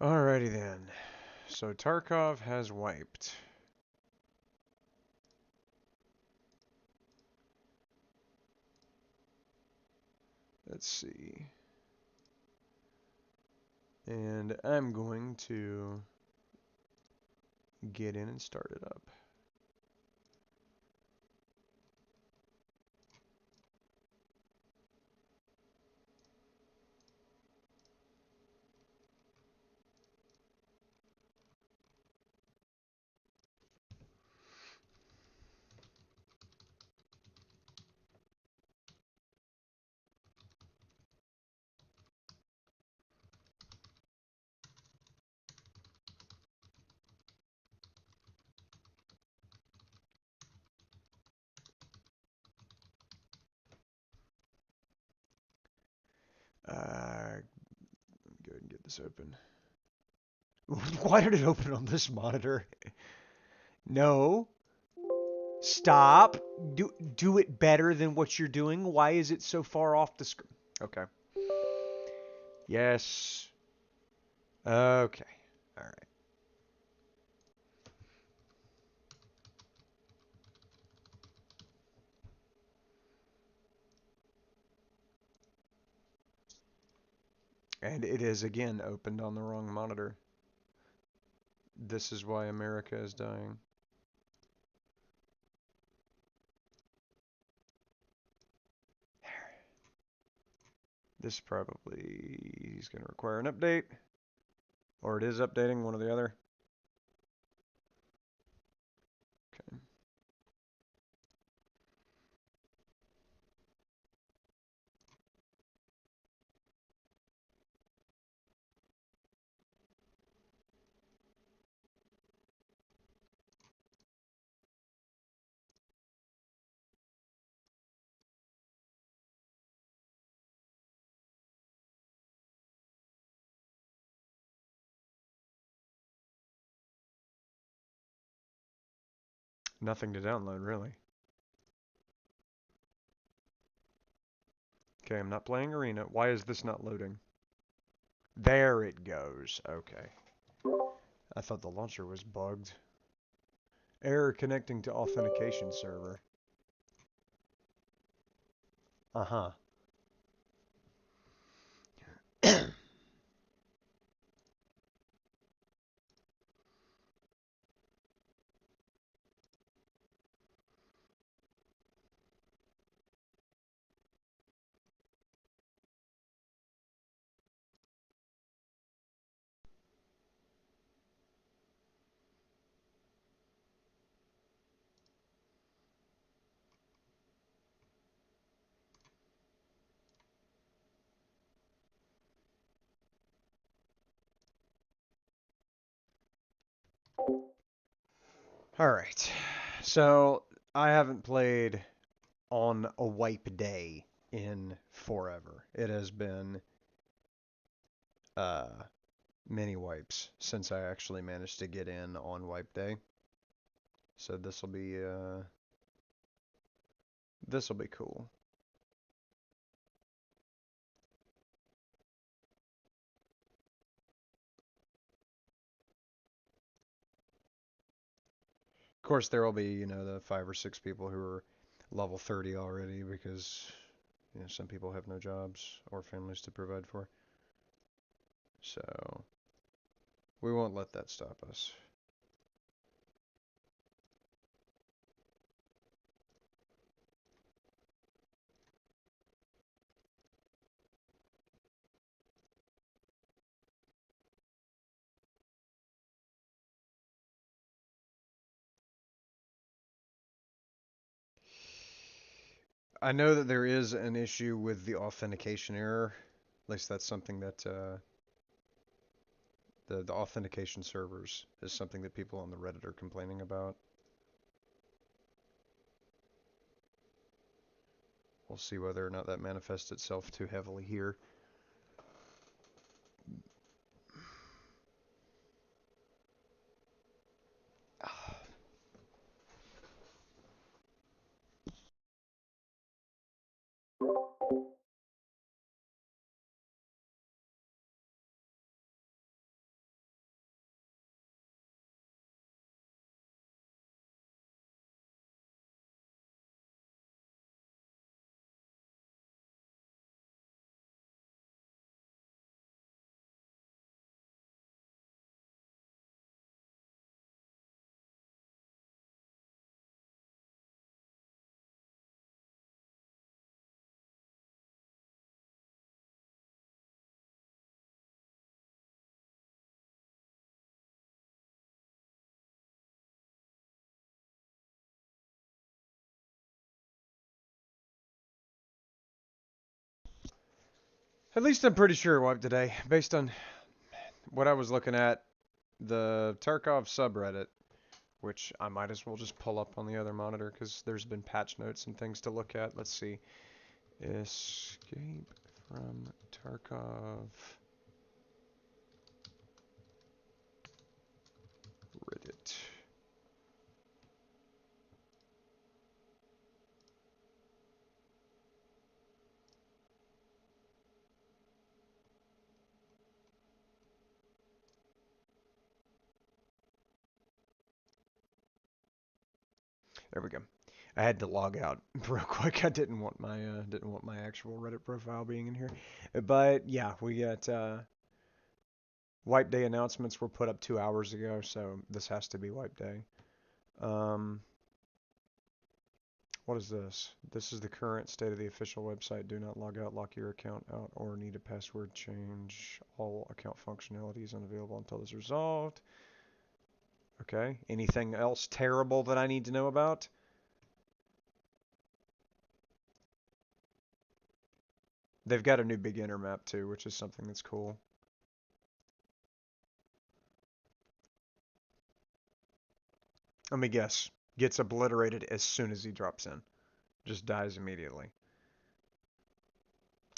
Alrighty then. So Tarkov has wiped. Let's see. And I'm going to get in and start it up. Go ahead and get this open. Why did it open on this monitor? No. Stop. Do it better than what you're doing. Why is it so far off the screen? Okay. Yes. Okay. All right. And it is again opened on the wrong monitor. This is why America is dying. This probably is going to require an update. Or it is updating, one or the other. Okay. Nothing to download, really. Okay, I'm not playing Arena. Why is this not loading? There it goes. Okay. I thought the launcher was bugged. Error connecting to authentication server. Uh-huh. Alright. So, I haven't played on a wipe day in forever. It has been uh many wipes since I actually managed to get in on wipe day. So this'll be cool. Of course there will be, the 5 or 6 people who are level 30 already because some people have no jobs or families to provide for. So we won't let that stop us. I know that there is an issue with the authentication error. At least that's something that the authentication servers is something that people on the Reddit are complaining about. We'll see whether or not that manifests itself too heavily here. At least I'm pretty sure it wiped today, based on what I was looking at. The Tarkov subreddit, which I might as well just pull up on the other monitor because there's been patch notes and things to look at. Let's see. Escape from Tarkov Reddit. There we go. I had to log out real quick. I didn't want my actual Reddit profile being in here. But yeah, we got wipe day announcements were put up 2 hours ago, so this has to be wipe day. Um, what is this? This is the current state of the official website. Do not log out, lock your account out, or need a password change. All account functionality is unavailable until this is resolved. Okay. Anything else terrible that I need to know about? They've got a new beginner map too, which is something that's cool. Let me guess. Gets obliterated as soon as he drops in. Just dies immediately.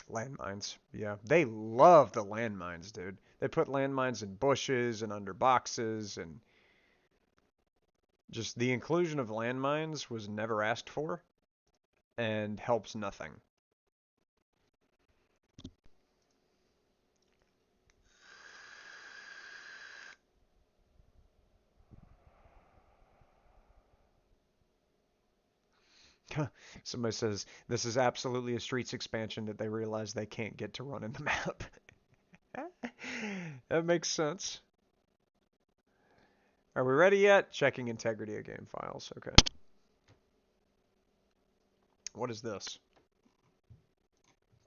Landmines. Yeah. They love the landmines, dude. They put landmines in bushes and under boxes, and just the inclusion of landmines was never asked for and helps nothing. Somebody says this is absolutely a Streets expansion that they realize they can't get to run in the map. That makes sense. Are we ready yet? Checking integrity of game files. Okay. What is this?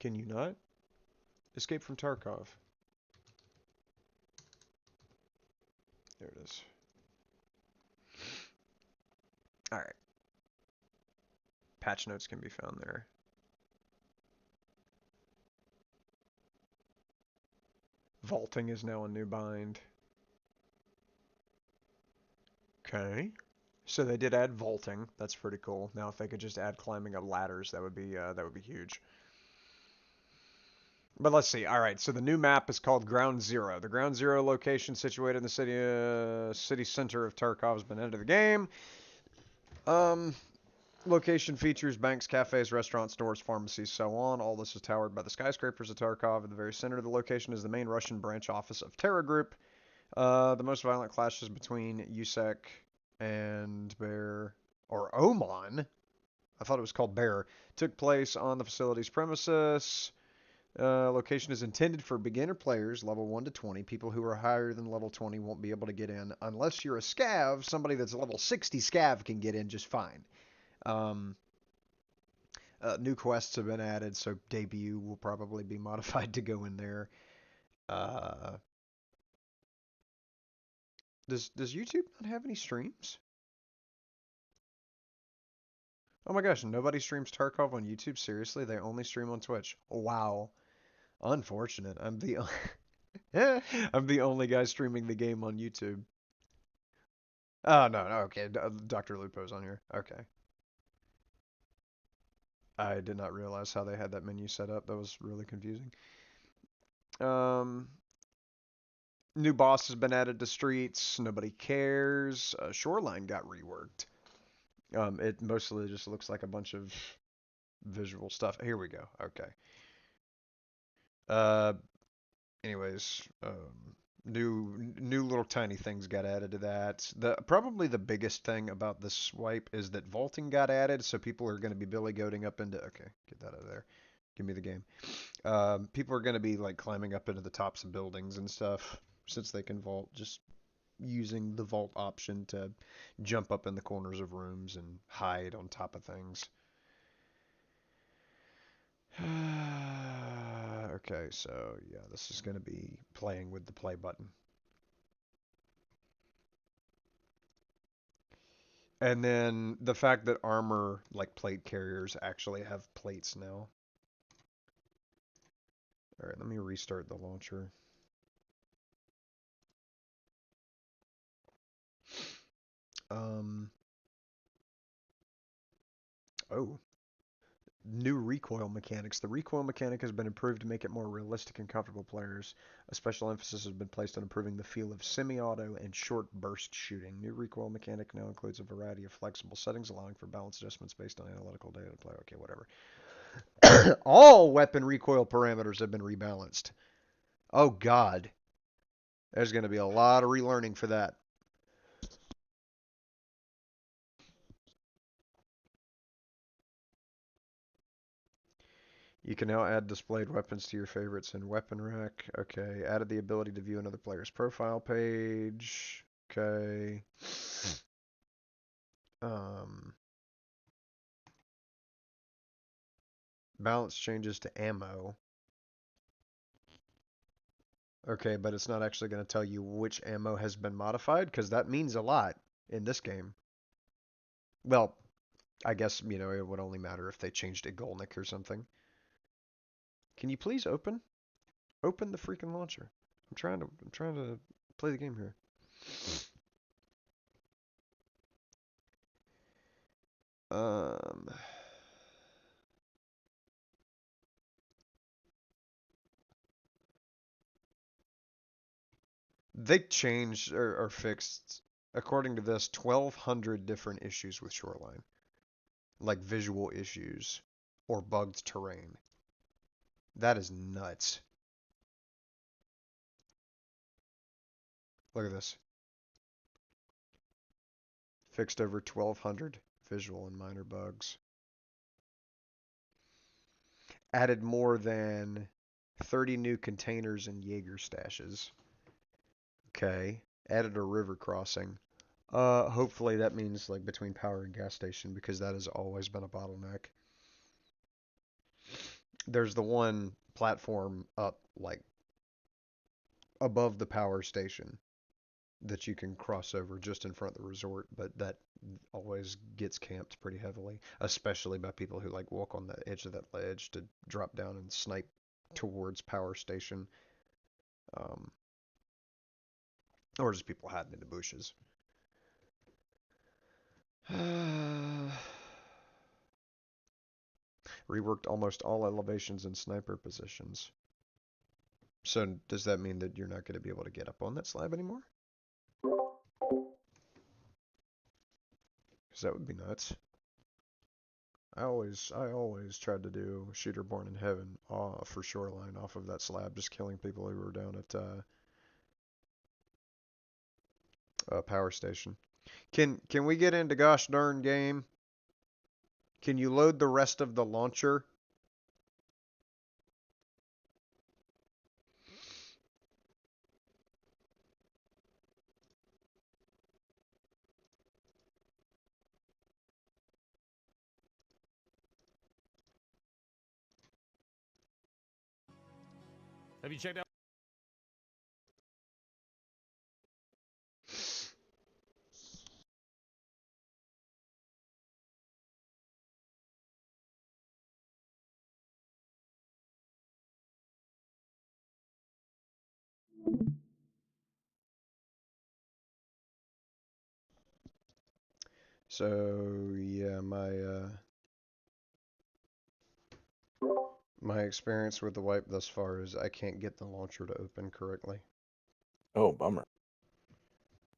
Can you not? Escape from Tarkov. There it is. Alright. Patch notes can be found there. Vaulting is now a new bind. Okay. So they did add vaulting. That's pretty cool. Now if they could just add climbing up ladders, that would be huge. But let's see. All right, so the new map is called Ground Zero. The Ground Zero location situated in the city center of Tarkov has been entered the game. Location features banks, cafes, restaurants, stores, pharmacies, so on. All this is towered by the skyscrapers of Tarkov. In the very center of the location is the main Russian branch office of Terra Group. The most violent clashes between USEC and Bear, or Oman, I thought it was called Bear, took place on the facility's premises. Location is intended for beginner players, level 1 to 20. People who are higher than level 20 won't be able to get in unless you're a scav. Somebody that's a level 60 scav can get in just fine. New quests have been added, so debut will probably be modified to go in there. Does YouTube not have any streams? Oh my gosh, nobody streams Tarkov on YouTube? Seriously? They only stream on Twitch. Wow. Unfortunate. I'm the only guy streaming the game on YouTube. Oh no, no, okay. Dr. Lupo's on here. Okay. I did not realize how they had that menu set up. That was really confusing. Um, New boss has been added to streets. Nobody cares. Shoreline got reworked. It mostly just looks like a bunch of visual stuff. Here we go. Okay. Uh, anyways, new little tiny things got added to that. The probably the biggest thing about this swipe is that vaulting got added, so people are going to be billy goating up into. Okay, get that out of there. Give me the game. People are going to be like climbing up into the tops of buildings and stuff since they can vault. Just using the vault option to jump up in the corners of rooms and hide on top of things. Okay, so yeah, this is going to be playing with the play button. And then the fact that armor, like plate carriers, actually have plates now. Alright, let me restart the launcher. Oh. New recoil mechanics. The recoil mechanic has been improved to make it more realistic and comfortable for players. A special emphasis has been placed on improving the feel of semi-auto and short burst shooting. New recoil mechanic now includes a variety of flexible settings, allowing for balance adjustments based on analytical data to play. Okay, whatever. All weapon recoil parameters have been rebalanced. Oh God, there's going to be a lot of relearning for that. You can now add displayed weapons to your favorites in Weapon Rack. Okay. Added the ability to view another player's profile page. Okay. Balance changes to ammo. Okay, but it's not actually going to tell you which ammo has been modified, because that means a lot in this game. Well, I guess, you know, it would only matter if they changed a Golnick or something. Can you please open? Open the freaking launcher. I'm trying to play the game here. They changed or fixed, according to this, 1,200 different issues with Shoreline. Like visual issues or bugged terrain. That is nuts. Look at this. Fixed over 1,200 visual and minor bugs. Added more than 30 new containers and Jaeger stashes. Okay. Added a river crossing. Hopefully that means like between power and gas station, because that has always been a bottleneck. There's the one platform up like above the power station that you can cross over just in front of the resort, but that always gets camped pretty heavily, especially by people who like walk on the edge of that ledge to drop down and snipe towards power station, or just people hiding in the bushes. Reworked almost all elevations and sniper positions. So does that mean that you're not going to be able to get up on that slab anymore? Because that would be nuts. I always tried to do Shooter Born in Heaven for Shoreline off of that slab, just killing people who were down at Power Station. Can we get into gosh darn game? Can you load the rest of the launcher? Have you checked out? So yeah, my experience with the wipe thus far is I can't get the launcher to open correctly. Oh, bummer.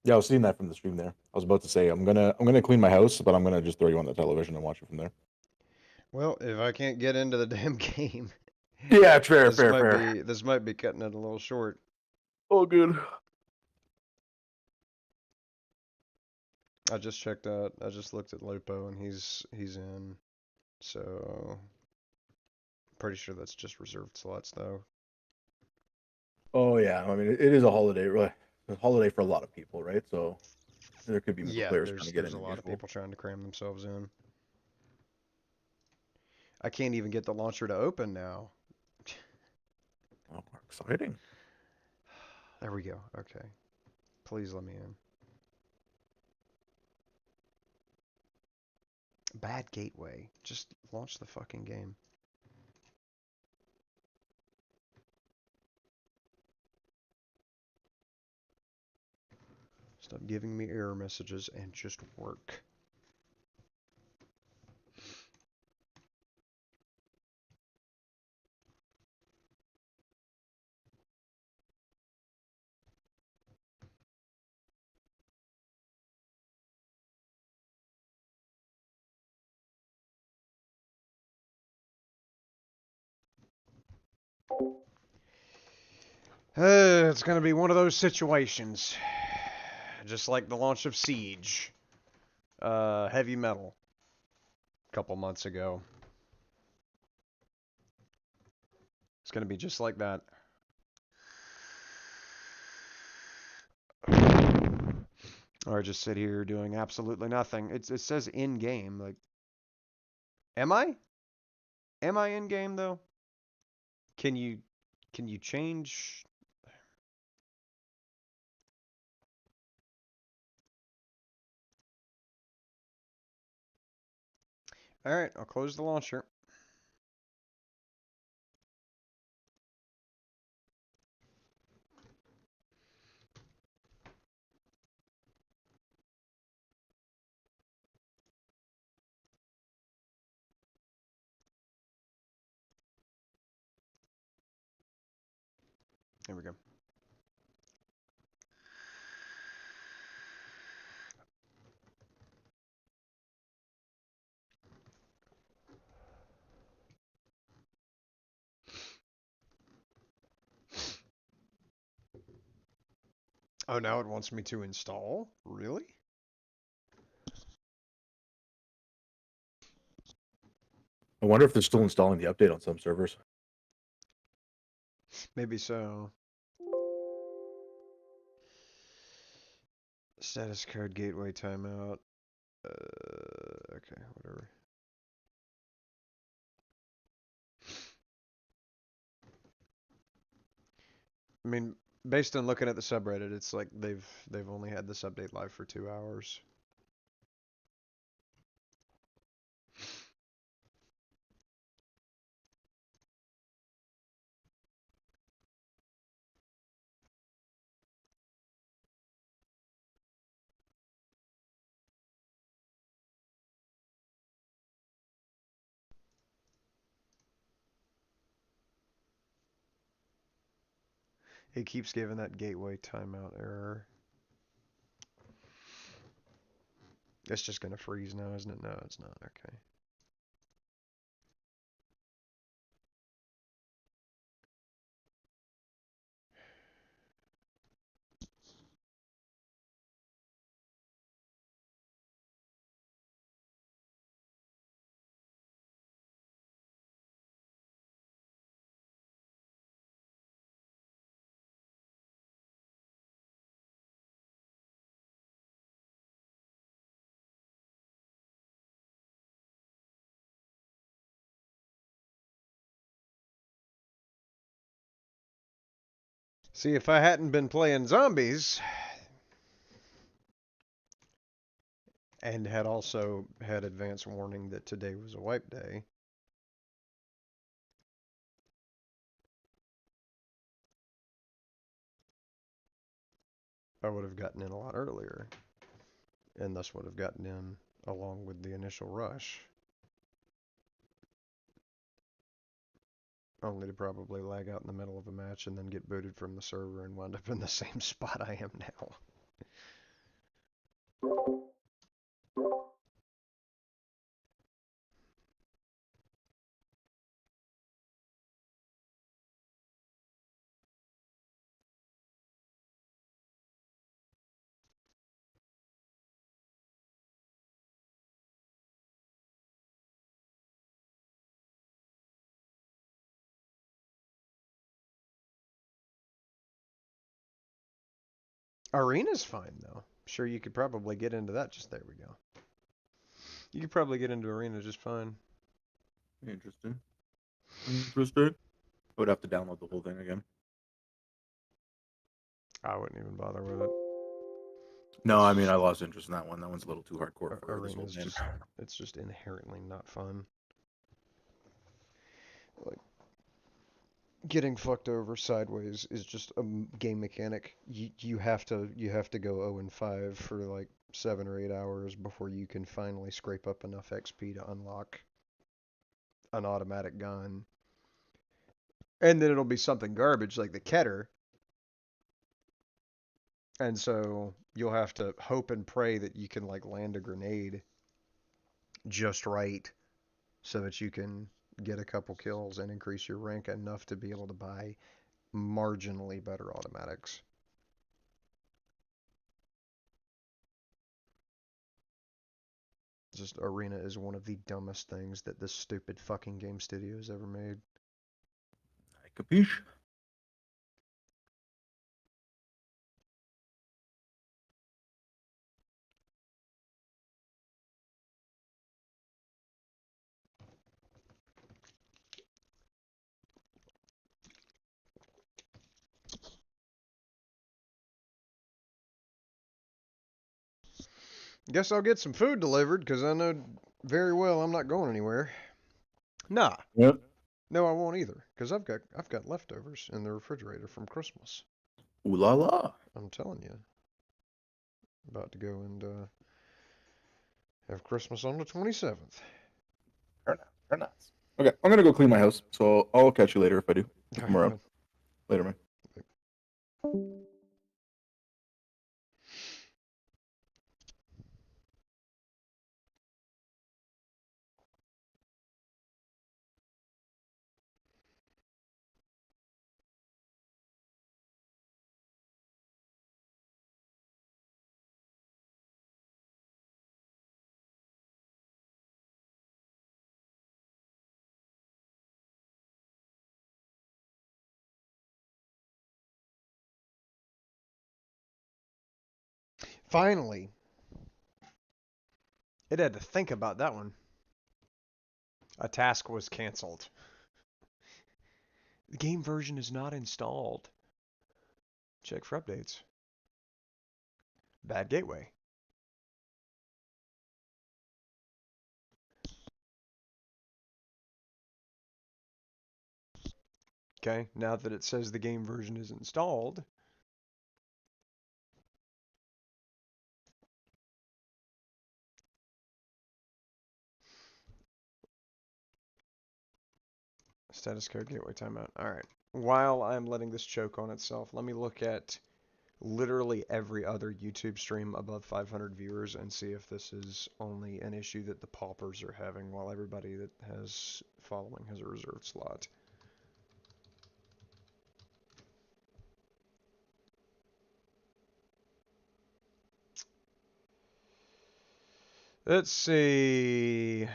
Yeah, I was seeing that from the stream there. I was about to say I'm gonna clean my house, but I'm gonna just throw you on the television and watch it from there. Well, if I can't get into the damn game, Yeah, fair, this fair, might fair. be this might be cutting it a little short. Oh, good. I just checked out. I just looked at Lopo and he's in. So pretty sure that's just reserved slots though. Oh yeah, I mean it is a holiday, right? A holiday for a lot of people, right? So there could be more Yeah, players trying to get there's in a than lot of usual. people trying to cram themselves in. I can't even get the launcher to open now. Oh, exciting. There we go. Okay. Please let me in. Bad gateway. Just launch the fucking game. Stop giving me error messages and just work. It's going to be one of those situations. Just like the launch of Siege. Heavy Metal. A couple months ago. It's going to be just like that. Or just sit here doing absolutely nothing. It says in game. Like, am I? Am I in game though? Can you change? All right, I'll close the launcher. There we go. Oh, now it wants me to install? Really? I wonder if they're still installing the update on some servers. Maybe so. Status code gateway timeout. Okay, whatever. I mean, based on looking at the subreddit, it's like they've only had this update live for 2 hours. It keeps giving that gateway timeout error. It's just gonna freeze now, isn't it? No, it's not. Okay. See, if I hadn't been playing zombies and had also had advance warning that today was a wipe day, I would have gotten in a lot earlier and thus would have gotten in along with the initial rush. Only to probably lag out in the middle of a match and then get booted from the server and wind up in the same spot I am now. Arena's fine though. Sure, you could probably get into that. Just there we go. You could probably get into Arena just fine. Interesting. Interesting. I would have to download the whole thing again. I wouldn't even bother with it. No, I mean I lost interest in that one. That one's a little too hardcore for this Arena's old man. it's just inherently not fun. Like, getting fucked over sideways is just a game mechanic. You have to go 0 and 5 for like 7 or 8 hours before you can finally scrape up enough XP to unlock an automatic gun. And then it'll be something garbage like the Keter, and so you'll have to hope and pray that you can like land a grenade just right so that you can get a couple kills and increase your rank enough to be able to buy marginally better automatics. Just Arena is one of the dumbest things that this stupid fucking game studio has ever made. I capiche. Guess I'll get some food delivered because I know very well I'm not going anywhere. Nah, Yep. no, I won't either because I've got leftovers in the refrigerator from Christmas. Ooh la la. I'm telling you, about to go and have Christmas on the 27th. Very nice. Very nice. Okay, I'm gonna go clean my house, so I'll catch you later if I do. If All I'm right, around. man. Later, man. Finally, it had to think about that one. A task was canceled. The game version is not installed. Check for updates. Bad gateway. Okay, now that it says the game version is installed, status code gateway timeout. All right. While I'm letting this choke on itself, let me look at literally every other YouTube stream above 500 viewers and see if this is only an issue that the paupers are having while everybody that has following has a reserved slot. Let's see.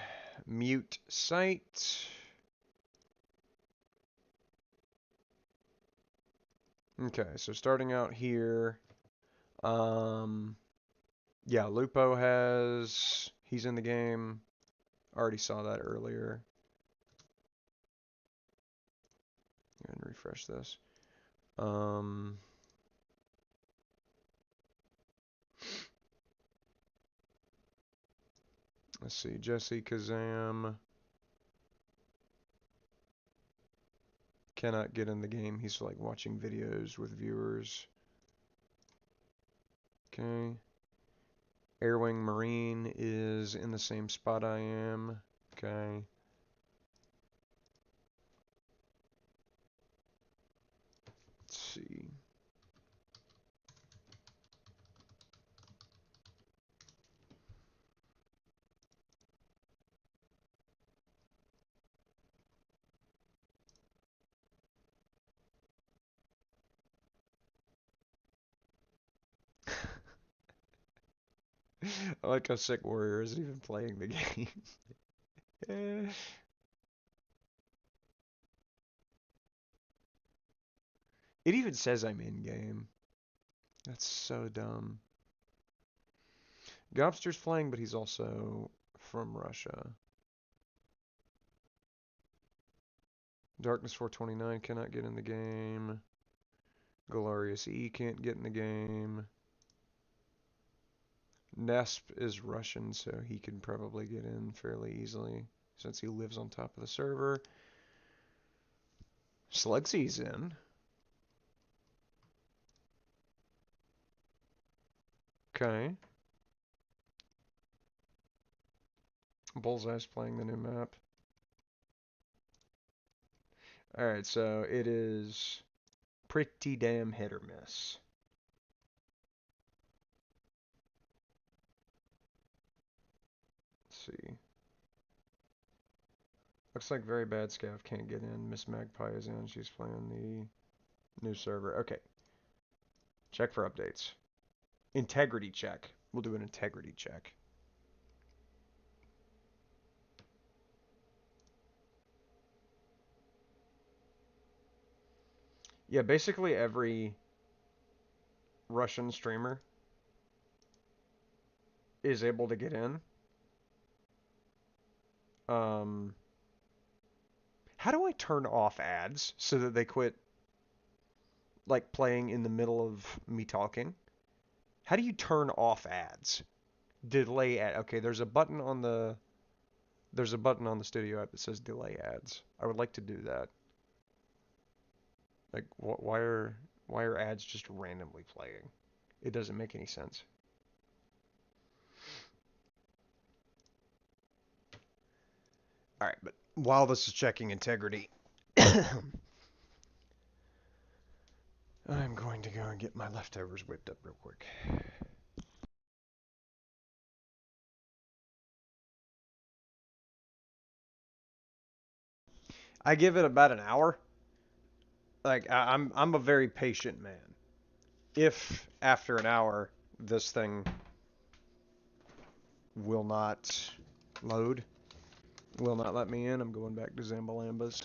Mute site. Okay, so starting out here, yeah, Lupo he's in the game. Already saw that earlier. And refresh this. Um, let's see, Jesse Kazam cannot get in the game. He's like watching videos with viewers. Okay. Airwing Marine is in the same spot I am. Okay. Let's see. I like how Sick Warrior isn't even playing the game. It even says I'm in game. That's so dumb. Gobster's playing, but he's also from Russia. Darkness 429 cannot get in the game. Galarius E can't get in the game. Nesp is Russian, so he can probably get in fairly easily since he lives on top of the server. Slugsy's in. Okay. Bullseye's playing the new map. Alright, so it is pretty damn hit or miss. Let's see. Looks like Very Bad Scav can't get in. Miss Magpie is in. She's playing the new server. Okay. Check for updates. Integrity check. We'll do an integrity check. Yeah, basically every Russian streamer is able to get in. How do I turn off ads so that they quit like playing in the middle of me talking? How do you turn off ads? Delay ad. Okay, there's a button on the studio app that says delay ads. I would like to do that. Like why are ads just randomly playing? It doesn't make any sense. All right, but while this is checking integrity, I'm going to go and get my leftovers whipped up real quick. I give it about an hour. Like I'm a very patient man. If after an hour this thing will not load, will not let me in, I'm going back to Zambalambas.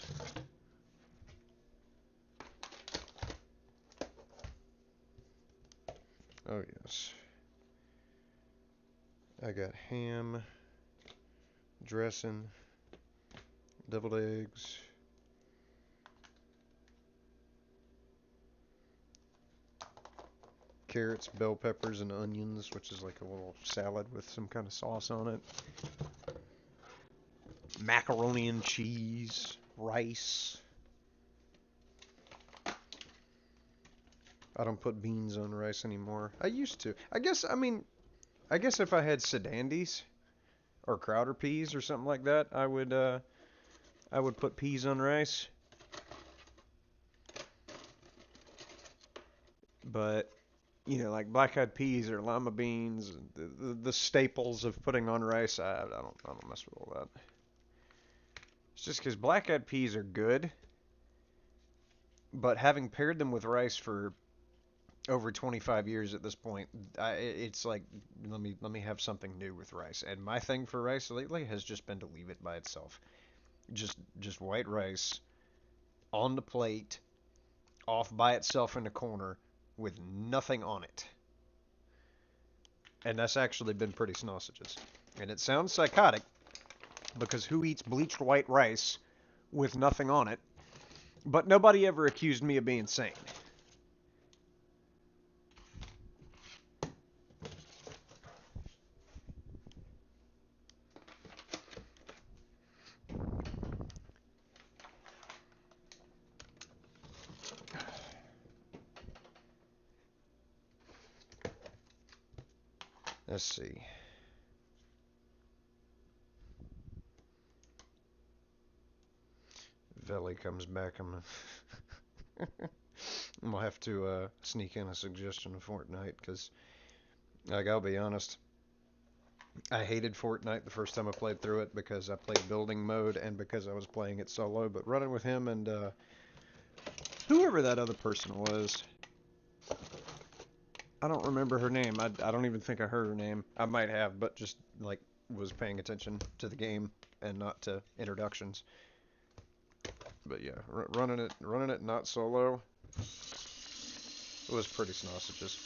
Oh yes. I got ham, dressing, deviled eggs, carrots, bell peppers, and onions, which is like a little salad with some kind of sauce on it. Macaroni and cheese, rice. I don't put beans on rice anymore. I used to. I guess if I had sedandis or Crowder peas or something like that, I would put peas on rice. But like black-eyed peas or lima beans, the staples of putting on rice, I don't mess with all that. It's just because black-eyed peas are good, but having paired them with rice for over 25 years at this point, it's like let me have something new with rice. And my thing for rice lately has just been to leave it by itself. Just white rice on the plate, off by itself in the corner with nothing on it. And that's actually been pretty sausages. And it sounds psychotic because who eats bleached white rice with nothing on it? But nobody ever accused me of being sane. Let's see. Veli comes back. I'm gonna have to sneak in a suggestion of Fortnite because, like, I'll be honest, I hated Fortnite the first time I played through it because I played building mode and because I was playing it solo. But running with him and whoever that other person was, I don't remember her name. I don't even think I heard her name. I might have, but just like was paying attention to the game and not to introductions. But yeah, running it not solo. It was pretty sausages.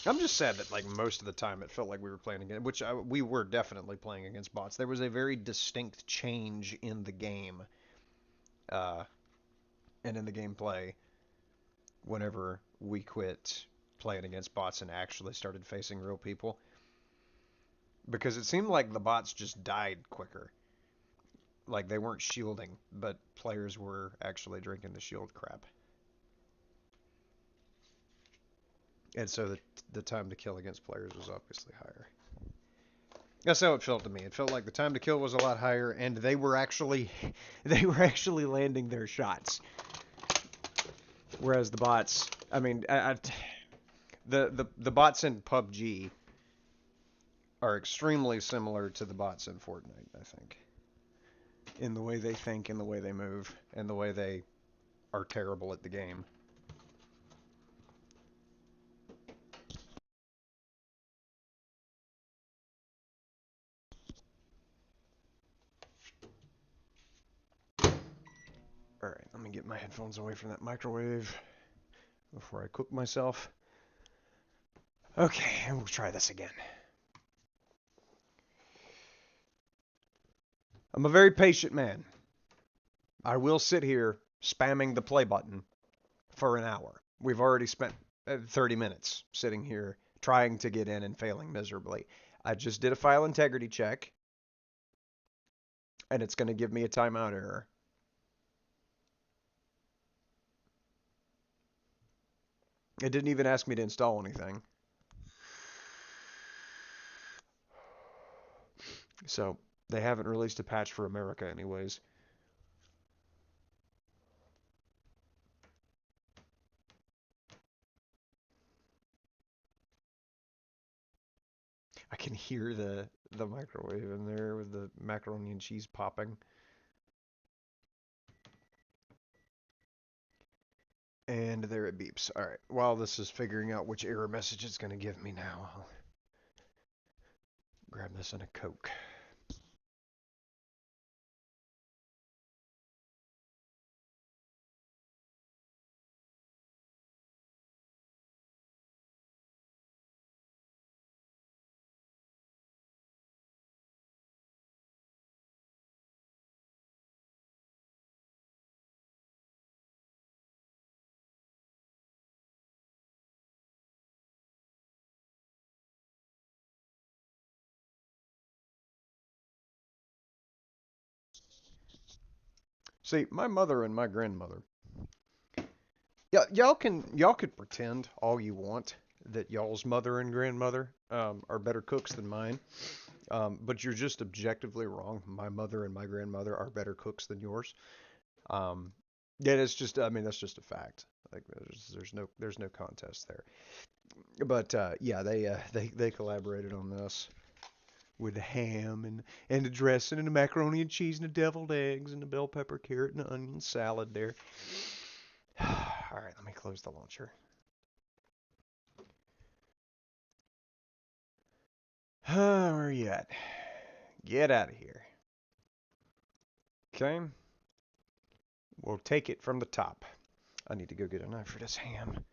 I'm just sad that like most of the time it felt like we were playing against, we were definitely playing against bots. There was a very distinct change in the game, uh, and in the gameplay whenever we quit playing against bots and actually started facing real people. Because it seemed like the bots just died quicker. Like they weren't shielding, but players were actually drinking the shield crap. And so the time to kill against players was obviously higher. That's how it felt to me. It felt like the time to kill was a lot higher, and they were actually they were actually landing their shots. Whereas the bots, I mean, the bots in PUBG are extremely similar to the bots in Fortnite, I think, in the way they think, in the way they move, and the way they are terrible at the game. All right, let me get my headphones away from that microwave before I cook myself. Okay, and we'll try this again. I'm a very patient man. I will sit here spamming the play button for an hour. We've already spent 30 minutes sitting here trying to get in and failing miserably. I just did a file integrity check, and it's going to give me a timeout error. It didn't even ask me to install anything. So they haven't released a patch for America anyways. I can hear the microwave in there with the macaroni and cheese popping. And there it beeps. All right. While this is figuring out which error message it's going to give me now, I'll grab this and a Coke. See, my mother and my grandmother. Yeah, y'all could pretend all you want that y'all's mother and grandmother are better cooks than mine. But you're just objectively wrong. My mother and my grandmother are better cooks than yours. Um, yeah, it's just, I mean, that's just a fact. Like, there's no contest there. But yeah, they collaborated on this with the ham and the dressing and the macaroni and cheese and the deviled eggs and the bell pepper, carrot, and onion salad there. All right, let me close the launcher. Where are you at? Get out of here. Okay. We'll take it from the top. I need to go get a knife for this ham.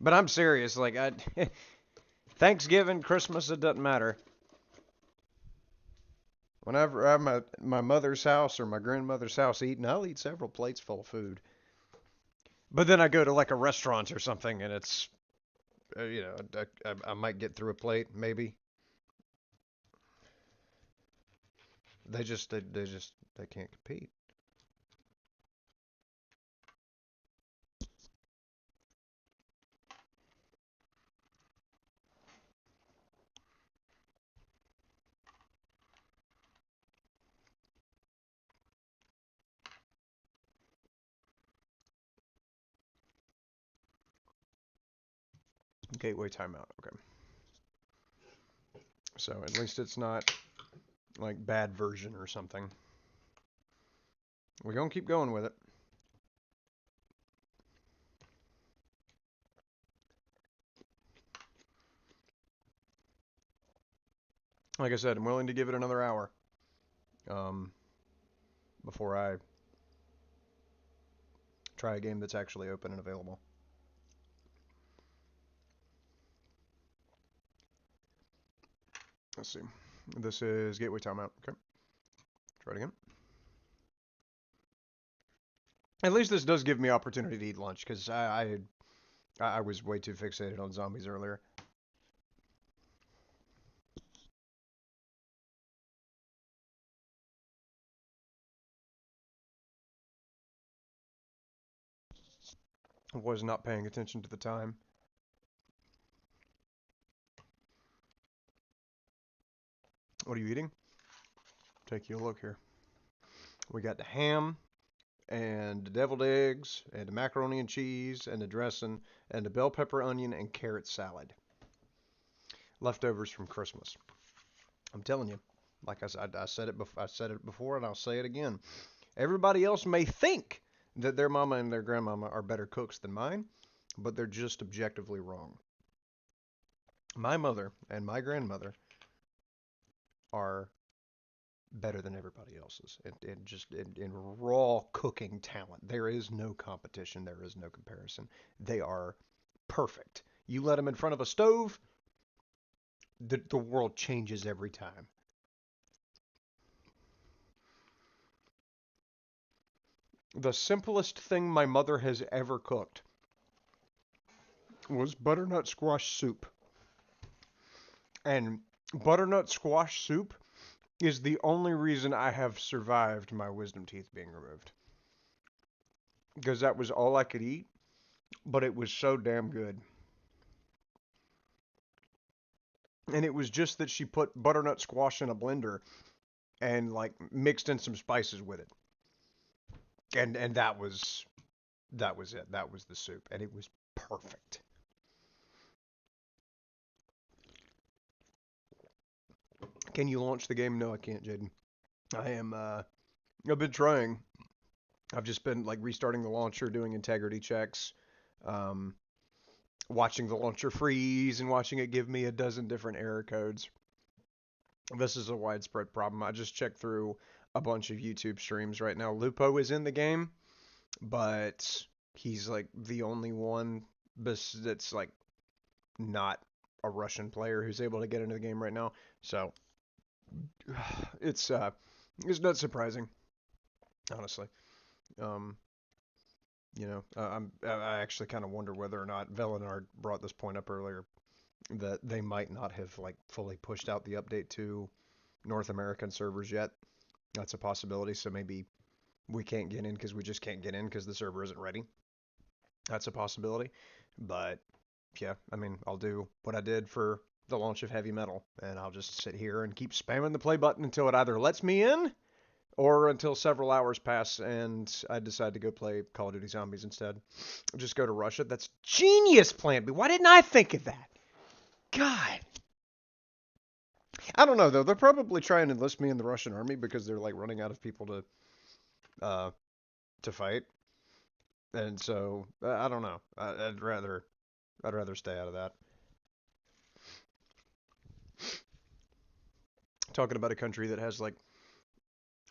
But I'm serious. Like, Thanksgiving, Christmas, it doesn't matter. Whenever I'm at my mother's house or my grandmother's house eating, I'll eat several plates full of food. But then I go to like a restaurant or something, and it's, you know, I might get through a plate, maybe. They can't compete. Gateway timeout. Okay. So at least it's not like bad version or something. We're gonna keep going with it. Like I said, I'm willing to give it another hour um, before I try a game that's actually open and available. Let's see. This is gateway timeout. Okay. Try it again. At least this does give me opportunity to eat lunch because I was way too fixated on zombies earlier. I was not paying attention to the time. What are you eating? Take you a look here. We got the ham and the deviled eggs and the macaroni and cheese and the dressing and the bell pepper onion and carrot salad. Leftovers from Christmas. I'm telling you, like I said it before, I said it before, and I'll say it again. Everybody else may think that their mama and their grandmama are better cooks than mine, but they're just objectively wrong. My mother and my grandmother are better than everybody else's in raw cooking talent. There is no competition. There is no comparison. They are perfect. You let them in front of a stove, the world changes every time. The simplest thing my mother has ever cooked was butternut squash soup. And butternut squash soup is the only reason I have survived my wisdom teeth being removed. Because that was all I could eat, but it was so damn good. And it was just that she put butternut squash in a blender and like mixed in some spices with it. And that was it. That was the soup and it was perfect. Can you launch the game? No, I can't, Jaden. I've been trying. I've just been like restarting the launcher, doing integrity checks, um, watching the launcher freeze, and watching it give me a dozen different error codes. This is a widespread problem. I just checked through a bunch of YouTube streams right now. Lupo is in the game, but he's like the only one that's like not a Russian player who's able to get into the game right now. So it's uh it's not surprising, honestly. Um, I actually kind of wonder whether or not Velinard brought this point up earlier that they might not have like fully pushed out the update to North American servers yet. That's a possibility. So maybe we can't get in because we just can't get in because the server isn't ready. That's a possibility. But yeah, I mean, I'll do what I did for the launch of Heavy Metal, and I'll just sit here and keep spamming the play button until it either lets me in or until several hours pass and I decide to go play Call of Duty Zombies instead. Just go to Russia. That's genius plan B. Why didn't I think of that? God. I don't know though. They're probably trying to enlist me in the Russian army because they're like running out of people uh to fight. And so I don't know. I'd rather stay out of that. Talking about a country that has like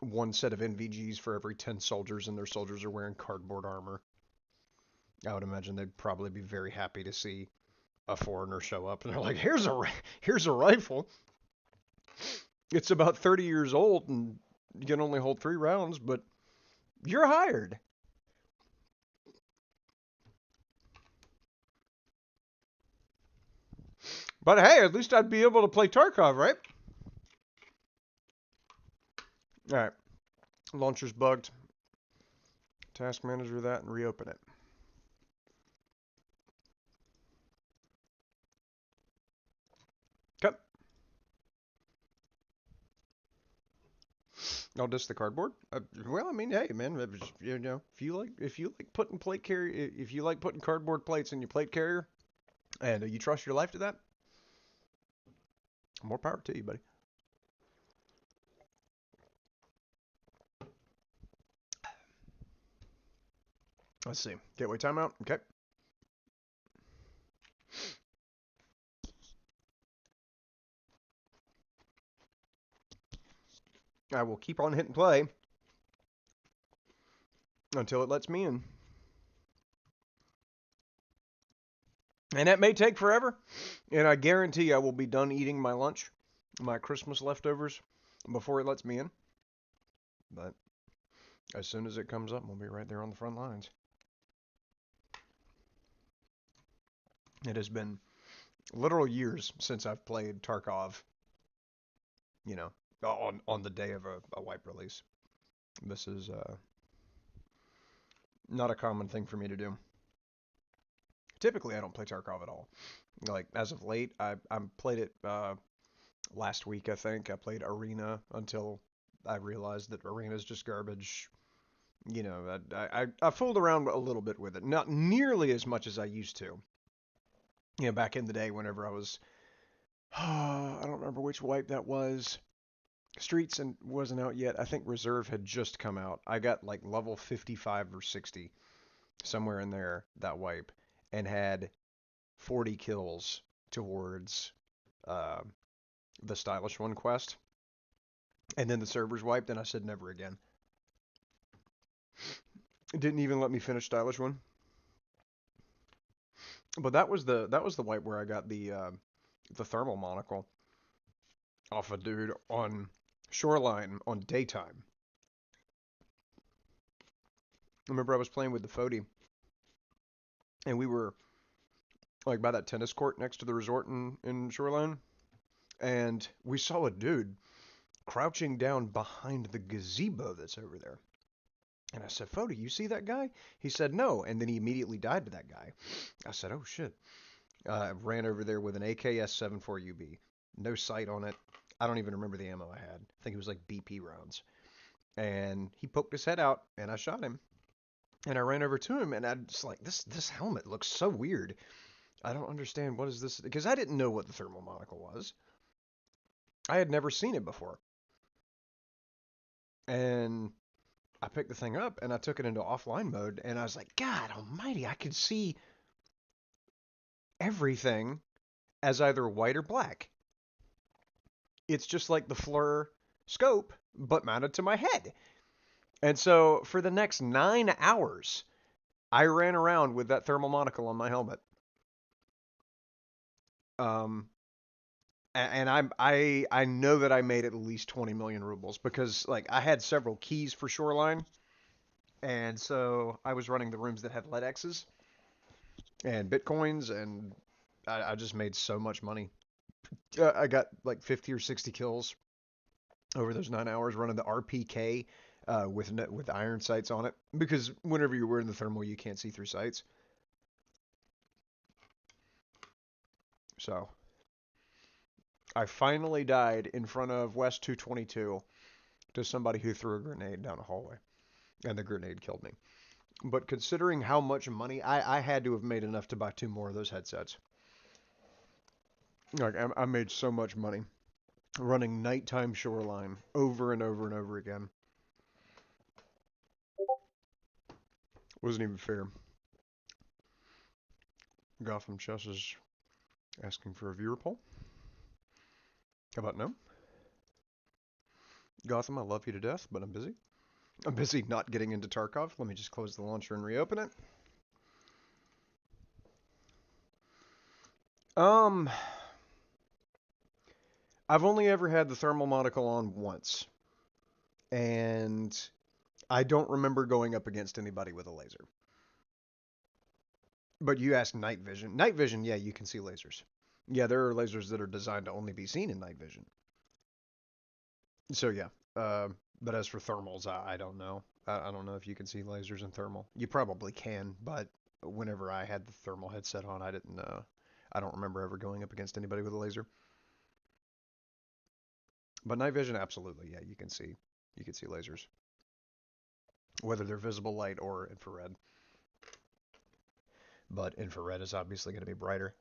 one set of NVGs for every 10 soldiers and their soldiers are wearing cardboard armor. I would imagine they'd probably be very happy to see a foreigner show up and they're like, "Here's a rifle. It's about 30 years old and you can only hold 3 rounds, but you're hired." But hey, at least I'd be able to play Tarkov, right? All right. Launcher's bugged. Task manager that and reopen it. Okay. I'll disk the cardboard. Well, I mean, hey, man, if you like putting plate carrier, if you like putting cardboard plates in your plate carrier, and you trust your life to that, more power to you, buddy. Let's see. Gateway timeout. Okay. I will keep on hitting play until it lets me in. And that may take forever. And I guarantee I will be done eating my lunch, my Christmas leftovers, before it lets me in. But as soon as it comes up, we'll be right there on the front lines. It has been literal years since I've played Tarkov, you know, on the day of a wipe release. This is not a common thing for me to do. Typically, I don't play Tarkov at all. Like as of late, I played it last week. I think I played Arena until I realized that Arena is just garbage. You know, I fooled around a little bit with it, not nearly as much as I used to. You know, back in the day, whenever I was, I don't remember which wipe that was. Streets and wasn't out yet. I think Reserve had just come out. I got like level 55 or 60, somewhere in there, that wipe, and had 40 kills towards uh, the Stylish One quest. And then the servers wiped, and I said never again. It didn't even let me finish Stylish One. But that was the wipe where I got the thermal monocle off a dude on Shoreline on daytime. I remember I was playing with the Fody, and we were like by that tennis court next to the resort in Shoreline, and we saw a dude crouching down behind the gazebo that's over there. And I said, Fody, you see that guy? He said, no. And then he immediately died to that guy. I said, oh, shit. I ran over there with an AKS 74UB. No sight on it. I don't even remember the ammo I had. I think it was like BP rounds. And he poked his head out, and I shot him. And I ran over to him, and I just like, this helmet looks so weird. I don't understand. What is this? Because I didn't know what the thermal monocle was. I had never seen it before. And I picked the thing up, and I took it into offline mode, and I was like, God almighty, I could see everything as either white or black. It's just like the FLIR scope, but mounted to my head. And so for the next 9 hours, I ran around with that thermal monocle on my helmet. Um, and I know that I made at least 20 million rubles because like I had several keys for Shoreline, and so I was running the rooms that had lead X's and bitcoins, and I just made so much money. I got like 50 or 60 kills over those 9 hours running the RPK with iron sights on it because whenever you're wearing the thermal, you can't see through sights. So I finally died in front of West 222 to somebody who threw a grenade down a hallway, and the grenade killed me. But considering how much money I had to have made enough to buy two more of those headsets. Like I made so much money running nighttime Shoreline over and over and over again. Wasn't even fair. Gotham Chess is asking for a viewer poll. How about no? Gotham, I love you to death, but I'm busy. I'm busy not getting into Tarkov. Let me just close the launcher and reopen it. I've only ever had the thermal monocle on once, and I don't remember going up against anybody with a laser. But you asked night vision. Night vision, yeah, you can see lasers. Yeah, there are lasers that are designed to only be seen in night vision. So yeah, but as for thermals, I don't know. I don't know if you can see lasers in thermal. You probably can, but whenever I had the thermal headset on, I didn't. I don't remember ever going up against anybody with a laser. But night vision, absolutely, yeah, you can see. You can see lasers, whether they're visible light or infrared. But infrared is obviously going to be brighter.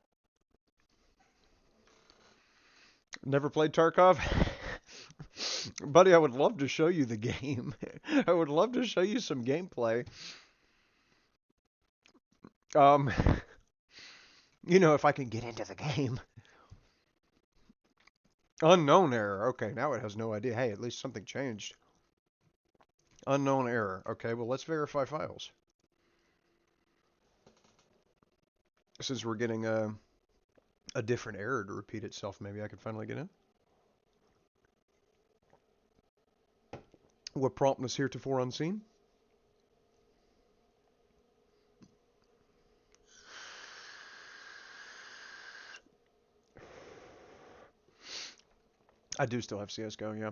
Never played Tarkov? Buddy, I would love to show you the game. I would love to show you some gameplay. Um, if I can get into the game. Unknown error. Okay, now it has no idea. Hey, at least something changed. Unknown error. Okay, well, let's verify files. Since we're getting a different error to repeat itself, maybe I can finally get in. What promptness heretofore unseen? I do still have CSGO, yeah.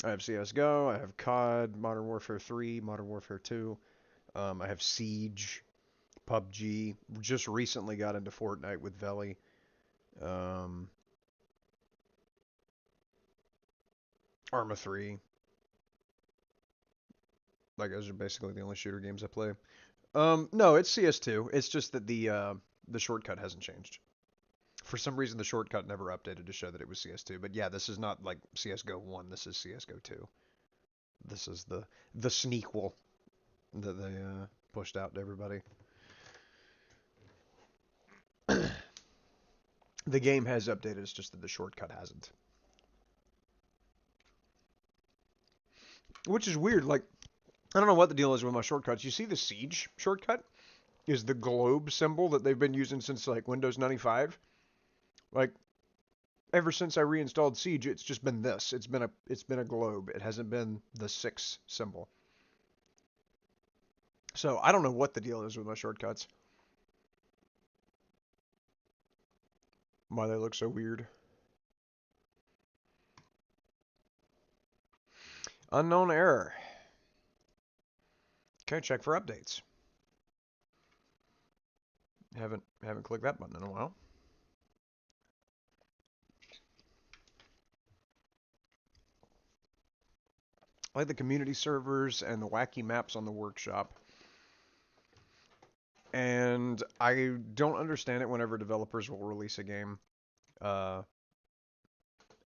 I have CSGO, I have COD, Modern Warfare 3, Modern Warfare 2. I have Siege, PUBG. Just recently got into Fortnite with Veli. Arma 3. Like those are basically the only shooter games I play. No, it's CS2. It's just that the shortcut hasn't changed. For some reason, the shortcut never updated to show that it was CS2. But yeah, this is not like CS:GO 1. This is CS:GO 2. This is the sneakquel that they pushed out to everybody. The game has updated. It's just that the shortcut hasn't. Which is weird. Like, I don't know what the deal is with my shortcuts. You see the Siege shortcut is the globe symbol that they've been using since like Windows 95. Like ever since I reinstalled Siege, it's just been this. It's been a globe. It hasn't been the 6 symbol. So I don't know what the deal is with my shortcuts. Why they look so weird. Unknown error. Okay, check for updates. Haven't clicked that button in a while. I like the community servers and the wacky maps on the workshop. And I don't understand it whenever developers will release a game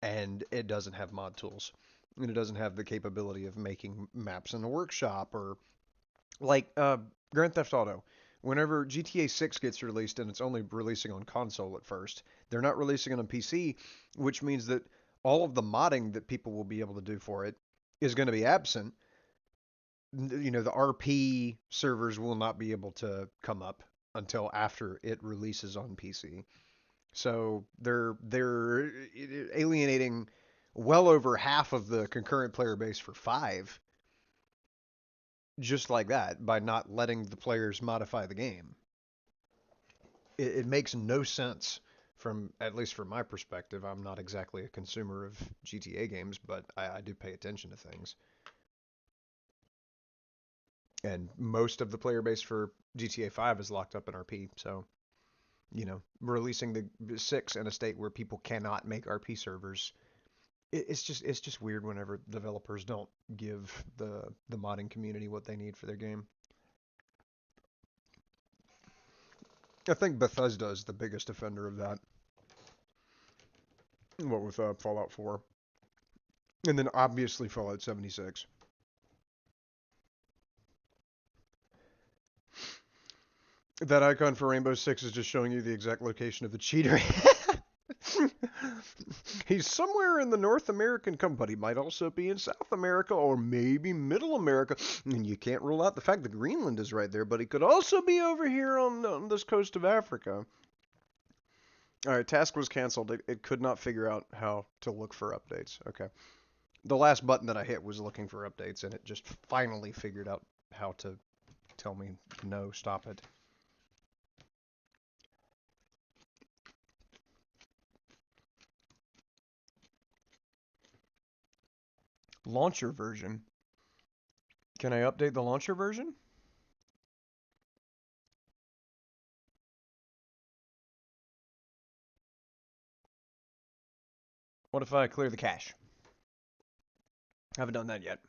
and it doesn't have mod tools. And it doesn't have the capability of making maps in the workshop or like Grand Theft Auto. Whenever GTA 6 gets released and it's only releasing on console at first, they're not releasing it on PC, which means that all of the modding that people will be able to do for it is going to be absent. You know, the RP servers will not be able to come up until after it releases on PC. So they're alienating well over half of the concurrent player base for 5 just like that by not letting the players modify the game. It makes no sense from at least from my perspective. I'm not exactly a consumer of GTA games, but I do pay attention to things. And most of the player base for GTA 5 is locked up in RP, so you know, releasing the 6 in a state where people cannot make RP servers, it's just weird whenever developers don't give the modding community what they need for their game. I think Bethesda is the biggest offender of that. What with Fallout 4, and then obviously Fallout 76. That icon for Rainbow Six is just showing you the exact location of the cheater. He's somewhere in the North American cup, but he might also be in South America or maybe Middle America. And you can't rule out the fact that Greenland is right there, but he could also be over here on this coast of Africa. All right, task was canceled. It could not figure out how to look for updates. Okay. The last button that I hit was looking for updates, and it just finally figured out how to tell me, no, stop it. Launcher version. Can I update the launcher version? What if I clear the cache? Haven't done that yet.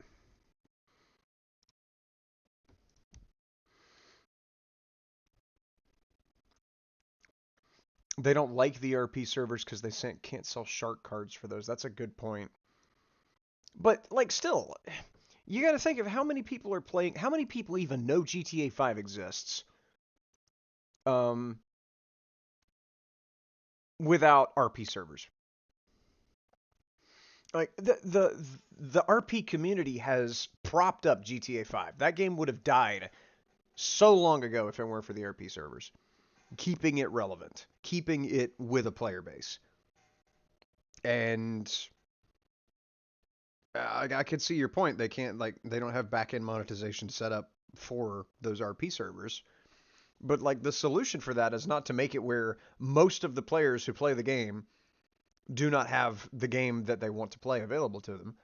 They don't like the RP servers because they can't sell shark cards for those. That's a good point. But, like, still, you got to think of how many people are playing, how many people even know GTA 5 exists without RP servers. Like, the RP community has propped up GTA 5. That game would have died so long ago if it weren't for the RP servers. Keeping it relevant, keeping it with a player base. And I could see your point. They can't, like, they don't have back-end monetization set up for those RP servers. But, like, the solution for that is not to make it where most of the players who play the game do not have the game that they want to play available to them.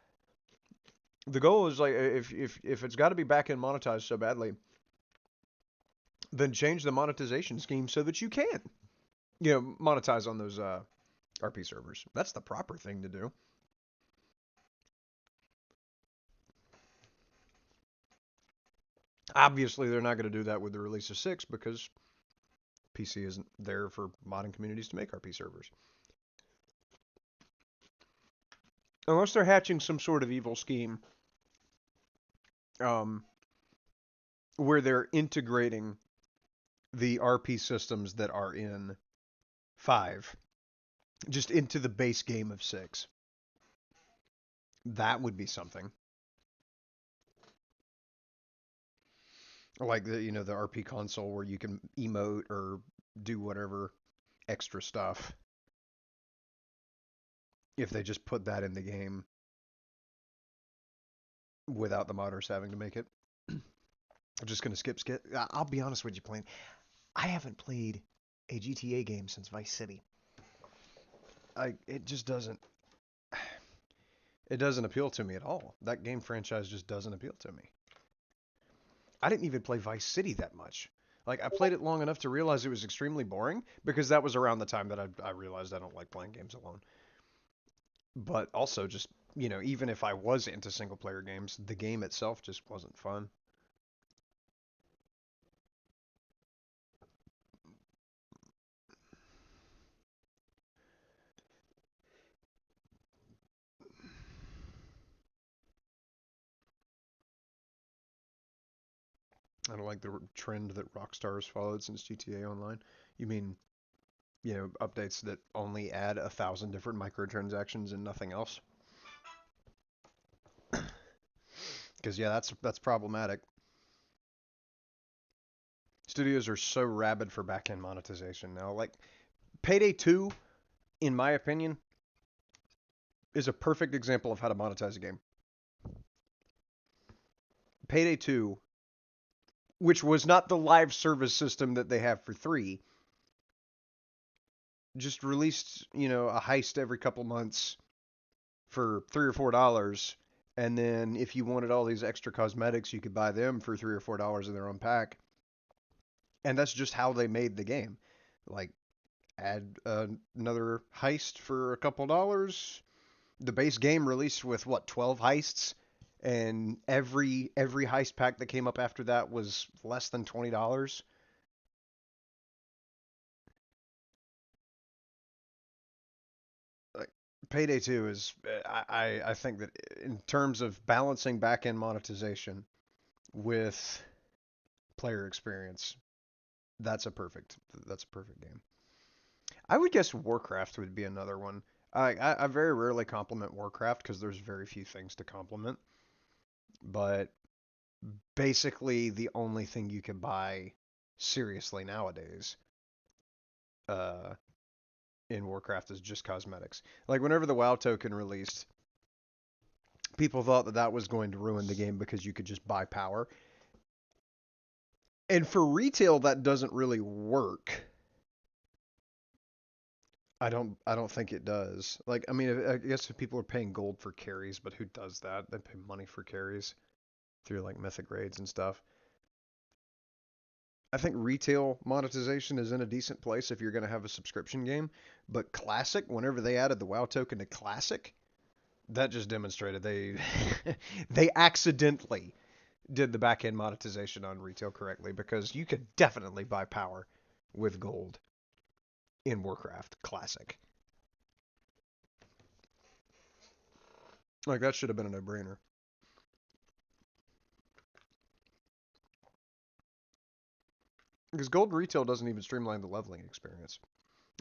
The goal is, like, if it's got to be back-end monetized so badly, then change the monetization scheme so that you can, monetize on those RP servers. That's the proper thing to do. Obviously, they're not going to do that with the release of 6 because PC isn't there for modding communities to make RP servers. Unless they're hatching some sort of evil scheme um, where they're integrating the RP systems that are in 5 just into the base game of 6. That would be something. Like the RP console where you can emote or do whatever extra stuff. If they just put that in the game without the modders having to make it. I'm just gonna skip. I'll be honest with you, Plain. I haven't played a GTA game since Vice City. It just doesn't. It doesn't appeal to me at all. That game franchise just doesn't appeal to me. I didn't even play Vice City that much. Like, I played it long enough to realize it was extremely boring because that was around the time that I realized I don't like playing games alone. But also, just, even if I was into single player games, the game itself just wasn't fun. I don't like the trend that Rockstar has followed since GTA Online. You mean, updates that only add 1,000 different microtransactions and nothing else? Because yeah, that's problematic. Studios are so rabid for back-end monetization now. Like Payday 2, in my opinion, is a perfect example of how to monetize a game. Payday 2, which was not the live service system that they have for 3, just released, a heist every couple months for $3 or $4, and then if you wanted all these extra cosmetics, you could buy them for $3 or $4 in their own pack. And that's just how they made the game. Like, add another heist for a couple dollars. The base game released with 12 heists, and every heist pack that came up after that was less than $20. Like, Payday 2 is I think that in terms of balancing back end monetization with player experience, that's a perfect game. I would guess Warcraft would be another one. I very rarely compliment Warcraft because there's very few things to compliment. But basically, the only thing you can buy seriously nowadays uh, in Warcraft is just cosmetics. Like whenever the WoW token released, people thought that that was going to ruin the game because you could just buy power. And for retail, that doesn't really work. I don't think it does. Like, I mean, I guess if people are paying gold for carries, but who does that? They pay money for carries through like mythic raids and stuff. I think retail monetization is in a decent place if you're going to have a subscription game, but Classic, whenever they added the WoW token to Classic, that just demonstrated they they accidentally did the back end monetization on retail correctly because you could definitely buy power with gold in Warcraft Classic. Like that should have been a no-brainer. Because gold retail doesn't even streamline the leveling experience.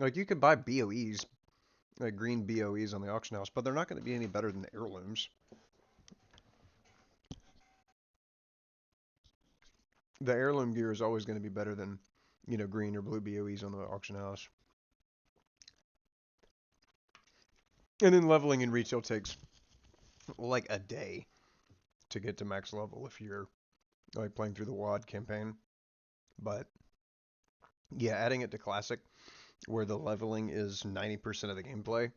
Like you can buy BOEs, like green BOEs on the auction house, but they're not going to be any better than the heirlooms. The heirloom gear is always going to be better than, green or blue BOEs on the auction house. And then leveling in retail takes like a day to get to max level if you're like playing through the WoD campaign. But yeah, adding it to classic where the leveling is 90% of the gameplay.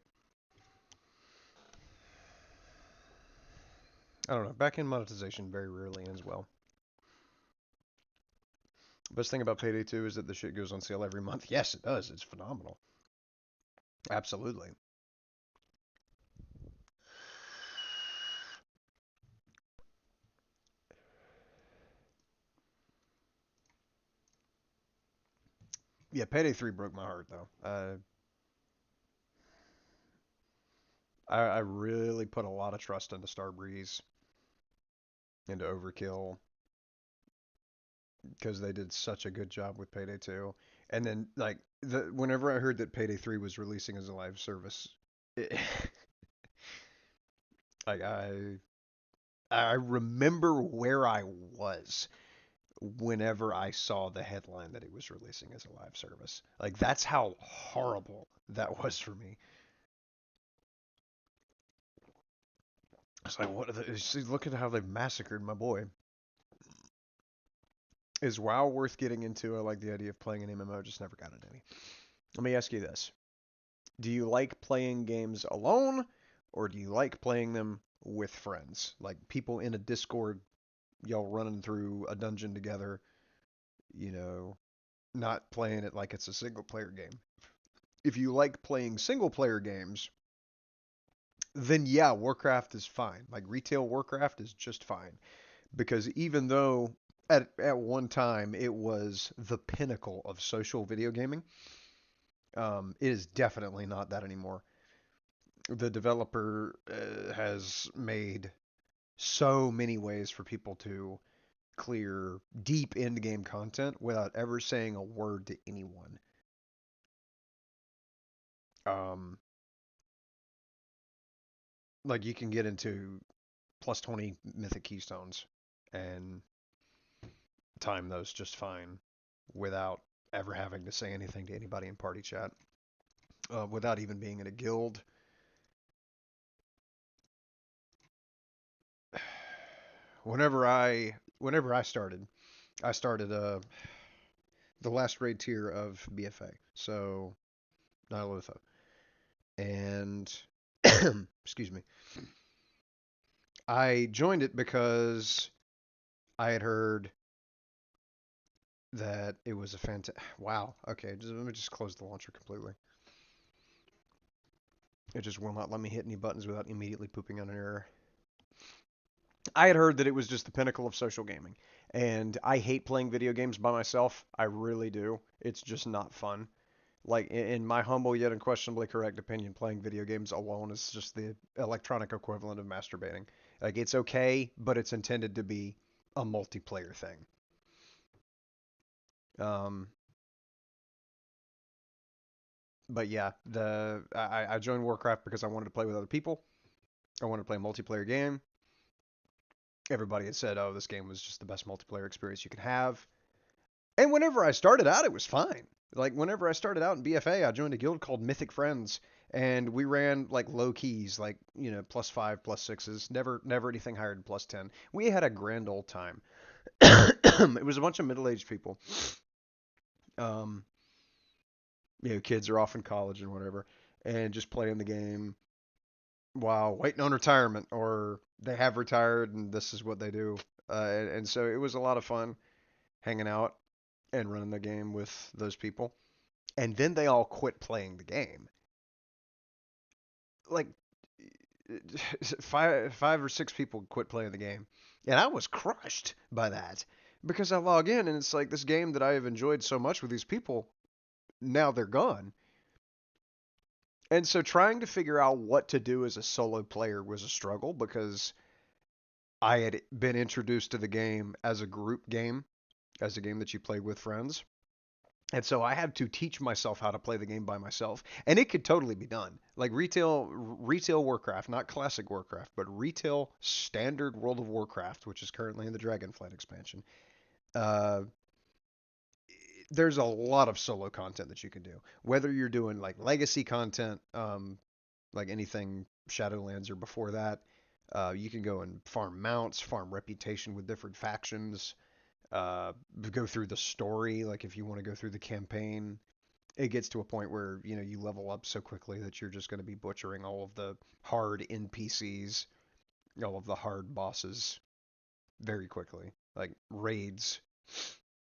I don't know. Back end monetization very rarely ends well. Best thing about Payday 2 is that the shit goes on sale every month. Yes, it does. It's phenomenal. Absolutely. Yeah, Payday 3 broke my heart though. I really put a lot of trust into Starbreeze, into Overkill, because they did such a good job with Payday 2. And then like whenever I heard that Payday 3 was releasing as a live service, it, like I remember where I was whenever I saw the headline that it was releasing as a live service. Like that's how horrible that was for me. It's like what are the see, look at how they've massacred my boy. Is WoW worth getting into? I like the idea of playing an MMO, just never got into any. Let me ask you this. Do you like playing games alone or do you like playing them with friends? Like people in a Discord, y'all running through a dungeon together, you know, not playing it like it's a single player game. If you like playing single player games, then yeah, Warcraft is fine. Like retail Warcraft is just fine because even though at one time it was the pinnacle of social video gaming, it is definitely not that anymore. The developer has made so many ways for people to clear deep end game content without ever saying a word to anyone. Um, like you can get into plus 20 mythic keystones and time those just fine without ever having to say anything to anybody in party chat, without even being in a guild. Whenever I started the last raid tier of BFA, so Nihilotha, and excuse me, I joined it because I had heard that it was a fantastic. Wow. Okay, let me just close the launcher completely. It just will not let me hit any buttons without immediately pooping on an error. I had heard that it was just the pinnacle of social gaming, and I hate playing video games by myself. I really do. It's just not fun. Like in my humble yet unquestionably correct opinion, playing video games alone is just the electronic equivalent of masturbating. Like it's okay, but it's intended to be a multiplayer thing. Um, but yeah, I joined Warcraft because I wanted to play with other people. I wanted to play a multiplayer game. Everybody had said, "Oh, this game was just the best multiplayer experience you can have." And whenever I started out, it was fine. Like whenever I started out in BFA, I joined a guild called Mythic Friends, and we ran like low keys, like plus five, plus sixes, never anything higher than plus 10. We had a grand old time. It was a bunch of middle-aged people. Um, kids are off in college and whatever, and just playing the game while waiting on retirement, or they have retired and this is what they do. And so it was a lot of fun hanging out and running the game with those people. And then they all quit playing the game. Like five or six people quit playing the game, and I was crushed by that because I log in and it's like this game that I have enjoyed so much with these people. Now they're gone. And so trying to figure out what to do as a solo player was a struggle because I had been introduced to the game as a group game, as a game that you played with friends. And so I had to teach myself how to play the game by myself. And it could totally be done. Like retail Warcraft, not classic Warcraft, but retail standard World of Warcraft, which is currently in the Dragonflight expansion. Uh, there's a lot of solo content that you can do. Whether you're doing like legacy content, like anything Shadowlands or before that, you can go and farm mounts, farm reputation with different factions, uh, go through the story. Like if you want to go through the campaign, it gets to a point where you level up so quickly that you're just going to be butchering all of the hard NPCs, all of the hard bosses very quickly, like raids.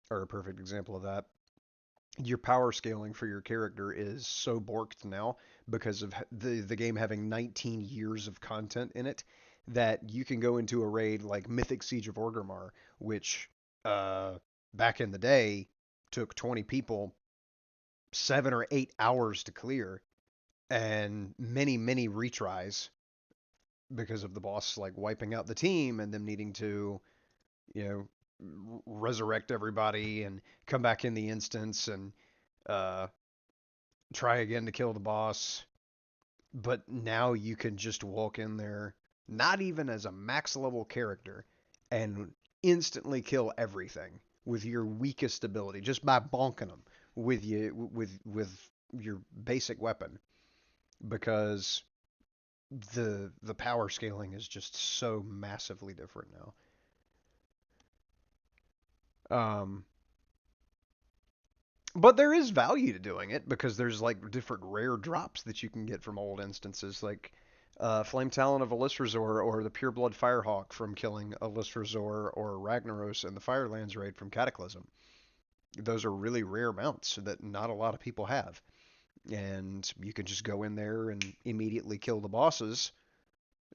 are a perfect example of that. Your power scaling for your character is so borked now because of the game having 19 years of content in it that you can go into a raid like Mythic Siege of Orgrimmar, which uh, back in the day took 20 people 7 or 8 hours to clear, and many retries because of the boss like wiping out the team and them needing to, you know, resurrect everybody and come back in the instance and uh, try again to kill the boss. But now you can just walk in there, not even as a max level character, and instantly kill everything with your weakest ability just by bonking them with your basic weapon, because the power scaling is just so massively different now. But there is value to doing it because there's like different rare drops that you can get from old instances, like Flame Talon of Elisrazor or the Pureblood Firehawk from killing Elisrazor or Ragnaros in the Firelands raid from Cataclysm. Those are really rare mounts that not a lot of people have. And you can just go in there and immediately kill the bosses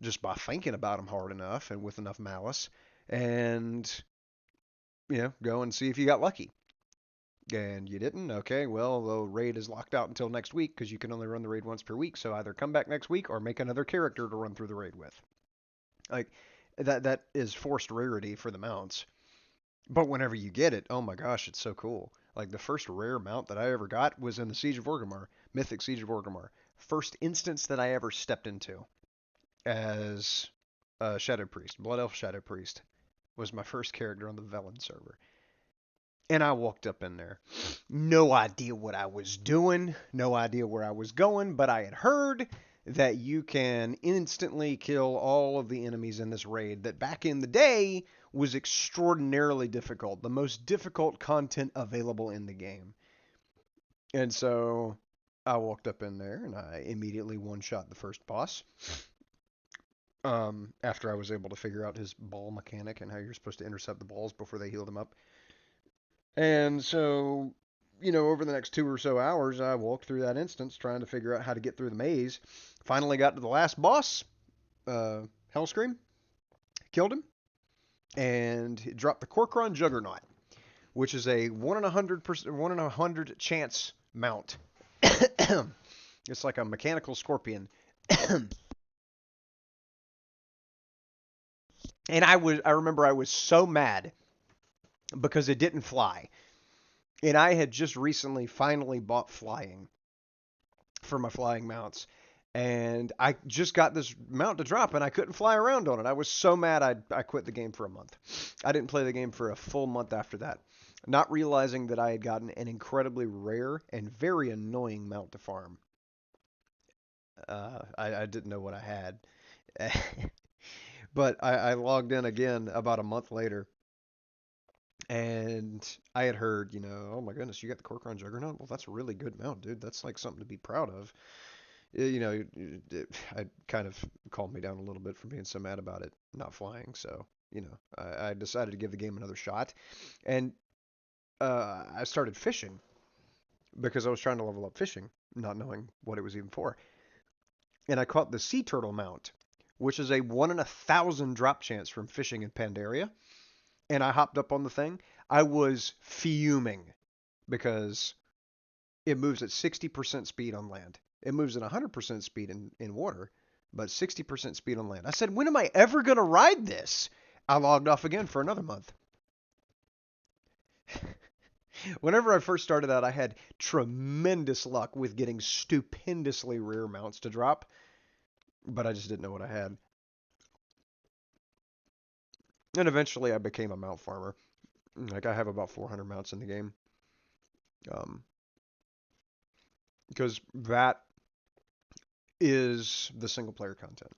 just by thinking about them hard enough and with enough malice, and go and see if you got lucky. And you didn't? Okay, well, the raid is locked out until next week because you can only run the raid once per week. So either come back next week or make another character to run through the raid with. Like that is forced rarity for the mounts. But whenever you get it, oh my gosh, it's so cool. Like the first rare mount that I ever got was in the Siege of Orgrimmar, Mythic Siege of Orgrimmar. First instance that I ever stepped into as a Shadow Priest, Blood Elf Shadow Priest, was my first character on the Velen server. And I walked up in there. No idea what I was doing, no idea where I was going, but I had heard that you can instantly kill all of the enemies in this raid that back in the day was extraordinarily difficult, the most difficult content available in the game. And so I walked up in there and I immediately one-shot the first boss. After I was able to figure out his ball mechanic and how you're supposed to intercept the balls before they heal them up. And so, over the next 2 or so hours, I walked through that instance trying to figure out how to get through the maze. Finally got to the last boss, Hellscream, killed him, and dropped the Corcoran Juggernaut, which is a 1 in 100 chance mount. It's like a mechanical scorpion. And I remember I was so mad because it didn't fly. And I had just recently finally bought flying for my flying mounts. And I just got this mount to drop and I couldn't fly around on it. I was so mad I quit the game for a month. I didn't play the game for a full month after that, not realizing that I had gotten an incredibly rare and very annoying mount to farm. I didn't know what I had. But I logged in again about a month later, and I had heard, oh my goodness, you got the Corcoran Juggernaut? Well, that's a really good mount, dude. That's like something to be proud of. I kind of calmed me down a little bit from being so mad about it not flying. So, I decided to give the game another shot, and I started fishing because I was trying to level up fishing, not knowing what it was even for. And I caught the sea turtle mount, which is a 1 in 1,000 drop chance from fishing in Pandaria. And I hopped up on the thing. I was fuming because it moves at 60% speed on land. It moves at 100% speed in water, but 60% speed on land. I said, when am I ever going to ride this? I logged off again for another month. Whenever I first started out, I had tremendous luck with getting stupendously rare mounts to drop, but I just didn't know what I had. And eventually I became a mount farmer. Like I have about 400 mounts in the game. Um, because that is the single player content.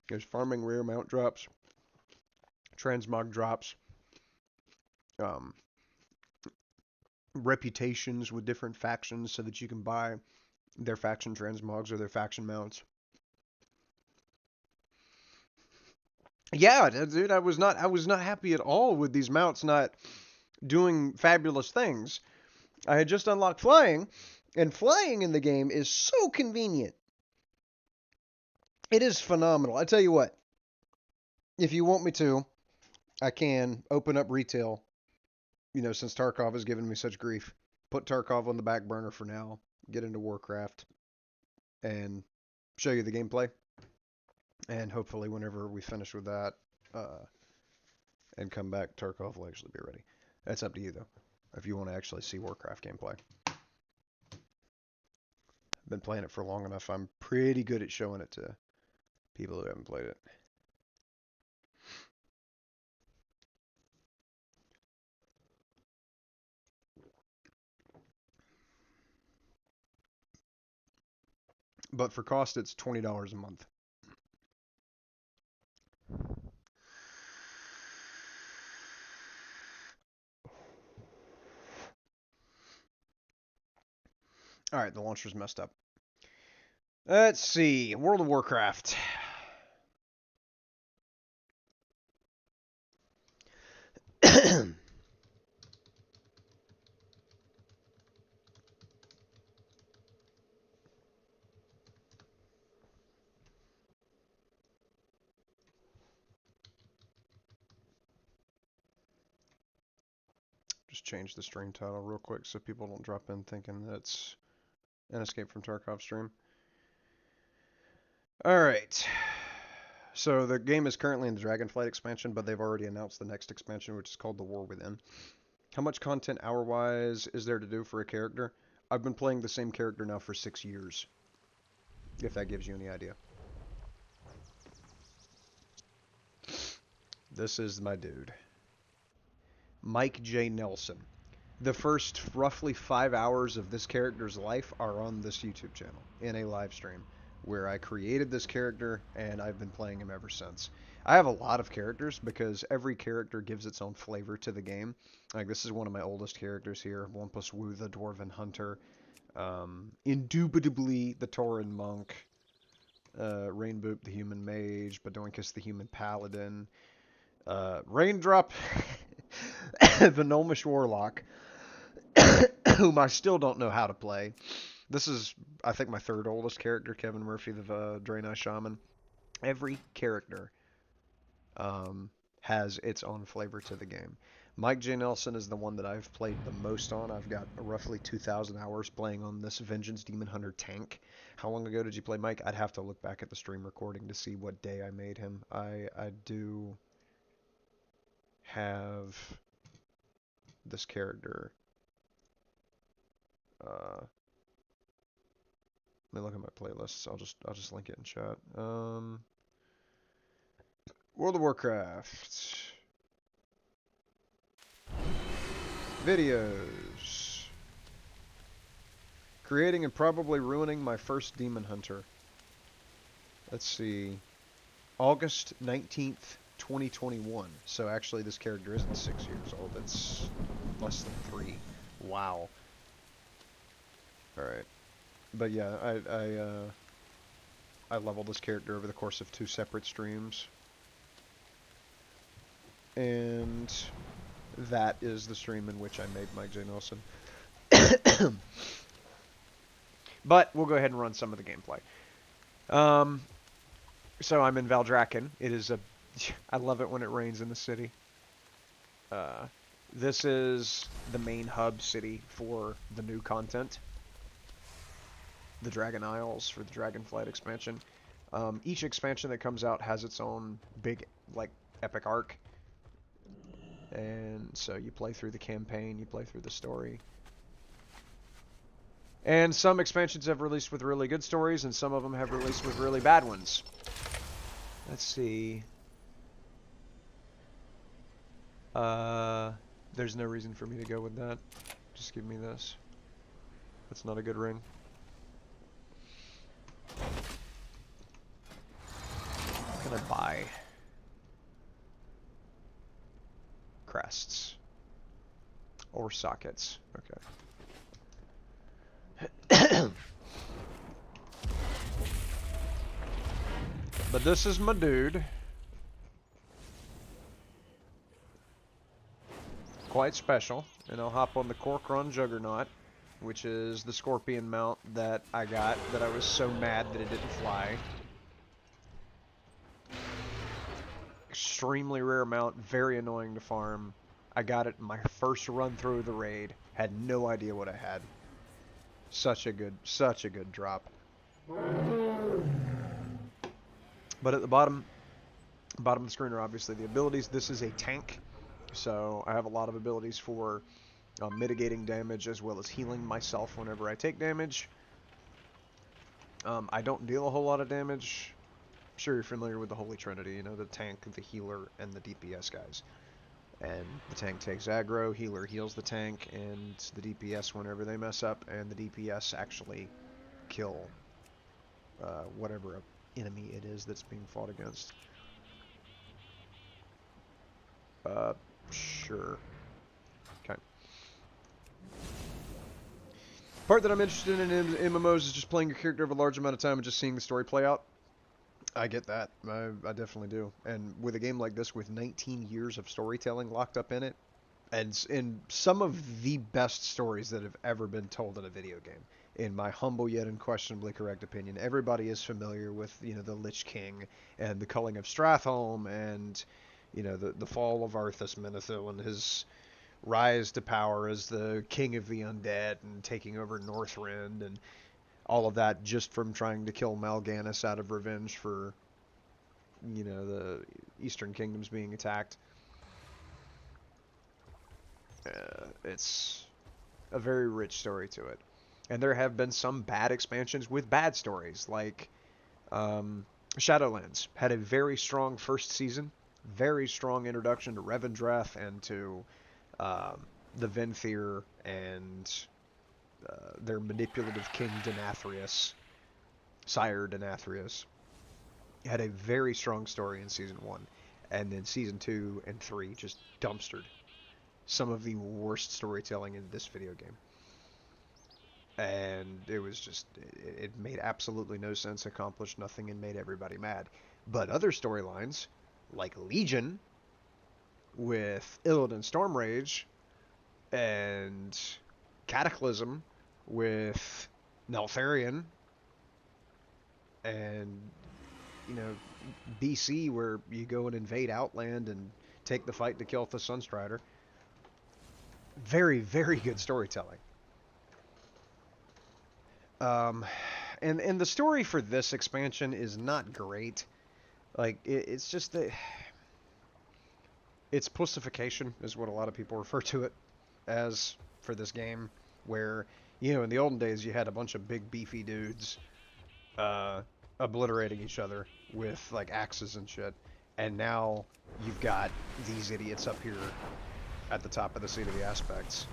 There's farming rare mount drops, transmog drops, um, reputations with different factions so that you can buy their faction transmogs or their faction mounts. Yeah, dude, I was not happy at all with these mounts not doing fabulous things. I had just unlocked flying, and flying in the game is so convenient. It is phenomenal. I tell you what, if you want me to, I can open up retail. Since Tarkov has given me such grief, put Tarkov on the back burner for now. Get into Warcraft and show you the gameplay. And hopefully, whenever we finish with that uh, and come back, Tarkov will actually be ready. That's up to you, though, if you want to actually see Warcraft gameplay. I've been playing it for long enough. I'm pretty good at showing it to people who haven't played it. But for cost, it's $20 a month. All right, the launcher's messed up. Let's see. World of Warcraft. Just change the stream title real quick so people don't drop in thinking that it's an Escape from Tarkov stream. Alright. So the game is currently in the Dragonflight expansion, but they've already announced the next expansion, which is called The War Within. How much content hour-wise is there to do for a character? I've been playing the same character now for 6 years, if that gives you any idea. This is my dude. Mike J. Nelson. The first roughly 5 hours of this character's life are on this YouTube channel in a live stream where I created this character and I've been playing him ever since. I have a lot of characters because every character gives its own flavor to the game. Like, this is one of my oldest characters here, Wampus Wu, the Dwarven Hunter. Indubitably, the Tauren Monk. Reyn, the Human Mage. Badoinkis, the Human Paladin. Raindrop, the Gnomish Warlock, whom I still don't know how to play. This is, I think, my third oldest character, Kevin Murphy, the Draenei Shaman. Every character has its own flavor to the game. Mike J. Nelson is the one that I've played the most on. I've got roughly 2,000 hours playing on this Vengeance Demon Hunter tank. How long ago did you play Mike? I'd have to look back at the stream recording to see what day I made him. I do have this character. Let me look at my playlists. I'll just link it in chat. World of Warcraft videos. Creating and probably ruining my first demon hunter. Let's see. August 19th, 2021. So actually this character isn't 6 years old. It's less than 3. Wow. Alright. But yeah, I leveled this character over the course of 2 separate streams. And that is the stream in which I made Mike J. Nelson. But we'll go ahead and run some of the gameplay. So I'm in Valdrakken. It is a... I love it when it rains in the city. This is the main hub city for the new content. The Dragon Isles for the Dragonflight expansion. Each expansion that comes out has its own big, like, epic arc. And so you play through the campaign, you play through the story. And some expansions have released with really good stories, and some of them have released with really bad ones. Let's see. There's no reason for me to go with that. Just give me this. That's not a good ring. What can I buy? Crests. Or sockets. Okay. But this is my dude. quite special, and I'll hop on the Corcoran Juggernaut, which is the Scorpion mount that I got that I was so mad that it didn't fly. Extremely rare mount, very annoying to farm. I got it in my first run through the raid. Had no idea what I had. Such a good drop. But at the bottom of the screen are obviously the abilities. This is a tank, so I have a lot of abilities for mitigating damage as well as healing myself whenever I take damage. I don't deal a whole lot of damage. I'm sure you're familiar with the Holy Trinity, you know, the tank, the healer, and the DPS guys. And the tank takes aggro, healer heals the tank, and the DPS whenever they mess up, and the DPS actually kill whatever enemy it is that's being fought against. Sure. Okay. Part that I'm interested in MMOs is just playing your character over a large amount of time and just seeing the story play out. I get that. I definitely do. And with a game like this with 19 years of storytelling locked up in it, and in some of the best stories that have ever been told in a video game, in my humble yet unquestionably correct opinion, everybody is familiar with, you know, the Lich King and the culling of Stratholme and, you know, the fall of Arthas Menethil and his rise to power as the king of the undead and taking over Northrend and all of that just from trying to kill Mal'Ganis out of revenge for, you know, the Eastern Kingdoms being attacked. It's a very rich story to it. And there have been some bad expansions with bad stories, like Shadowlands had a very strong first season, very strong introduction to Revendreth and to the Venthyr and their manipulative king Denathrius, Sire Denathrius. Had a very strong story in Season 1, and then Season 2 and 3 just dumpstered some of the worst storytelling in this video game. And it was just, it made absolutely no sense, accomplished nothing, and made everybody mad. But other storylines, like Legion, with Illidan Stormrage, and Cataclysm, with Neltharion, and, you know, BC, where you go and invade Outland and take the fight to kill the Sunstrider. Very, very good storytelling. And the story for this expansion is not great. Like, it's just that it's pussification is what a lot of people refer to it as for this game, where, you know, in the olden days you had a bunch of big beefy dudes obliterating each other with like axes and shit, and now you've got these idiots up here at the top of the seat of the aspects.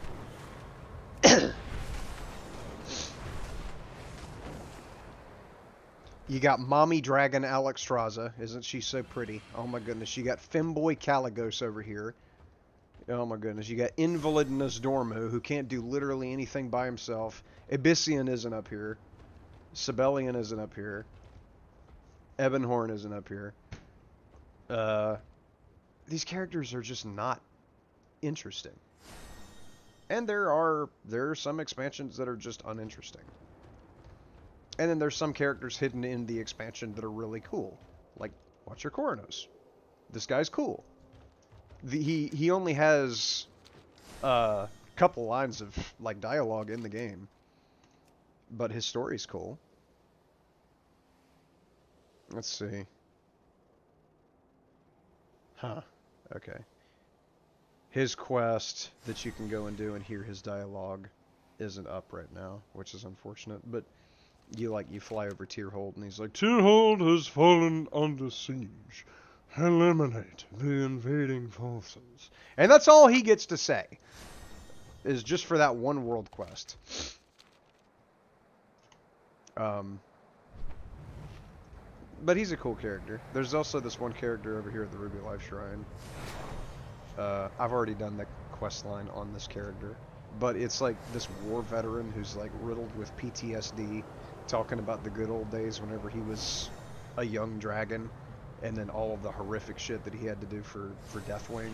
You got Mommy Dragon Alexstrasza. Isn't she so pretty? Oh my goodness. You got Femboy Caligos over here. Oh my goodness. You got Invalid Nosdormu, who can't do literally anything by himself. Abyssian isn't up here. Sibelian isn't up here. Ebonhorn isn't up here. These characters are just not interesting. And there are some expansions that are just uninteresting. And then there's some characters hidden in the expansion that are really cool. Like, Watcher Koronos. This guy's cool. He only has a couple lines of like dialogue in the game, but his story's cool. Let's see. Huh. Okay. His quest that you can go and do and hear his dialogue isn't up right now, which is unfortunate, but you fly over Tyrhold and he's like, Tyrhold has fallen under siege. Eliminate the invading forces. And that's all he gets to say, is just for that one world quest. But he's a cool character. There's also this one character over here at the Ruby Life Shrine. I've already done the quest line on this character, but it's like this war veteran who's like riddled with PTSD, talking about the good old days whenever he was a young dragon, and then all of the horrific shit that he had to do for Deathwing,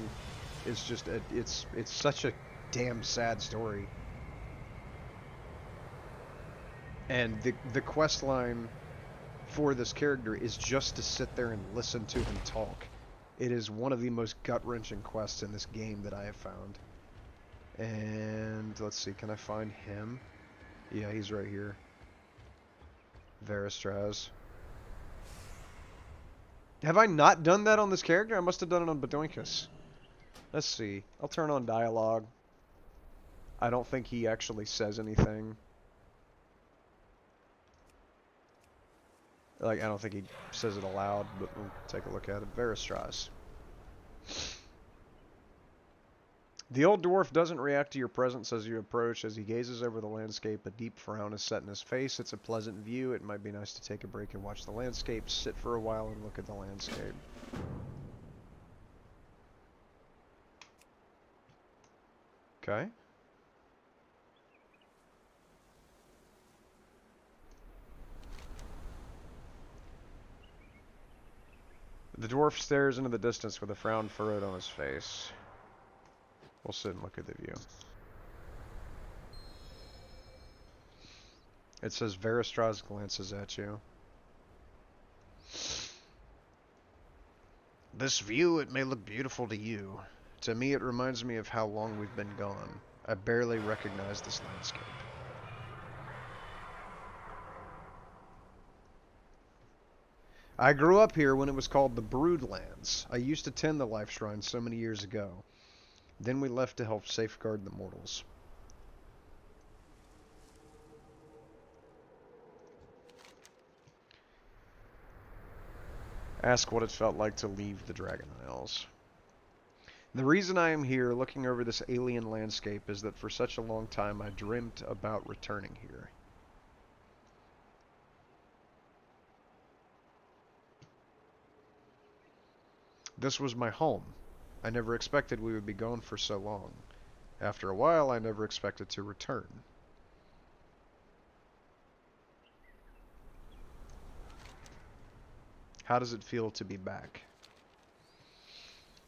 is just it's such a damn sad story. And the quest line for this character is just to sit there and listen to them talk. It is one of the most gut-wrenching quests in this game that I have found. And let's see, can I find him? Yeah, he's right here. Veristraz. Have I not done that on this character? I must have done it on Badoinkus. Let's see. I'll turn on dialogue. I don't think he actually says anything. Like, I don't think he says it aloud, but we'll take a look at it. Veristraz. The old dwarf doesn't react to your presence as you approach. As he gazes over the landscape, a deep frown is set in his face. It's a pleasant view. It might be nice to take a break and watch the landscape, sit for a while and look at the landscape. Okay. The dwarf stares into the distance with a frown furrowed on his face. We'll sit and look at the view. It says Veristraz glances at you. This view, it may look beautiful to you. To me, it reminds me of how long we've been gone. I barely recognize this landscape. I grew up here when it was called the Broodlands. I used to tend the life shrine so many years ago. Then we left to help safeguard the mortals. Ask what it felt like to leave the Dragon Isles. The reason I am here looking over this alien landscape is that for such a long time I dreamt about returning here. This was my home. I never expected we would be gone for so long. After a while, I never expected to return. How does it feel to be back?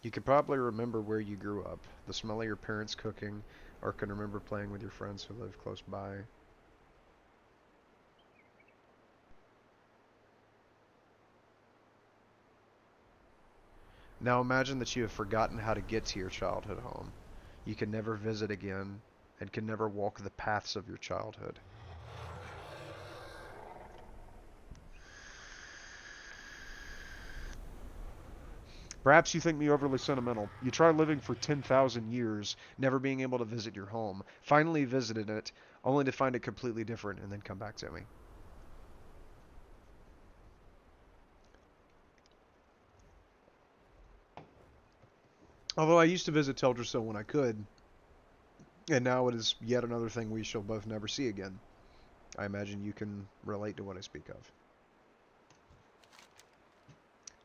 You could probably remember where you grew up, the smell of your parents' cooking, or can remember playing with your friends who lived close by. Now imagine that you have forgotten how to get to your childhood home. You can never visit again, and can never walk the paths of your childhood. Perhaps you think me overly sentimental. You try living for 10,000 years, never being able to visit your home, finally visited it, only to find it completely different, and then come back to me. Although I used to visit Teldrassil when I could, and now it is yet another thing we shall both never see again. I imagine you can relate to what I speak of.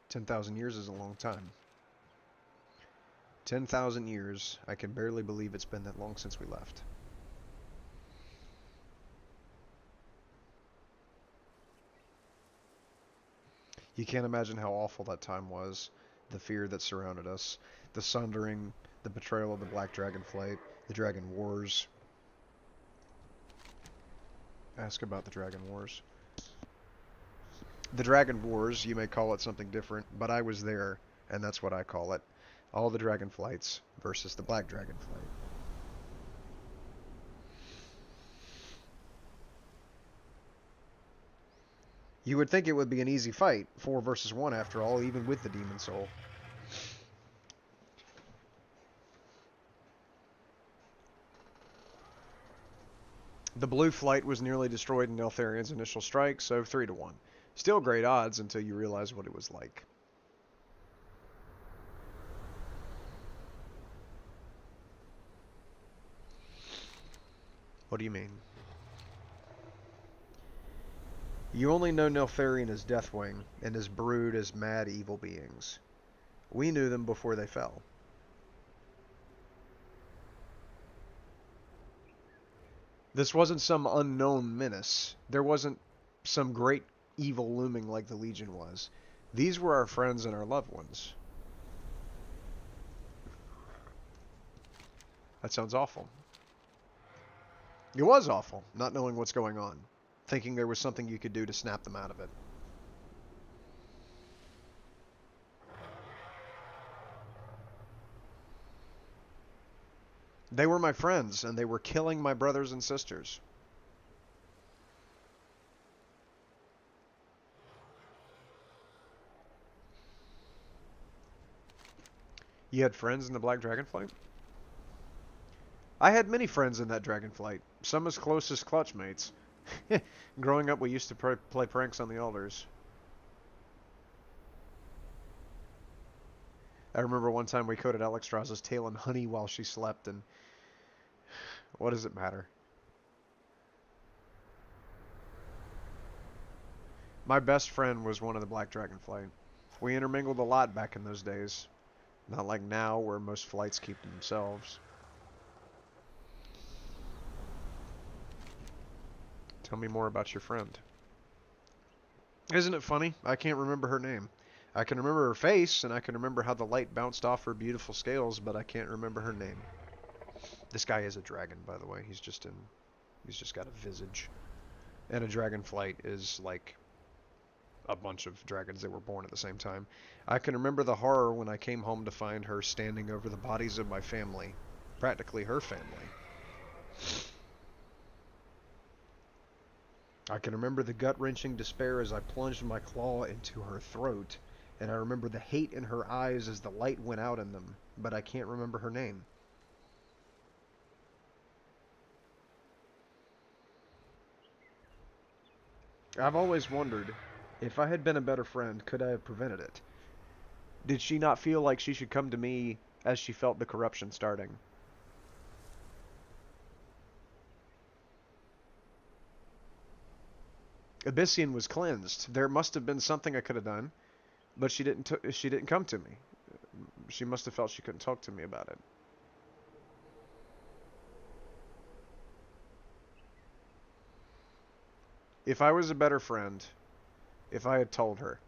10,000 years is a long time. 10,000 years. I can barely believe it's been that long since we left. You can't imagine how awful that time was. The fear that surrounded us. The sundering. The betrayal of the Black Dragon Flight. The Dragon Wars. Ask about the Dragon Wars. The Dragon Wars, you may call it something different, but I was there, and that's what I call it. All the Dragon Flights versus the Black Dragon Flight. You would think it would be an easy fight, 4 versus 1 after all, even with the Demon Soul. The Blue Flight was nearly destroyed in Neltharion's initial strike, so 3 to 1. Still great odds until you realize what it was like. What do you mean? You only know Neltharion as Deathwing, and his brood as mad evil beings. We knew them before they fell. This wasn't some unknown menace. There wasn't some great evil looming like the Legion was. These were our friends and our loved ones. That sounds awful. It was awful, not knowing what's going on, thinking there was something you could do to snap them out of it. They were my friends, and they were killing my brothers and sisters. You had friends in the Black Dragonflight? I had many friends in that Dragonflight, some as close as clutch mates. Growing up, we used to play pranks on the elders. I remember one time we coated Alexstrasza's tail in honey while she slept, and what does it matter? My best friend was one of the Black Dragonflight. We intermingled a lot back in those days. Not like now, where most flights keep to themselves. Tell me more about your friend. Isn't it funny? I can't remember her name. I can remember her face, and I can remember how the light bounced off her beautiful scales, but I can't remember her name. This guy is a dragon, by the way. He's just got a visage. And a dragonflight is like a bunch of dragons that were born at the same time. I can remember the horror when I came home to find her standing over the bodies of my family. Practically her family. I can remember the gut-wrenching despair as I plunged my claw into her throat, and I remember the hate in her eyes as the light went out in them, but I can't remember her name. I've always wondered, if I had been a better friend, could I have prevented it? Did she not feel like she should come to me as she felt the corruption starting? Abyssian was cleansed. There must have been something I could have done, but she didn't come to me. She must have felt she couldn't talk to me about it. If I was a better friend, if I had told her,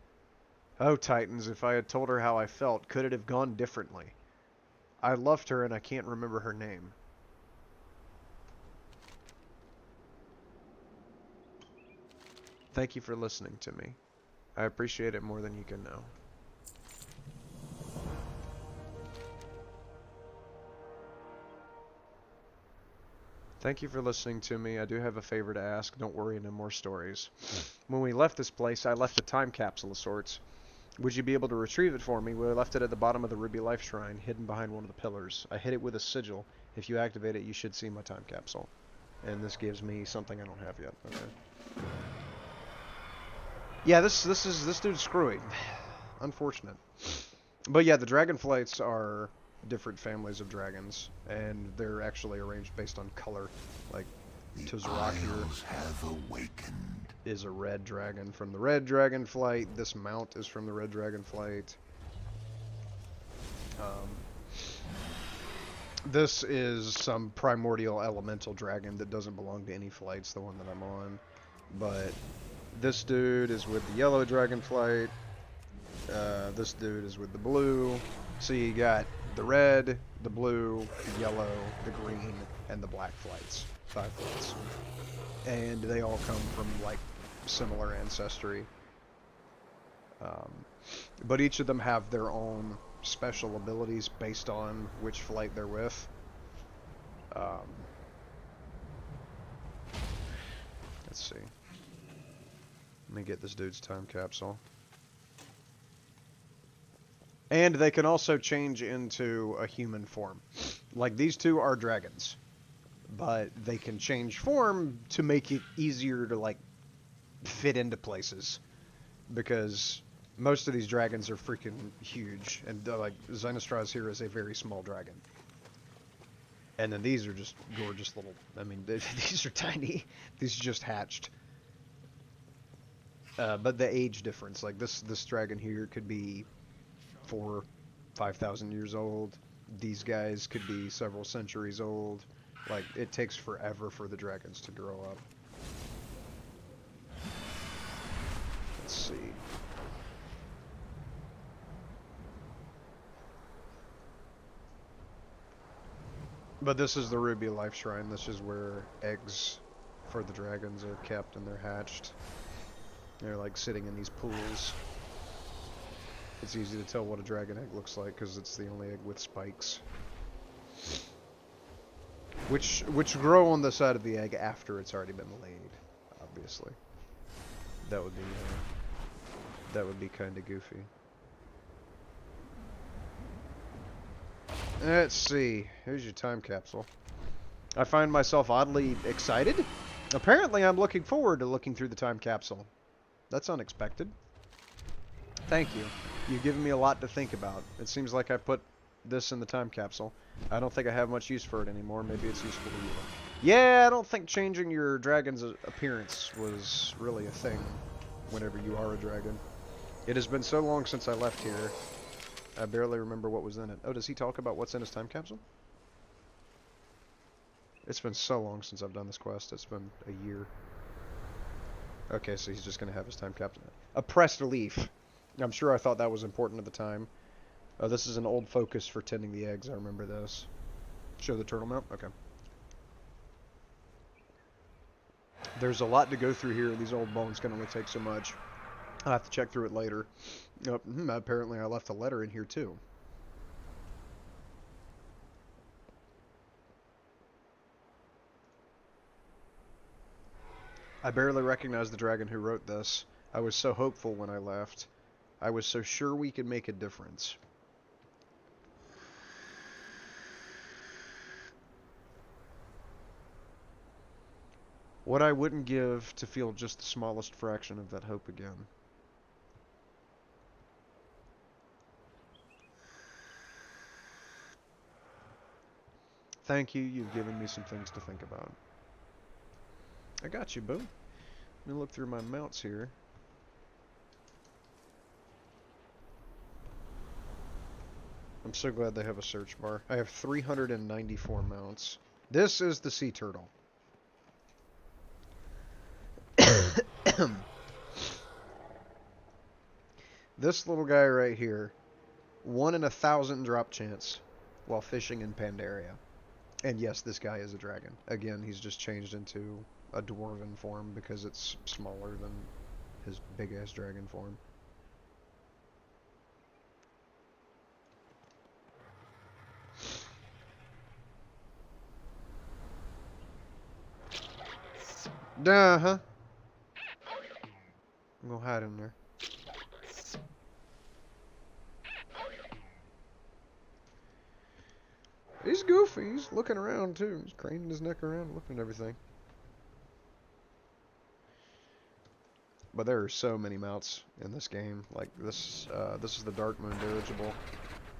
oh Titans, if I had told her how I felt, could it have gone differently? I loved her and I can't remember her name. Thank you for listening to me. I appreciate it more than you can know. Thank you for listening to me. I do have a favor to ask. Don't worry, no more stories. When we left this place, I left a time capsule of sorts. Would you be able to retrieve it for me? We left it at the bottom of the Ruby Life Shrine, hidden behind one of the pillars. I hid it with a sigil. If you activate it, you should see my time capsule. And this gives me something I don't have yet. Okay. Yeah, this dude's screwy. Unfortunate. But yeah, the dragonflights are different families of dragons, and they're actually arranged based on color. Like Tuzrak here is a red dragon from the red dragonflight. This mount is from the red dragonflight. This is some primordial elemental dragon that doesn't belong to any flights, the one that I'm on. But this dude is with the yellow dragonflight. This dude is with the blue. So you got the red, the blue, the yellow, the green, and the black flights. 5 flights. And they all come from, like, similar ancestry. But each of them have their own special abilities based on which flight they're with. Let's see. Let me get this dude's time capsule. And they can also change into a human form. Like, these two are dragons. But they can change form to make it easier to, like, fit into places. Because most of these dragons are freaking huge. And, like, Xenostraz here is a very small dragon. And then these are just gorgeous little... I mean, these are tiny. These just hatched. But the age difference, like, this dragon here could be 4,000-5,000 years old. These guys could be several centuries old. Like, it takes forever for the dragons to grow up. Let's see. But this is the Ruby Life Shrine. This is where eggs for the dragons are kept and they're hatched. They're like sitting in these pools. It's easy to tell what a dragon egg looks like because it's the only egg with spikes. Which grow on the side of the egg after it's already been laid, obviously. That would be kind of goofy. Let's see. Here's your time capsule. I find myself oddly excited. Apparently, I'm looking forward to looking through the time capsule. That's unexpected. Thank you. You've given me a lot to think about. It seems like I put this in the time capsule. I don't think I have much use for it anymore. Maybe it's useful to you. Yeah, I don't think changing your dragon's appearance was really a thing whenever you are a dragon. It has been so long since I left here. I barely remember what was in it. Oh, does he talk about what's in his time capsule? It's been so long since I've done this quest. It's been a year. Okay, so he's just going to have his time capsule. A pressed leaf. I'm sure I thought that was important at the time. Oh, this is an old focus for tending the eggs. I remember this. Show the turtle mount? Okay. There's a lot to go through here. These old bones can only take so much. I'll have to check through it later. Apparently I left a letter in here too. I barely recognize the dragon who wrote this. I was so hopeful when I left. I was so sure we could make a difference. What I wouldn't give to feel just the smallest fraction of that hope again. Thank you, you've given me some things to think about. I got you, boo. Let me look through my mounts here. I'm so glad they have a search bar. I have 394 mounts. This is the sea turtle. This little guy right here, 1 in 1,000 drop chance while fishing in Pandaria. And yes, this guy is a dragon. Again, he's just changed into a dwarven form because it's smaller than his big-ass dragon form. Uh-huh. I'm gonna hide in there. He's goofy. He's looking around, too. He's craning his neck around, looking at everything. But there are so many mounts in this game. Like, this is the Dark Moon Dirigible,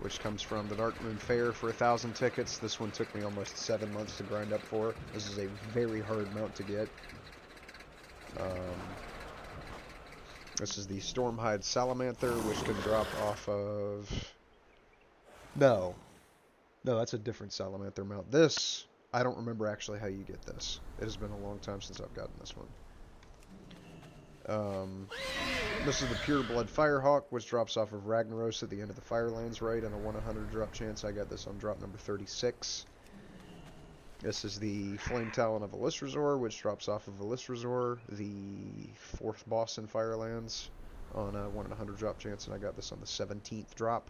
which comes from the Dark Moon Fair for 1,000 tickets. This one took me almost 7 months to grind up for. This is a very hard mount to get. This is the Stormhide Salamander, which can drop off of... No, that's a different Salamander mount. This, I don't remember actually how you get this. It has been a long time since I've gotten this one. This is the Pure Blood Firehawk, which drops off of Ragnaros at the end of the Firelands raid on a 100 drop chance. I got this on drop number 36. This is the Flame Talon of Elisrazor, which drops off of Elisrazor, the 4th boss in Firelands, on a 1 in 100 drop chance, and I got this on the 17th drop.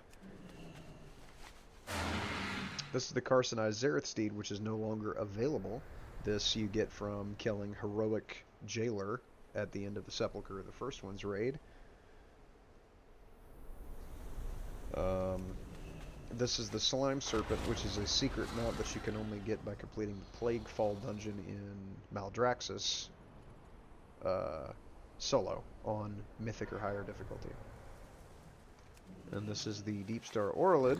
This is the Carcinized Zareth Steed, which is no longer available. This you get from killing Heroic Jailer at the end of the Sepulchre of the First One's raid. This is the Slime Serpent, which is a secret mount that you can only get by completing the Plague Fall dungeon in Maldraxxus solo on Mythic or higher difficulty. And this is the Deepstar Auralid,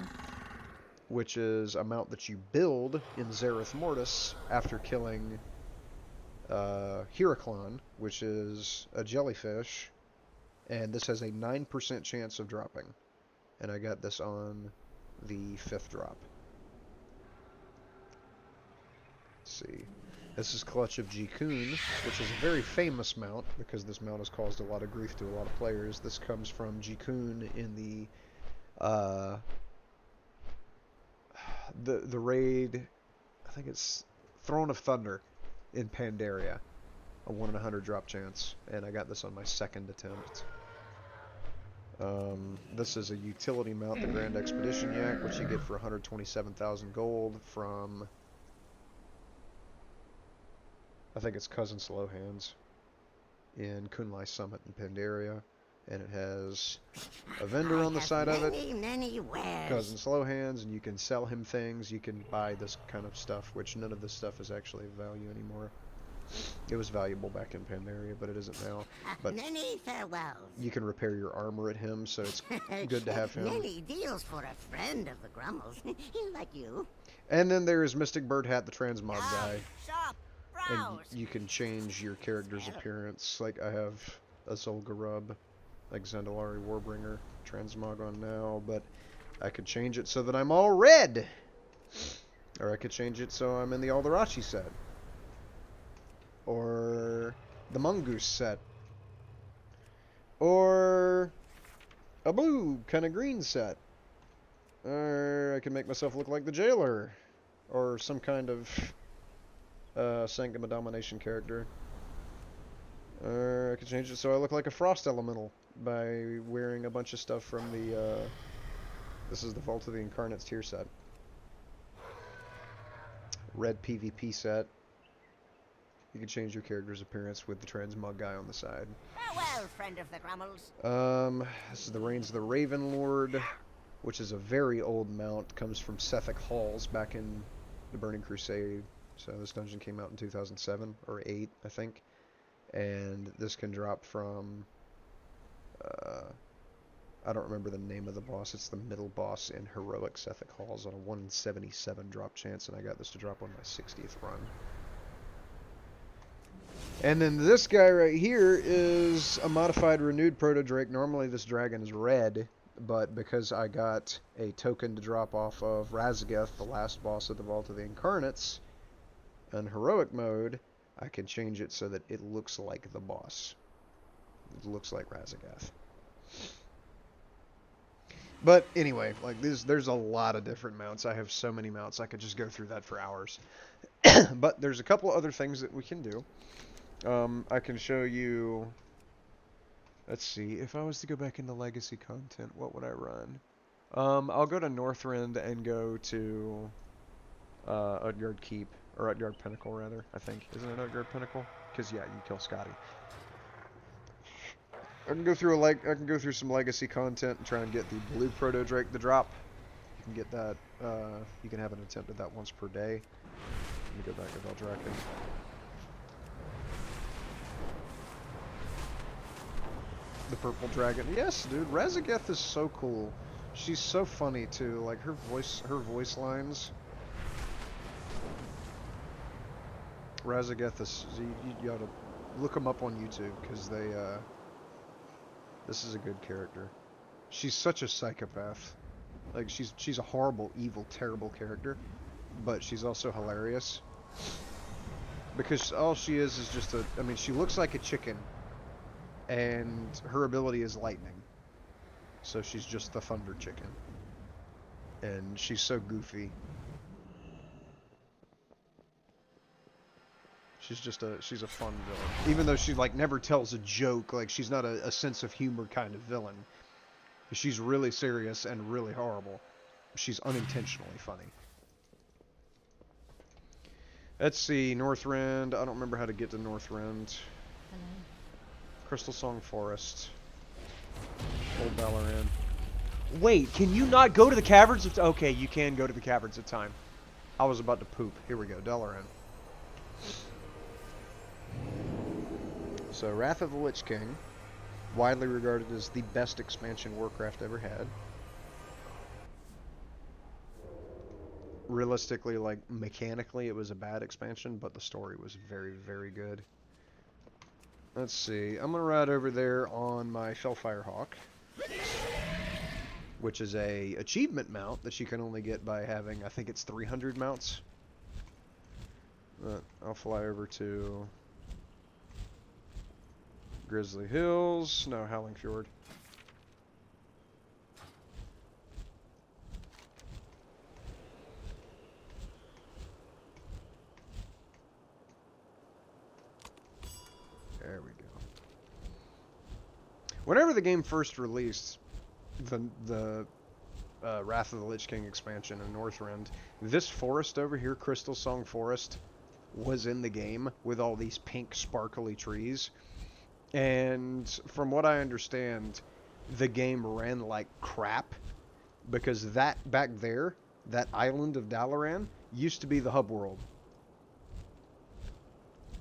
which is a mount that you build in Zareth Mortis after killing Heraclon, which is a jellyfish, and this has a 9% chance of dropping. And I got this on the 5th drop. Let's see. This is Clutch of Jikun, which is a very famous mount, because this mount has caused a lot of grief to a lot of players. This comes from Jikun in the raid... I think it's Throne of Thunder in Pandaria. A 1 in 100 drop chance, and I got this on my second attempt. This is a utility mount, the Grand Expedition Yak, which you get for 127,000 gold from, I think it's Cousin Slow Hands in Kunlai Summit in Pandaria, and it has a vendor on the side of it, Cousin Slow Hands, and you can sell him things. You can buy this kind of stuff, which none of this stuff is actually of value anymore. It was valuable back in Pandaria, but it isn't now. But many farewells. You can repair your armor at him, so it's good to have him. Many deals for a friend of the Grummels, like you. And then there's Mystic Bird Hat, the transmog guy. Shop, And you can change your character's appearance. Like, I have a Zul'Gurub, like Zandalari Warbringer transmog on now, but I could change it so that I'm all red! Or I could change it so I'm in the Alderachi set. Or the Mongoose set. Or a blue kind of green set. Or I can make myself look like the Jailer. Or some kind of Sanctum of Domination character. Or I could change it so I look like a Frost Elemental by wearing a bunch of stuff from the this is the Vault of the Incarnates tier set. Red PvP set. You can change your character's appearance with the transmog guy on the side. Farewell, friend of the Grummels. This is the Reigns of the Raven Lord, which is a very old mount. Comes from Sethek Halls back in the Burning Crusade. So this dungeon came out in 2007 or 8, I think. And this can drop from I don't remember the name of the boss. It's the middle boss in Heroic Sethek Halls on a 1 in 77 drop chance, and I got this to drop on my 60th run. And then this guy right here is a modified renewed Proto-Drake. Normally this dragon is red, but because I got a token to drop off of Razageth, the last boss of the Vault of the Incarnates, in heroic mode, I can change it so that it looks like the boss. It looks like Razageth. But anyway, like there's a lot of different mounts. I have so many mounts, I could just go through that for hours. But there's a couple other things that we can do. I can show you, let's see, if I was to go back into legacy content, what would I run? I'll go to Northrend and go to Utgard Keep, or Utgard Pinnacle rather, I think. Isn't it Utgard Pinnacle? Because yeah, you kill Scotty. I can go through some legacy content and try and get the blue Proto-Drake to drop. You can get that, you can have an attempt at that once per day. Let me go back to Veldraken. The purple dragon. Yes, dude, Razageth is so cool. She's so funny too. Like her voice lines. Razageth is, you ought to look them up on YouTube because they this is a good character. She's such a psychopath. Like she's a horrible, evil, terrible character, but she's also hilarious. Because all she is just a, I mean, she looks like a chicken. And her ability is lightning. So she's just the Thunder Chicken. And she's so goofy. She's a fun villain. Even though she like never tells a joke, like she's not a sense of humor kind of villain. She's really serious and really horrible. She's unintentionally funny. Let's see, Northrend. I don't remember how to get to Northrend. Crystal Song Forest. Old Dalaran. Wait, can you not go to the Caverns of... Okay, you can go to the Caverns of Time. I was about to poop. Here we go, Dalaran. So, Wrath of the Lich King. Widely regarded as the best expansion Warcraft ever had. Realistically, like, mechanically, it was a bad expansion, but the story was very, very good. Let's see, I'm gonna ride over there on my Fellfire Hawk, which is a achievement mount that you can only get by having, I think it's 300 mounts. I'll fly over to Grizzly Hills, no, Howling Fjord. Whenever the game first released, the Wrath of the Lich King expansion in Northrend, this forest over here, Crystal Song Forest, was in the game with all these pink sparkly trees. And from what I understand, the game ran like crap because that back there, that island of Dalaran, used to be the hub world.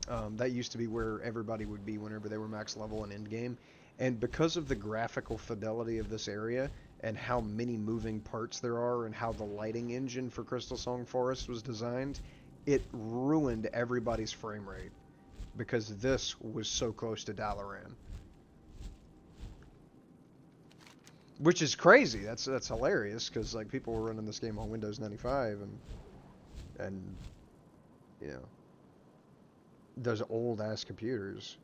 That used to be where everybody would be whenever they were max level and end game. And because of the graphical fidelity of this area and how many moving parts there are and how the lighting engine for Crystal Song Forest was designed, it ruined everybody's frame rate because this was so close to Dalaran. Which is crazy. That's hilarious because like people were running this game on Windows 95 and you know, those old ass computers.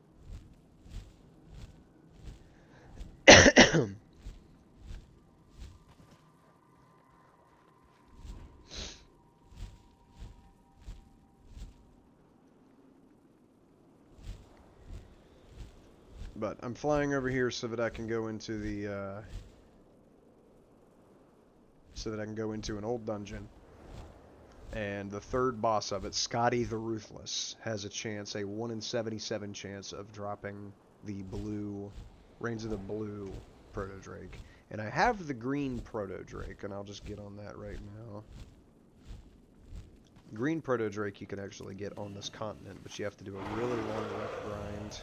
But I'm flying over here so that I can go into the so that I can go into an old dungeon. And the third boss of it, Scotty the Ruthless, has a chance, a 1 in 77 chance of dropping the blue, Reigns of the Blue Proto-Drake. And I have the green Proto-Drake, and I'll just get on that right now. Green Proto-Drake you can actually get on this continent, but you have to do a really long rep grind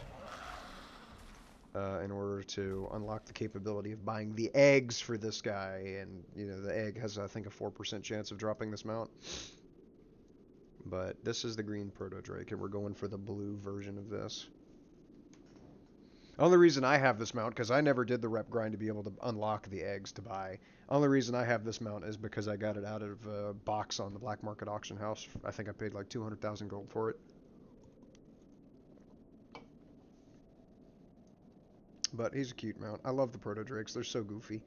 in order to unlock the capability of buying the eggs for this guy. And, you know, the egg has, I think, a 4% chance of dropping this mount. But this is the green Proto-Drake, and we're going for the blue version of this. Only reason I have this mount, because I never did the rep grind to be able to unlock the eggs to buy. Only reason I have this mount is because I got it out of a box on the black market auction house. I think I paid like 200,000 gold for it. But he's a cute mount. I love the Proto-Drakes. They're so goofy.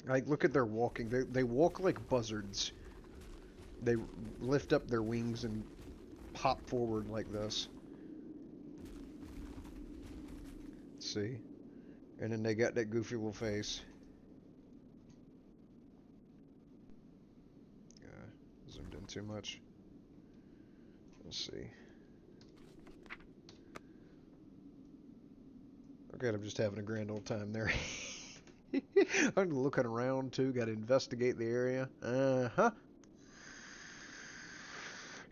Like, look at their walking. They walk like buzzards. They lift up their wings and hop forward like this. Let's see. And then they got that goofy little face. Zoomed in too much. Let's see. Okay, I'm just having a grand old time there. I'm looking around too. Got to investigate the area. Uh-huh.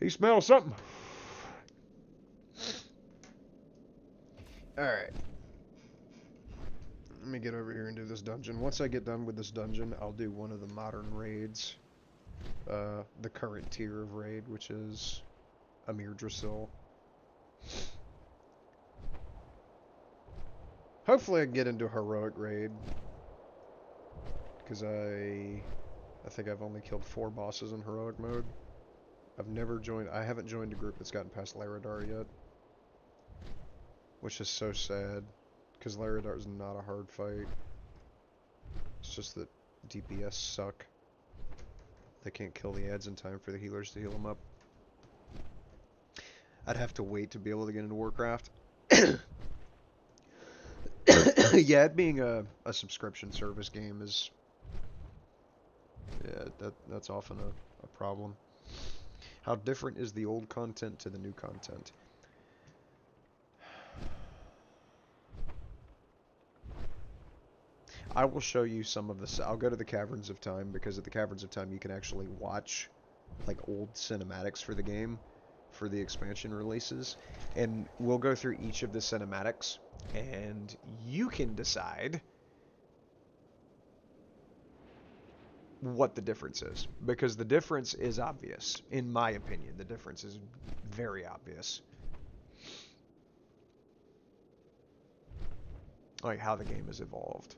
He smells something. Alright. Let me get over here and do this dungeon. Once I get done with this dungeon, I'll do one of the modern raids. The current tier of raid, which is Amir Drasil. Hopefully I can get into a heroic raid. Because I think I've only killed 4 bosses in heroic mode. I haven't joined a group that's gotten past Laradar yet. Which is so sad. Because Laradar is not a hard fight. It's just that DPS suck. They can't kill the ads in time for the healers to heal them up. I'd have to wait to be able to get into Warcraft. Yeah, it being a subscription service game is... Yeah, that's often a problem. How different is the old content to the new content? I will show you some of this. I'll go to the Caverns of Time, because at the Caverns of Time you can actually watch like old cinematics for the game, for the expansion releases, and we'll go through each of the cinematics, and you can decide what the difference is, because the difference is obvious. In my opinion, the difference is very obvious. Like how the game has evolved.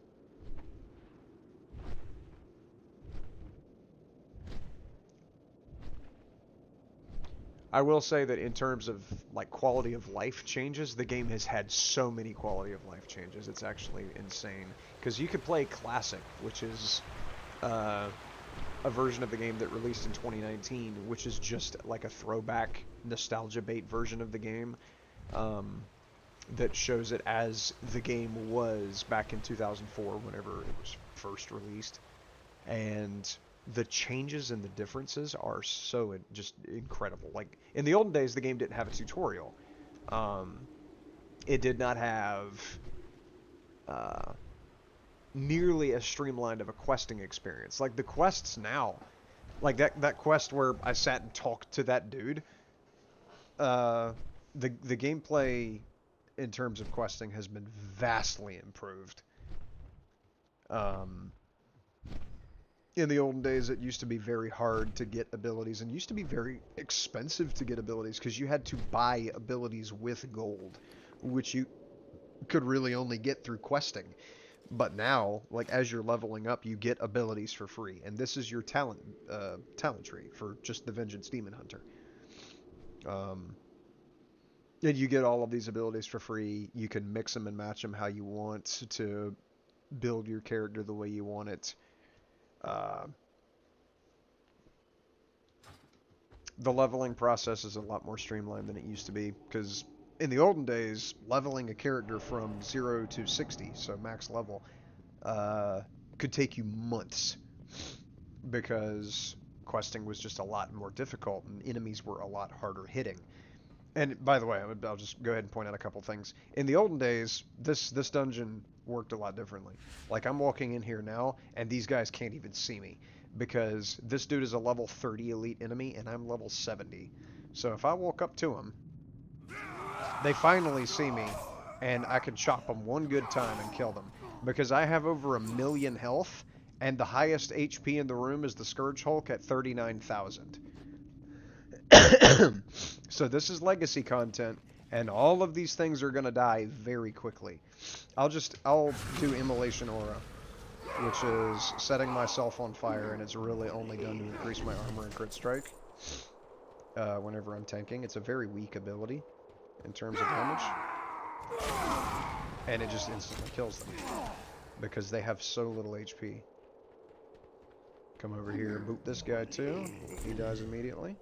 I will say that in terms of like quality of life changes, the game has had so many quality of life changes. It's actually insane. Because you could play Classic, which is a version of the game that released in 2019, which is just like a throwback nostalgia bait version of the game. that shows it as the game was back in 2004 whenever it was first released. And the changes and the differences are so just incredible. Like, in the olden days, the game didn't have a tutorial. It did not have nearly as streamlined of a questing experience. Like, the quests now, like that quest where I sat and talked to that dude, the gameplay in terms of questing has been vastly improved. In the olden days, it used to be very hard to get abilities and used to be very expensive to get abilities because you had to buy abilities with gold, which you could really only get through questing. But now, like, as you're leveling up, you get abilities for free, and this is your talent tree for just the Vengeance Demon Hunter. And you get all of these abilities for free. You can mix them and match them how you want to build your character the way you want it. The leveling process is a lot more streamlined than it used to be, because in the olden days, leveling a character from 0 to 60, so max level, could take you months, because questing was just a lot more difficult and enemies were a lot harder hitting. And by the way, I'll just go ahead and point out a couple things. In the olden days, this dungeon worked a lot differently. Like, I'm walking in here now, and these guys can't even see me, because this dude is a level 30 elite enemy, and I'm level 70. So if I walk up to them, they finally see me, and I can chop them one good time and kill them. Because I have over 1,000,000 health, and the highest HP in the room is the Scourge Hulk at 39,000. So this is legacy content, and all of these things are going to die very quickly. I'll do Immolation Aura, which is setting myself on fire, and it's really only done to increase my armor and crit strike whenever I'm tanking. It's a very weak ability in terms of damage, and it just instantly kills them because they have so little HP. Come over here and boot this guy too. He dies immediately.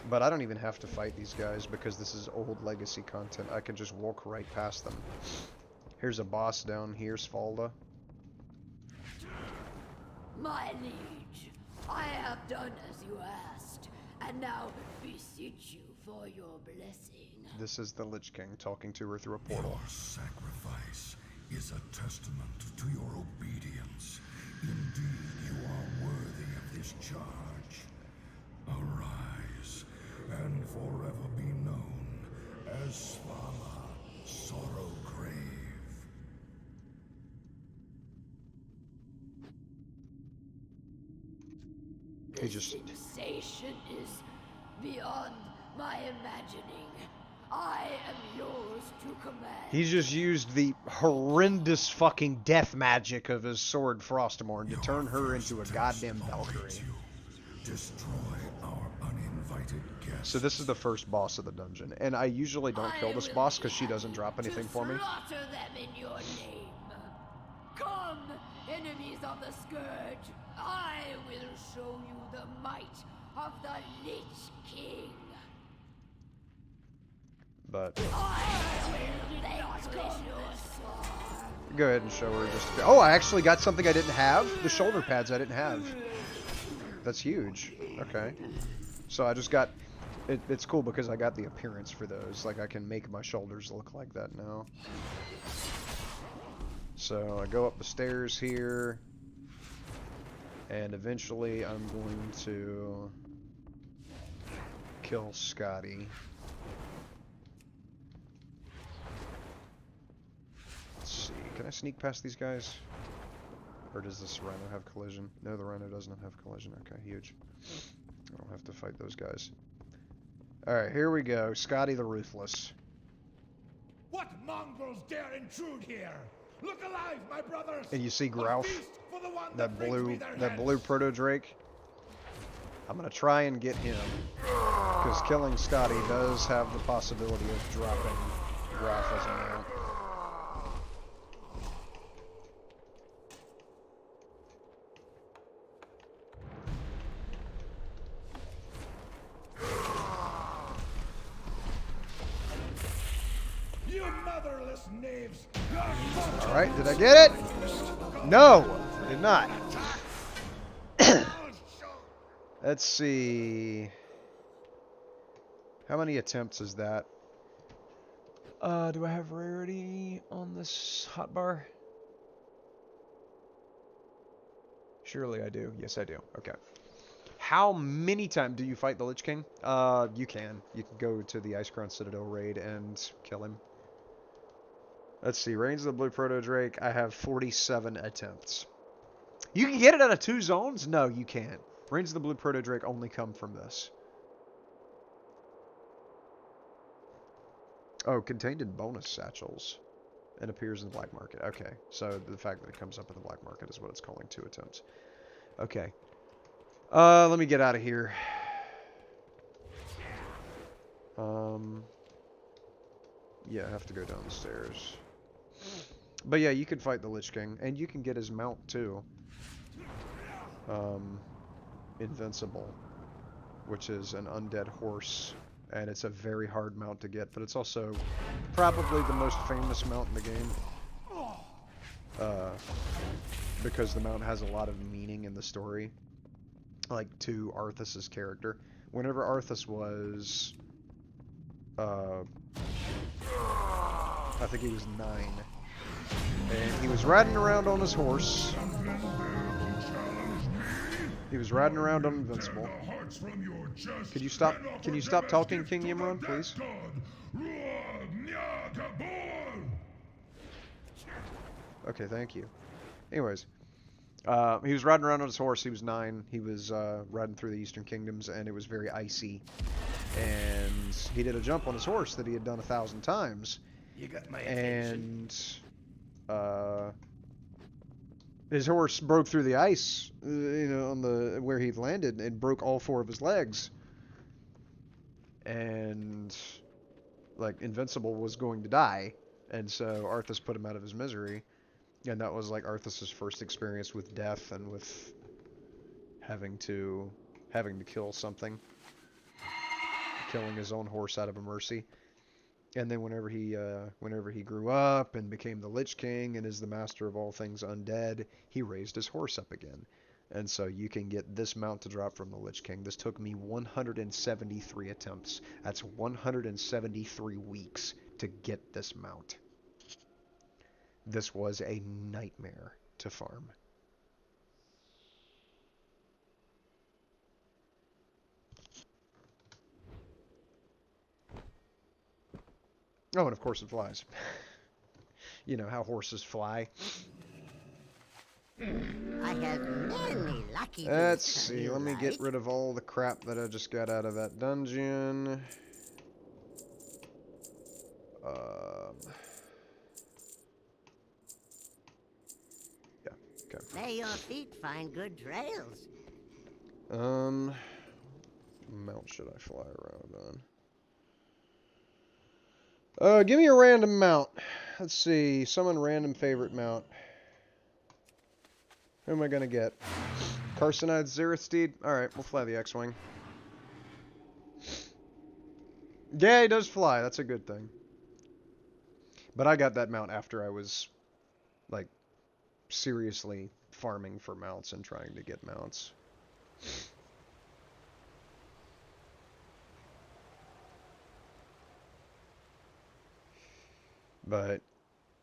But I don't even have to fight these guys because this is old legacy content. I can just walk right past them. Here's a boss down here, Svalda. My liege, I have done as you asked, and now beseech you for your blessing. This is the Lich King talking to her through a portal. Your sacrifice is a testament to your obedience. Indeed, you are worthy of this charge. Arise, and forever be known as Svala Sorrowgrave. This sensation is beyond my imagining. I am yours to command. He just used the horrendous fucking death magic of his sword Frostmourne to turn her into a goddamn Valkyrie. Destroy our uninvited guests. So this is the first boss of the dungeon, and I usually don't kill this boss because she doesn't drop anything for me. Slaughter them in your name. Come, enemies of the Scourge. I will show you the might of the Lich King. But I will vanquish your sword. go ahead and show her just a bit. Oh, I actually got something I didn't have. The shoulder pads I didn't have. That's huge. Okay. So I just got... It's cool because I got the appearance for those. Like, I can make my shoulders look like that now. So I go up the stairs here. And eventually I'm going to kill Scotty. Let's see. Can I sneak past these guys? Or does this Rhino have collision? No, the Rhino does not have collision. Okay, huge. I don't have to fight those guys. Alright, here we go. Scotty the Ruthless. What mongrels dare intrude here? Look alive, my brothers! And you see A Growth, feast for the one that brings me their blue heads. proto Drake. I'm gonna try and get him, because killing Scotty does have the possibility of dropping Growth as a mount. Alright, did I get it? No! I did not. Let's see. How many attempts is that? Do I have rarity on this hotbar? Surely I do. Yes, I do. Okay. How many times do you fight the Lich King? You can. You can go to the Icecrown Citadel raid and kill him. Let's see. Reigns of the Blue Proto Drake. I have 47 attempts. You can get it out of 2 zones? No, you can't. Reigns of the Blue Proto Drake only come from this. Oh, contained in bonus satchels. And appears in the black market. Okay, so the fact that it comes up in the black market is what it's calling 2 attempts. Okay. Let me get out of here. Yeah, I have to go down the stairs. But yeah, you can fight the Lich King, and you can get his mount too. Invincible, which is an undead horse, and it's a very hard mount to get, but it's also probably the most famous mount in the game. Because the mount has a lot of meaning in the story, like to Arthas's character. Whenever Arthas was, I think he was 9, and he was riding around on his horse. He was riding around on Invincible. Could you stop? Can you stop talking, King Yimron, please? Okay, thank you. Anyways, he was riding around on his horse. He was 9. He was riding through the Eastern Kingdoms, and it was very icy. And he did a jump on his horse that he had done 1,000 times. You got my attention. And his horse broke through the ice, on the where he landed, and broke all 4 of his legs. And like Invincible was going to die, and so Arthas put him out of his misery. And that was like Arthas's first experience with death and with having to kill something, killing his own horse out of a mercy. And then whenever he grew up and became the Lich King and is the master of all things undead, he raised his horse up again. And so you can get this mount to drop from the Lich King. This took me 173 attempts. That's 173 weeks to get this mount. This was a nightmare to farm. Oh, and of course it flies. You know how horses fly. I have many lucky Let's days, see, you let me right? get rid of all the crap that I just got out of that dungeon. Yeah, okay. May your feet find good trails. Mount should I fly around on? Give me a random mount. Let's see, summon random favorite mount. Who am I gonna get? Carcinoid Zerith Steed? Alright, we'll fly the X-Wing. Yeah, he does fly, that's a good thing. But I got that mount after I was, like, seriously farming for mounts and trying to get mounts. But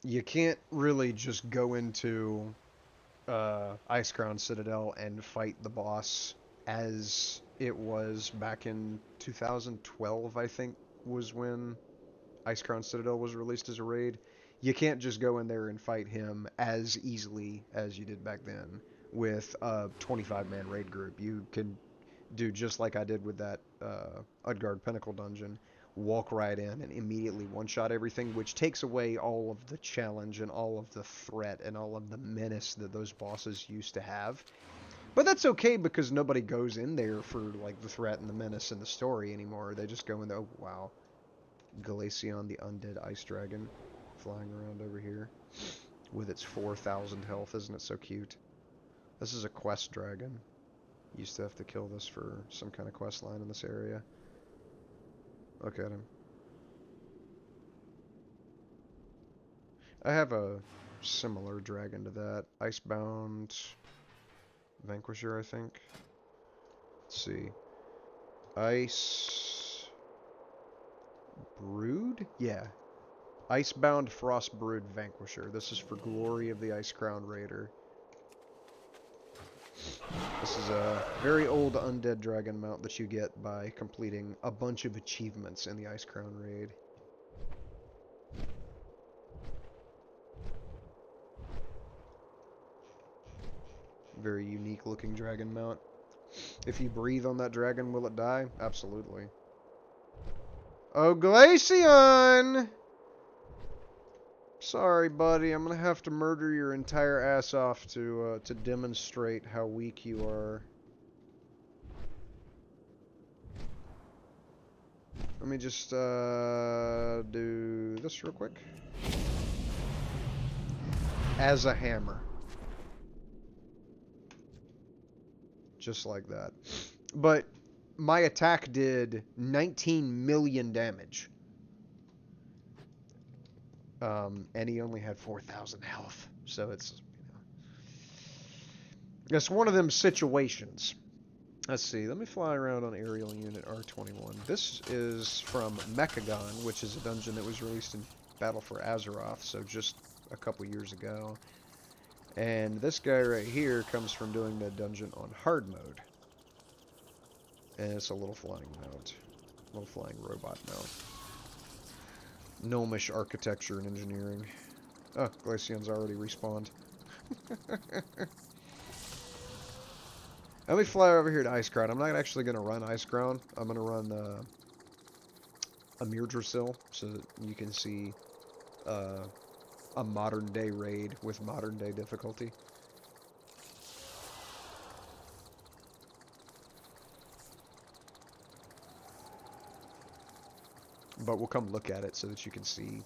you can't really just go into Icecrown Citadel and fight the boss as it was back in 2012, I think, was when Icecrown Citadel was released as a raid. You can't just go in there and fight him as easily as you did back then with a 25-man raid group. You can do just like I did with that Utgard Pinnacle dungeon. Walk right in and immediately one-shot everything, which takes away all of the challenge and all of the threat and all of the menace that those bosses used to have. But that's okay because nobody goes in there for like the threat and the menace and the story anymore. They just go in there. Oh, wow. Glaceon, the undead ice dragon, flying around over here with its 4,000 health. Isn't it so cute? This is a quest dragon. Used to have to kill this for some kind of quest line in this area. Look at him. I have a similar dragon to that. Icebound Vanquisher, I think. Let's see. Ice Brood? Yeah. Icebound Frostbrood Vanquisher. This is for Glory of the Ice Crown Raider. This is a very old undead dragon mount that you get by completing a bunch of achievements in the Ice Crown Raid. Very unique looking dragon mount. If you breathe on that dragon, will it die? Absolutely. Oh, Glaceon! Sorry, buddy. I'm gonna have to murder your entire ass off to demonstrate how weak you are. Let me just do this real quick. As a hammer. Just like that. But my attack did 19 million damage. And he only had 4,000 health. So it's, you know, it's one of them situations. Let's see. Let me fly around on aerial unit R21. This is from Mechagon, which is a dungeon that was released in Battle for Azeroth, so just a couple years ago. And this guy right here comes from doing the dungeon on hard mode. And it's a little flying mount. Little flying robot mount. Gnomish architecture and engineering. Oh, Glaceon's already respawned. Let me fly over here to Icecrown. I'm not actually going to run Icecrown. I'm going to run a Mirdrasil so that you can see a modern day raid with modern day difficulty. But we'll come look at it so that you can see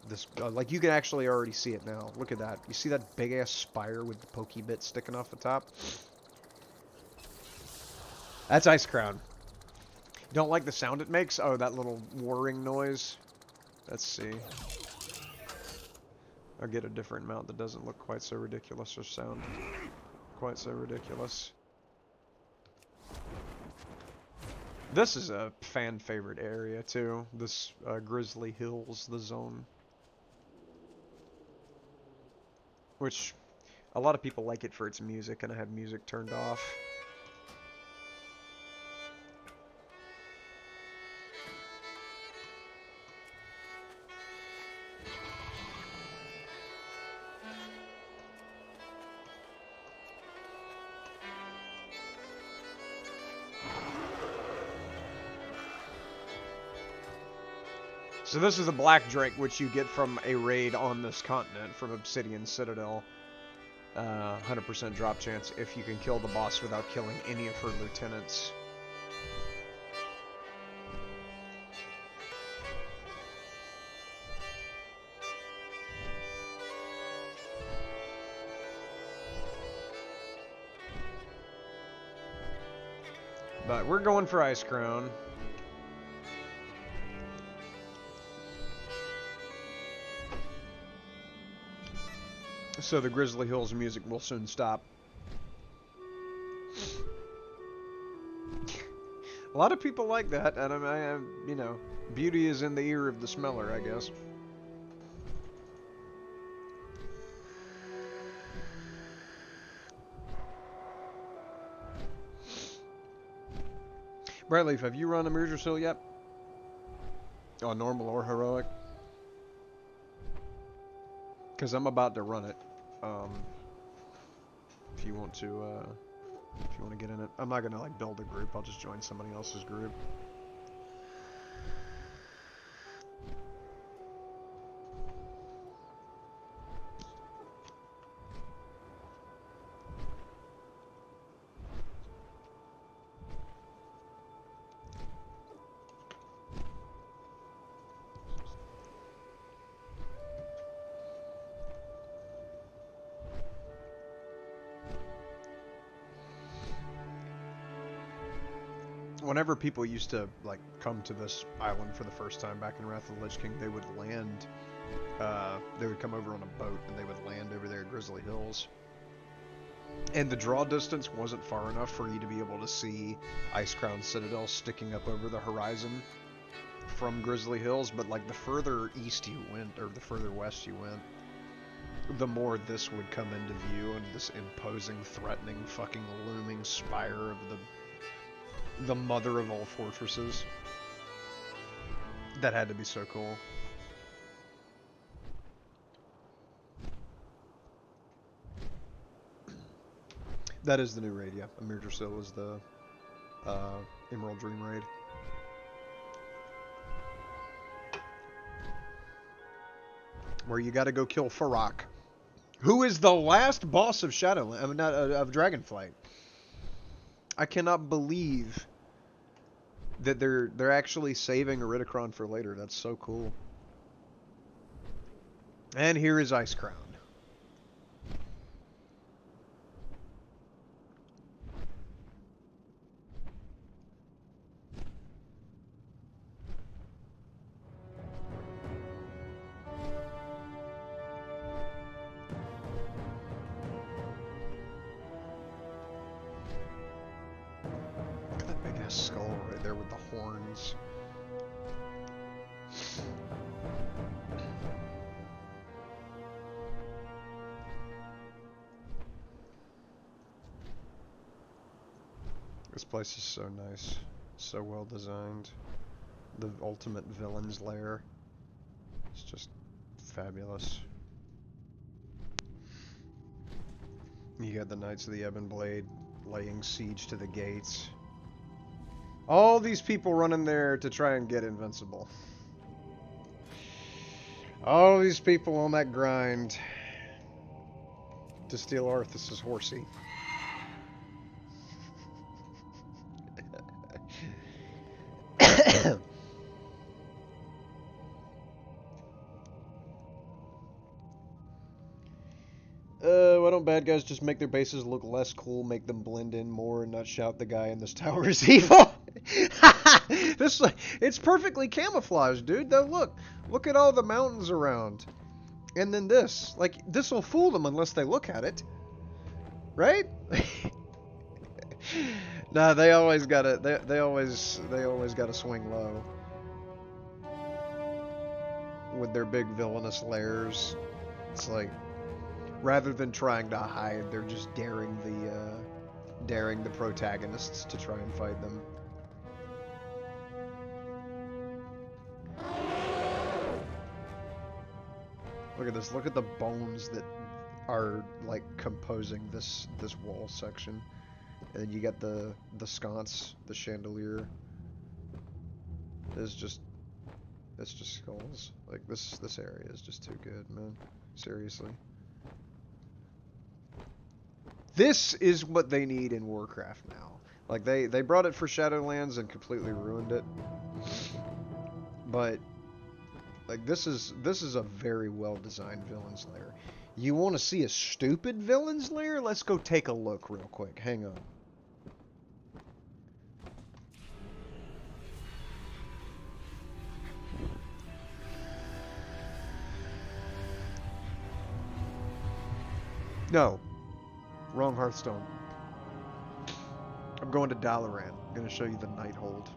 this. Like, you can actually already see it now. Look at that. You see that big-ass spire with the pokey bit sticking off the top? That's Icecrown. Don't like the sound it makes? Oh, that little whirring noise. Let's see. I'll get a different mount that doesn't look quite so ridiculous or sound quite so ridiculous. This is a fan favorite area too. This Grizzly Hills, the zone. Which, a lot of people like it for its music, and I have music turned off. So this is the Black Drake, which you get from a raid on this continent from Obsidian Citadel. 100% drop chance if you can kill the boss without killing any of her lieutenants. But we're going for Icecrown. So the Grizzly Hills music will soon stop. A lot of people like that, and I you know, beauty is in the ear of the smeller, I guess. Brightleaf, have you run a Mirdrasil yet? On normal or heroic? Because I'm about to run it. If you want to get in it. I'm not gonna like build a group, I'll just join somebody else's group. Whenever people used to like come to this island for the first time back in Wrath of the Lich King, they would land. They would come over on a boat and they would land Grizzly Hills. And the draw distance wasn't far enough for you to be able to see Icecrown Citadel sticking up over the horizon from Grizzly Hills, but like the further east you went, or the further west you went, the more this would come into view, and this imposing, threatening, fucking looming spire of the mother of all fortresses. That had to be so cool. That is the new raid, yeah. Amir Drasil is the Emerald Dream raid. Where you gotta go kill Farak, who is the last boss of Shadowland, I mean, not of Dragonflight. I cannot believe that they're actually saving Iridikron for later. That's so cool. And here is Icecrown. Skull right there with the horns. This place is so nice, so well designed. The ultimate villain's lair. It's just fabulous. You got the Knights of the Ebon Blade laying siege to the gates. All these people running there to try and get invincible. All these people on that grind to steal Arthas's horsey. Why don't bad guys just make their bases look less cool, make them blend in more, and not shout the guy in this tower is evil? It's perfectly camouflaged, dude. Though look at all the mountains around, and then this will fool them unless they look at it, right? Nah, they always gotta they always gotta swing low with their big villainous lairs. It's like, rather than trying to hide, they're just daring the protagonists to try and fight them. Look at this. Look at the bones that are like composing this wall section. And then you got the sconce, the chandelier. It's just skulls. Like this area is just too good, man. Seriously. This is what they need in Warcraft now. Like they brought it for Shadowlands and completely ruined it. But like this is a very well designed villain's lair. You want to see a stupid villain's lair? Let's go take a look real quick. Hang on. No. Wrong Hearthstone. I'm going to Dalaran. I'm going to show you the Nighthold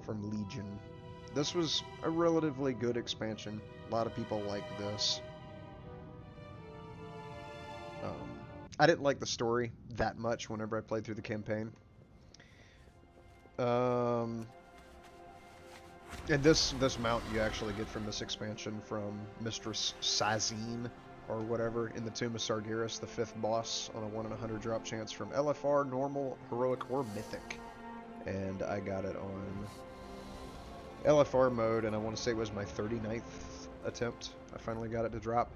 from Legion. This was a relatively good expansion. A lot of people like this. I didn't like the story that much whenever I played through the campaign. And this mount you actually get from this expansion from Mistress Sazine, or whatever, in the Tomb of Sargeras, the 5th boss on a 1 in 100 drop chance from LFR, Normal, Heroic, or Mythic. And I got it on LFR mode, and I want to say it was my 39th attempt. I finally got it to drop.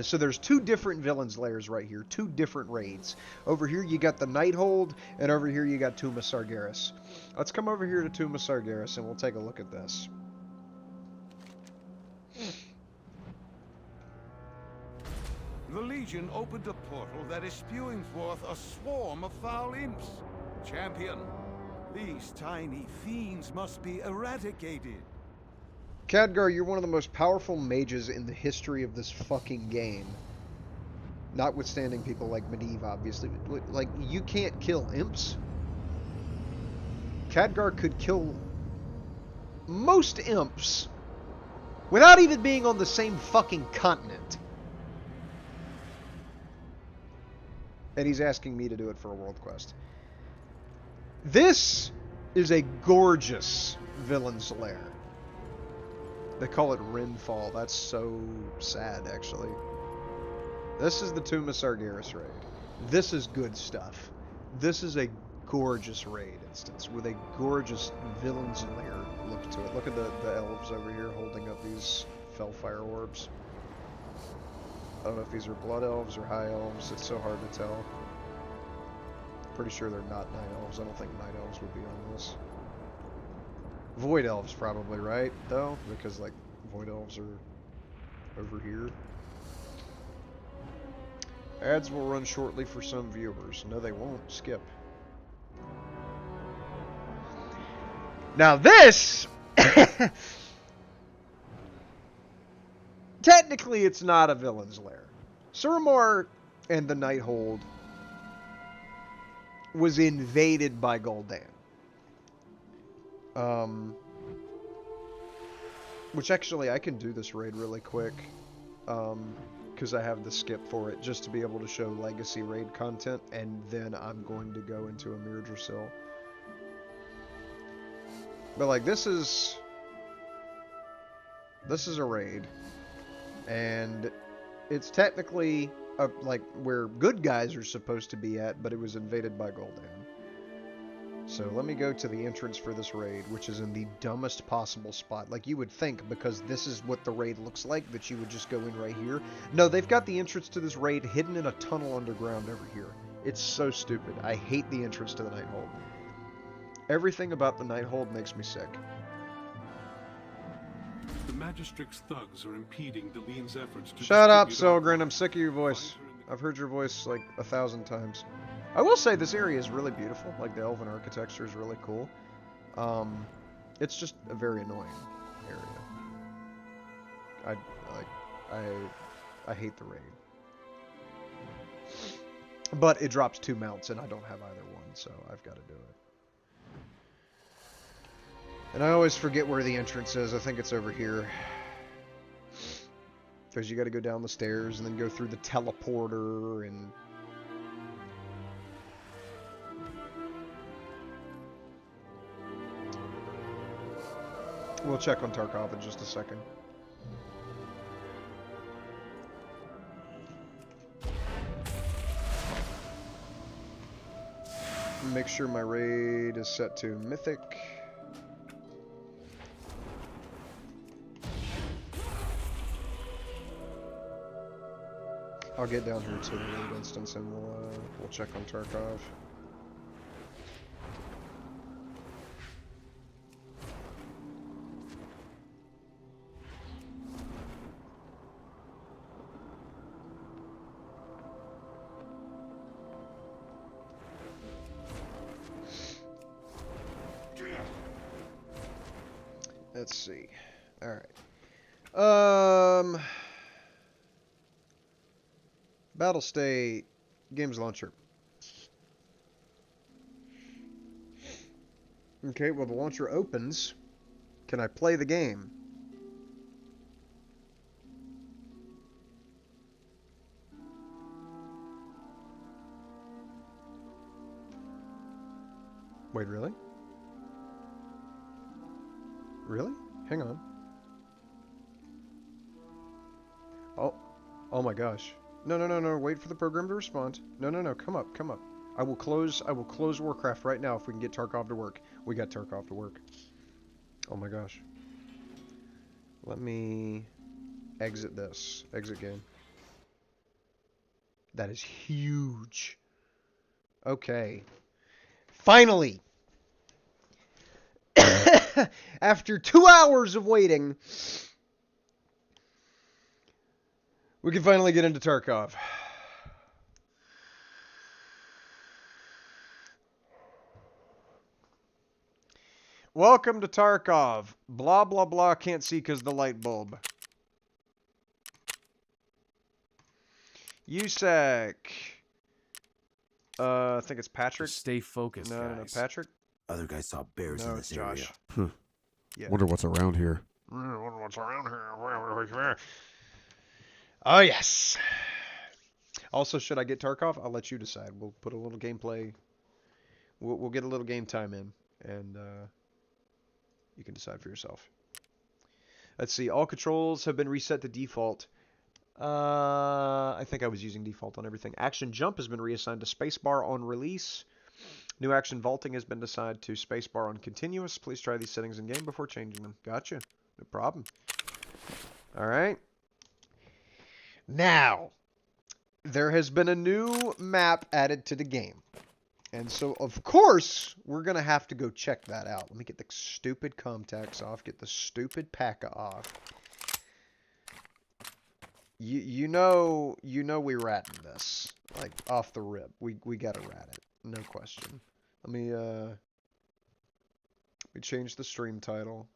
So there's 2 different villains lairs right here, 2 different raids. Over here you got the Nighthold, and over here you got Tomb of Sargeras. Let's come over here to Tomb of Sargeras, and we'll take a look at this. The Legion opened a portal that is spewing forth a swarm of foul imps. Champion, these tiny fiends must be eradicated. Khadgar, you're one of the most powerful mages in the history of this fucking game. Notwithstanding people like Medivh, obviously. Like, you can't kill imps. Khadgar could kill most imps without even being on the same fucking continent. And he's asking me to do it for a world quest. This is a gorgeous villain's lair. They call it Renfall. That's so sad, actually. This is the Tomb of Sargeras raid. This is good stuff. This is a gorgeous raid instance with a gorgeous villain's lair look to it. Look at the elves over here holding up these Fellfire orbs. I don't know if these are blood elves or high elves. It's so hard to tell. Pretty sure they're not night elves. I don't think night elves would be on this. Void elves probably, right? Though, because like void elves are over here. Ads will run shortly for some viewers. No, they won't. Skip. Now this, technically, it's not a villain's lair. Suramar and the Nighthold was invaded by Gul'dan. Which actually, I can do this raid really quick. Because I have the skip for it, just to be able to show legacy raid content, and then I'm going to go into Amir Drasil. But like, this is a raid, and it's technically like where good guys are supposed to be at, but it was invaded by Gul'dan. So let me go to the entrance for this raid, which is in the dumbest possible spot. Like, you would think, because this is what the raid looks like, that you would just go in right here. No, they've got the entrance to this raid hidden in a tunnel underground over here. It's so stupid. I hate the entrance to the Nighthold. Everything about the Nighthold makes me sick. The Magistrix thugs are impeding Delene's efforts to Shut up, distribute Solgren. I'm sick of your voice. I've heard your voice like 1,000 times. I will say this area is really beautiful. Like, the elven architecture is really cool. It's just a very annoying area. I hate the raid. But it drops 2 mounts, and I don't have either one, so I've got to do it. And I always forget where the entrance is. I think it's over here. Because you got to go down the stairs and then go through the teleporter and... We'll check on Tarkov in just a second. Make sure my raid is set to Mythic. I'll get down here to the raid instance and we'll check on Tarkov. Let's see. Alright. Battle State Games Launcher. Okay, well the launcher opens. Can I play the game? Wait, really? Really? Hang on. Oh my gosh. No, wait for the program to respond. No, come up. I will close Warcraft right now if we can get Tarkov to work. We got Tarkov to work. Oh my gosh. Let me exit this. Exit game. That is huge. Okay. Finally! After 2 hours of waiting, we can finally get into Tarkov. Welcome to Tarkov. Blah, blah, blah. Can't see because the light bulb. USAC. I think it's Patrick. Stay focused, No, guys. Patrick. Other guys saw bears No, in it's this area. Josh. Yeah. Wonder what's around here. Wonder what's around here. Oh, yes. Also, should I get Tarkov? I'll let you decide. We'll put a little gameplay. We'll get a little game time in, and you can decide for yourself. Let's see. All controls have been reset to default. I think I was using default on everything. Action jump has been reassigned to spacebar on release. New action vaulting has been assigned to spacebar on continuous. Please try these settings in game before changing them. Gotcha. No problem. All right. Now, there has been a new map added to the game. And so, of course, we're going to have to go check that out. Let me get the stupid Comtax off. Get the stupid P.A.C.A off. You know we ratting this. Like, off the rip. We got to rat it. No question. Let me change the stream title.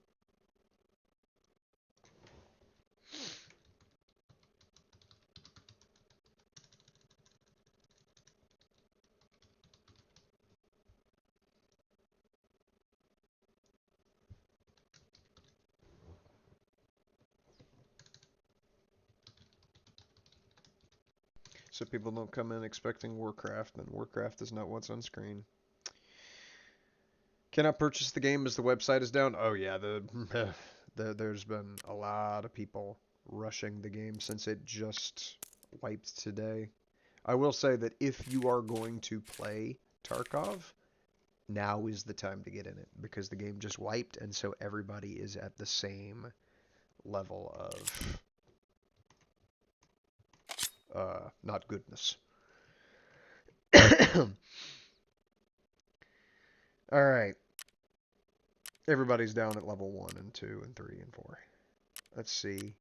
So people don't come in expecting Warcraft, and Warcraft is not what's on screen. Cannot purchase the game as the website is down. Oh yeah, there's been a lot of people rushing the game since it just wiped today. I will say that if you are going to play Tarkov, now is the time to get in it, because the game just wiped, and so everybody is at the same level of not goodness. Alright. Everybody's down at level 1 and 2 and 3 and 4. Let's see.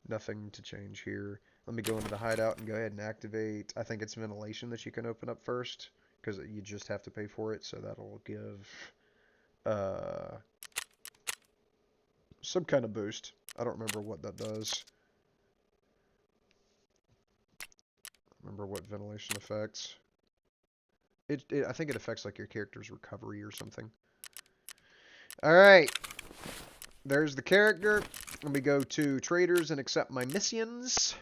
Nothing to change here. Let me go into the hideout and go ahead and activate. I think it's ventilation that you can open up first, because you just have to pay for it, so that'll give some kind of boost. I don't remember what that does. Remember what ventilation affects. I think it affects like your character's recovery or something. Alright. There's the character. Let me go to traders and accept my missions.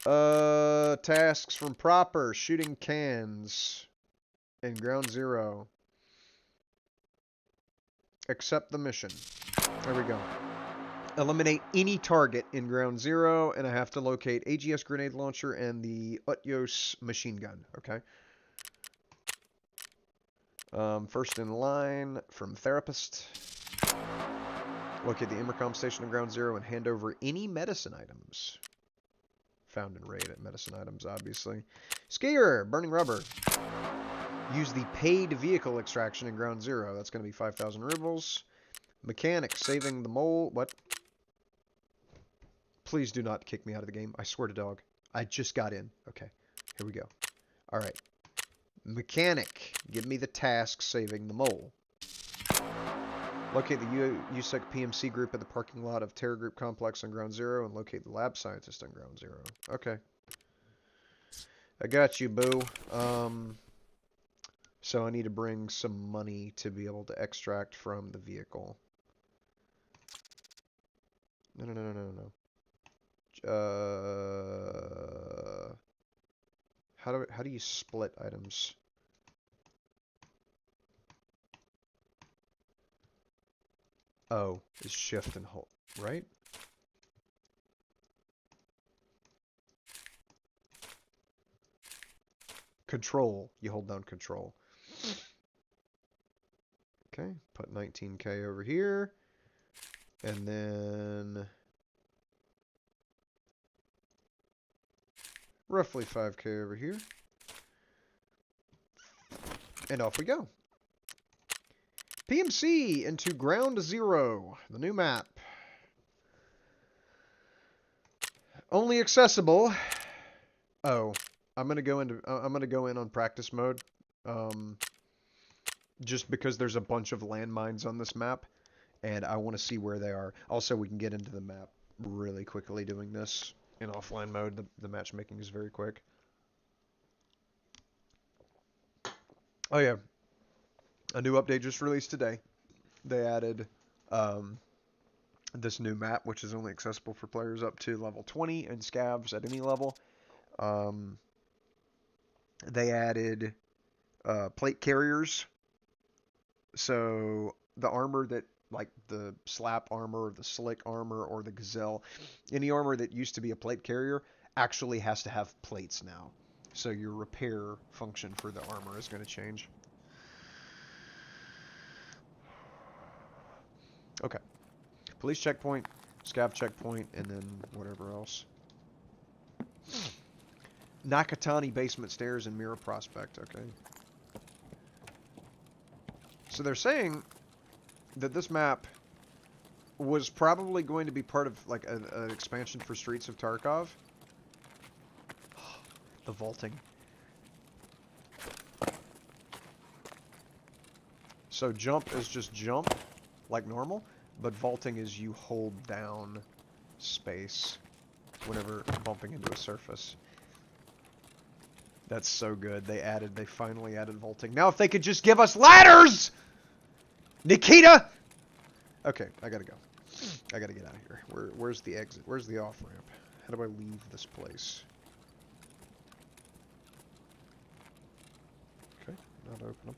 Tasks from Proper. Shooting cans. In Ground Zero. Accept the mission. There we go. Eliminate any target in Ground Zero, and I have to locate AGS grenade launcher and the Utyos machine gun. Okay. First in line from Therapist. Locate the Intercom station in Ground Zero and hand over any medicine items. Found in raid at medicine items, obviously. Skier, burning rubber. Use the paid vehicle extraction in Ground Zero. That's going to be 5,000 rubles. Mechanic, saving the mole. What? Please do not kick me out of the game. I swear to dog. I just got in. Okay. Here we go. Alright. Mechanic. Give me the task saving the mole. Locate the USEC PMC group at the parking lot of Terror Group Complex on Ground Zero and locate the lab scientist on Ground Zero. Okay. I got you, boo. So I need to bring some money to be able to extract from the vehicle. No. How do you split items? Oh, it's shift and hold, right? Control. You hold down control. Okay, put 19K over here. And then roughly 5K over here. And off we go. PMC into Ground Zero, the new map. Only accessible. Oh, I'm gonna go in on practice mode. just because there's a bunch of landmines on this map, and I want to see where they are. Also, we can get into the map really quickly doing this in offline mode. The matchmaking is very quick. Oh yeah, a new update just released today. They added this new map, which is only accessible for players up to level 20 and scavs at any level. They added plate carriers. So the armor that, like the slap armor, the slick armor, or the gazelle, any armor that used to be a plate carrier actually has to have plates now. So your repair function for the armor is going to change. Okay. Police checkpoint, scav checkpoint, and then whatever else. Nakatani basement stairs and Mirror Prospect, okay. So they're saying that this map was probably going to be part of like an expansion for Streets of Tarkov. The vaulting. So jump is just jump, like normal, but vaulting is you hold down space whenever bumping into a surface. That's so good. They finally added vaulting. Now if they could just give us ladders! Nikita! Okay, I gotta go. I gotta get out of here. Where's the exit? Where's the off-ramp? How do I leave this place? Okay, not openable.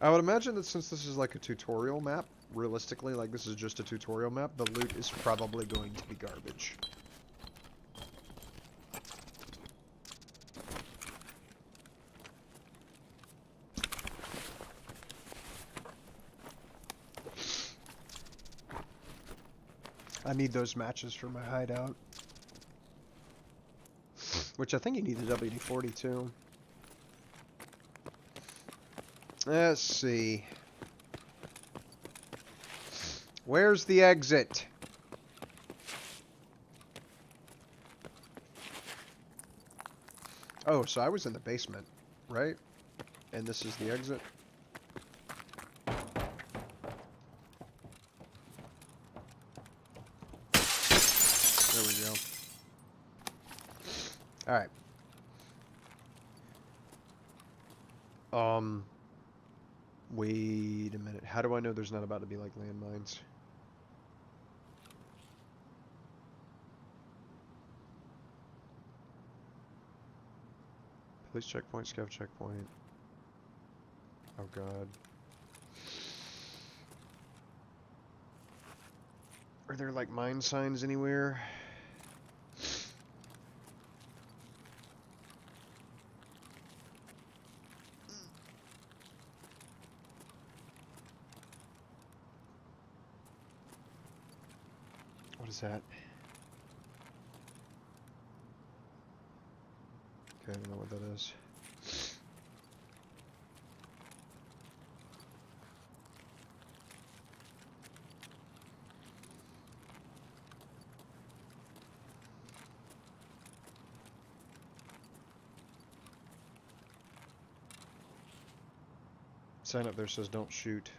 I would imagine that since this is like a tutorial map, realistically, like this is just a tutorial map, the loot is probably going to be garbage. I need those matches for my hideout. Which I think you need the WD-40 too. Let's see. Where's the exit? Oh, so I was in the basement, right? And this is the exit? There we go. Alright. Wait a minute. How do I know there's not about to be like landmines? Police checkpoint, scav checkpoint. Oh god. Are there like mine signs anywhere? What is that? Okay, I don't know what that is. Sign up there says don't shoot.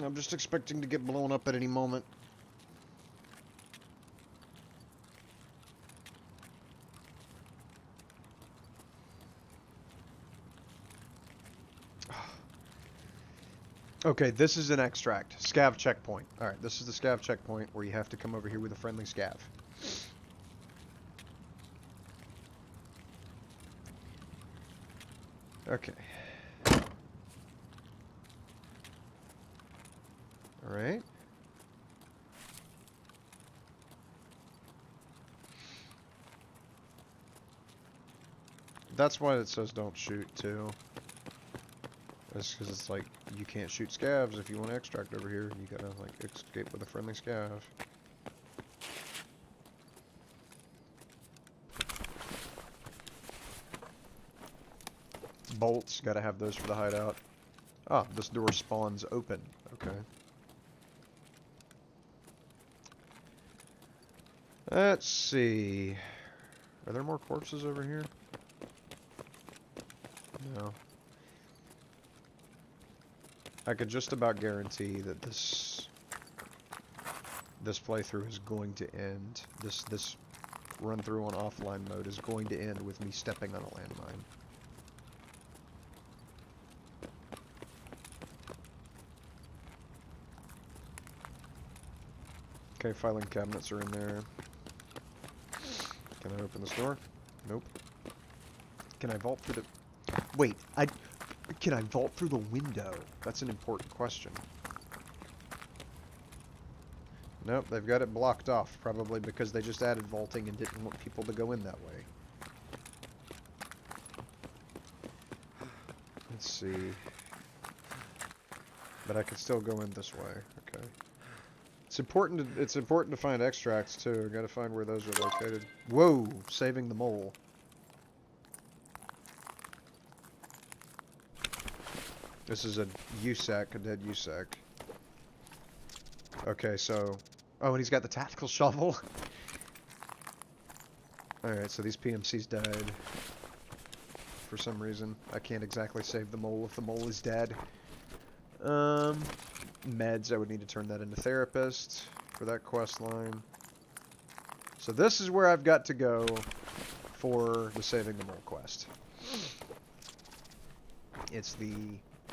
I'm just expecting to get blown up at any moment. Okay, this is an extract. Scav checkpoint. Alright, this is the scav checkpoint where you have to come over here with a friendly scav. Okay. Alright. That's why it says don't shoot, too. That's because it's like, you can't shoot scavs if you want to extract over here. You gotta, like, escape with a friendly scav. Bolts, gotta have those for the hideout. Ah, this door spawns open. Okay. Let's see. Are there more corpses over here? No. I could just about guarantee that this playthrough is going to end. This run through on offline mode is going to end with me stepping on a landmine. Okay, filing cabinets are in there. Can I open this door? Nope. Can I vault through the... Wait, can I vault through the window? That's an important question. Nope, they've got it blocked off, probably because they just added vaulting and didn't want people to go in that way. Let's see. But I can still go in this way. Okay. It's important to find extracts too. Gotta find where those are located. Whoa! Saving the mole. This is a USAC, a dead USAC. Okay, so... Oh, and he's got the tactical shovel. Alright, so these PMCs died. For some reason. I can't exactly save the mole if the mole is dead. Meds, I would need to turn that into therapist for that quest line. So this is where I've got to go for the Saving the Mole quest. It's the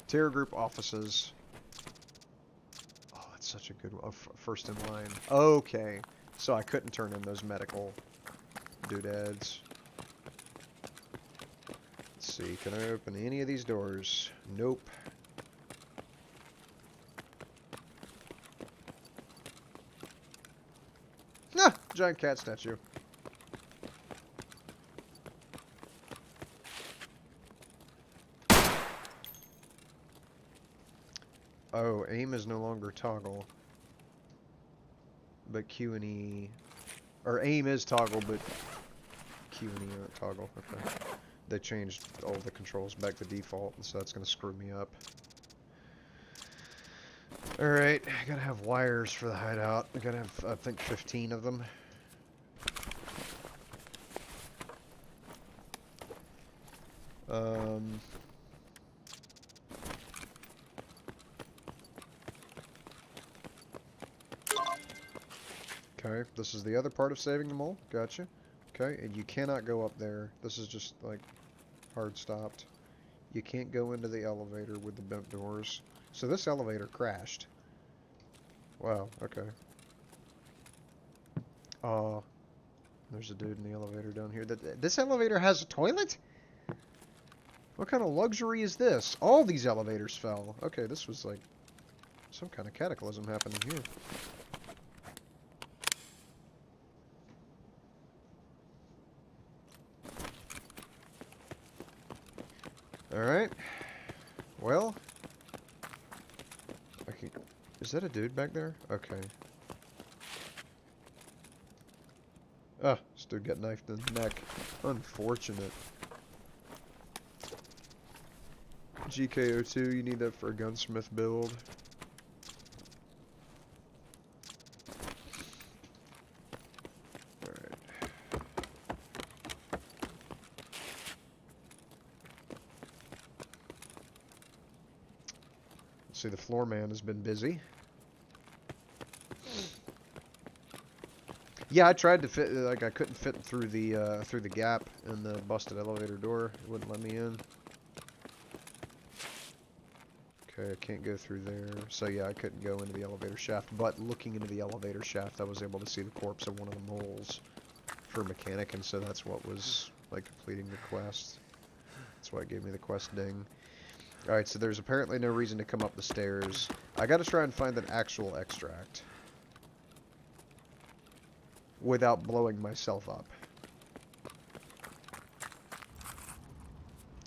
terror group offices. Oh, it's such a good one. Oh, first in line. Okay, so I couldn't turn in those medical doodads. Let's see, can I open any of these doors? Nope. Ah, giant cat statue. Oh, aim is no longer toggle. But Q and E... Or aim is toggle, but Q and E aren't toggle. Okay. They changed all the controls back to default, and so that's going to screw me up. Alright, I gotta have wires for the hideout. I gotta have, I think, 15 of them. Okay, this is the other part of saving the mole. Gotcha. Okay, and you cannot go up there. This is just, like, hard stopped. You can't go into the elevator with the bent doors. So this elevator crashed. Wow, okay. There's a dude in the elevator down here. This elevator has a toilet? What kind of luxury is this? All these elevators fell. Okay, this was like some kind of cataclysm happening here. Alright. Well... Is that a dude back there? Okay. Ah, this dude got knifed in the neck. Unfortunate. GKO2, you need that for a gunsmith build. Alright. Let's see, the floor man has been busy. Yeah, I tried to fit, like, I couldn't fit through the gap in the busted elevator door. It wouldn't let me in. Okay, I can't go through there. So yeah, I couldn't go into the elevator shaft, but looking into the elevator shaft, I was able to see the corpse of one of the moles for mechanic, and so that's what was, like, completing the quest. That's why it gave me the quest ding. Alright, so there's apparently no reason to come up the stairs. I gotta try and find an actual extract without blowing myself up.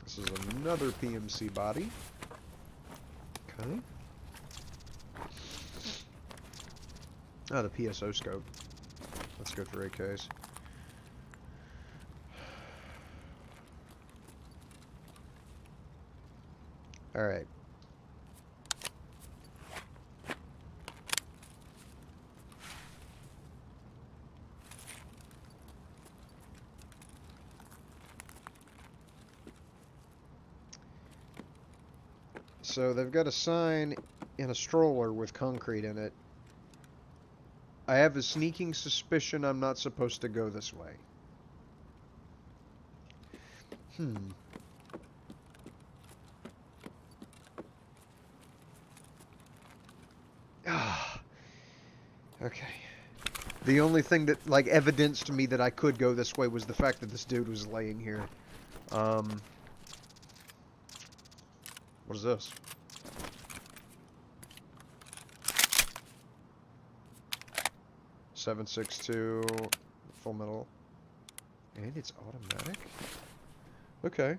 This is another PMC body. Okay. Oh, the PSO scope. Let's go for AKs. Alright. So they've got a sign in a stroller with concrete in it. I have a sneaking suspicion I'm not supposed to go this way. Ah. Okay. The only thing that, like, evidenced to me that I could go this way was the fact that this dude was laying here. What is this? .762 full metal, and it's automatic. Okay,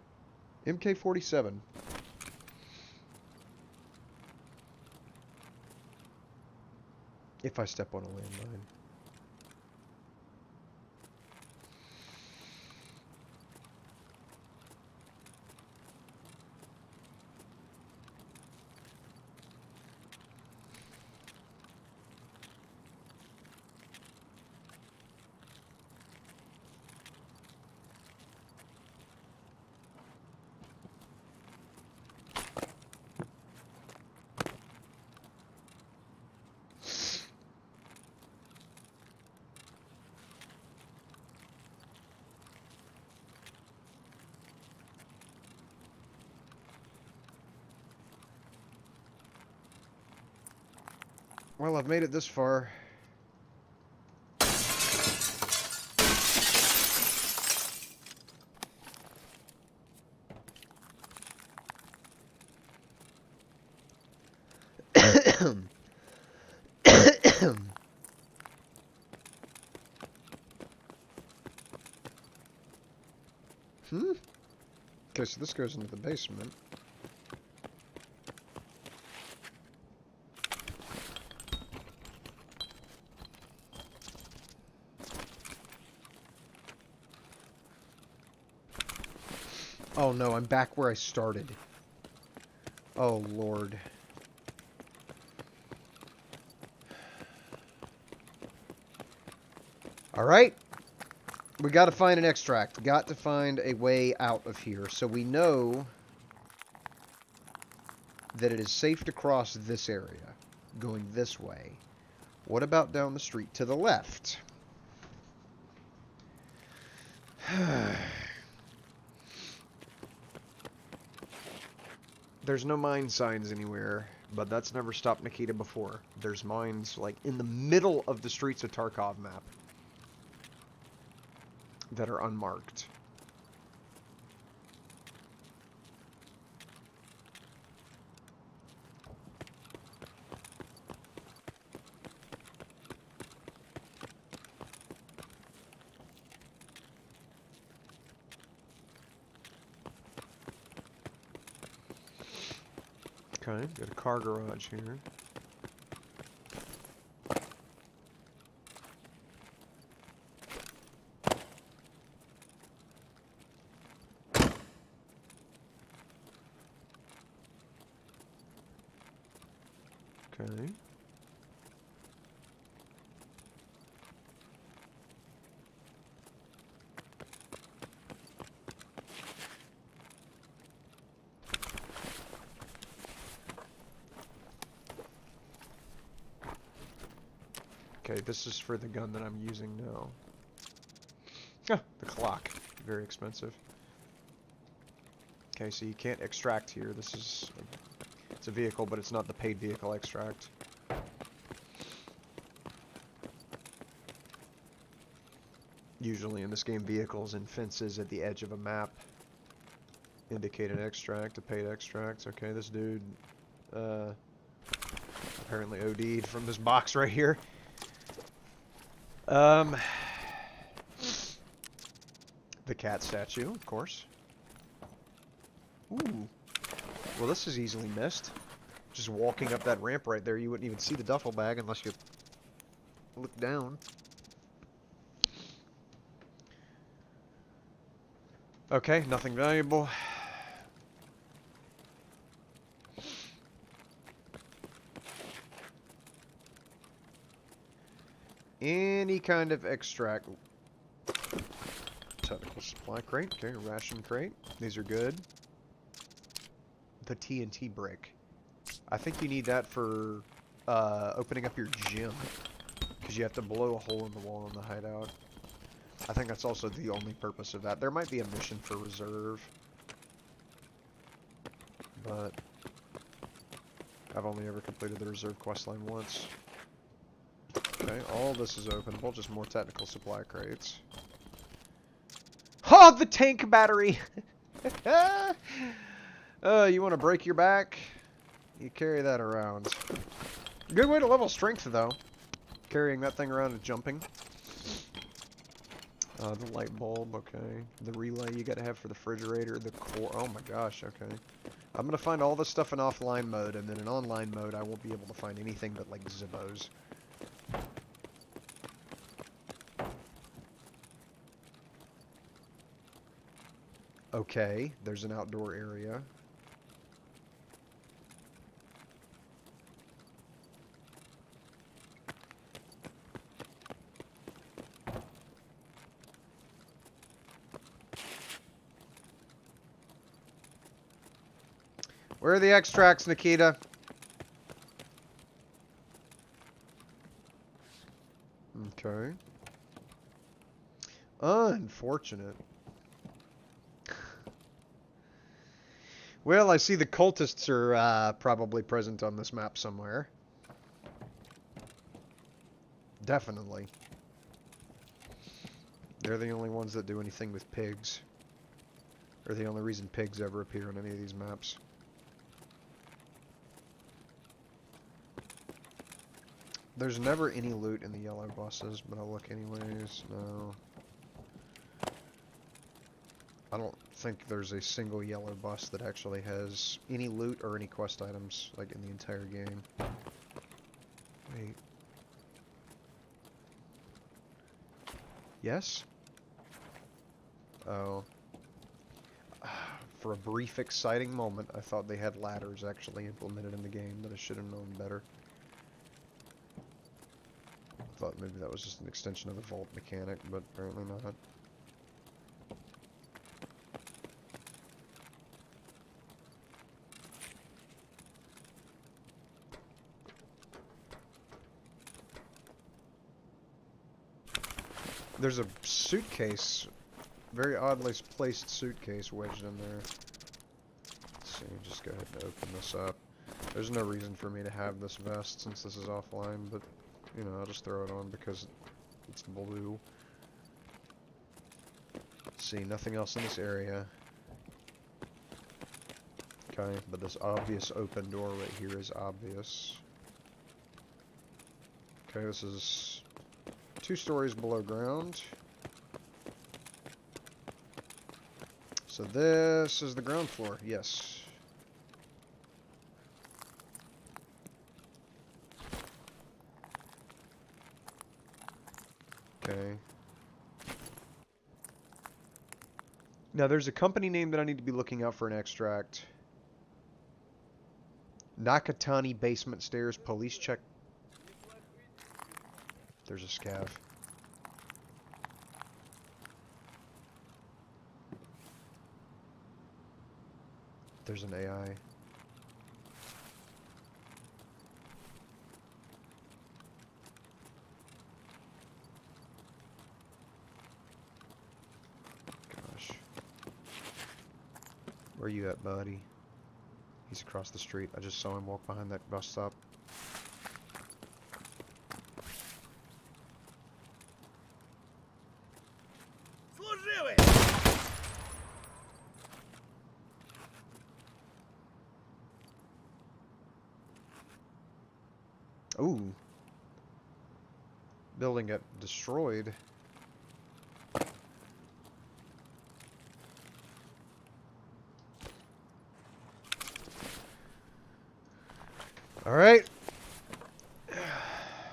MK47. If I step on a landmine. Well, I've made it this far. Okay, so this goes into the basement. Oh no, I'm back where I started. Oh Lord. Alright. We gotta find an extract. Got to find a way out of here. So we know that it is safe to cross this area. Going this way. What about down the street to the left? There's no mine signs anywhere, but that's never stopped Nikita before. There's mines, like, in the middle of the Streets of Tarkov map that are unmarked. Okay, got a car garage here. Okay. Okay, this is for the gun that I'm using now. Ah, the clock. Very expensive. Okay, so you can't extract here. This is... It's a vehicle, but it's not the paid vehicle extract. Usually in this game, vehicles and fences at the edge of a map indicate an extract, a paid extract. Okay, this dude apparently OD'd from this box right here. The cat statue, of course. Ooh. Well, this is easily missed. Just walking up that ramp right there, you wouldn't even see the duffel bag unless you look down. Okay, nothing valuable. Any kind of extract. Technical supply crate. Okay, ration crate. These are good. The TNT brick. I think you need that for opening up your gym. Because you have to blow a hole in the wall in the hideout. I think that's also the only purpose of that. There might be a mission for reserve. But I've only ever completed the reserve questline once. Okay, all this is openable, just more technical supply crates. Oh, the tank battery! You want to break your back? You carry that around. Good way to level strength, though. Carrying that thing around and jumping. The light bulb, okay. The relay you gotta have for the refrigerator, the core. Oh my gosh, okay. I'm gonna find all this stuff in offline mode, and then in online mode, I won't be able to find anything but, like, Zibbos. Okay, there's an outdoor area. Where are the extracts, Nikita? Okay. Unfortunate. Well, I see the cultists are probably present on this map somewhere. Definitely. They're the only ones that do anything with pigs. They're the only reason pigs ever appear on any of these maps. There's never any loot in the yellow buses, but I'll look anyways. No. I don't think there's a single yellow bus that actually has any loot or any quest items, like, in the entire game. Wait. Yes? Oh. For a brief, exciting moment, I thought they had ladders actually implemented in the game, but I should have known better. I thought maybe that was just an extension of the vault mechanic, but apparently not. There's a suitcase, very oddly placed suitcase wedged in there. Let's see, just go ahead and open this up. There's no reason for me to have this vest since this is offline, but, you know, I'll just throw it on because it's blue. Let's see, nothing else in this area. Okay, but this obvious open door right here is obvious. Okay, this is 2 stories below ground. So this is the ground floor, yes. Okay. Now there's a company name that I need to be looking out for an extract. Nakatani basement stairs, police check. There's a scav. There's an AI. Gosh. Where are you at, buddy? He's across the street. I just saw him walk behind that bus stop. Ooh. Building got destroyed. Alright.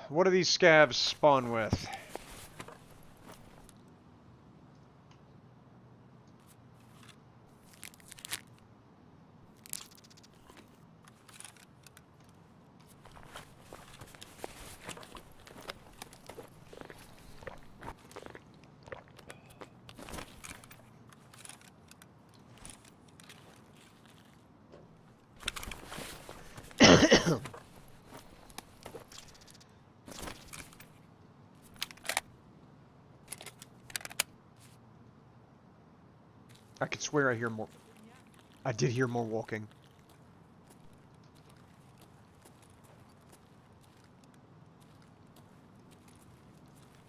What do these scavs spawn with? I could swear I hear more. I did hear more walking.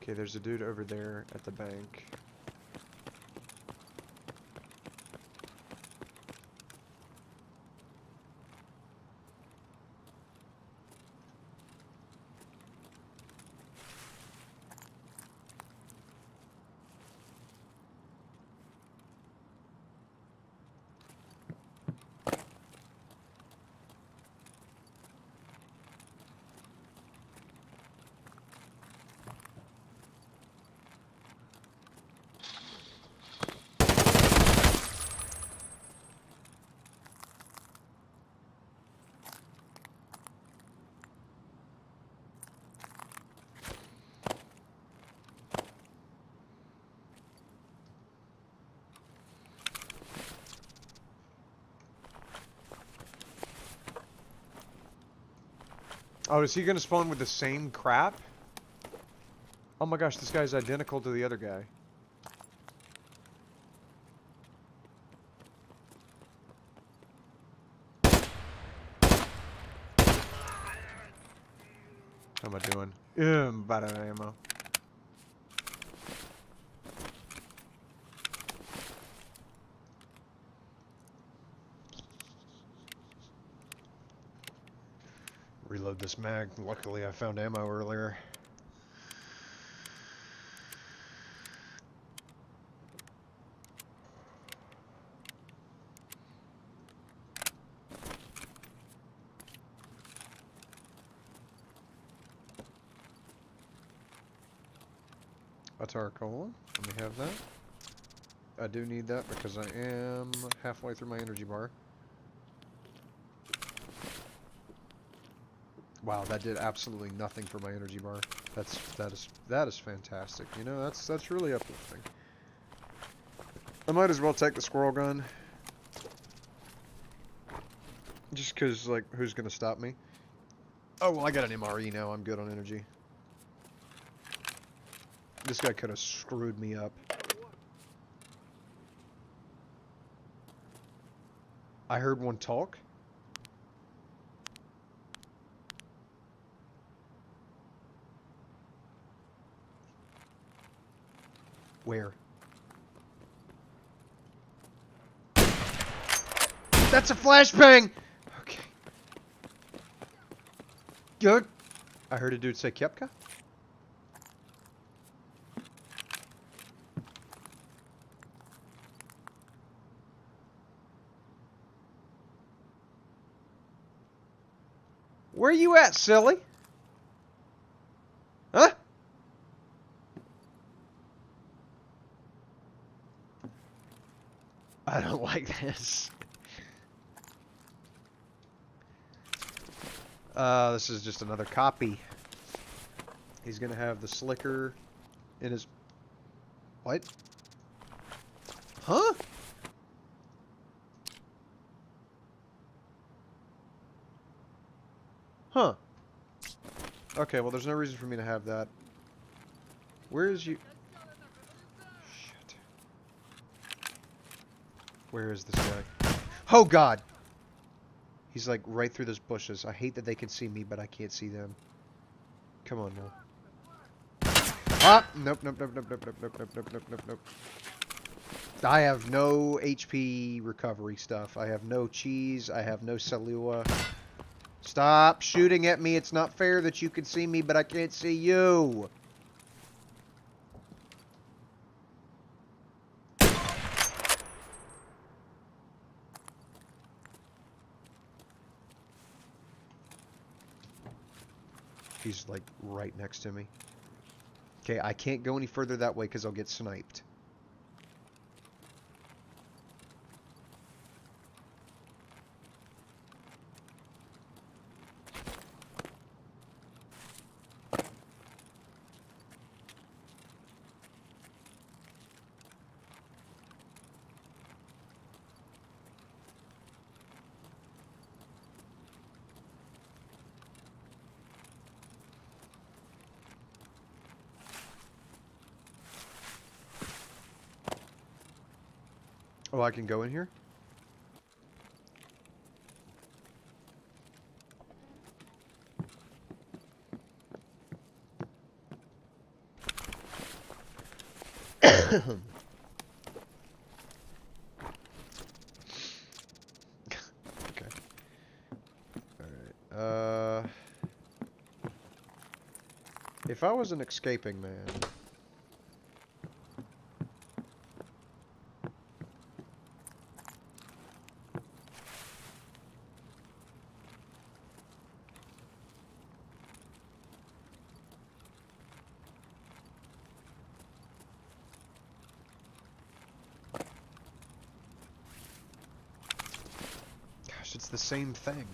Okay, there's a dude over there at the bank. Oh, is he gonna spawn with the same crap? Oh my gosh, this guy's identical to the other guy. How am I doing? I'm about out of ammo. Reload this mag. Luckily, I found ammo earlier. A Tarkov. Let me have that. I do need that because I am halfway through my energy bar. Wow, that did absolutely nothing for my energy bar. That is fantastic. You know, that's really uplifting. I might as well take the squirrel gun. Just cause, like, who's gonna stop me? Oh, well, I got an MRE now. I'm good on energy. This guy could have screwed me up. I heard one talk. Where? That's a flashbang! Okay. Good. I heard a dude say Kepka. Where you at, silly? Huh? I don't like this. This is just another copy. He's gonna have the slicker in his... What? Huh? Huh. Okay, well, there's no reason for me to have that. Where is you... Shit. Where is this guy? Oh, God! He's, like, right through those bushes. I hate that they can see me, but I can't see them. Come on, now. Ah! Nope, nope, nope, nope, nope, nope, nope, nope, nope, nope, nope, nope. I have no HP recovery stuff. I have no cheese. I have no Salua. Stop shooting at me. It's not fair that you can see me, but I can't see you. He's like right next to me. Okay, I can't go any further that way because I'll get sniped. Oh, I can go in here? Okay. Alright. If I was an escaping man... Gosh, it's the same thing.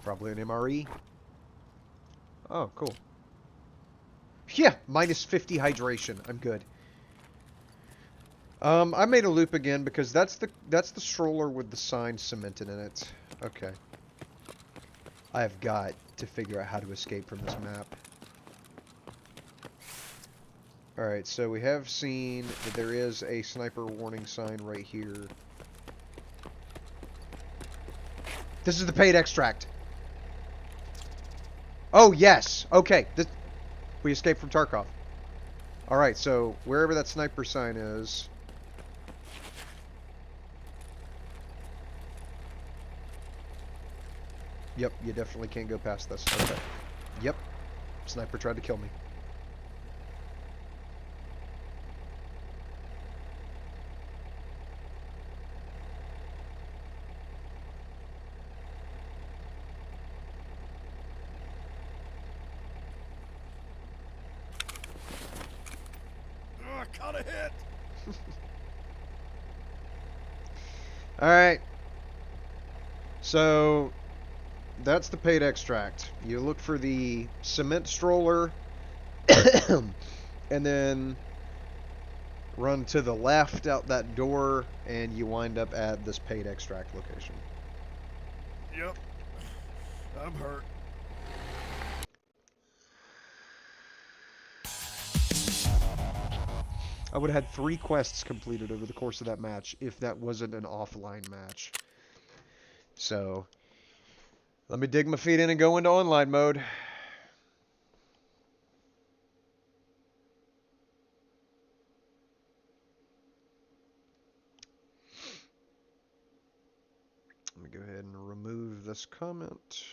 Probably an MRE. Oh, cool. Yeah, minus 50 hydration. I'm good. I made a loop again because that's the stroller with the sign cemented in it. Okay. I have got to figure out how to escape from this map. Alright, so we have seen that there is a sniper warning sign right here. This is the paid extract. Oh, yes. Okay. We escaped from Tarkov. Alright, so wherever that sniper sign is... Yep, you definitely can't go past this. Okay. Yep. Sniper tried to kill me. Oh, I caught a hit! Alright. So... that's the paid extract. You look for the cement stroller, and then run to the left out that door, and you wind up at this paid extract location. Yep. I'm hurt. I would have had 3 quests completed over the course of that match if that wasn't an offline match. So, let me dig my feet in and go into online mode. Let me go ahead and remove this comment.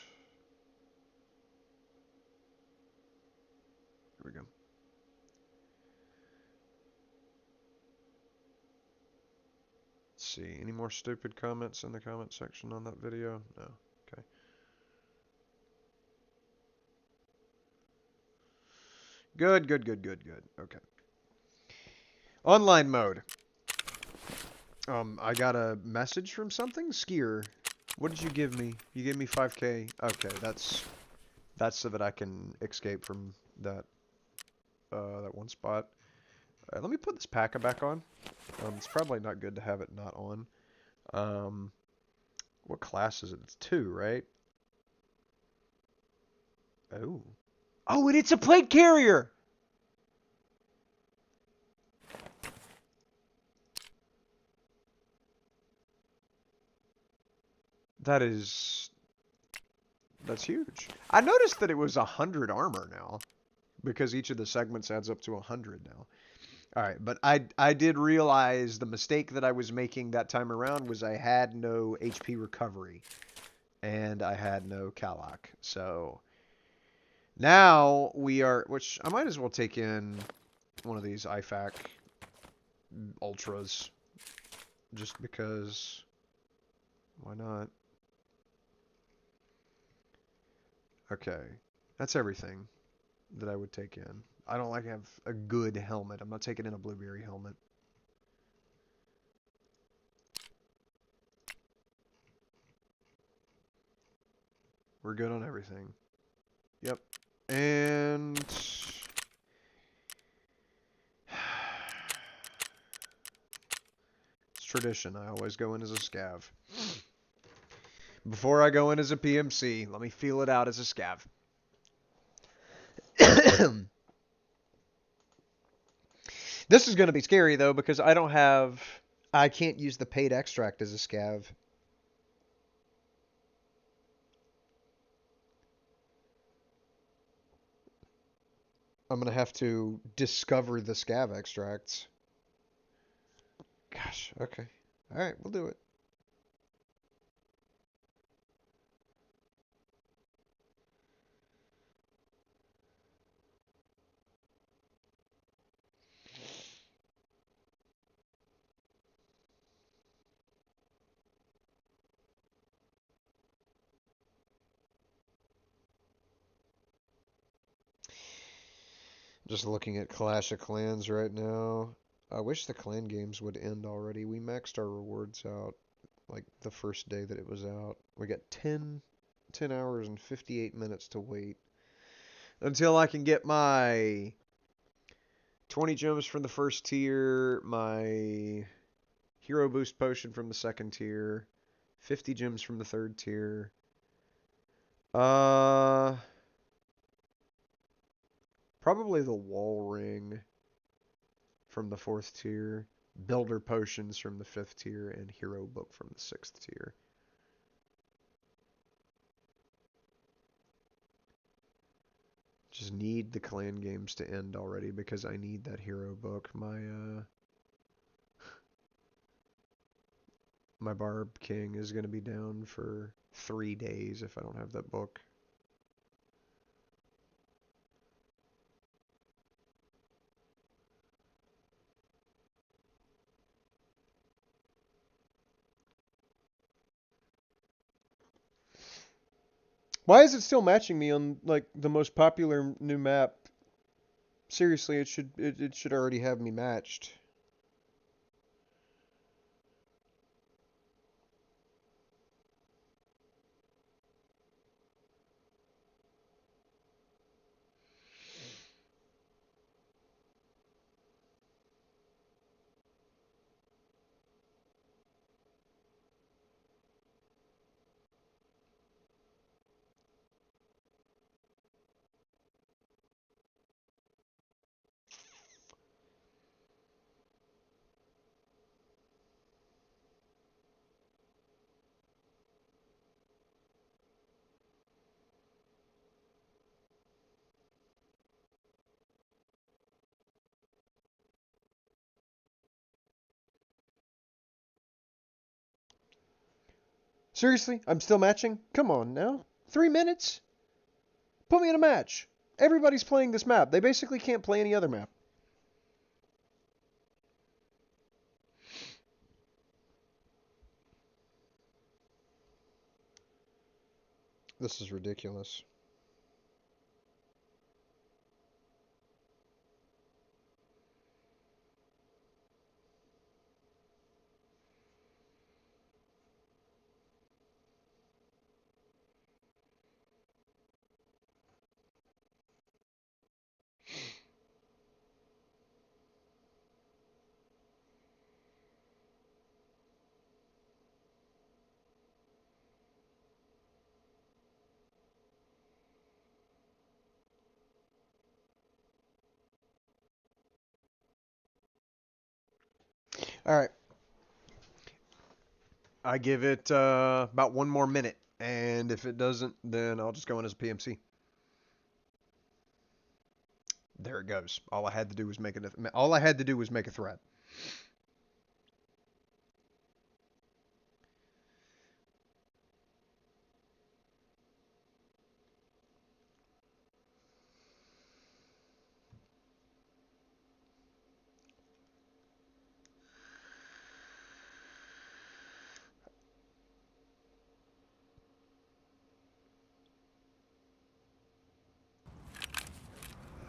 Here we go. Let's see, any more stupid comments in the comment section on that video? No. Okay. Good, good, good, good, good. Okay. Online mode. I got a message from something? Skier. What did you give me? You gave me 5k. Okay, that's so that I can escape from that that one spot. Alright, let me put this packer back on. It's probably not good to have it not on. What class is it? It's 2, right? Oh. Oh, and it's a plate carrier! That's huge. I noticed that it was 100 armor now, because each of the segments adds up to 100 now. Alright, but I did realize the mistake that I was making that time around was I had no HP recovery, and I had no Kalak. So, now we are, which I might as well take in one of these IFAK Ultras, just because, why not? Okay, that's everything that I would take in. I don't like to have a good helmet. I'm not taking in a blueberry helmet. We're good on everything. Yep. And... it's tradition. I always go in as a scav. Before I go in as a PMC, let me feel it out as a scav. This is going to be scary, though, because I can't use the paid extract as a scav. I'm going to have to discover the scav extracts. Gosh, okay. Alright, we'll do it. Just looking at Clash of Clans right now. I wish the clan games would end already. We maxed our rewards out like the first day that it was out. We got 10 hours and 58 minutes to wait until I can get my 20 gems from the first tier, my hero boost potion from the second tier, 50 gems from the third tier. Probably the wall ring from the fourth tier, builder potions from the fifth tier, and hero book from the sixth tier. Just need the clan games to end already because I need that hero book. My Barb King is going to be down for 3 days if I don't have that book. Why is it still matching me on like the most popular new map? Seriously, it should already have me matched. Seriously, I'm still matching? Come on now. 3 minutes? Put me in a match. Everybody's playing this map. They basically can't play any other map. This is ridiculous. All right. I give it about 1 more minute, and if it doesn't, then I'll just go in as a PMC. There it goes. All I had to do was make a threat.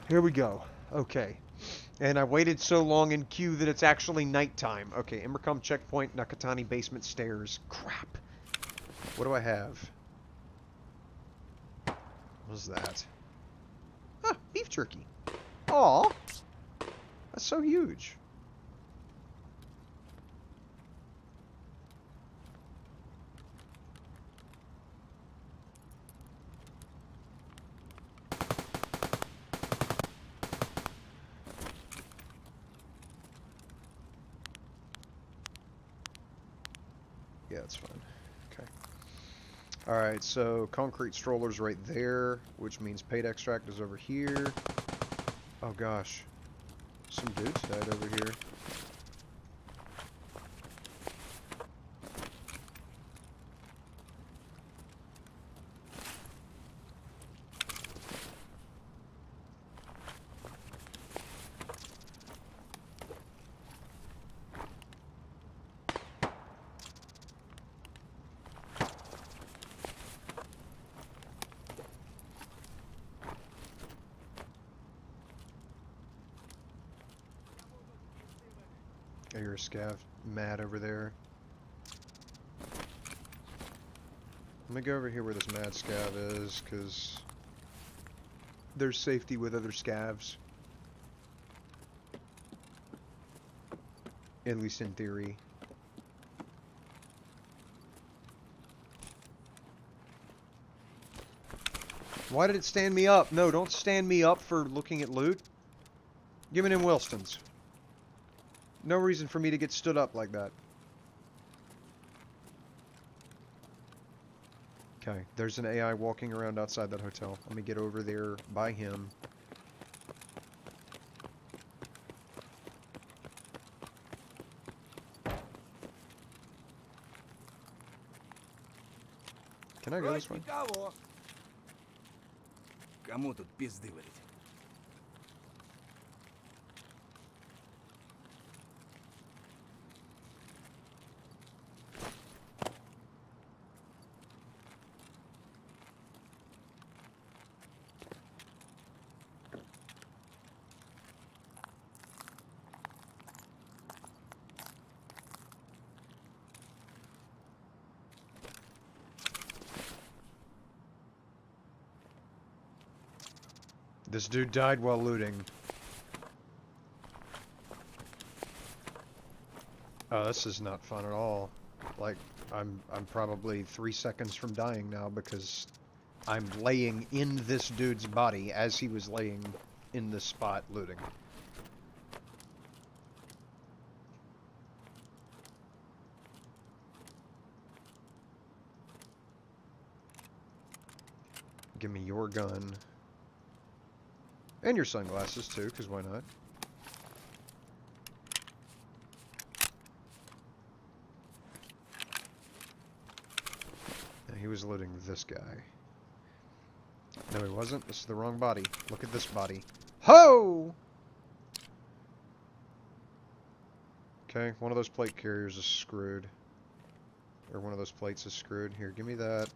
Here we go. Okay. And I waited so long in queue that it's actually nighttime. Okay, Immercom checkpoint, Nakatani basement stairs. Crap. What do I have? What's that? Ah, beef jerky. Aw. That's so huge. Yeah, it's fine. Okay. Alright, so concrete stroller's right there, which means paid extract is over here. Oh gosh. Some dudes died over here. I hear a scav mad over there. Let me go over here where this mad scav is, because there's safety with other scavs. At least in theory. Why did it stand me up? No, don't stand me up for looking at loot. Give me them Wilstons. No reason for me to get stood up like that. Okay, there's an AI walking around outside that hotel. Let me get over there by him. Can I go this way? Кому тут пизды варить? This dude died while looting. Oh, this is not fun at all. Like, I'm probably 3 seconds from dying now because I'm laying in this dude's body as he was laying in this spot looting. Give me your gun. And your sunglasses too, because why not? He was looting this guy. No, he wasn't. This is the wrong body. Look at this body. Ho! Okay, one of those plate carriers is screwed. Or one of those plates is screwed. Here, give me that.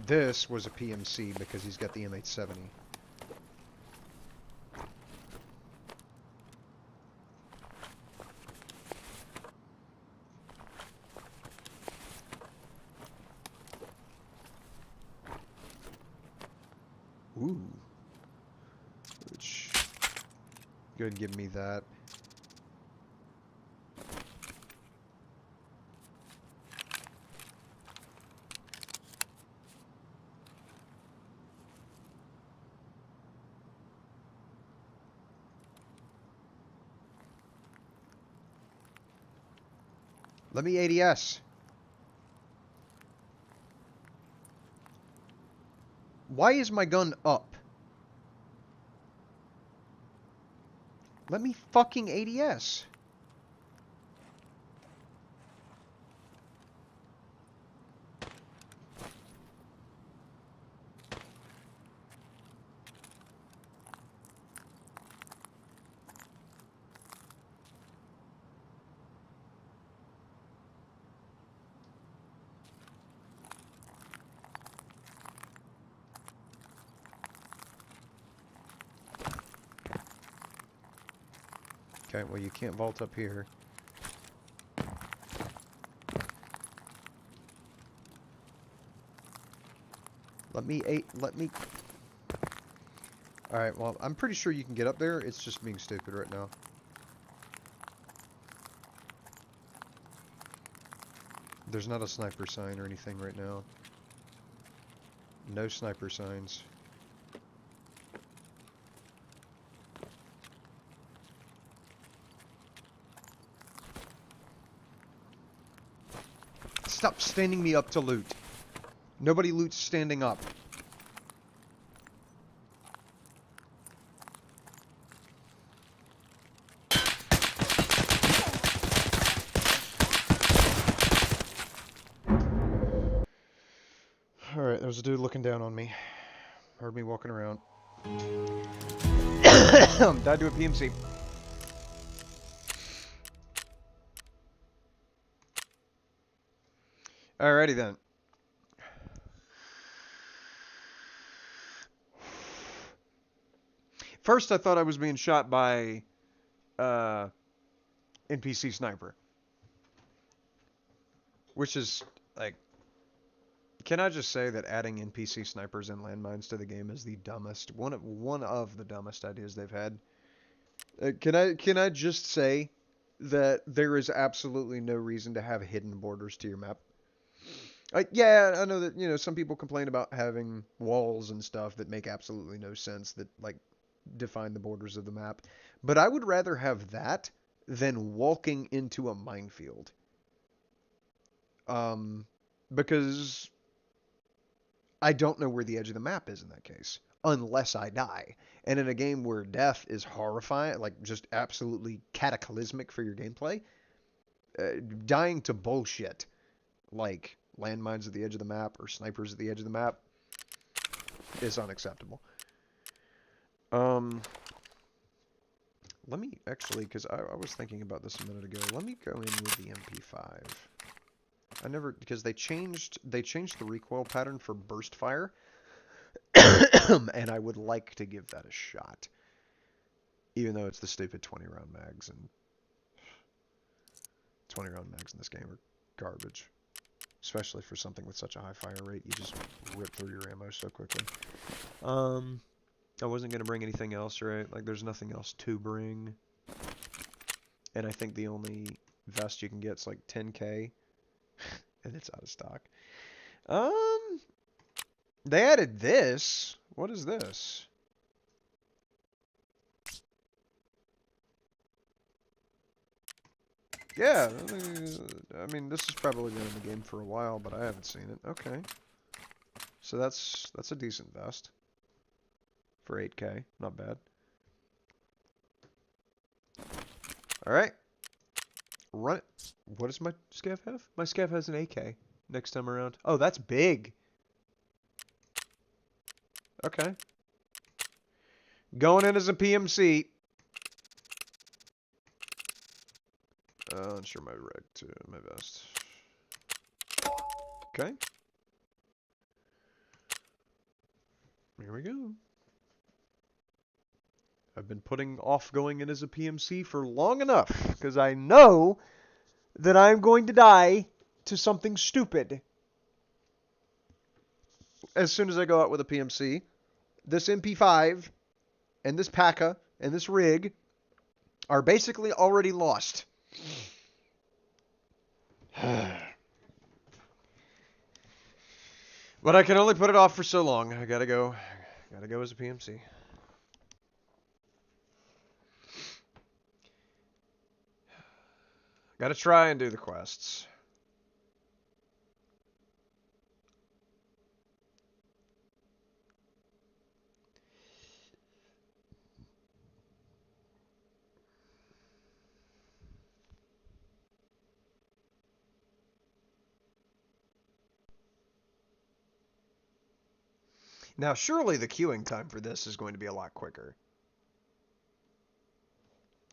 This was a PMC because he's got the M870. Ooh. Which... Go ahead and give me that. Let me ADS. Why is my gun up? Let me fucking ADS. Okay, well you can't vault up here. Let me... Alright, well, I'm pretty sure you can get up there. It's just being stupid right now. There's not a sniper sign or anything right now. No sniper signs. Stop standing me up to loot. Nobody loots standing up. Alright, there was a dude looking down on me. Heard me walking around. Died to a PMC. Alrighty then. First I thought I was being shot by NPC sniper. Which is, like, can I just say that adding NPC snipers and landmines to the game is the dumbest, one of the dumbest ideas they've had. Can I just say that there is absolutely no reason to have hidden borders to your map? Yeah, I know that, you know, some people complain about having walls and stuff that make absolutely no sense, that, like, define the borders of the map. But I would rather have that than walking into a minefield. Because I don't know where the edge of the map is in that case, unless I die. And in a game where death is horrifying, like just absolutely cataclysmic for your gameplay, dying to bullshit, like landmines at the edge of the map or snipers at the edge of the map, is unacceptable. Let me actually, because I was thinking about this a minute ago, let me go in with the MP5. Because they changed the recoil pattern for burst fire, and I would like to give that a shot. Even though it's the stupid 20 round mags, and 20 round mags in this game are garbage. Especially for something with such a high fire rate, you just rip through your ammo so quickly. I wasn't going to bring anything else, right? Like, there's nothing else to bring. And I think the only vest you can get is like 10k. And it's out of stock. They added this. What is this? Yeah, I mean, this has probably been in the game for a while, but I haven't seen it. Okay. So that's a decent vest. For 8k. Not bad. Alright. Run it. What does my scav have? My scav has an AK next time around. Oh, that's big. Okay. Going in as a PMC. Unsure my reg to my vest. Okay. Here we go. I've been putting off going in as a PMC for long enough, because I know that I'm going to die to something stupid. As soon as I go out with a PMC, this MP5 and this PACA and this rig are basically already lost. But I can only put it off for so long. I gotta go as a PMC. Gotta try and do the quests. Now, surely the queuing time for this is going to be a lot quicker.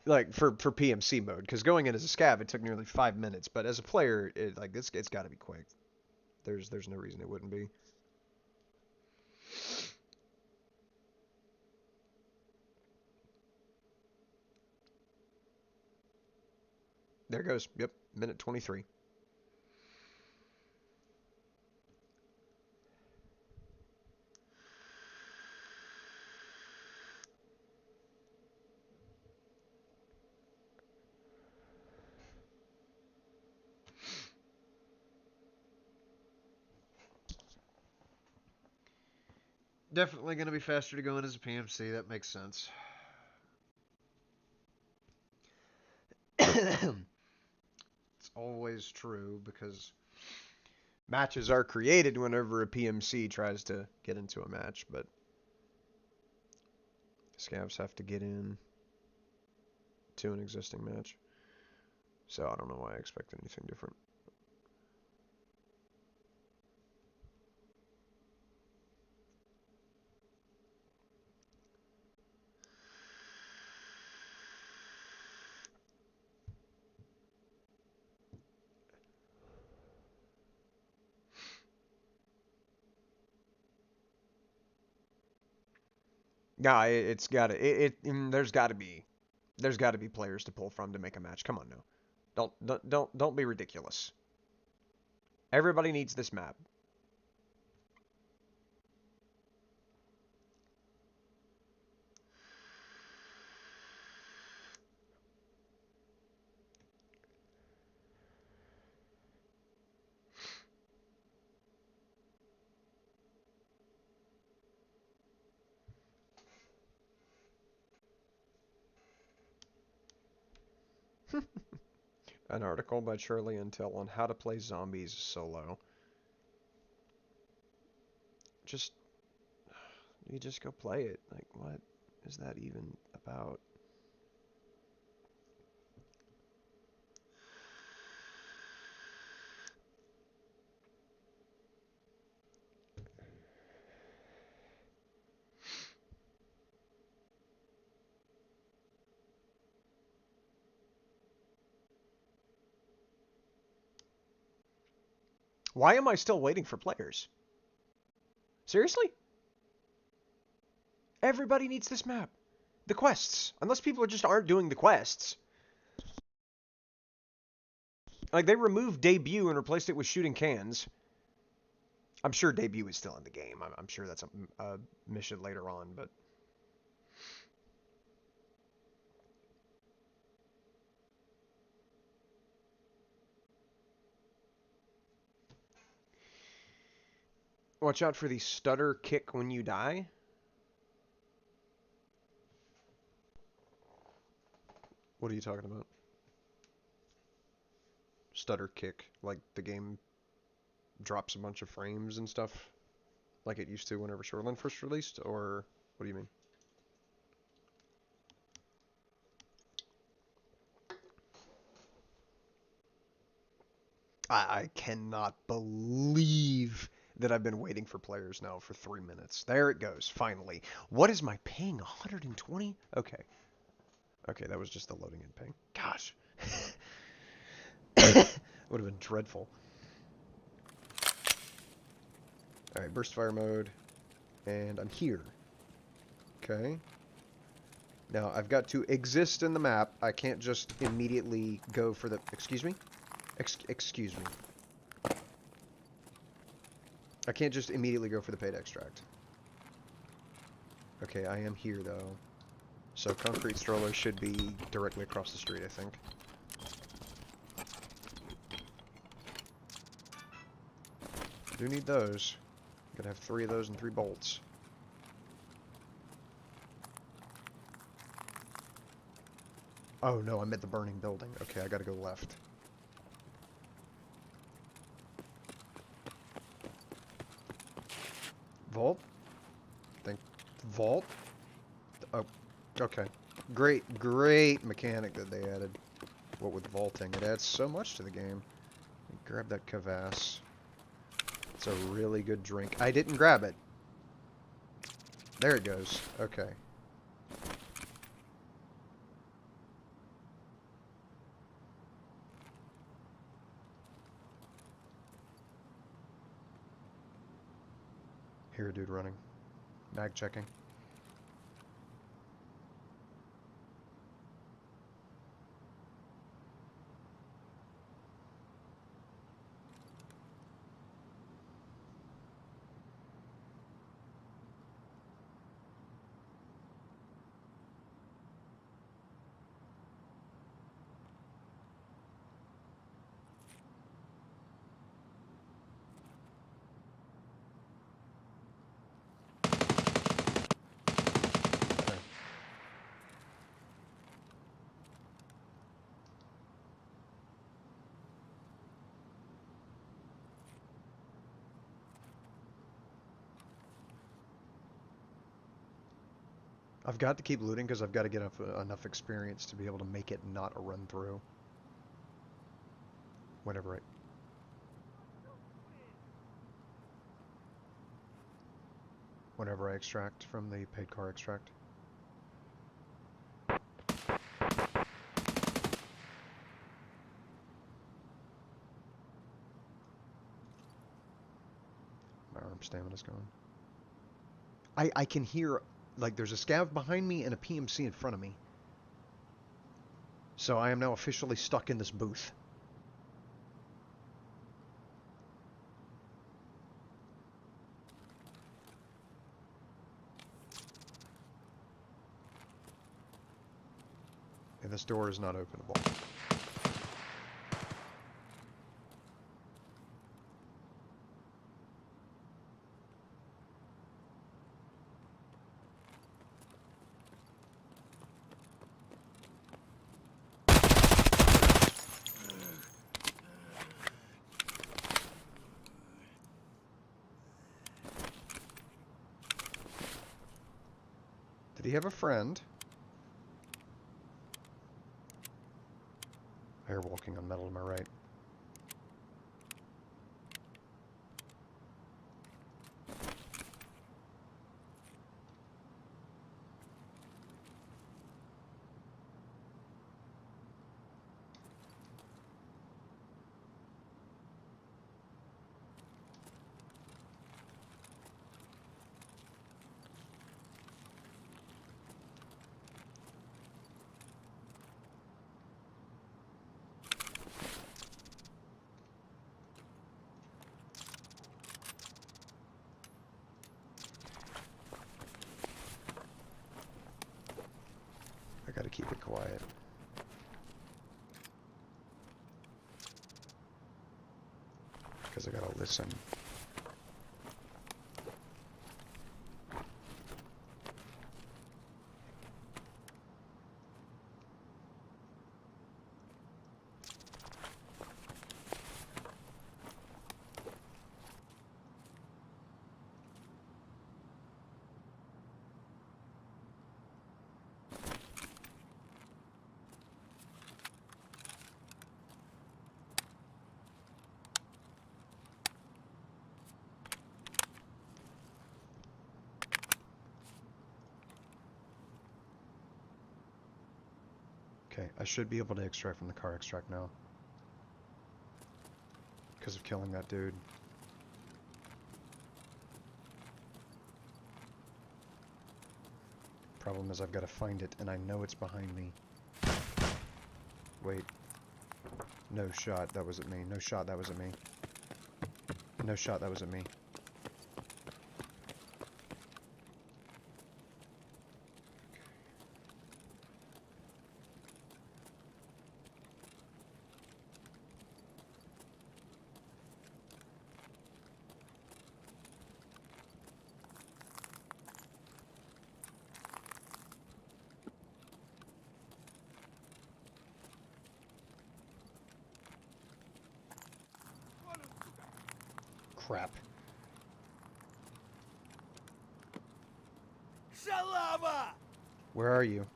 Like, for PMC mode, because going in as a scav, it took nearly 5 minutes, but as a player, it's got to be quick. There's no reason it wouldn't be. There it goes. Yep, minute 23. Definitely going to be faster to go in as a PMC. That makes sense. It's always true, because Matches are created whenever a PMC tries to get into a match, but scavs have to get in to an existing match. So I don't know why I expect anything different. Yeah, it's got to there's got to be players to pull from to make a match. Come on now. Don't be ridiculous. Everybody needs this map. An article by Charlie Intel on how to play zombies solo. You just go play it. Like, what is that even about? Why am I still waiting for players? Seriously? Everybody needs this map. The quests. Unless people just aren't doing the quests. Like, they removed debut and replaced it with shooting cans. I'm sure debut is still in the game. I'm sure that's a mission later on, but... Watch out for the stutter kick when you die. What are you talking about? Stutter kick. Like the game drops a bunch of frames and stuff? Like it used to whenever Shoreline first released? Or what do you mean? I cannot believe that I've been waiting for players now for 3 minutes. There it goes, finally. What is my ping? 120? Okay. Okay, that was just the loading in ping. Gosh. Would have been dreadful. Alright, burst fire mode. And I'm here. Okay. Now, I've got to exist in the map. I can't just immediately go for the... Excuse me? Excuse me. I can't just immediately go for the paid extract. Okay, I am here, though. So concrete stroller should be directly across the street, I think. Do need those. Gonna have 3 of those and 3 bolts. Oh no, I'm at the burning building. Okay, I gotta go left. Vault? Vault? Oh, okay. Great mechanic that they added. What with vaulting? It adds so much to the game. Grab that kvass. It's a really good drink. I didn't grab it. There it goes. Okay. Here, a dude running. Mag checking. I've got to keep looting because I've got to get enough experience to be able to make it not a run through. Whenever I extract from the paid car extract. My arm stamina's gone. I can hear, like, there's a scav behind me and a PMC in front of me. So I am now officially stuck in this booth. And this door is not openable. Did he have a friend? I hear walking on metal to my right. I gotta keep it quiet. Because I gotta listen. Okay, I should be able to extract from the car extract now. Because of killing that dude. Problem is I've got to find it, and I know it's behind me. Wait. No shot, that was at me. No shot, that was at me. No shot, that was at me. Crap. Shalaba! Where are you?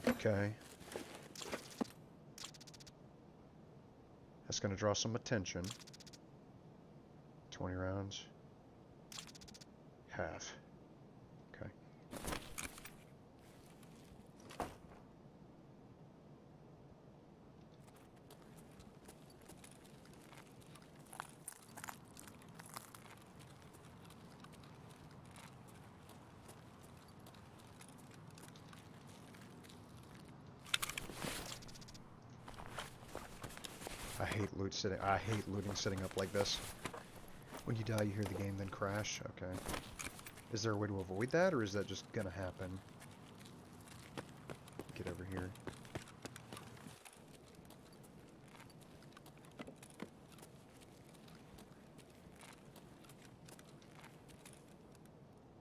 Okay. That's gonna draw some attention. 20 rounds. Half. Okay. I hate looting setting up like this. When you die, you hear the game then crash. Okay. Is there a way to avoid that, or is that just gonna happen? Get over here.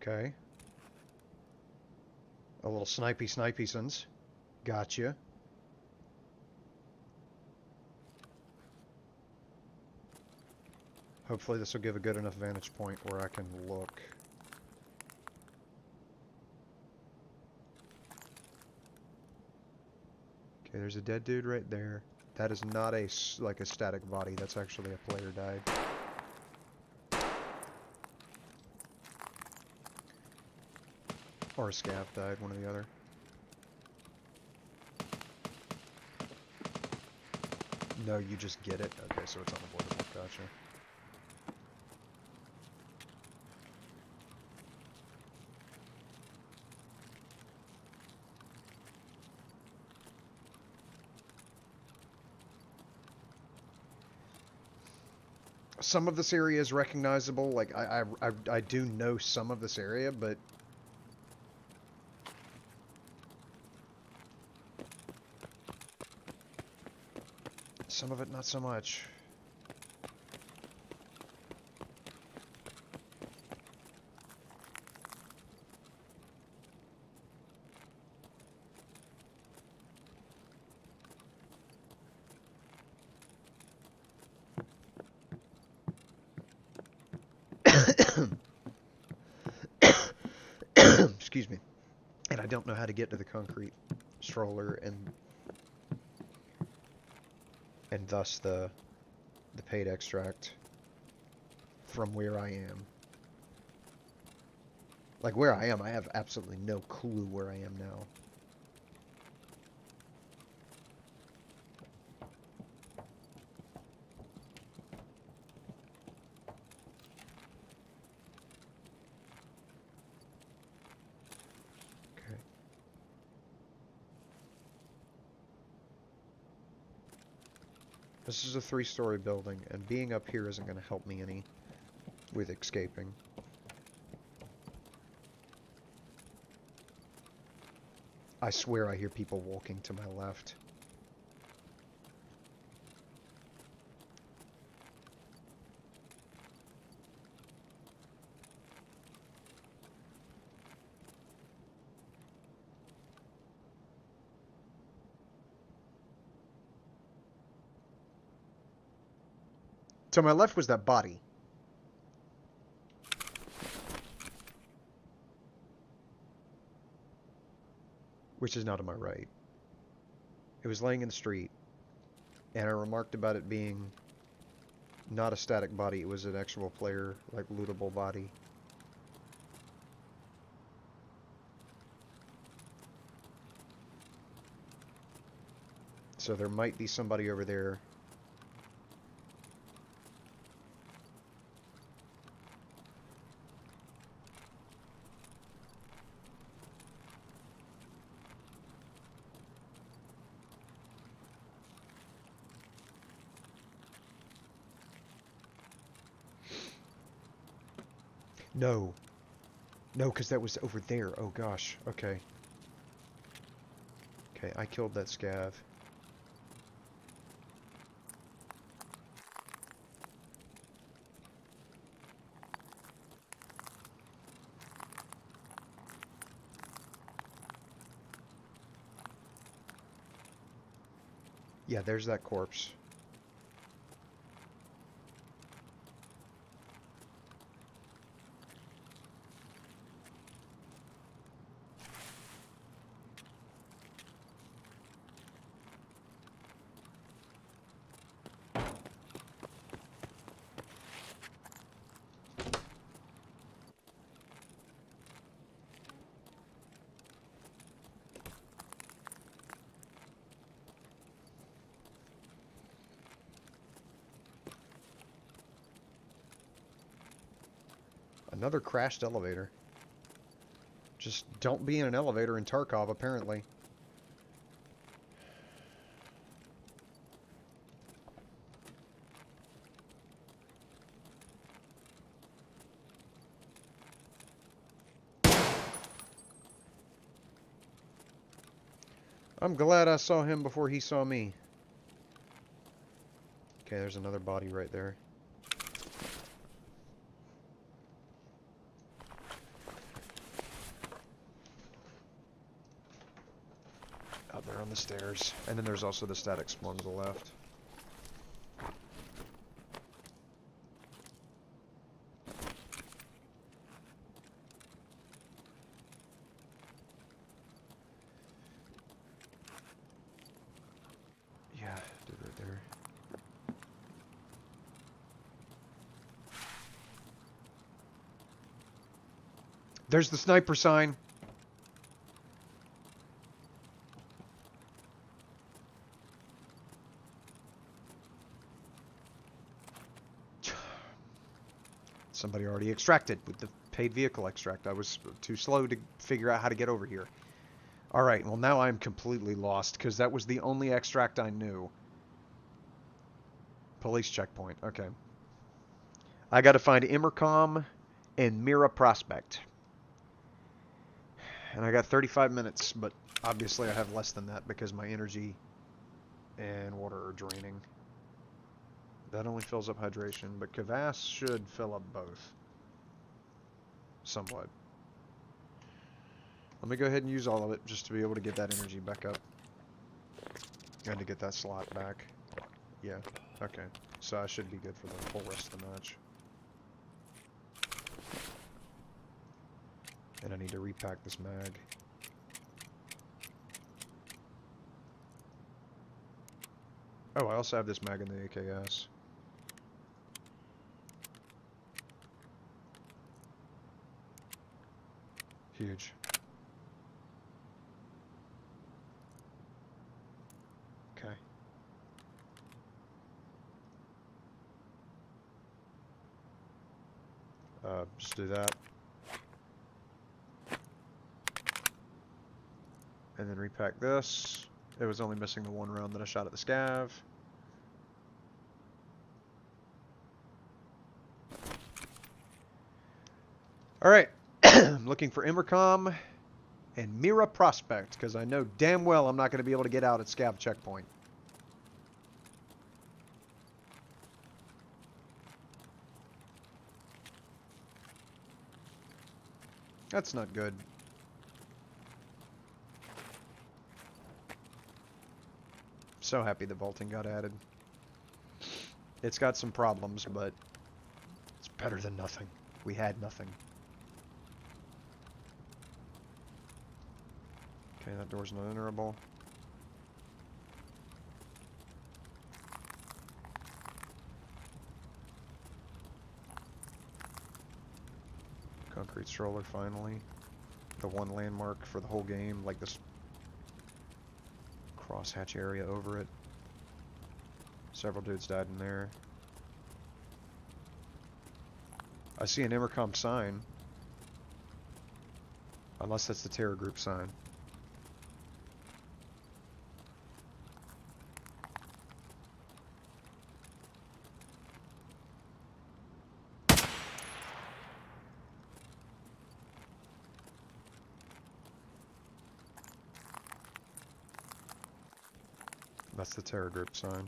Okay. A little snipey sons. Gotcha. Hopefully this will give a good enough vantage point where I can look. Okay, there's a dead dude right there. That is not a static body. That's actually a player died. Or a scav died, one or the other. No, you just get it? Okay, so it's unavoidable. Gotcha. Some of this area is recognizable. Like, I do know some of this area, but... some of it, not so much. Excuse me. And I don't know how to get to the concrete stroller and thus the paid extract from where I am. Like, where I am, I have absolutely no clue where I am now. Okay. This is a 3-story building, and being up here isn't going to help me any with escaping. I swear I hear people walking to my left. To my left was that body. Which is now to my right. It was laying in the street, and I remarked about it being not a static body, it was an actual player, like, lootable body. So there might be somebody over there. No. No, because that was over there. Oh, gosh. Okay. Okay, I killed that scav. Yeah, there's that corpse. Another crashed elevator. Just don't be in an elevator in Tarkov, apparently. I'm glad I saw him before he saw me. Okay, there's another body right there. they're on the stairs. And then there's also the static spawn to the left. Yeah, dude, right there. There's the sniper sign. Somebody already extracted with the paid vehicle extract. I was too slow to figure out how to get over here. Alright, well now I'm completely lost, because that was the only extract I knew. Police checkpoint, okay. I gotta find Immercom and Mira Prospect. And I got 35 minutes, but obviously I have less than that because my energy and water are draining. That only fills up hydration, but Kvass should fill up both. Somewhat. Let me go ahead and use all of it just to be able to get that energy back up. And to get that slot back. Yeah, okay. So I should be good for the whole rest of the match. And I need to repack this mag. Oh, I also have this mag in the AKS. Huge. Okay. Just do that. And then repack this. It was only missing the one round that I shot at the scav. Alright. I'm looking for Immercom and Mira Prospect, because I know damn well I'm not going to be able to get out at scav checkpoint. That's not good. So happy the vaulting got added. It's got some problems, but it's better than nothing. We had nothing. Okay, that door's not enterable. Concrete stroller, finally. The one landmark for the whole game, like this crosshatch area over it. Several dudes died in there. I see an Immercom sign. Unless that's the terror group sign. That's the terror group sign.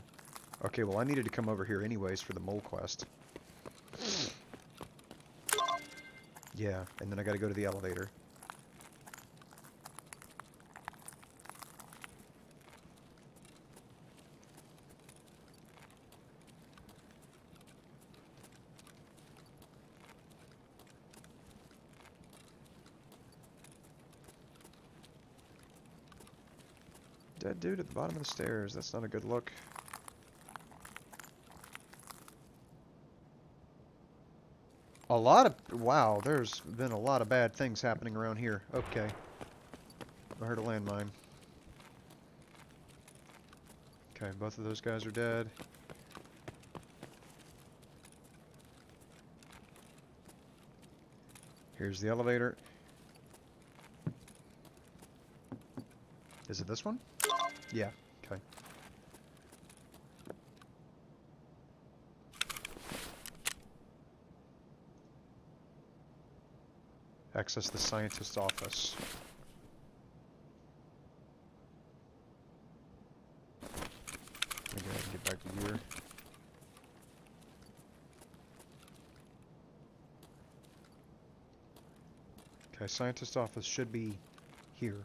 Okay, well I needed to come over here anyways for the mole quest. Yeah, and then I gotta go to the elevator. Dead dude at the bottom of the stairs. That's not a good look. A lot of... Wow, there's been a lot of bad things happening around here. Okay. I heard a landmine. Okay, both of those guys are dead. Here's the elevator. Is it this one? Yeah, okay. Access the scientist's office. Let me go ahead and get back to gear. Okay, scientist's office should be here.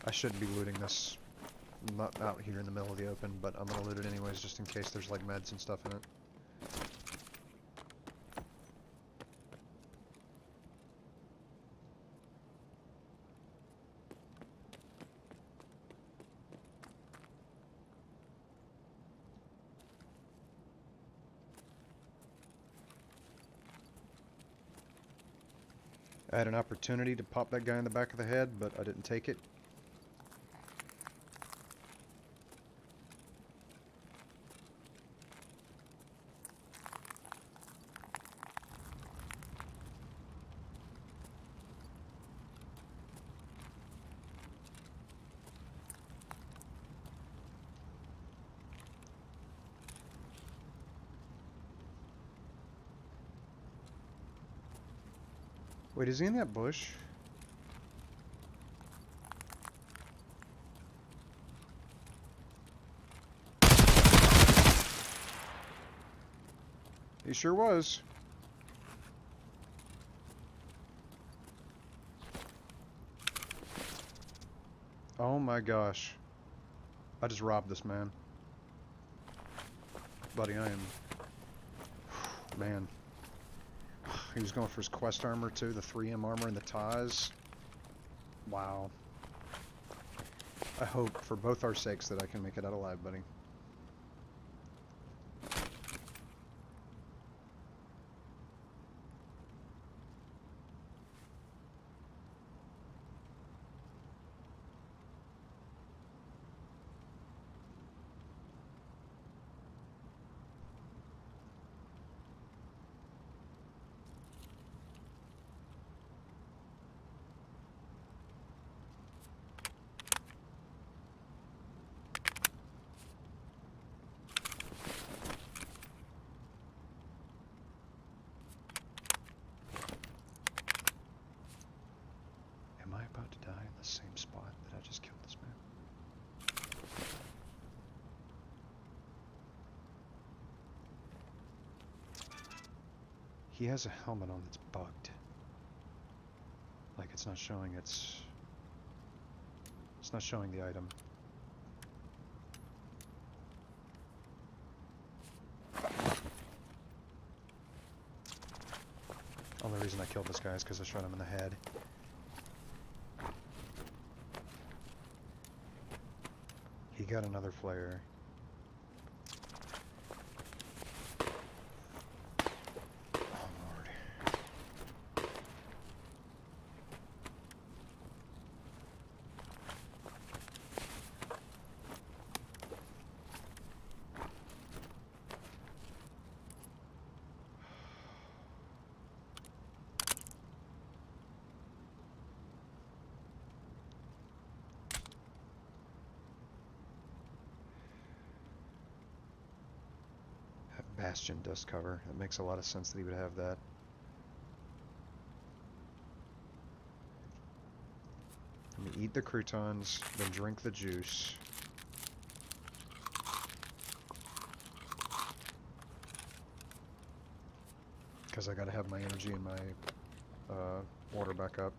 I shouldn't be looting this. I'm not out here in the middle of the open, but I'm gonna loot it anyways just in case there's like meds and stuff in it. I had an opportunity to pop that guy in the back of the head, but I didn't take it. Wait, is he in that bush? He sure was. Oh my gosh. I just robbed this man. Buddy, I am... Man. He was going for his quest armor too, the 3M armor and the ties. Wow. I hope, for both our sakes, that I can make it out alive, buddy. Am I about to die in the same spot that I just killed this man? He has a helmet on that's bugged. Like it's not showing it's not showing the item. Only reason I killed this guy is because I shot him in the head. He got another flare. Oh Lord. Bastion dust cover. It makes a lot of sense that he would have that. Let me eat the croutons, then drink the juice. Because I gotta have my energy and my water back up.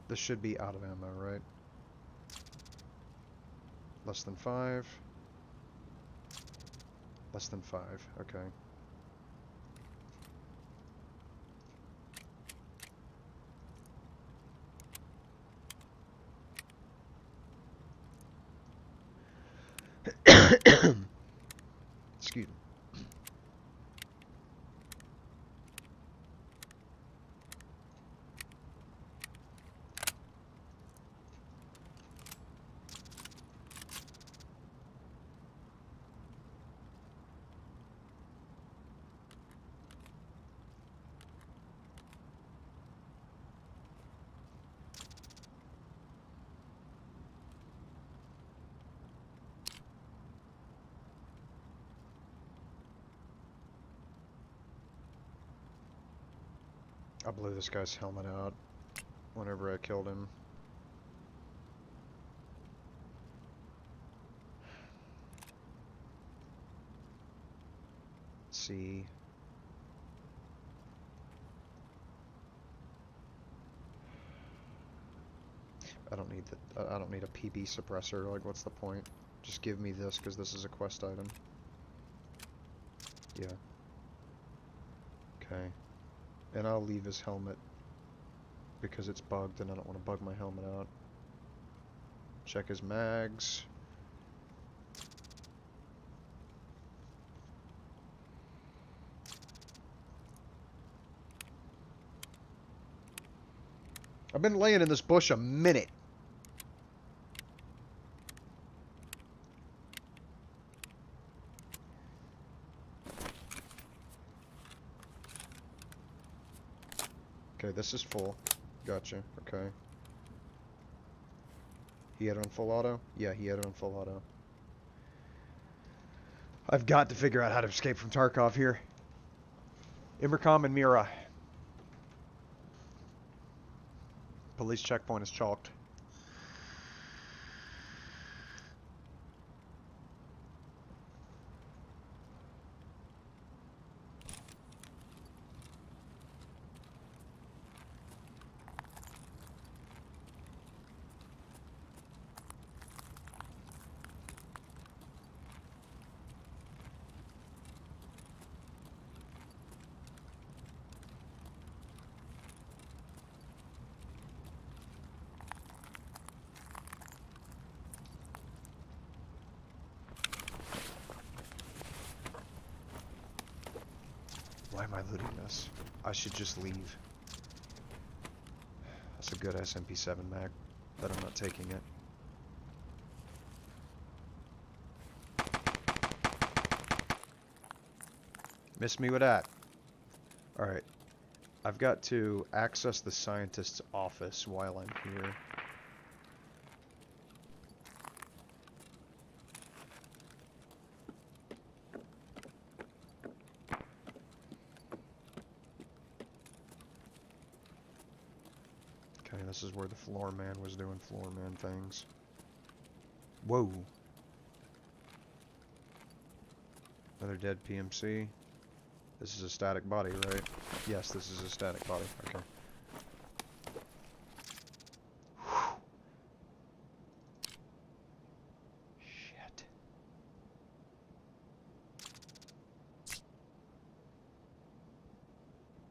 This should be out of ammo, right? Less than 5. Less than 5, okay. Excuse me. I blew this guy's helmet out whenever I killed him. Let's see. I don't need the. I don't need a PB suppressor. Like, what's the point? Just give me this because this is a quest item. Yeah. Okay. And I'll leave his helmet because it's bugged and I don't want to bug my helmet out. Check his mags. I've been laying in this bush a minute. Okay, this is full. Gotcha. Okay. He had it on full auto? Yeah, he had it on full auto. I've got to figure out how to escape from Tarkov here. Immercom and Mira. Police checkpoint is chalked. Why am I looting this? I should just leave. That's a good SMP7 mag, but I'm not taking it. Miss me with that. Alright. I've got to access the scientist's office while I'm here. Okay, this is where the floor man was doing floor man things. Whoa. Another dead PMC. This is a static body, right? Yes, this is a static body. Okay. Whew. Shit.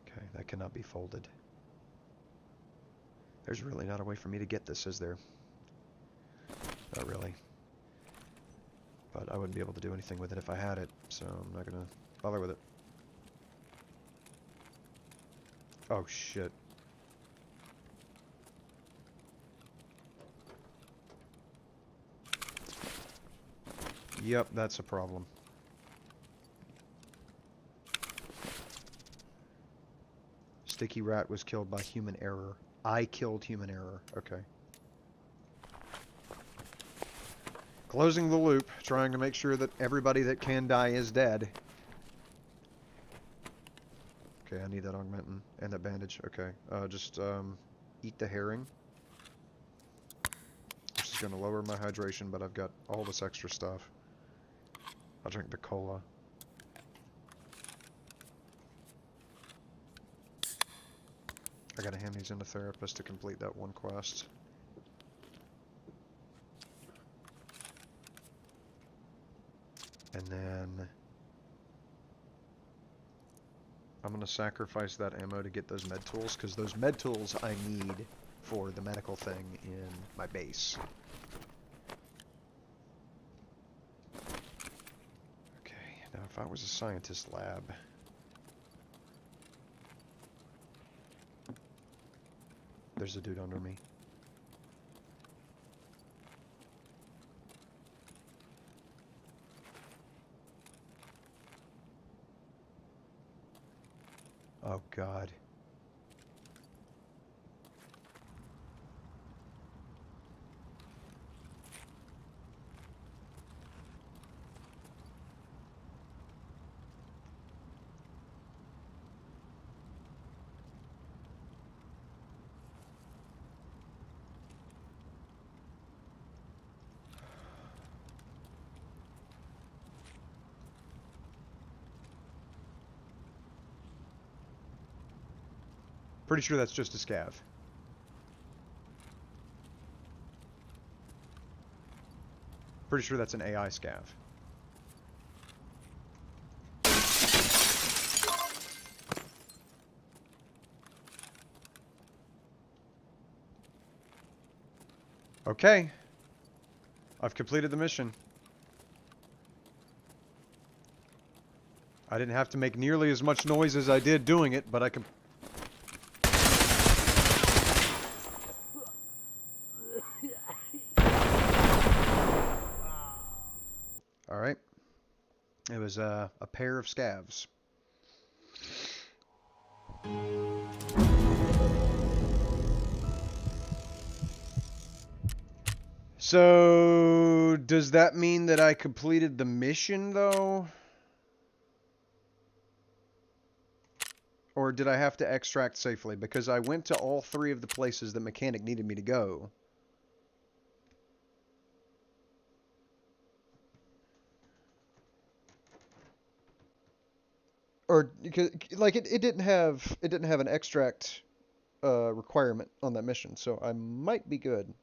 Okay, that cannot be folded. There's really not a way for me to get this, is there? Not really. But I wouldn't be able to do anything with it if I had it, so I'm not gonna bother with it. Oh shit. Yep, that's a problem. Sticky rat was killed by human error. I killed human error. Okay. Closing the loop, trying to make sure that everybody that can die is dead. Okay, I need that augmentin and that bandage. Okay, just eat the herring. This is going to lower my hydration, but I've got all this extra stuff. I'll drink the cola. I gotta hand these in to therapist to complete that one quest. And then I'm gonna sacrifice that ammo to get those med tools, because those med tools I need for the medical thing in my base. Okay, now if I was a scientist lab... There's a dude under me. Oh God. Pretty sure that's just a scav. pretty sure that's an AI scav. Okay. I've completed the mission. I didn't have to make nearly as much noise as I did doing it, but I can... Alright. It was a pair of scavs. So, does that mean that I completed the mission, though? Or did I have to extract safely? Because I went to all 3 of the places that Mechanic needed me to go. Or, like, it didn't have an extract requirement on that mission, so I might be good.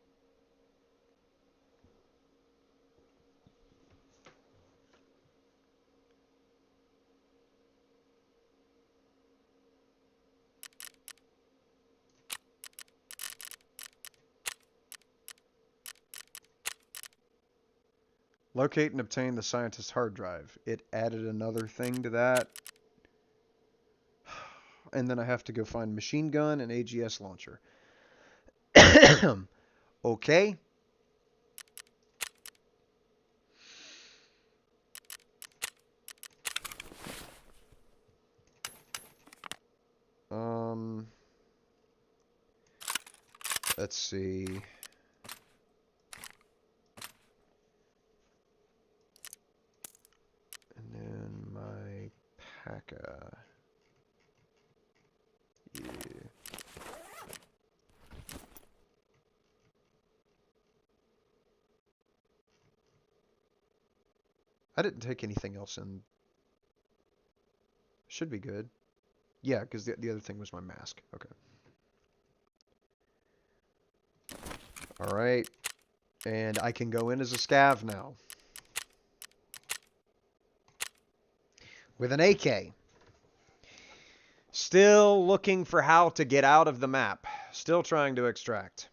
Locate and obtain the scientist's hard drive. It added another thing to that. And then I have to go find machine gun and AGS launcher. Okay. Let's see. And then my P.A.C.A. Yeah. I didn't take anything else in. Should be good. Yeah, because the other thing was my mask. Okay. Alright. And I can go in as a scav now. With an AK. Still looking for how to get out of the map. Still trying to extract.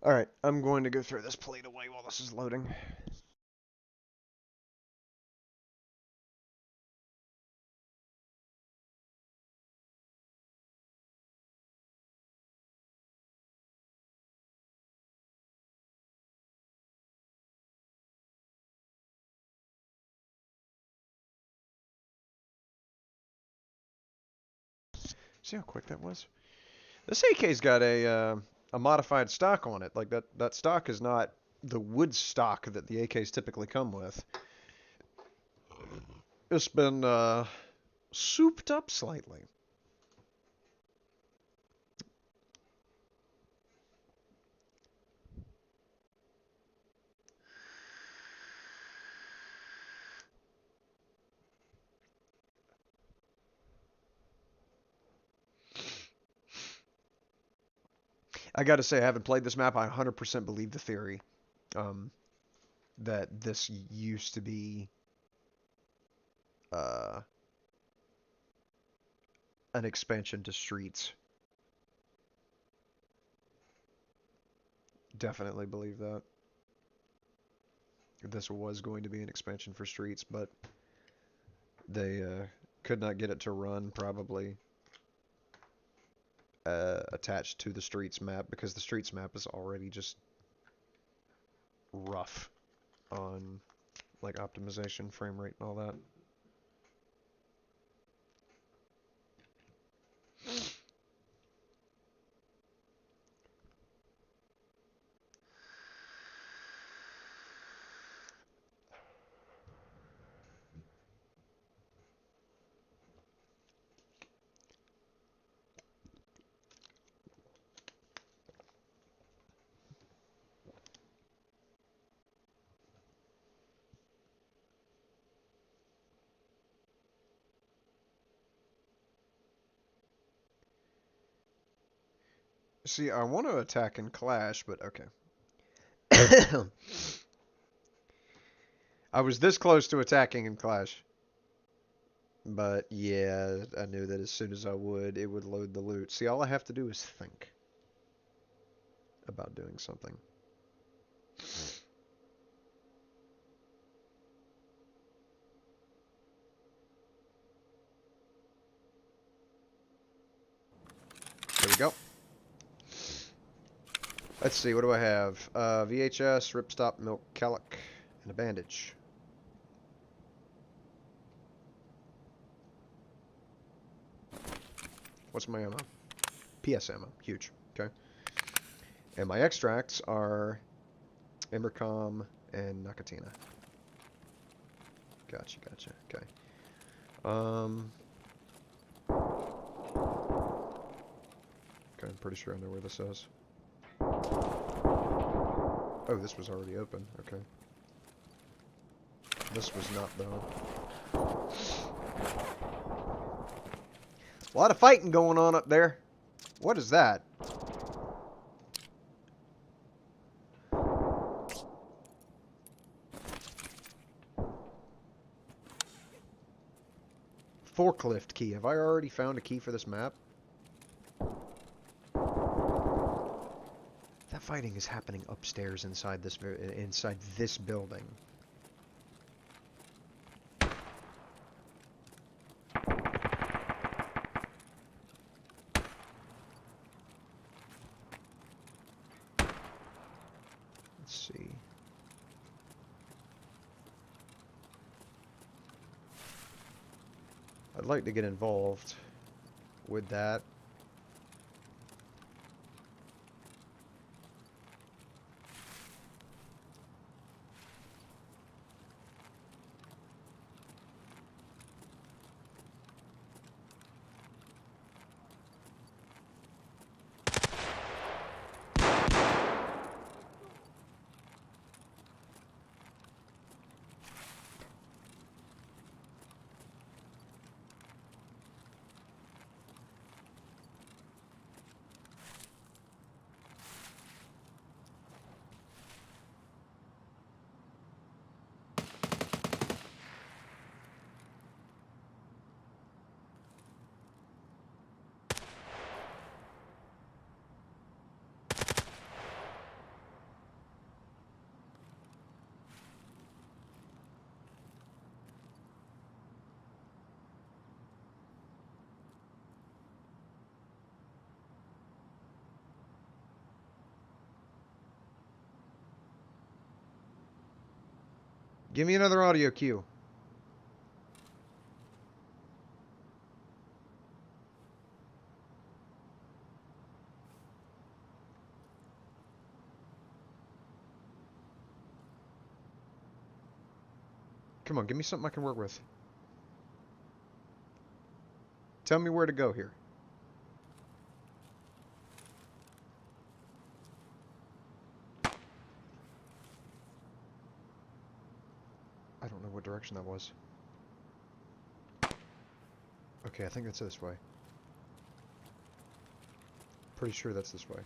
Alright, I'm going to go throw this plate away while this is loading. See how quick that was? This AK's got a modified stock on it. Like that stock is not the wood stock that the AKs typically come with. It's been souped up slightly. I gotta say, I haven't played this map. I 100% believe the theory that this used to be an expansion to Streets. Definitely believe that. This was going to be an expansion for Streets, but they could not get it to run, probably attached to the Streets map, because the Streets map is already just rough on like optimization, frame rate, and all that. See, I want to attack and clash, but okay. I was this close to attacking and clash. But yeah, I knew that as soon as I would, it would load the loot. See, all I have to do is think about doing something. There we go. Let's see, what do I have? VHS, ripstop, milk, calic, and a bandage. What's my ammo? PS ammo. Huge. Okay. And my extracts are Embercom and Nakatina. Gotcha, gotcha. Okay. Okay, I'm pretty sure I know where this is. Oh, this was already open. Okay. This was not, though. A lot of fighting going on up there. What is that? Forklift key. Have I already found a key for this map? That fighting is happening upstairs inside this building. Let's see. I'd like to get involved with that. Give me another audio cue. Come on, give me something I can work with. Tell me where to go here. I don't know what direction that was. Okay, I think that's this way. Pretty sure that's this way.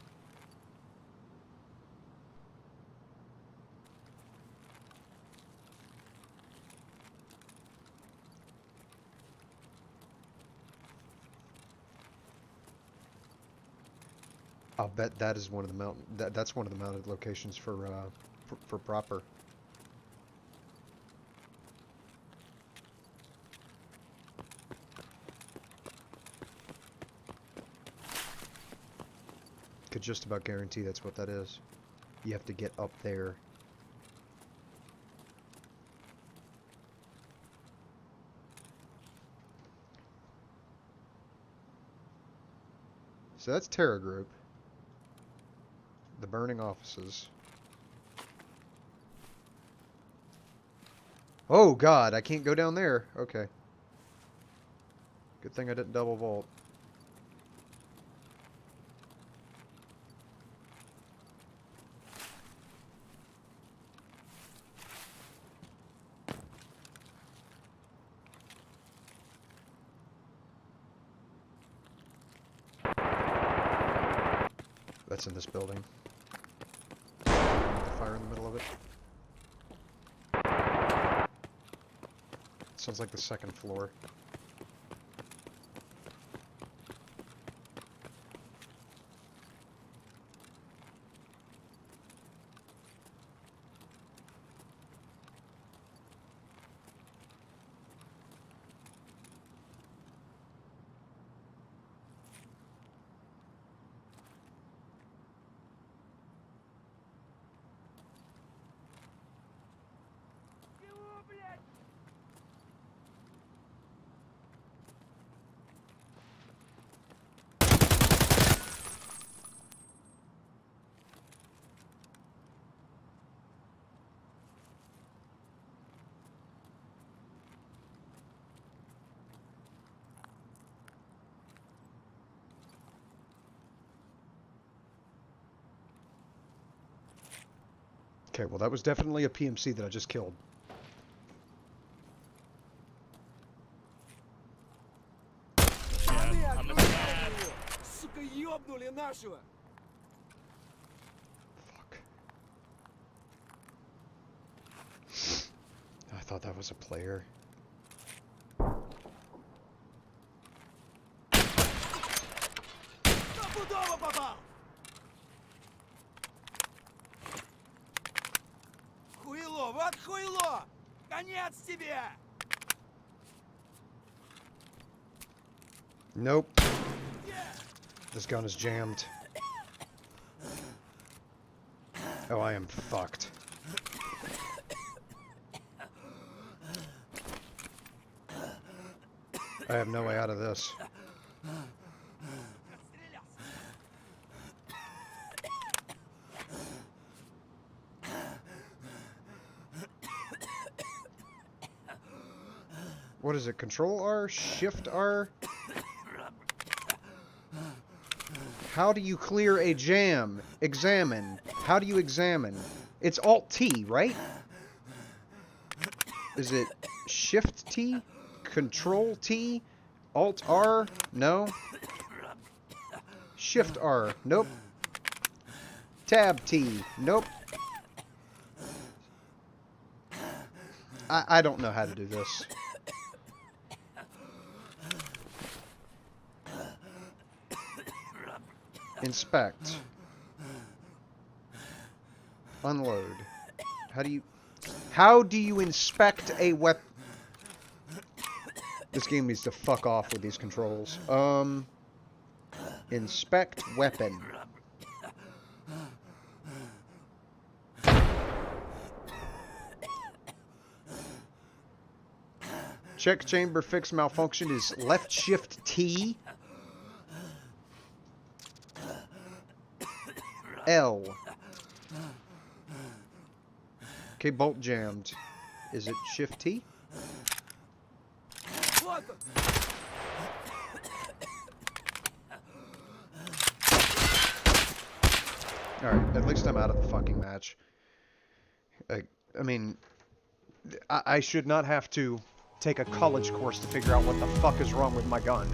I'll bet that is one of the mountain. That's one of the mounted locations for proper. Could just about guarantee that's what that is. You have to get up there. So that's Terra Group. The burning offices. Oh god, I can't go down there. Okay. Good thing I didn't double vault. it's in this building. Fire in the middle of it. Sounds like the second floor. Okay, well that was definitely a PMC that I just killed. Сука, ёбнули нашего! Fuck. I thought that was a player. Стопудово попал! Хуйло, вот хуйло! Конец тебе! Nope. This gun is jammed. Oh, I am fucked. I have no way out of this. What is it? Control R? Shift R? How do you clear a jam? Examine. How do you examine? It's Alt T, right? Is it Shift T? Control T? Alt R? No. Shift R? Nope. Tab T? Nope. I don't know how to do this. Inspect. Unload. How do you inspect a weapon? This game needs to fuck off with these controls. Inspect weapon. Check chamber fix malfunction is left shift T. L. Okay, bolt jammed. Is it shift T? Alright, at least I'm out of the fucking match. I mean, I should not have to take a college course to figure out what the fuck is wrong with my gun.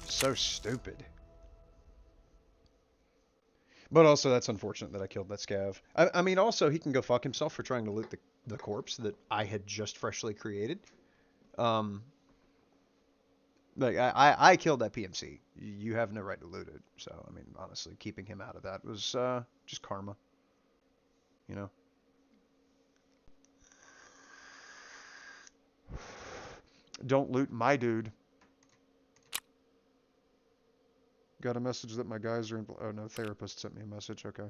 So stupid. But also, that's unfortunate that I killed that scav. I mean, also, he can go fuck himself for trying to loot the corpse that I had just freshly created. Like, I killed that PMC. You have no right to loot it. So, I mean, honestly, keeping him out of that was just karma. You know? Don't loot my dude. Got a message that my guys are in... Oh, no, therapist sent me a message. Okay.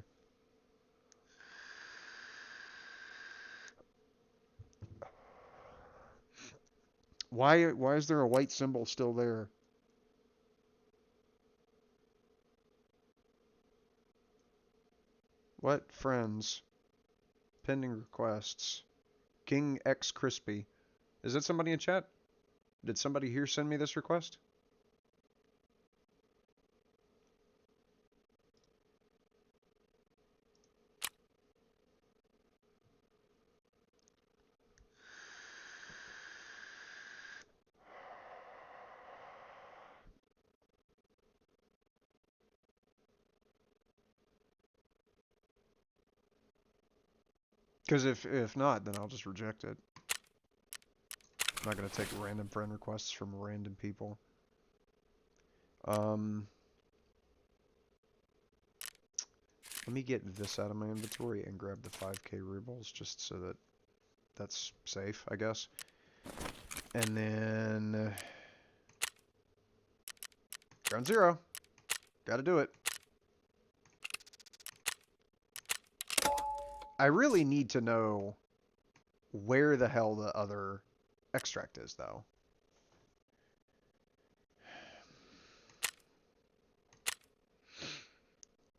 Why is there a white symbol still there? What? Friends. Pending requests. King X Crispy. Is that somebody in chat? Did somebody here send me this request? Because if not, then I'll just reject it. I'm not going to take random friend requests from random people. Let me get this out of my inventory and grab the 5k rubles just so that that's safe, I guess. And then ground zero. Gotta do it. I really need to know where the hell the other extract is, though.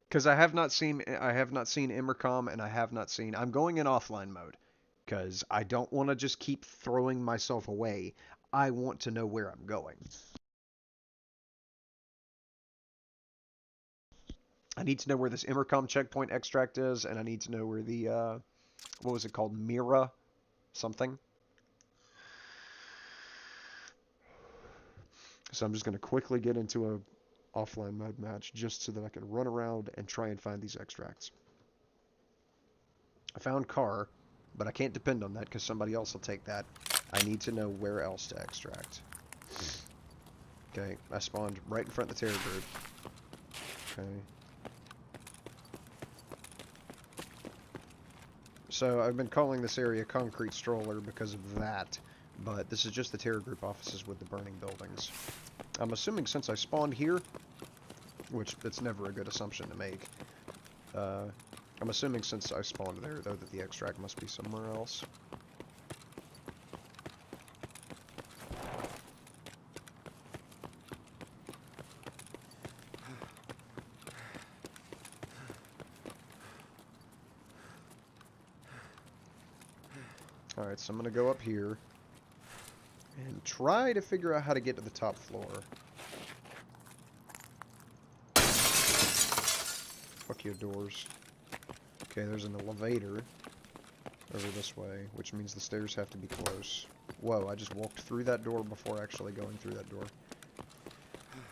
Because I have not seen Immercom, and I have not seen. I'm going in offline mode because I don't want to just keep throwing myself away. I want to know where I'm going. I need to know where this Immercom checkpoint extract is, and I need to know where the what was it called, Mira something. So I'm just going to quickly get into a offline mode match just so that I can run around and try and find these extracts. I found car, but I can't depend on that because somebody else will take that. I need to know where else to extract. Okay, I spawned right in front of the terror group. Okay. So I've been calling this area Concrete Stroller because of that, but this is just the terror group offices with the burning buildings. I'm assuming since I spawned here, which it's never a good assumption to make, I'm assuming since I spawned there, though, that the extract must be somewhere else. Alright, so I'm going to go up here and try to figure out how to get to the top floor. Fuck your doors. Okay, there's an elevator over this way, which means the stairs have to be close. Whoa, I just walked through that door before actually going through that door.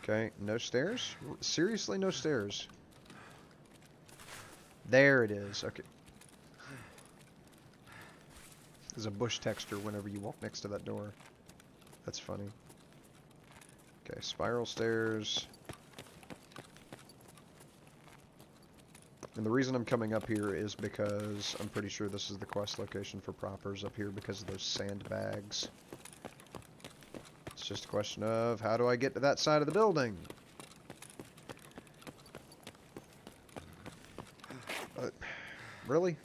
Okay, no stairs? Seriously, no stairs? There it is, okay. There's a bush texture whenever you walk next to that door. That's funny. Okay, spiral stairs. And the reason I'm coming up here is because I'm pretty sure this is the quest location for Proppers up here because of those sandbags. It's just a question of how do I get to that side of the building? Really?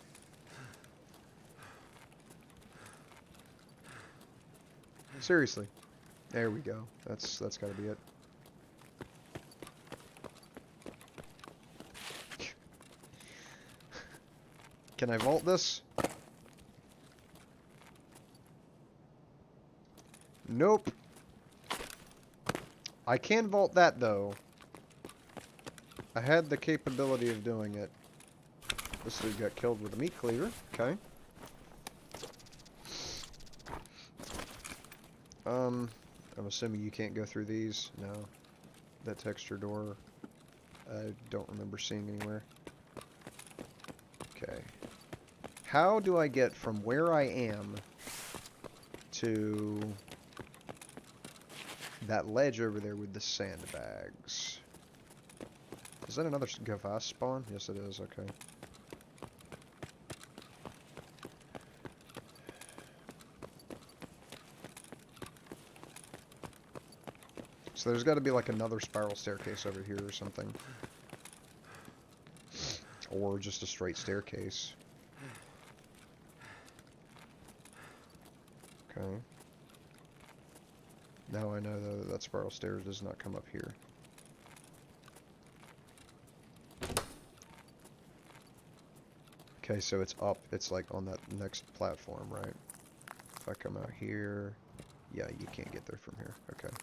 Seriously. There we go. That's gotta be it. Can I vault this? Nope. I can vault that, though. I had the capability of doing it. This dude got killed with a meat cleaver. Okay. I'm assuming you can't go through these. No. That texture door, I don't remember seeing anywhere. Okay. How do I get from where I am to that ledge over there with the sandbags? Is that another Gavas spawn? Yes, it is. Okay. So there's got to be like another spiral staircase over here or something. Or just a straight staircase. Okay. Now I know though that spiral stairs does not come up here. Okay, so it's up. It's like on that next platform, right? If I come out here... Yeah, you can't get there from here. Okay.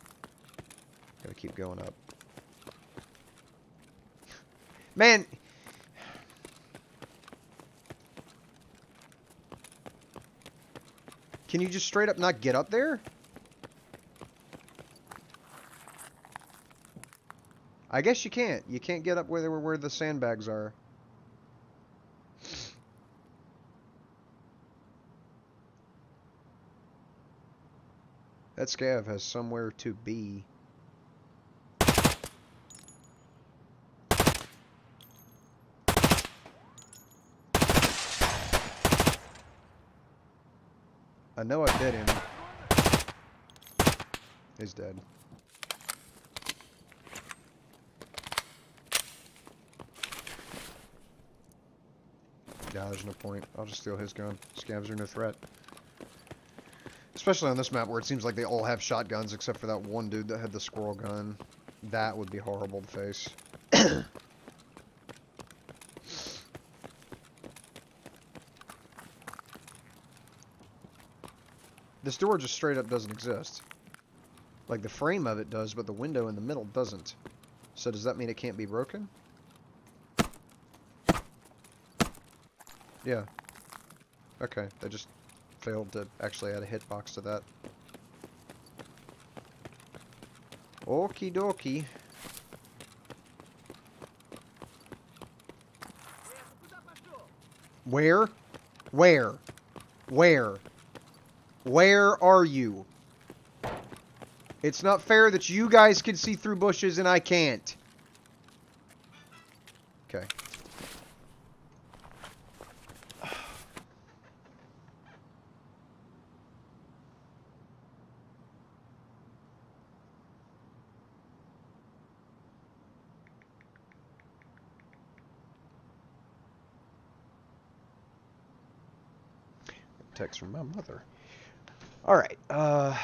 Gotta keep going up. Man! Can you just straight up not get up there? I guess you can't. You can't get up where the sandbags are. That scav has somewhere to be. I know I bit him. He's dead. Yeah, there's no point. I'll just steal his gun. Scavs are no threat. Especially on this map where it seems like they all have shotguns except for that one dude that had the squirrel gun. That would be horrible to face. This door just straight up doesn't exist. Like, the frame of it does, but the window in the middle doesn't. So does that mean it can't be broken? Yeah. Okay, they just failed to actually add a hitbox to that. Okie dokie. Where? Where? Where? Where are you? It's not fair that you guys can see through bushes and I can't. Okay. Text from my mother. Alright, I'll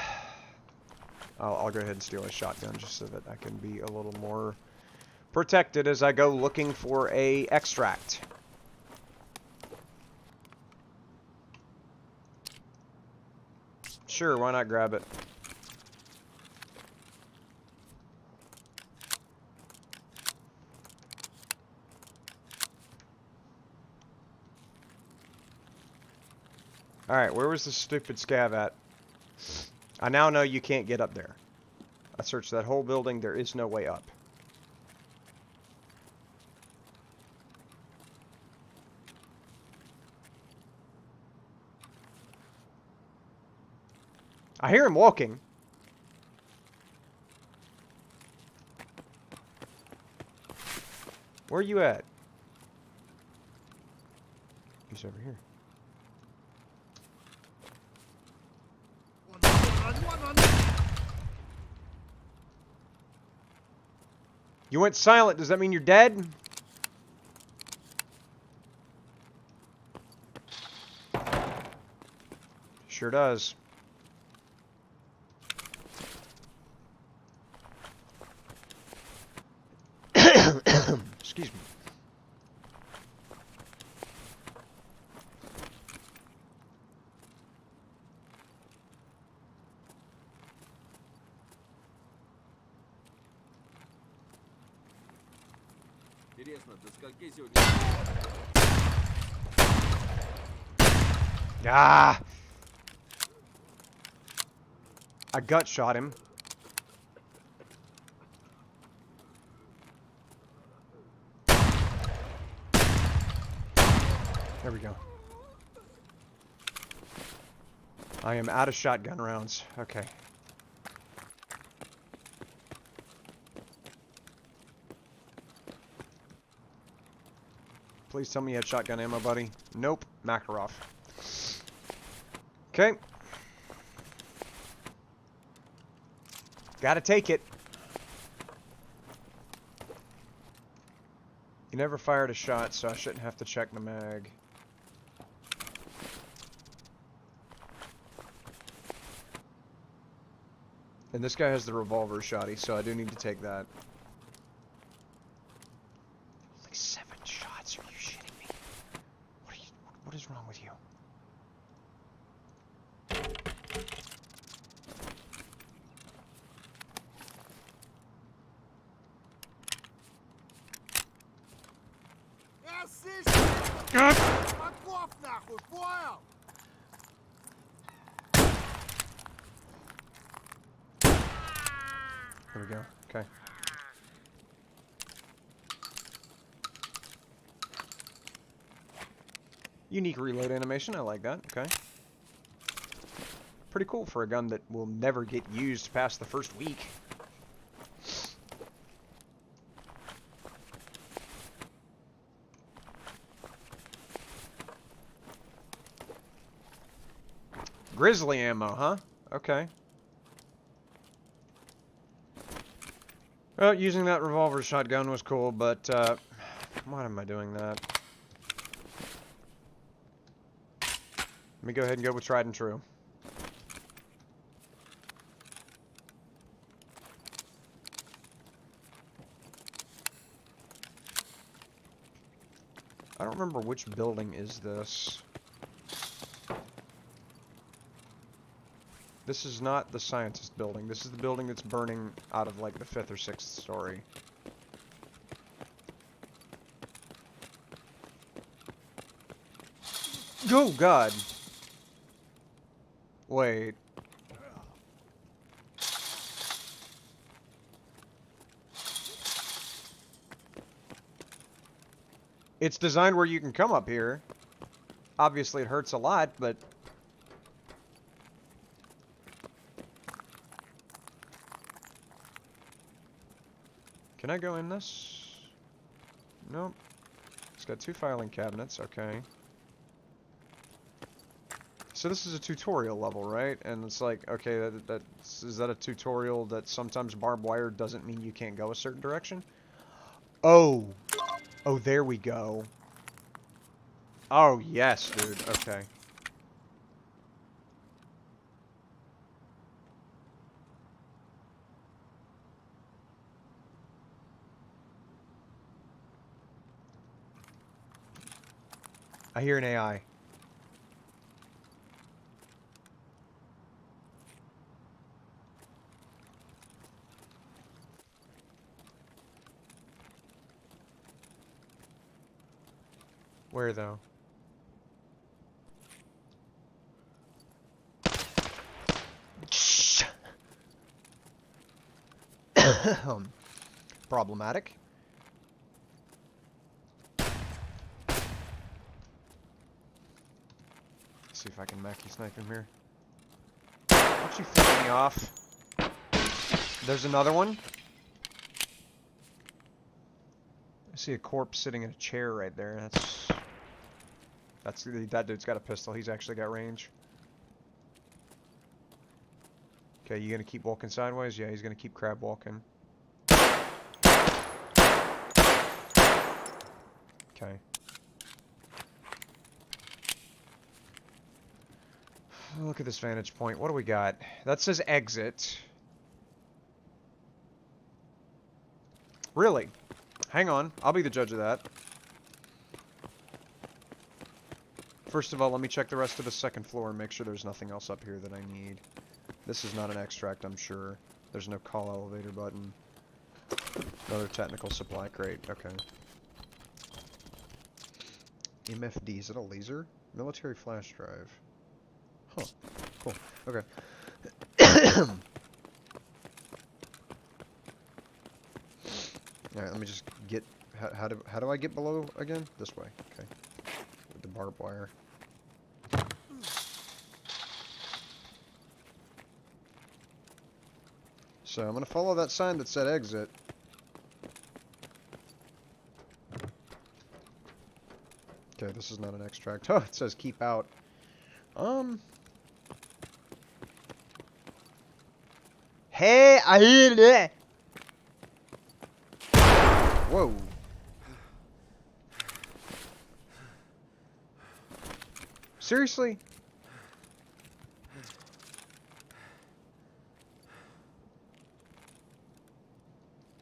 go ahead and steal a shotgun just so that I can be a little more protected as I go looking for a extract. Sure, why not grab it? Alright, where was the stupid scav at? I now know you can't get up there. I searched that whole building, there is no way up. I hear him walking. Where are you at? He's over here. You went silent. Does that mean you're dead? Sure does. Excuse me. Ah! I gut shot him. There we go. I am out of shotgun rounds. Okay. Please tell me you had shotgun ammo, buddy. Nope. Makarov. Okay. Gotta take it. You never fired a shot, so I shouldn't have to check the mag. And this guy has the revolver shotty, so I do need to take that. Like 7 shots? Are you shitting me? What is wrong with you? There we go. Okay. Unique reload animation. I like that. Okay. Pretty cool for a gun that will never get used past the first week. Grizzly ammo, huh? Okay. Well, using that revolver shotgun was cool, but, why am I doing that? Let me go ahead and go with tried and true. I don't remember which building is this. This is not the scientist building. This is the building that's burning out of, like, the 5th or 6th story. Oh, God. Wait. It's designed where you can come up here. Obviously, it hurts a lot, but... Can I go in this? Nope. It's got 2 filing cabinets, okay. So this is a tutorial level, right? And it's like, okay, is that a tutorial that sometimes barbed wire doesn't mean you can't go a certain direction? Oh! Oh, there we go. Oh, yes, dude. Okay. I hear an AI. Where, though? Problematic. Let's see if I can Mackie snipe him here. Don't you flip me off? There's another one. I see a corpse sitting in a chair right there. That dude's got a pistol. He's actually got range. Okay, you gonna keep walking sideways? Yeah, he's gonna keep crab walking. Okay. Look at this vantage point. What do we got? That says exit. Really? Hang on. I'll be the judge of that. First of all, let me check the rest of the second floor and make sure there's nothing else up here that I need. This is not an extract, I'm sure. There's no call elevator button. Another technical supply crate. Okay. MFD. Is it a laser? Military flash drive. Huh. Cool. Okay. Alright, let me just get... How do I get below again? This way. Okay. With the barbed wire. So I'm going to follow that sign that said exit. Okay, this is not an extract. Oh, it says keep out. Hey, I hear that. Whoa. Seriously?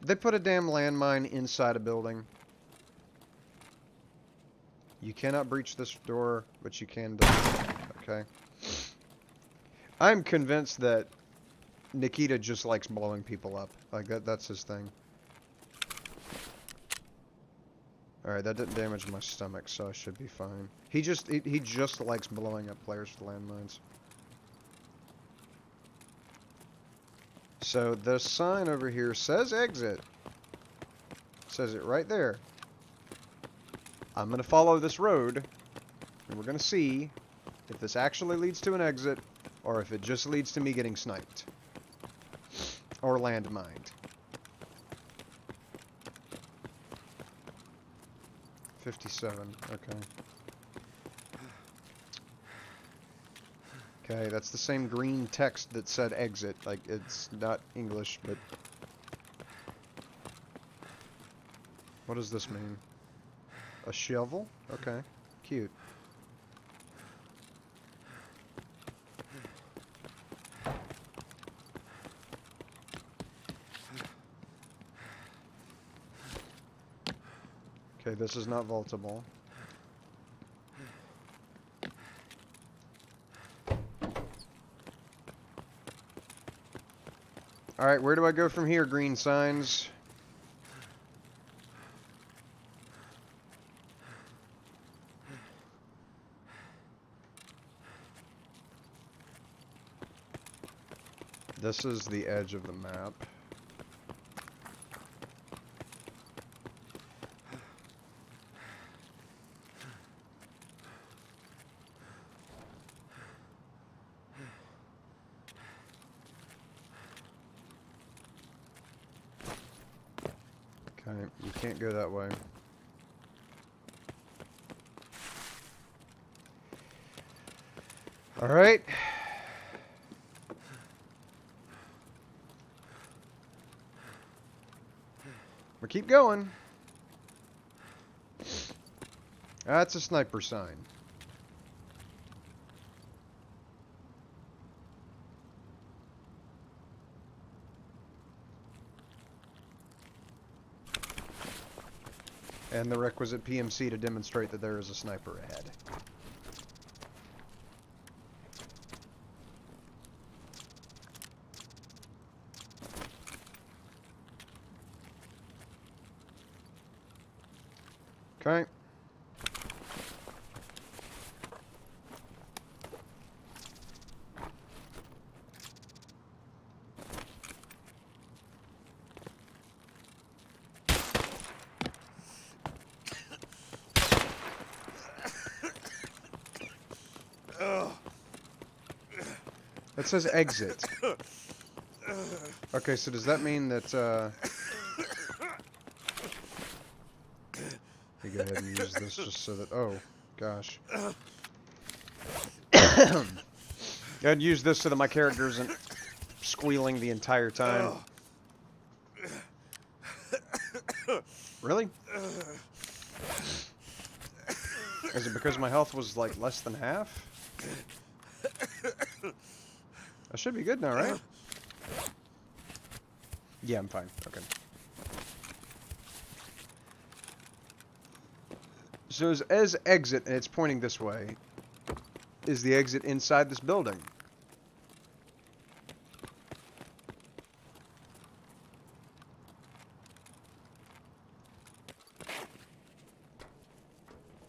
They put a damn landmine inside a building. You cannot breach this door, but you can do it. Okay. I'm convinced that Nikita just likes blowing people up. Like, that's his thing. Alright, that didn't damage my stomach, so I should be fine. He just likes blowing up players with landmines. So, the sign over here says exit. It says it right there. I'm going to follow this road, and we're going to see if this actually leads to an exit, or if it just leads to me getting sniped. Or landmined. 57, okay. Okay, that's the same green text that said exit. Like, it's not English, but... What does this mean? A shovel? Okay, cute. Okay, this is not vaultable. Alright, where do I go from here, green signs? This is the edge of the map. Okay, you can't go that way. Alright. We keep going. That's a sniper sign. And the requisite PMC to demonstrate that there is a sniper ahead. Okay. It says exit. Okay, so does that mean that, you go ahead and use this just so that, oh, gosh. Go ahead and use this so that my character isn't squealing the entire time. Really? Is it because my health was, like, less than half? I should be good now, right? Yeah, I'm fine. Okay. So as exit, and it's pointing this way, is the exit inside this building.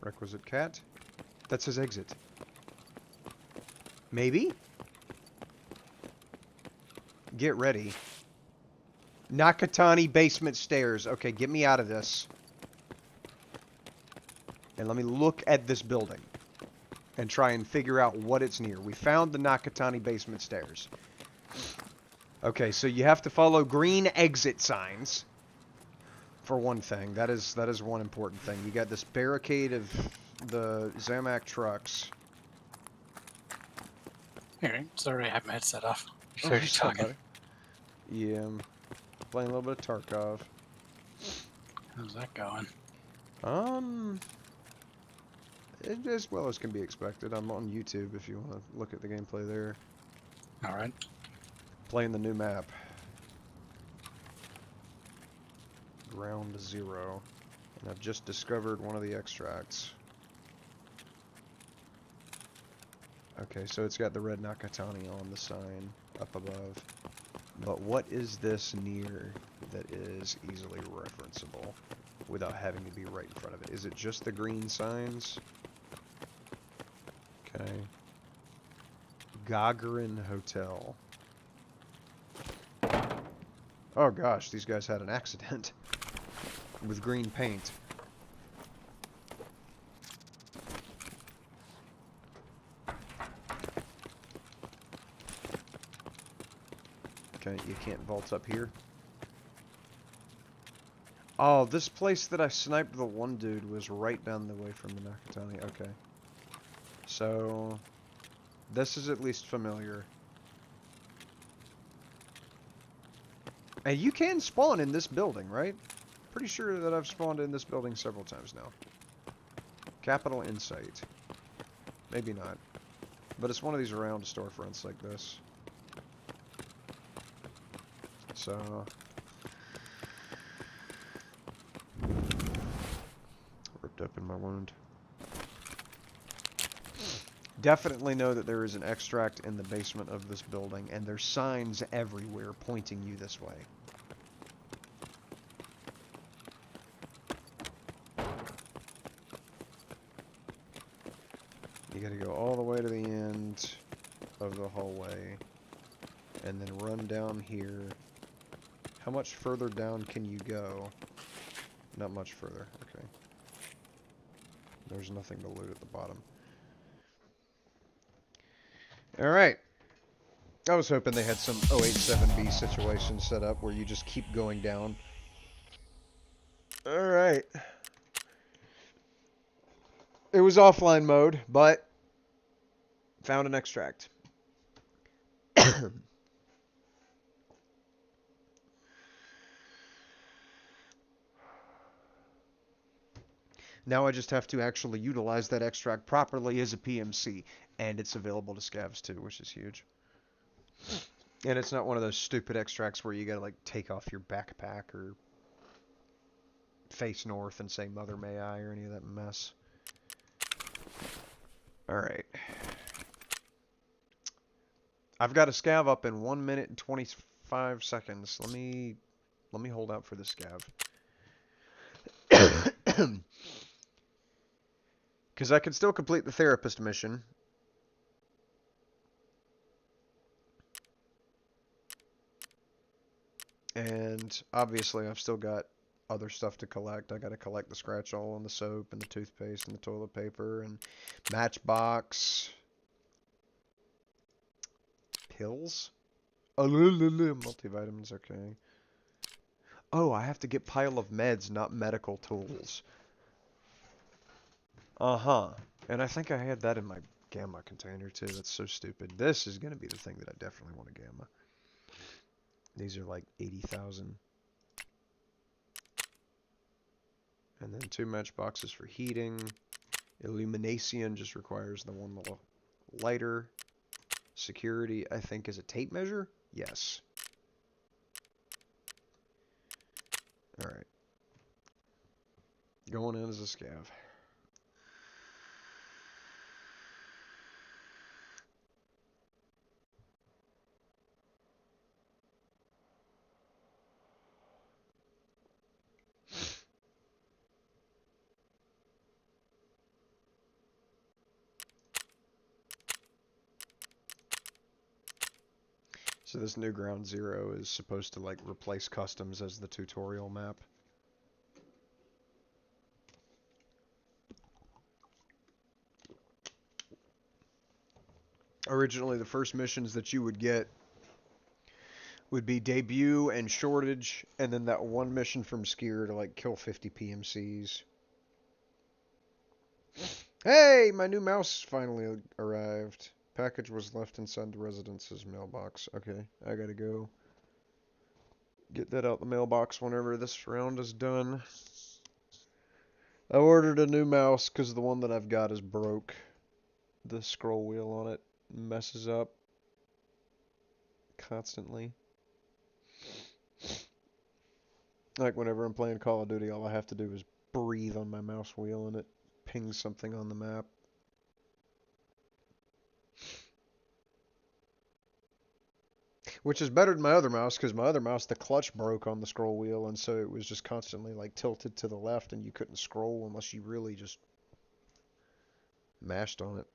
Requisite cat. That says exit. Maybe? Get ready. Nakatani basement stairs. Okay, get me out of this. And let me look at this building. And try and figure out what it's near. We found the Nakatani basement stairs. Okay, so you have to follow green exit signs. For one thing. That is one important thing. You got this barricade of the Zamac trucks. Here, sorry, I have my headset off. You're talking. Yeah, I'm playing a little bit of Tarkov. How's that going? As well as can be expected. I'm on YouTube if you want to look at the gameplay there. Alright. Playing the new map. Ground Zero. And I've just discovered one of the extracts. Okay, so it's got the red Nakatani on the sign up above. But what is this near that is easily referenceable without having to be right in front of it? Is it just the green signs? Okay. Gagarin Hotel. Oh gosh, these guys had an accident with green paint. You can't vault up here. Oh, this place that I sniped the one dude was right down the way from the Nakatani. Okay. So, this is at least familiar. And you can spawn in this building, right? Pretty sure that I've spawned in this building several times now. Capital Insight. Maybe not. But it's one of these round storefronts like this. So... ripped open my wound. Definitely know that there is an extract in the basement of this building, and there's signs everywhere pointing you this way. You gotta go all the way to the end of the hallway, and then run down here. How much further down can you go? Not much further, okay. There's nothing to loot at the bottom. Alright. I was hoping they had some 087B situation set up where you just keep going down. Alright. It was offline mode, but found an extract. Now I just have to actually utilize that extract properly as a PMC, and it's available to scavs too, which is huge. And it's not one of those stupid extracts where you gotta like take off your backpack or face north and say Mother May I or any of that mess. Alright. I've got a scav up in 1 minute and 25 seconds. Let me hold out for the scav. Because I can still complete the therapist mission. And obviously I've still got other stuff to collect. I got to collect the scratch all on the soap and the toothpaste and the toilet paper and matchbox. Pills? Oh, multivitamins, okay. Oh, I have to get pile of meds, not medical tools. Uh-huh. And I think I had that in my gamma container too. That's so stupid. This is going to be the thing that I definitely want to gamma. These are like 80,000. And then 2 matchboxes for heating. Illumination just requires the one little lighter. Security, I think, is a tape measure? Yes. Alright. Going in as a scav. So this new Ground Zero is supposed to like replace customs as the tutorial map. Originally, the first missions that you would get would be debut and shortage, and then that one mission from Skier to like kill 50 PMCs. Hey, my new mouse finally arrived. Package was left inside the residence's mailbox. Okay, I gotta go get that out the mailbox whenever this round is done. I ordered a new mouse because the one that I've got is broke. The scroll wheel on it messes up constantly. Like whenever I'm playing Call of Duty, all I have to do is breathe on my mouse wheel and it pings something on the map. Which is better than my other mouse, because my other mouse, the clutch broke on the scroll wheel, and so it was just constantly like tilted to the left, and you couldn't scroll unless you really just mashed on it.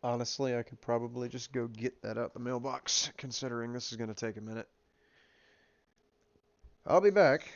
Honestly, I could probably just go get that out the mailbox, considering this is going to take a minute. I'll be back.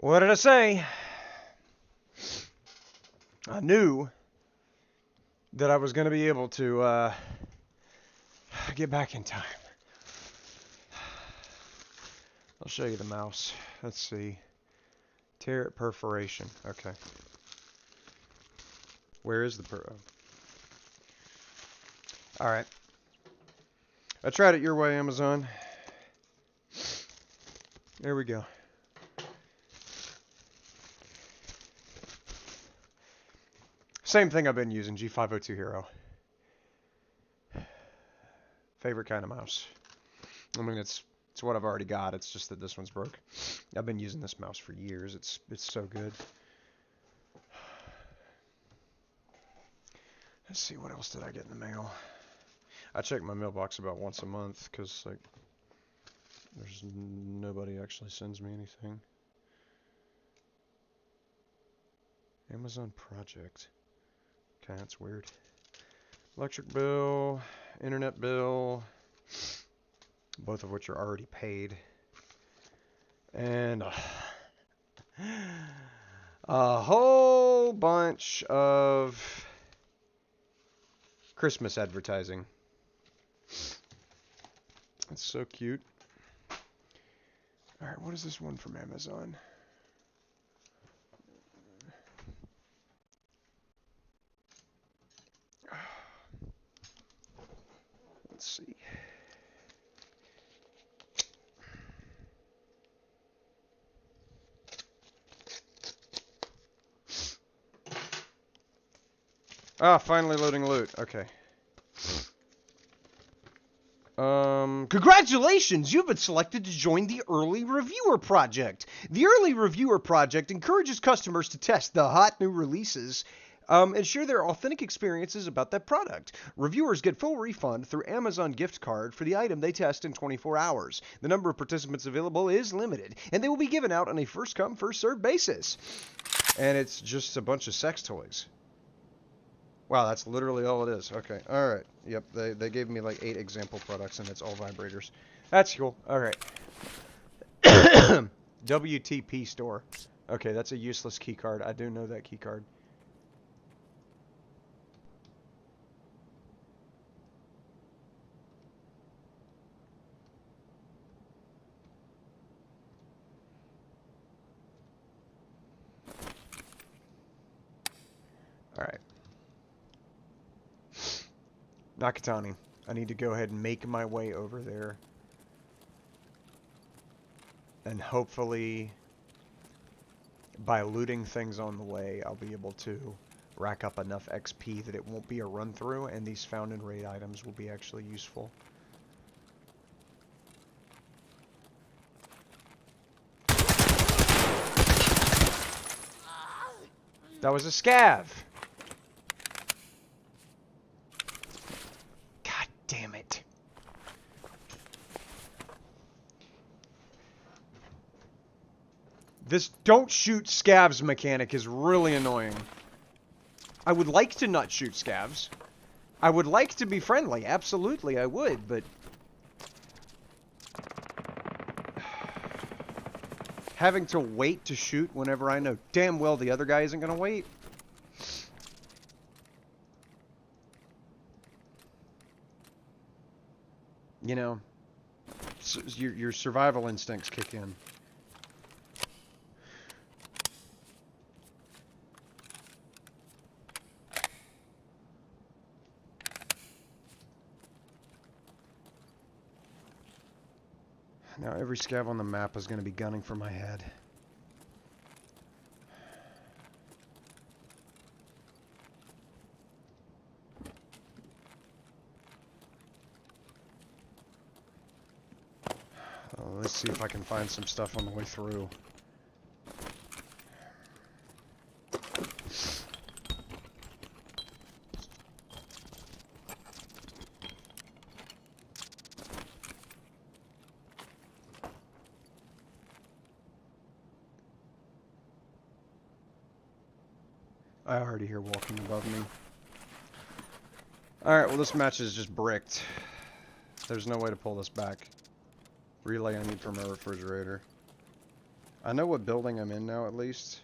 What did I say? I knew that I was going to be able to get back in time. I'll show you the mouse. Let's see. Tear it perforation. Okay. Where is the Alright. I tried it your way, Amazon. There we go. Same thing I've been using, G502 Hero. Favorite kind of mouse. I mean, it's what I've already got. It's just that this one's broke. I've been using this mouse for years. It's so good. Let's see, what else did I get in the mail? I check my mailbox about once a month because, like, there's nobody actually sends me anything. Amazon Project. Okay, that's weird. Electric bill, internet bill, both of which are already paid. And a whole bunch of Christmas advertising. That's so cute. Alright, what is this one from Amazon? Let's see. Ah, finally loading loot. Okay. Congratulations! You've been selected to join the Early Reviewer Project. The Early Reviewer Project encourages customers to test the hot new releases and share their authentic experiences about that product. Reviewers get full refund through Amazon gift card for the item they test in 24 hours. The number of participants available is limited, and they will be given out on a first-come, first-served basis. And it's just a bunch of sex toys. Wow, that's literally all it is. Okay, alright. Yep, they gave me like 8 example products, and it's all vibrators. That's cool. Alright. WTP store. Okay, that's a useless key card. I do know that key card. Alright. Nakatani. I need to go ahead and make my way over there. And hopefully, by looting things on the way, I'll be able to rack up enough XP that it won't be a run-through, and these found in raid items will be actually useful. That was a scav! God damn it. This don't shoot scavs mechanic is really annoying. I would like to not shoot scavs. I would like to be friendly, absolutely I would, but... having to wait to shoot whenever I know damn well the other guy isn't going to wait. You know, your survival instincts kick in. Now every scav on the map is going to be gunning for my head. Let's see if I can find some stuff on the way through. I already hear walking above me. Alright, well this match is just bricked. There's no way to pull this back. Relay I need from my refrigerator. I know what building I'm in now, at least.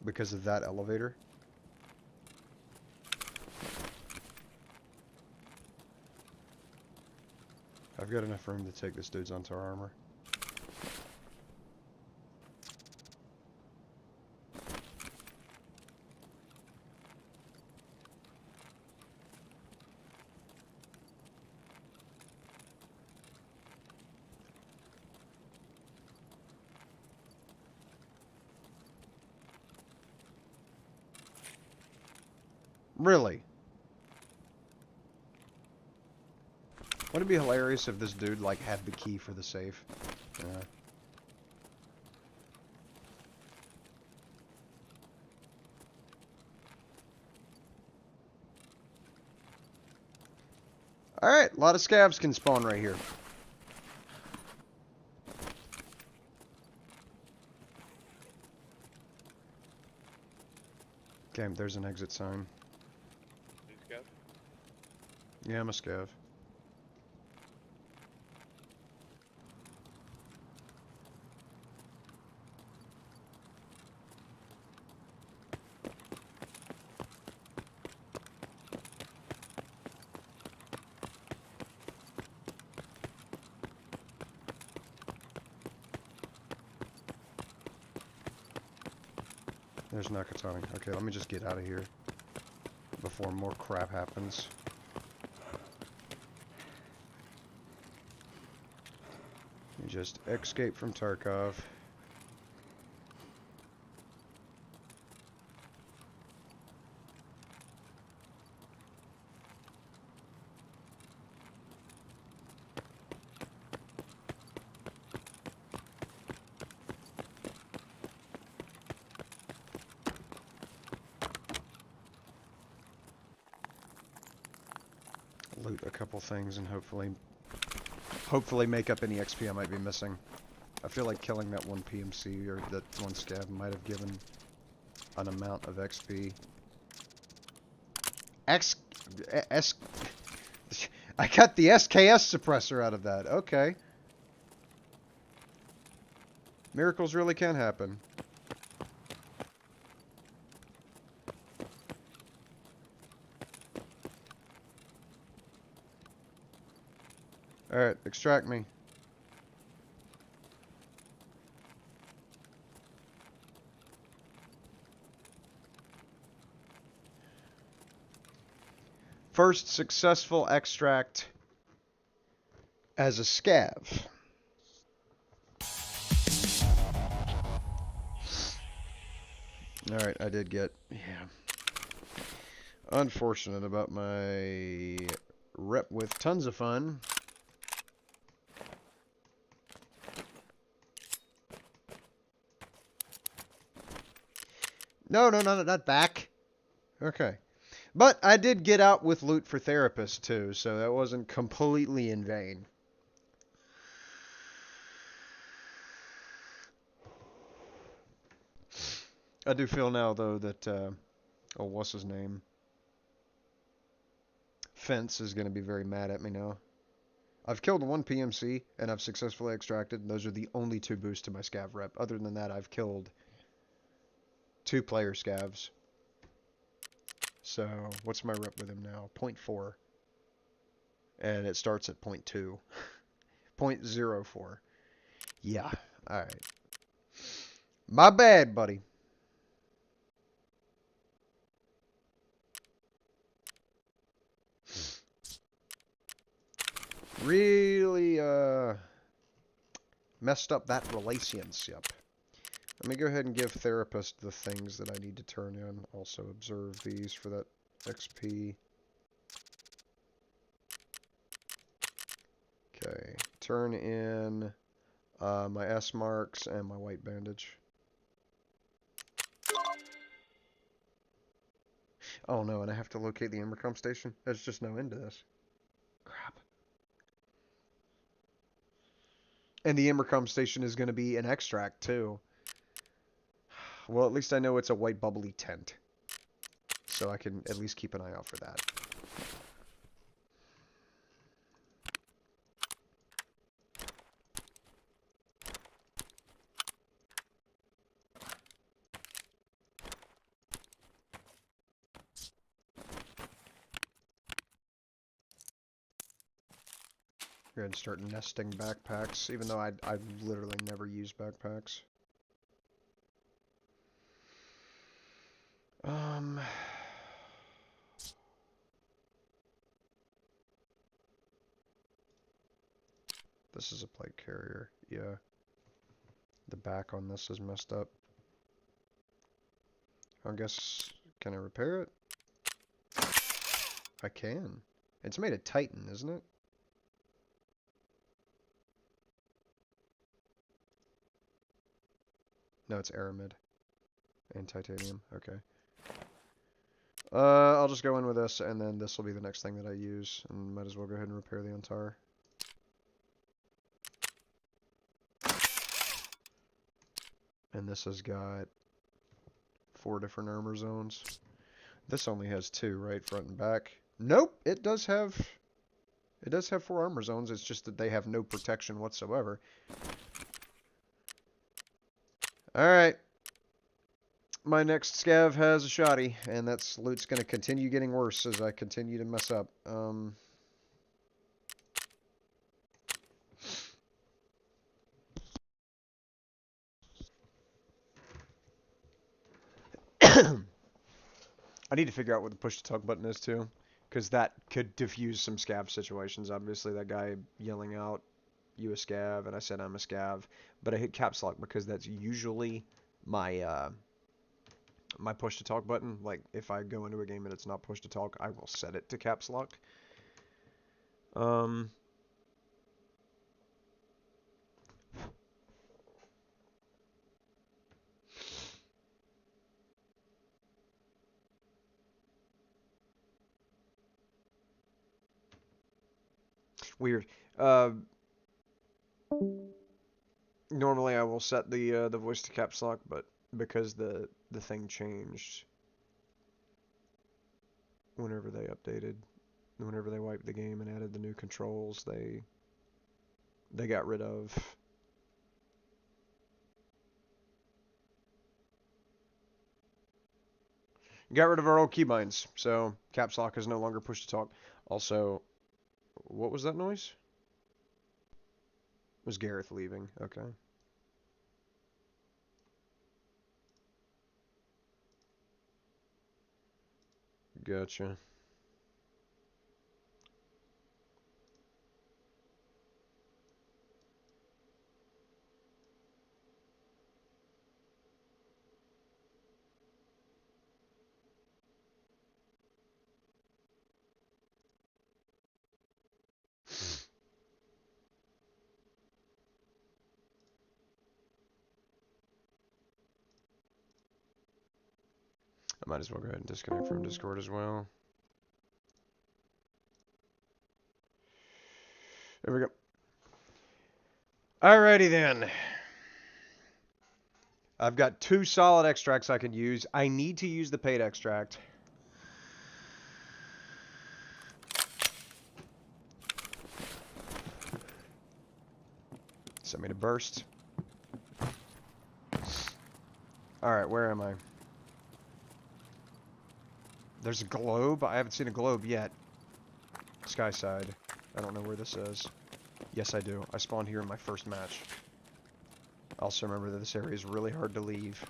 Because of that elevator. I've got enough room to take this dude's onto armor. Really? Wouldn't it be hilarious if this dude, like, had the key for the safe? Yeah. Alright, a lot of scavs can spawn right here. Okay, there's an exit sign. Yeah, I'm a scav. There's Nakatani. Okay, let me just get out of here before more crap happens. You just escape from Tarkov. Loot a couple things and hopefully make up any XP I might be missing. I feel like killing that one PMC or that one scav might have given an amount of XP. I got the SKS suppressor out of that. Okay. Miracles really can happen. Alright, extract me. First successful extract as a scav. Alright, I did get... Yeah. Unfortunate about my rep with tons of fun. No, not back. Okay. But I did get out with loot for therapists too, so that wasn't completely in vain. I do feel now, though, that, oh, what's his name? Fence is going to be very mad at me now. I've killed one PMC, and I've successfully extracted, and those are the only 2 boosts to my scav rep. Other than that, I've killed 2 player scavs. So, what's my rep with him now? 0.4. And it starts at 0.2. 0.04. Yeah, alright. My bad, buddy. Really, messed up that relationship. Let me go ahead and give therapist the things that I need to turn in. Also observe these for that XP. Okay, turn in my S marks and my white bandage. Oh no, and I have to locate the intercom station? There's just no end to this. Crap. And the intercom station is going to be an extract too. Well, at least I know it's a white bubbly tent. So I can at least keep an eye out for that. Go ahead and start nesting backpacks, even though I literally never use backpacks. This is a plate carrier, yeah. The back on this is messed up. I guess, can I repair it? I can. It's made of Titan, isn't it? No, it's aramid. And titanium, okay. I'll just go in with this, and then this will be the next thing that I use. And might as well go ahead and repair the Antar. And this has got 4 different armor zones. This only has 2, right? Front and back. Nope, it does have 4 armor zones. It's just that they have no protection whatsoever. Alright. My next scav has a shoddy, and that's loot's gonna continue getting worse as I continue to mess up. I need to figure out what the push to talk button is too, because that could diffuse some scav situations. Obviously, that guy yelling out, "You a scav?" and I said I'm a scav, but I hit caps lock because that's usually my my push to talk button. Like if I go into a game and it's not push to talk, I will set it to caps lock. Weird. Normally I will set the voice to caps lock, but because the thing changed whenever they updated, whenever they wiped the game and added the new controls, they got rid of our old keybinds, so caps lock is no longer push to talk. Also, what was that noise? It was Gareth leaving. Okay. Gotcha. I might as well go ahead and disconnect from Discord as well. There we go. Alrighty then. I've got 2 solid extracts I can use. I need to use the paid extract. Send me to burst. Alright, where am I? There's a globe? I haven't seen a globe yet. Skyside. I don't know where this is. Yes, I do. I spawned here in my first match. Also remember that this area is really hard to leave.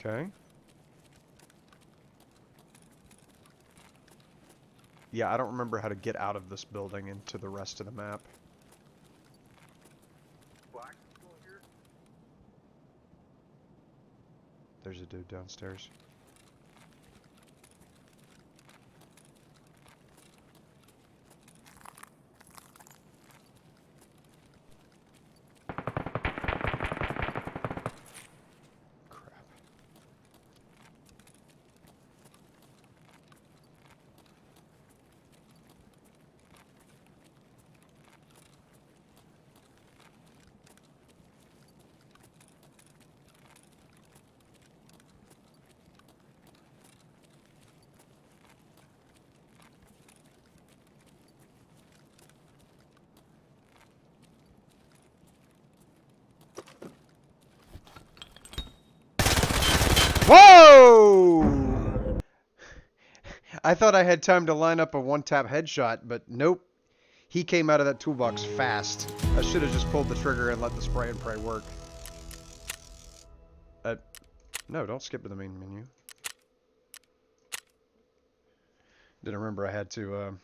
Okay. Yeah, I don't remember how to get out of this building into the rest of the map. There's a dude downstairs. Whoa! I thought I had time to line up a one-tap headshot, but nope. He came out of that toolbox fast. I should have just pulled the trigger and let the spray and pray work. No, don't skip to the main menu. Didn't remember I had to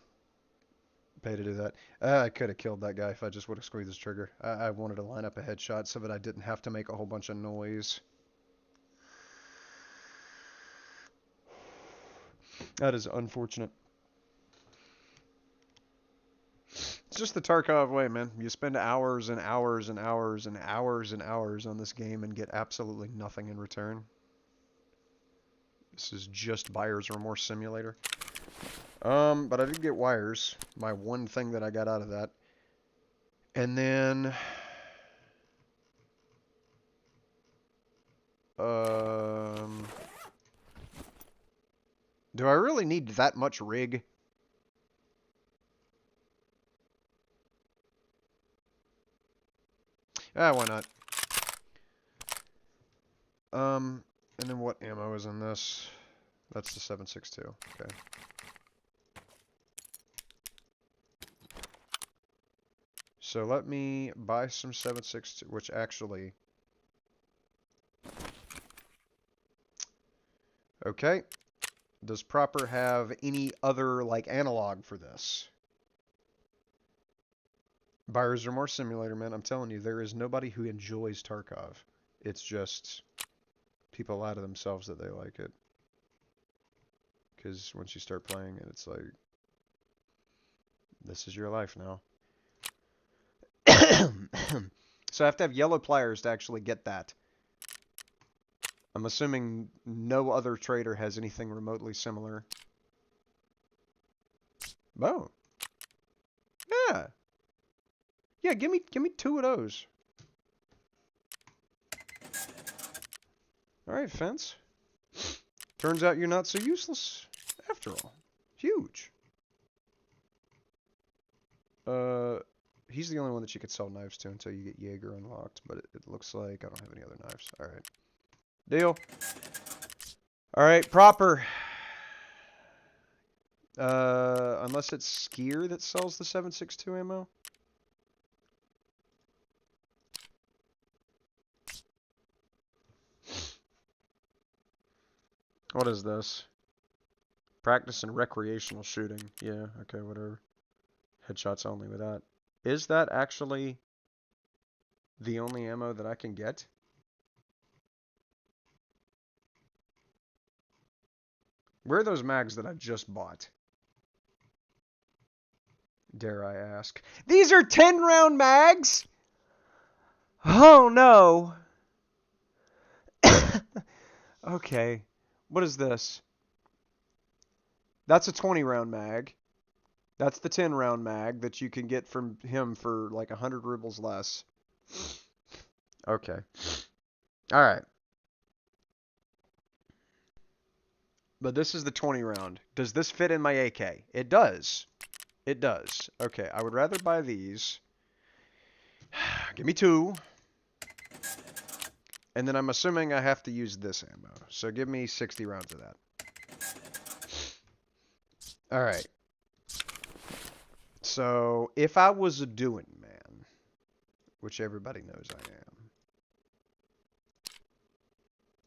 pay to do that. I could have killed that guy if I just would have squeezed his trigger. I wanted to line up a headshot so that I didn't have to make a whole bunch of noise. That is unfortunate. It's just the Tarkov way, man. You spend hours and hours and hours and hours and hours on this game and get absolutely nothing in return. This is just Buyer's Remorse Simulator. But I did get wires. My one thing that I got out of that. And then... do I really need that much rig? Ah, why not? And then what ammo is in this? That's the 7.62. Okay. So let me buy some 7.62, which actually... Okay. Does Proper have any other, like, analog for this? Buyer's Remorse Simulator, man. I'm telling you, there is nobody who enjoys Tarkov. It's just people lie to themselves that they like it. Because once you start playing it, it's like, this is your life now. So I have to have yellow pliers to actually get that. I'm assuming no other trader has anything remotely similar. Oh. Yeah. Yeah, give me 2 of those. Alright, Fence. Turns out you're not so useless after all. Huge. He's the only one that you could sell knives to until you get Jaeger unlocked, but it looks like I don't have any other knives. Alright. Deal. Alright, Proper. Unless it's Skier that sells the 7.62 ammo. What is this? Practice and recreational shooting. Yeah, okay, whatever. Headshots only with that. Is that actually the only ammo that I can get? Where are those mags that I just bought? Dare I ask? These are 10-round mags? Oh, no. Okay. What is this? That's a 20-round mag. That's the 10-round mag that you can get from him for like 100 rubles less. Okay. Alright. But this is the 20-round. Does this fit in my AK? It does. It does. Okay, I would rather buy these. Give me 2. And then I'm assuming I have to use this ammo. So give me 60 rounds of that. Alright. So, if I was a doing man, which everybody knows I am,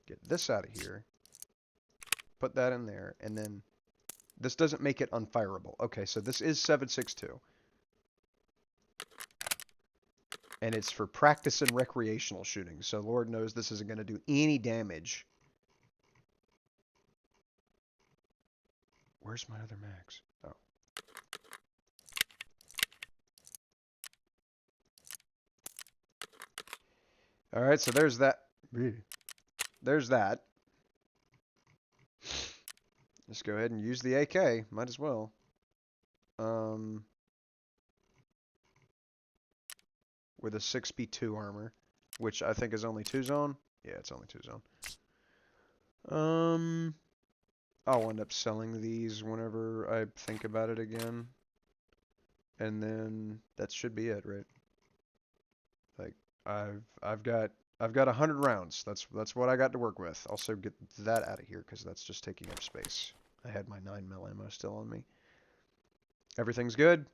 get this out of here, put that in there, and then this doesn't make it unfireable. Okay, so this is 7.62. And it's for practice and recreational shooting, so Lord knows this isn't going to do any damage. Where's my other mags? Oh. Alright, so there's that. There's that. Let's go ahead and use the AK. Might as well. With a 6B2 armor, which I think is only 2-zone. Yeah, it's only 2-zone. I'll end up selling these whenever I think about it again. And then that should be it, right? Like I I've got 100 rounds. That's what I got to work with. Also get that out of here because that's just taking up space. I had my 9mm ammo still on me. Everything's good.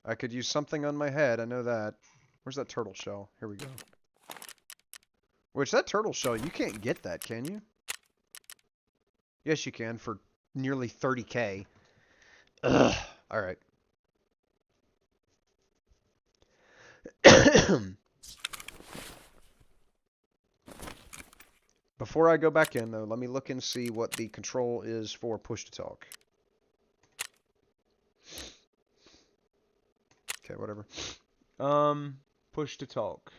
I could use something on my head. I know that. Where's that turtle shell? Here we go. Which, that turtle shell, you can't get that, can you? Yes, you can for nearly 30k. Ugh. Alright. Before I go back in, though, let me look and see what the control is for push to talk. Okay, whatever. Push to talk.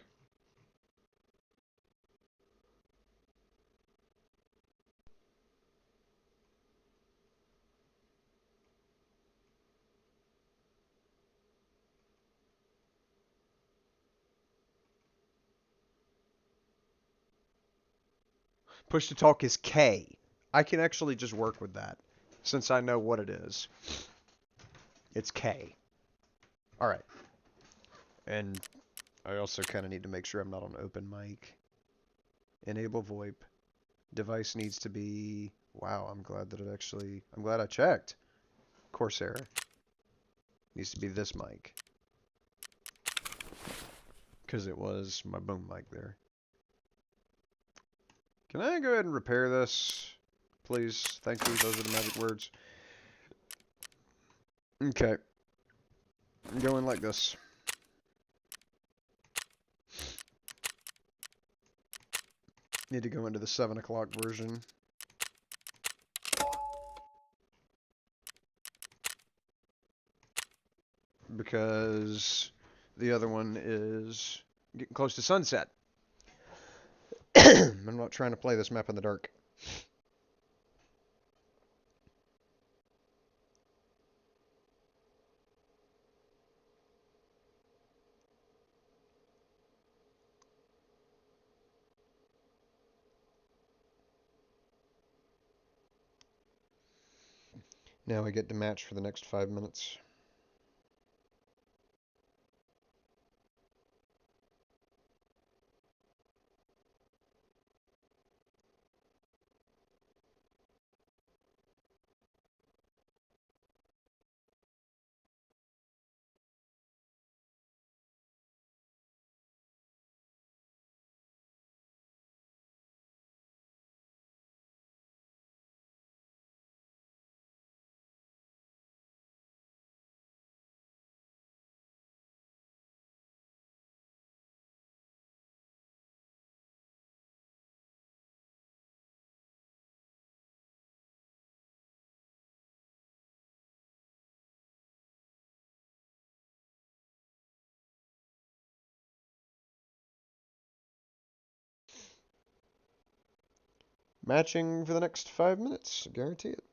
Push to talk is K. I can actually just work with that, since I know what it is. It's K. Alright. And I also kind of need to make sure I'm not on open mic. Enable VoIP. Device needs to be... Wow, I'm glad that it actually... I'm glad I checked. Corsair. Needs to be this mic. Because it was my boom mic there. Can I go ahead and repair this? Please. Thank you. Those are the magic words. Okay. I'm going like this. Need to go into the 7 o'clock version. Because the other one is getting close to sunset. I'm not trying to play this map in the dark. Now we get to match for the next 5 minutes. Matching for the next 5 minutes, guarantee it.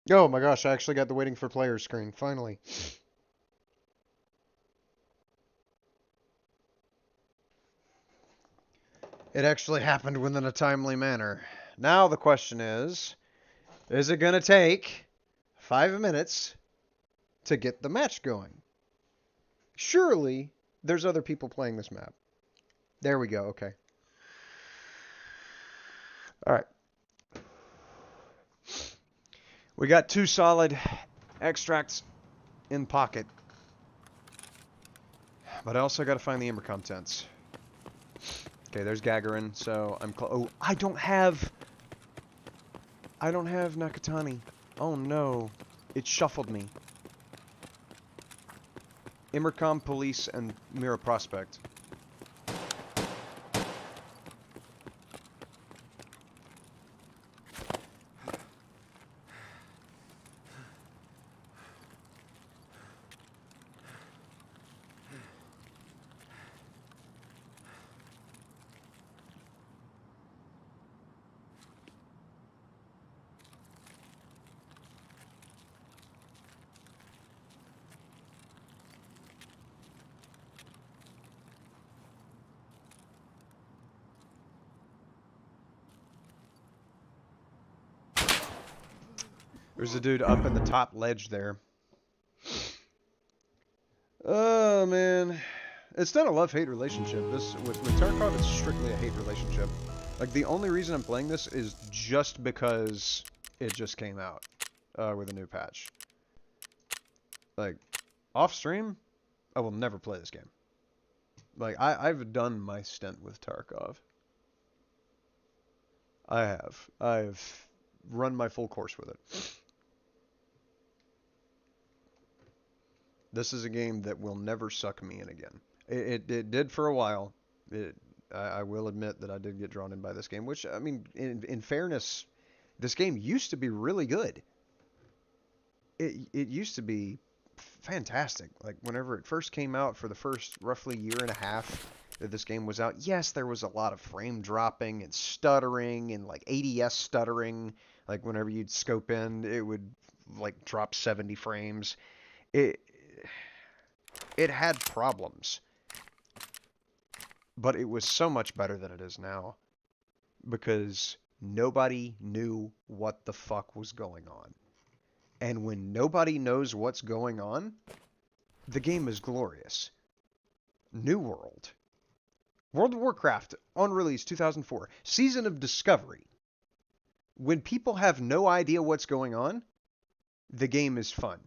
Oh my gosh, I actually got the waiting for players screen, finally. It actually happened within a timely manner. Now the question is it going to take 5 minutes to get the match going? Surely there's other people playing this map. There we go, okay. Alright. We got 2 solid extracts in pocket. But I also got to find the Ember contents. Okay, there's Gagarin, so I'm oh, I don't have Nakatani. Oh no. It shuffled me. Immercom, Police, and Mira Prospect. There's a dude up in the top ledge there. Oh, man. It's not a love-hate relationship. This with Tarkov, it's strictly a hate relationship. Like, the only reason I'm playing this is just because it just came out with a new patch. Like, off-stream, I will never play this game. Like, I've done my stint with Tarkov. I have. I've run my full course with it. This is a game that will never suck me in again. It did for a while. I will admit that I did get drawn in by this game, which, I mean, in fairness, this game used to be really good. It used to be fantastic. Like, whenever it first came out, for the first roughly year and a half that this game was out, yes, there was a lot of frame dropping and stuttering and, like, ADS stuttering. Like, whenever you'd scope in, it would, like, drop 70 frames. It had problems, but it was so much better than it is now because nobody knew what the fuck was going on. And when nobody knows what's going on, the game is glorious. New World. World of Warcraft, on release 2004. Season of Discovery. When people have no idea what's going on, the game is fun.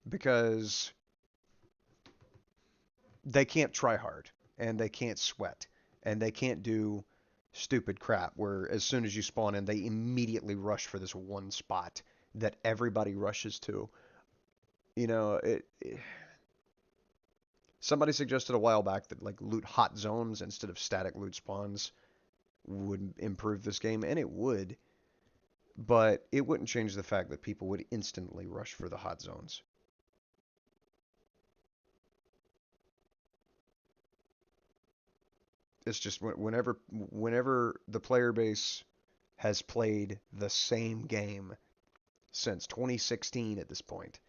Because they can't try hard, and they can't sweat, and they can't do stupid crap where as soon as you spawn in, they immediately rush for this one spot that everybody rushes to. You know, somebody suggested a while back that, like, loot hot zones instead of static loot spawns would improve this game, and it would, but it wouldn't change the fact that people would instantly rush for the hot zones. It's just whenever the player base has played the same game since 2016 at this point,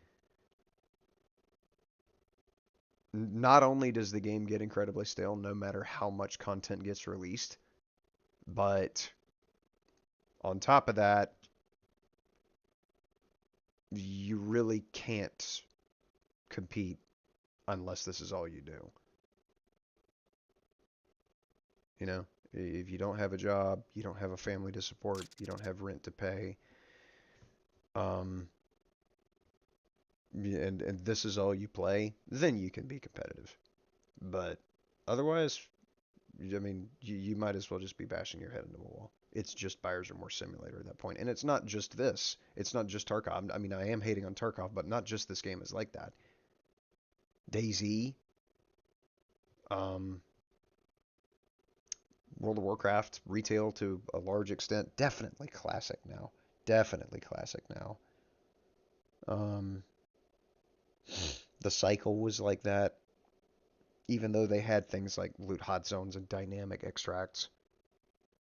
not only does the game get incredibly stale no matter how much content gets released, but on top of that, you really can't compete unless this is all you do. You know, if you don't have a job, you don't have a family to support, you don't have rent to pay, and this is all you play, then you can be competitive. But otherwise, I mean, you might as well just be bashing your head into a wall. It's just Buyer's Remorse Simulator at that point. And it's not just this. It's not just Tarkov. I mean, I am hating on Tarkov, but not just this game is like that. DayZ, World of Warcraft, retail to a large extent, definitely classic now. Definitely classic now. The Cycle was like that. Even though they had things like loot hot zones and dynamic extracts,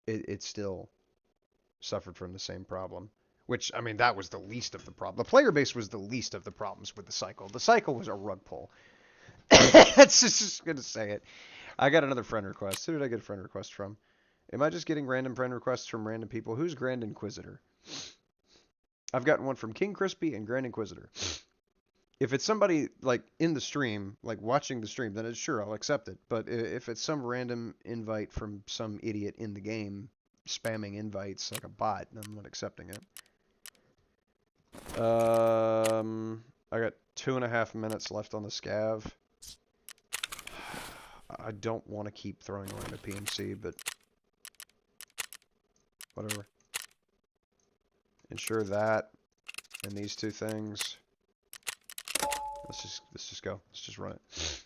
it still suffered from the same problem. Which, I mean, that was the least of the problem. The player base was the least of the problems with the Cycle. The Cycle was a rug pull. That's just going to say it. I got another friend request. Who did I get a friend request from? Am I just getting random friend requests from random people? Who's Grand Inquisitor? I've gotten one from King Crispy and Grand Inquisitor. If it's somebody, like, in the stream, like, watching the stream, then sure, I'll accept it. But if it's some random invite from some idiot in the game spamming invites like a bot, then I'm not accepting it. I got 2.5 minutes left on the scav. I don't want to keep throwing away my PMC, but whatever. Ensure that and these two things. Let's just go. Let's just run it.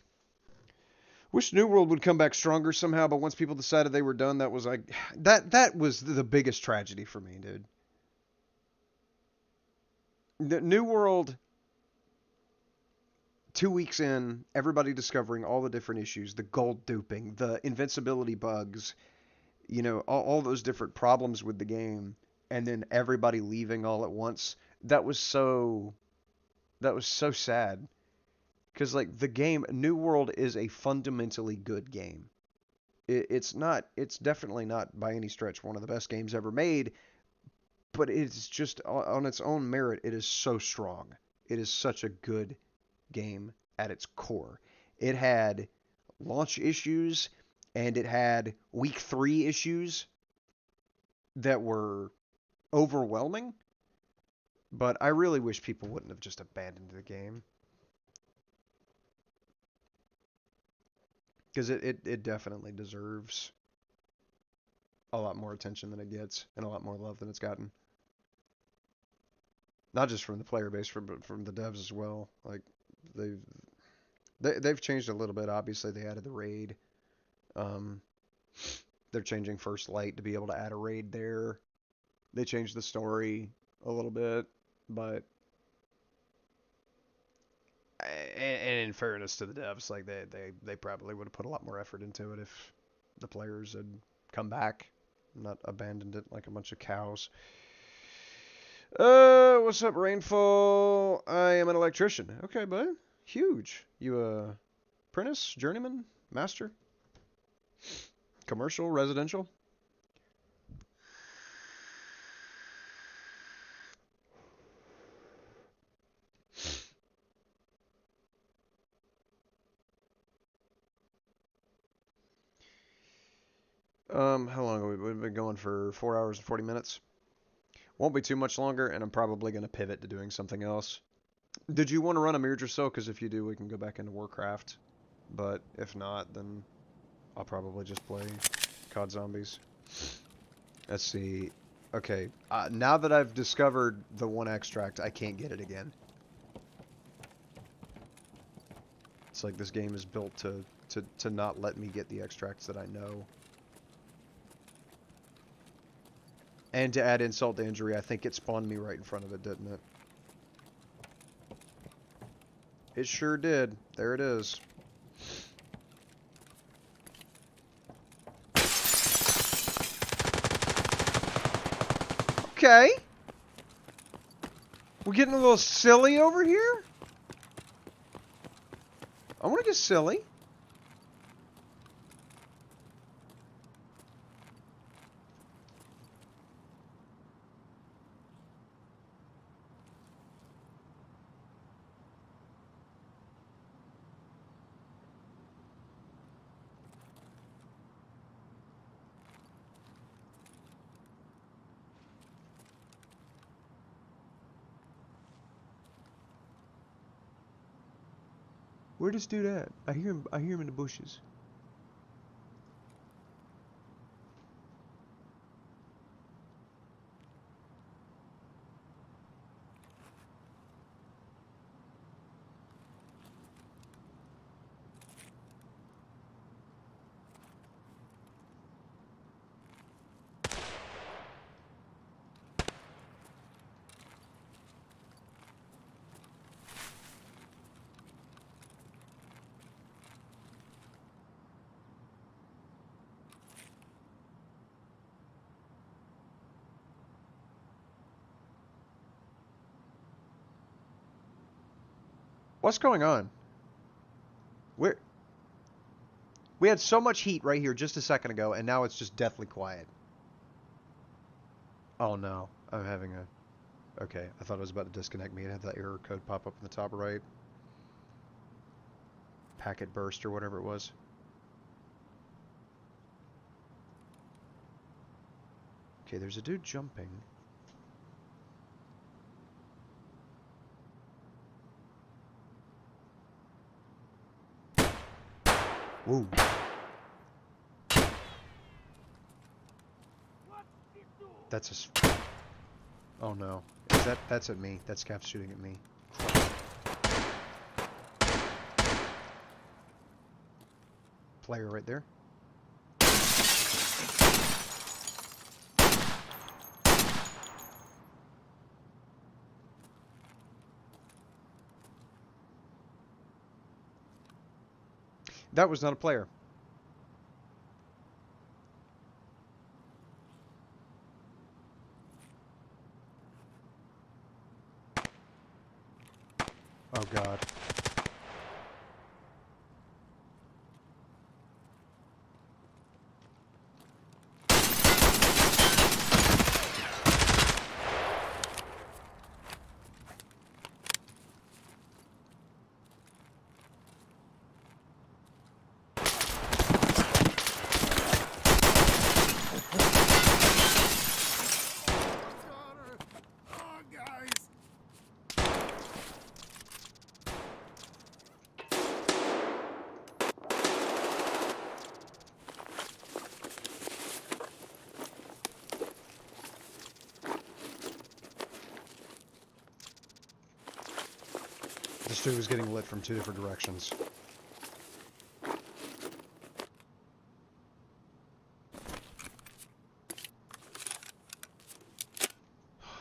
Wish New World would come back stronger somehow, but once people decided they were done, that was like that was the biggest tragedy for me, dude. The New World, 2 weeks in, everybody discovering all the different issues, the gold duping, the invincibility bugs, you know, all those different problems with the game, and then everybody leaving all at once. That was so sad. Because, like, the game, New World is a fundamentally good game. It's definitely not by any stretch one of the best games ever made, but it's just, on its own merit, it is so strong. It is such a good game at its core. It had launch issues, and it had week 3 issues that were overwhelming, but I really wish people wouldn't have just abandoned the game. Because it definitely deserves a lot more attention than it gets, and a lot more love than it's gotten. Not just from the player base, but from the devs as well. Like, they've changed a little bit. Obviously, they added the raid. They're changing First Light to be able to add a raid there. They changed the story a little bit, but and in fairness to the devs, like they probably would have put a lot more effort into it if the players had come back, not abandoned it like a bunch of cows. What's up, Rainfall? I am an electrician. Okay, bud. Huge. You apprentice, journeyman, master, commercial, residential? How long have we been going for? 4 hours and 40 minutes. Won't be too much longer, and I'm probably going to pivot to doing something else. Did you want to run a Mirage or so? Because if you do, we can go back into Warcraft. But if not, then I'll probably just play COD Zombies. Let's see. Okay, now that I've discovered the one extract, I can't get it again. It's like this game is built to not let me get the extracts that I know. And to add insult to injury, I think it spawned me right in front of it, didn't it? It sure did. There it is. Okay. We're getting a little silly over here. I want to get silly. Where this dude at? I hear him in the bushes. What's going on? We had so much heat right here just a second ago, and now it's just deathly quiet. Oh no, I'm having a... Okay, I thought it was about to disconnect me. It had that error code pop up in the top right. Packet burst or whatever it was. Okay, there's a dude jumping. Whoa. That's a... Oh no. That's at me. That's Cap shooting at me. player right there. That was not a player. Oh god. Oh, guys! This dude was getting lit from 2 different directions. Oh,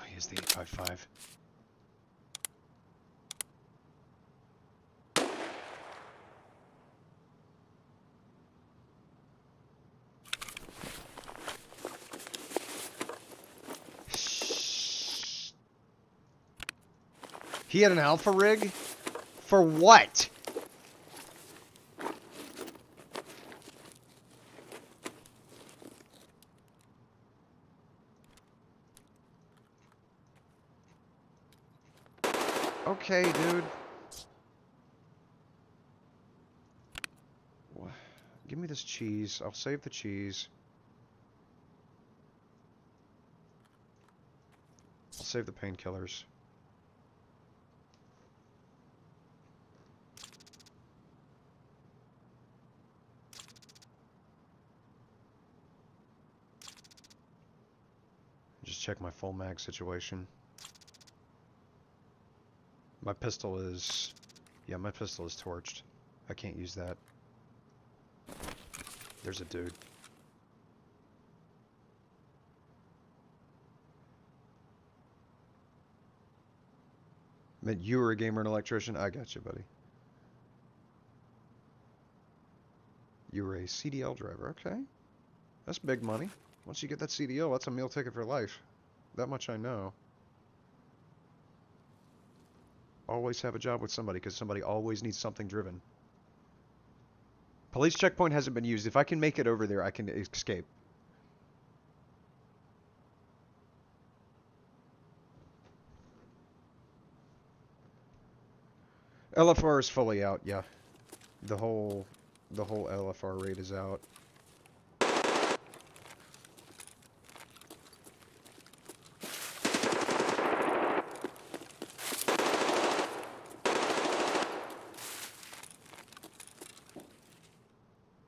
he has the 855. He had an alpha rig? For what? Okay, dude. Give me this cheese. I'll save the cheese. I'll save the painkillers. Just check my full mag situation. My pistol is... Yeah, my pistol is torched. I can't use that. There's a dude. Meant you were a gamer and electrician? I got you, buddy. You were a CDL driver. Okay. That's big money. Once you get that CDL, that's a meal ticket for life. That much I know. Always have a job with somebody, because somebody always needs something driven. Police checkpoint hasn't been used. If I can make it over there, I can escape. LFR is fully out, yeah. The whole LFR raid is out.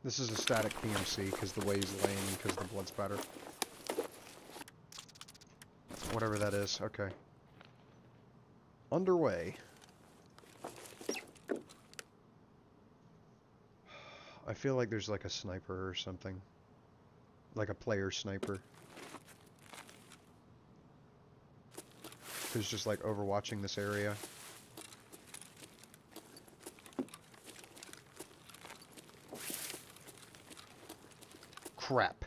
This is a static PMC because the way he's laying because of the blood spatter. Whatever that is, okay. Underway. I feel like there's like a sniper or something. Like a player sniper. Who's just like overwatching this area. Crap.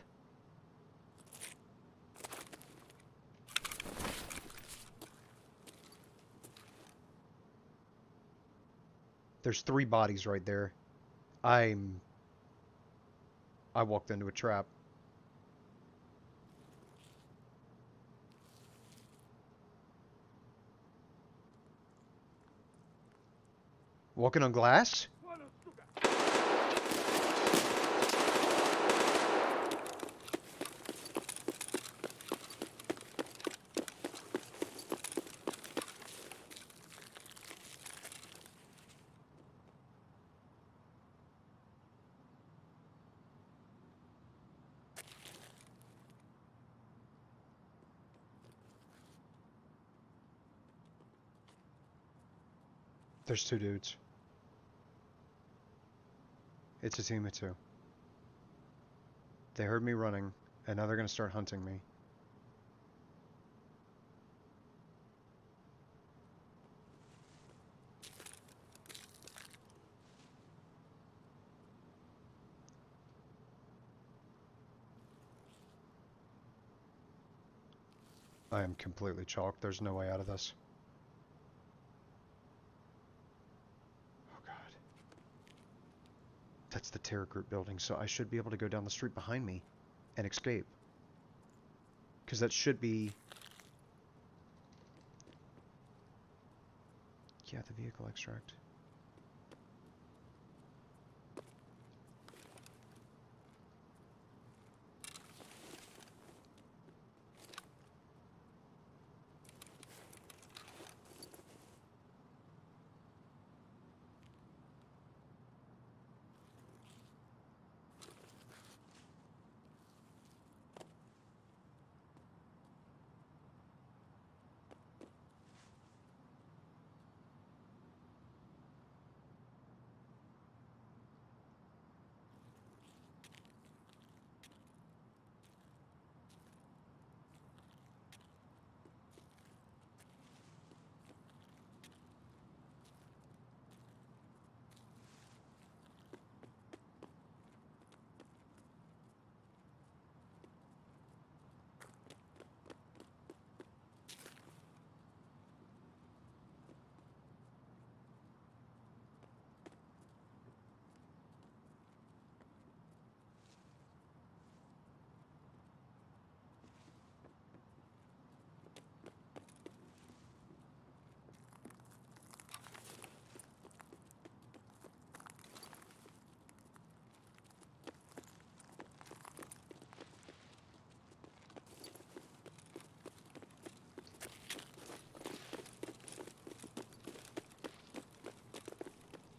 There's 3 bodies right there. I walked into a trap. Walking on glass? There's 2 dudes. It's a team of 2. They heard me running, and now they're going to start hunting me. I am completely chalked. There's no way out of this. Oh god. That's the terror group building, so I should be able to go down the street behind me and escape. Because that should be... Yeah, the vehicle extract.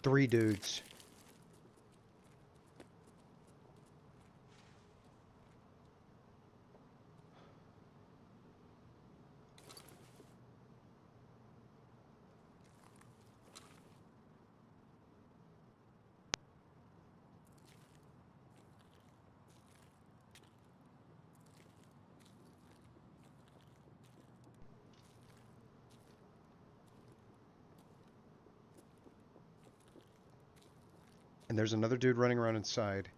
Three dudes. And there's another dude running around inside.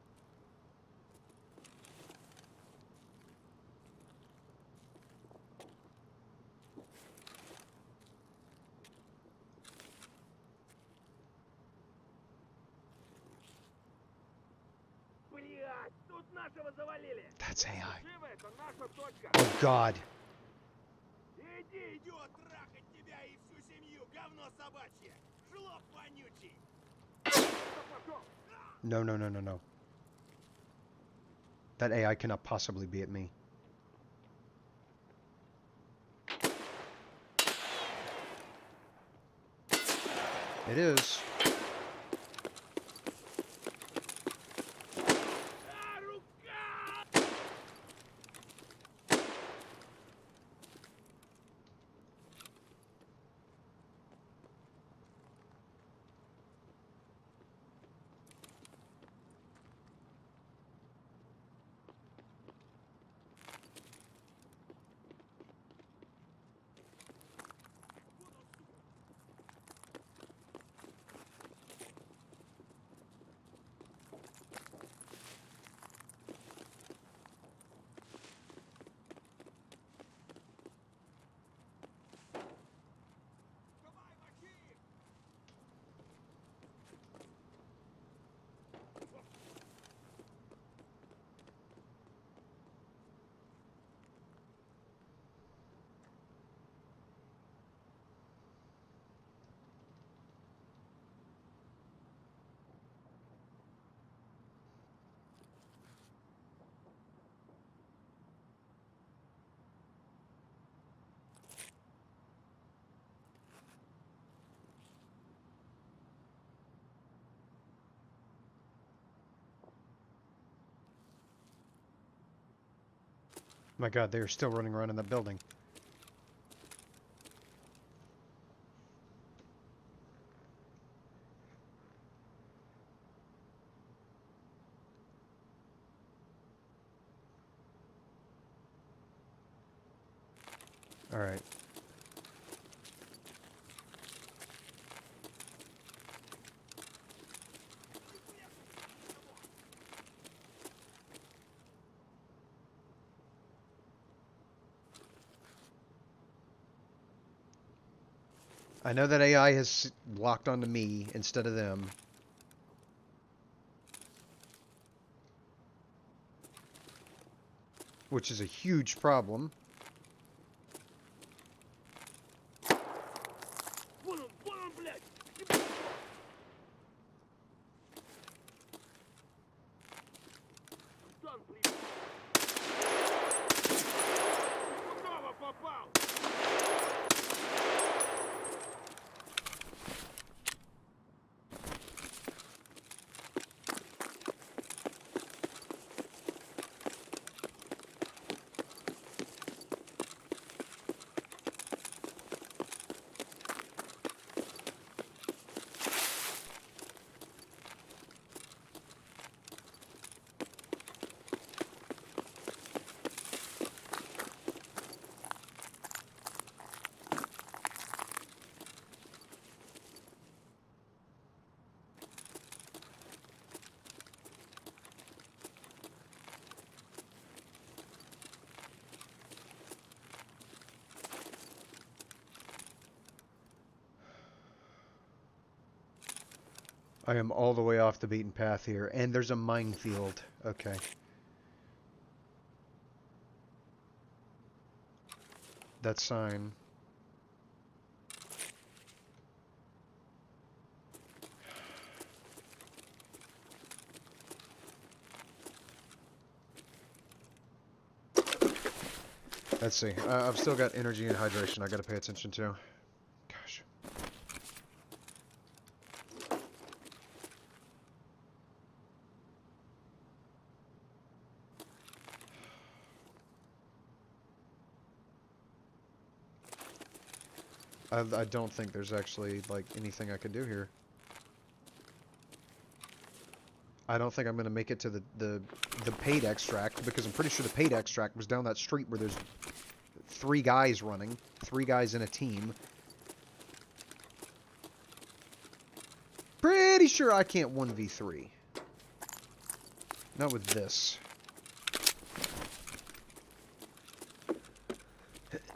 That's AI. Oh god. Иди, идиот, трахать тебя и всю семью, говно собачье! Жлоб вонючий! No, no, no, no, no. That AI cannot possibly be at me. It is. My god, they are still running around in that building. All right. I know that AI has locked onto me instead of them. Which is a huge problem. I am all the way off the beaten path here, and there's a minefield. Okay. That sign. Let's see. I've still got energy and hydration I gotta pay attention to. Gosh. I don't think there's actually, like, anything I can do here. I don't think I'm gonna make it to the paid extract, because I'm pretty sure the paid extract was down that street where there's 3 guys running. 3 guys in a team. Pretty sure I can't 1v3. Not with this.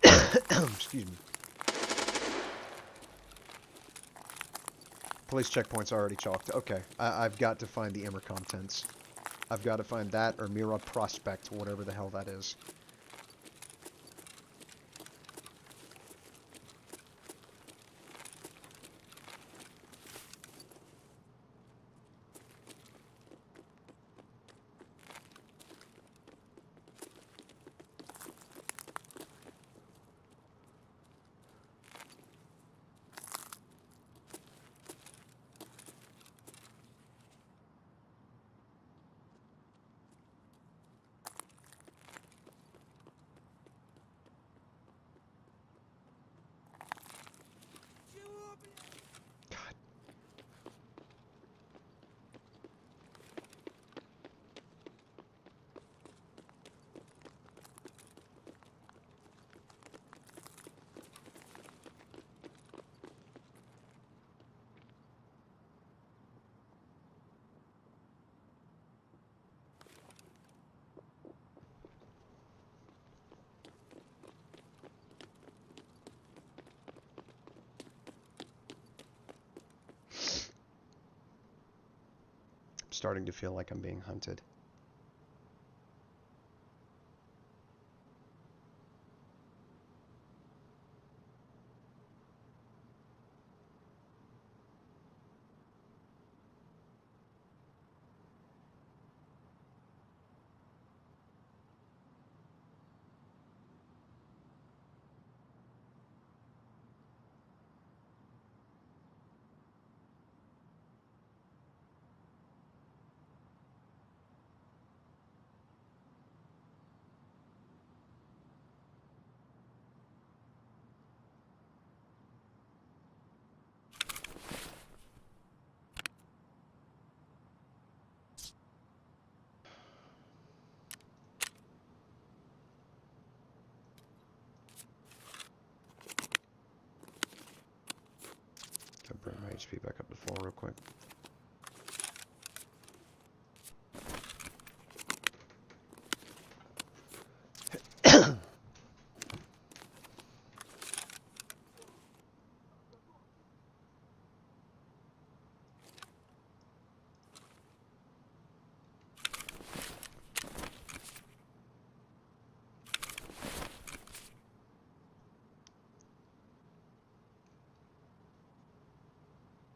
Excuse me. Police checkpoint's already chalked. Okay, I've got to find the Emmer contents. I've got to find that or Mira Prospect, whatever the hell that is. Starting to feel like I'm being hunted. XP back up to full real quick.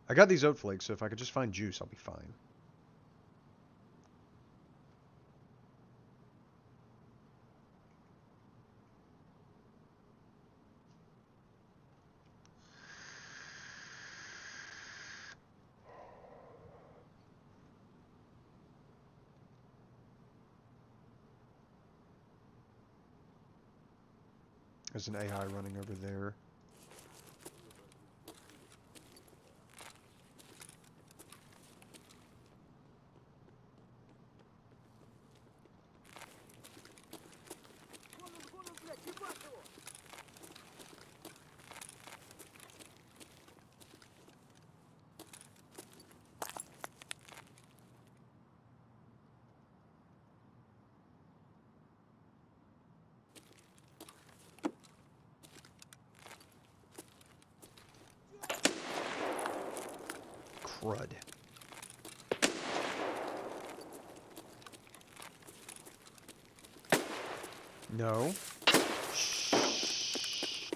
I got these oat flakes, so if I could just find juice, I'll be fine. There's an AI running over there. Crud. No. Shh.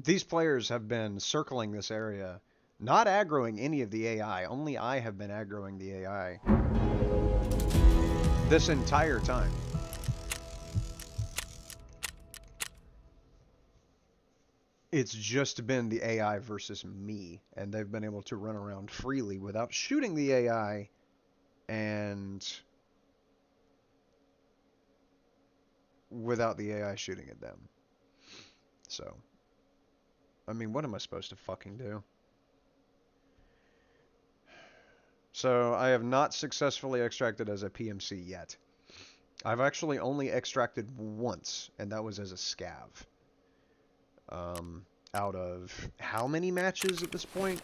These players have been circling this area, not aggroing any of the AI. Only I have been aggroing the AI this entire time. It's just been the AI versus me, and they've been able to run around freely without shooting the AI and without the AI shooting at them. So, I mean, what am I supposed to fucking do? So, I have not successfully extracted as a PMC yet. I've actually only extracted once, and that was as a scav. Out of how many matches at this point?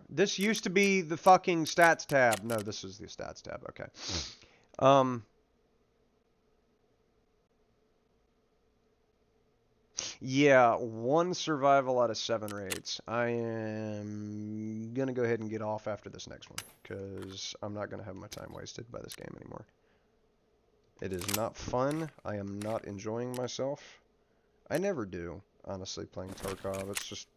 This used to be the fucking stats tab. No, this is the stats tab. Okay. Yeah, 1 survival out of 7 raids. I am gonna go ahead and get off after this next one, because I'm not gonna have my time wasted by this game anymore. It is not fun. I am not enjoying myself. I never do, honestly, playing Tarkov. It's just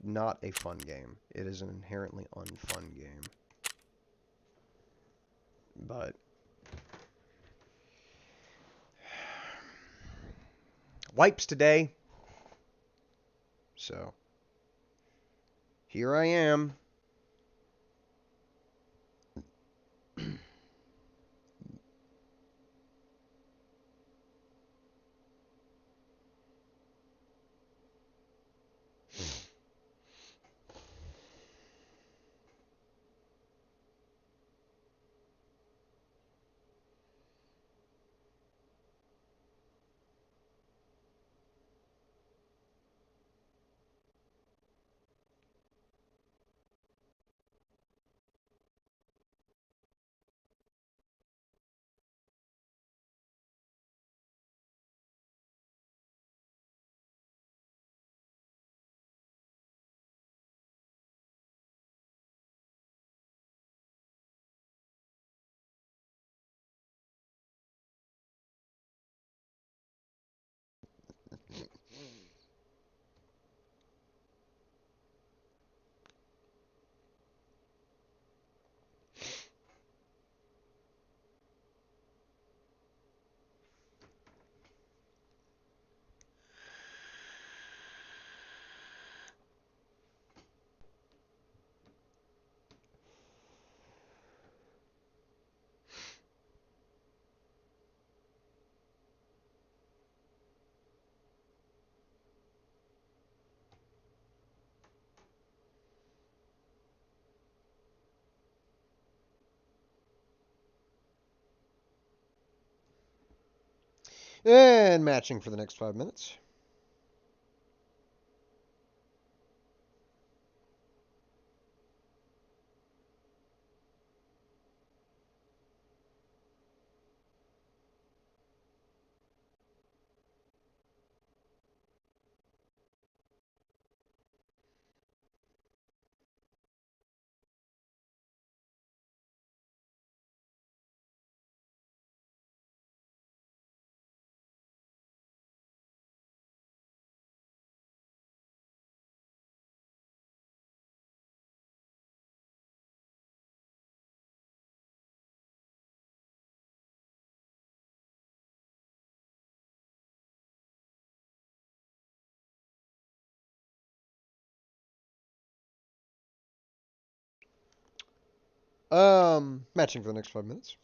not a fun game. It is an inherently unfun game. But wipes today. So here I am. And matching for the next 5 minutes. Matching for the next 5 minutes.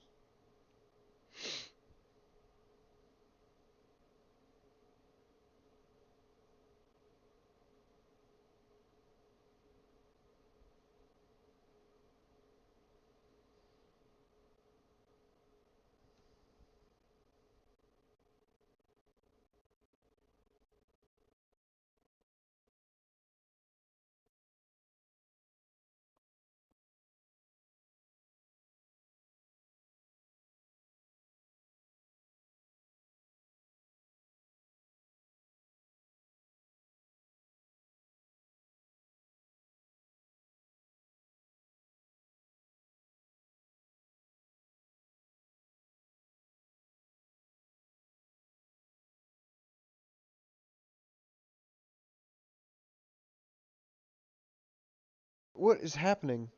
What is happening?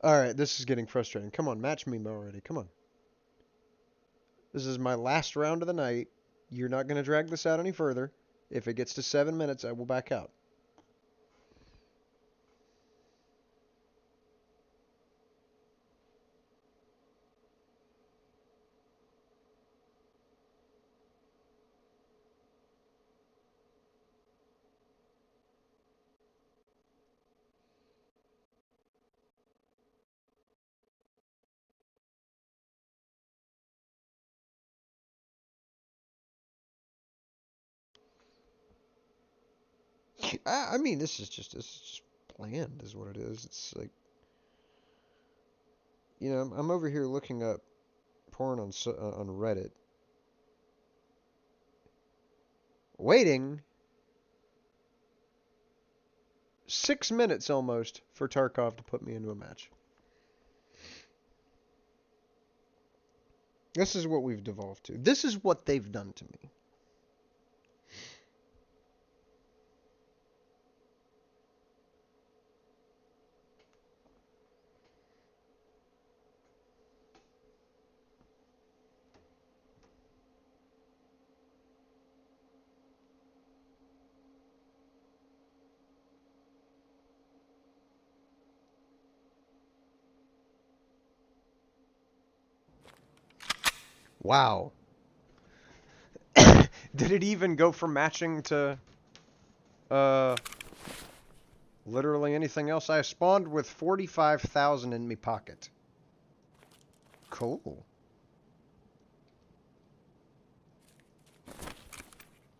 Alright, this is getting frustrating. Come on, match me already. Come on. This is my last round of the night. You're not going to drag this out any further. If it gets to 7 minutes, I will back out. I mean, this is just bland, is what it is. It's like, you know, I'm over here looking up porn on Reddit, waiting 6 minutes almost for Tarkov to put me into a match. This is what we've devolved to. This is what they've done to me. Wow. Did it even go from matching to literally anything else? I spawned with 45,000 in me pocket. Cool.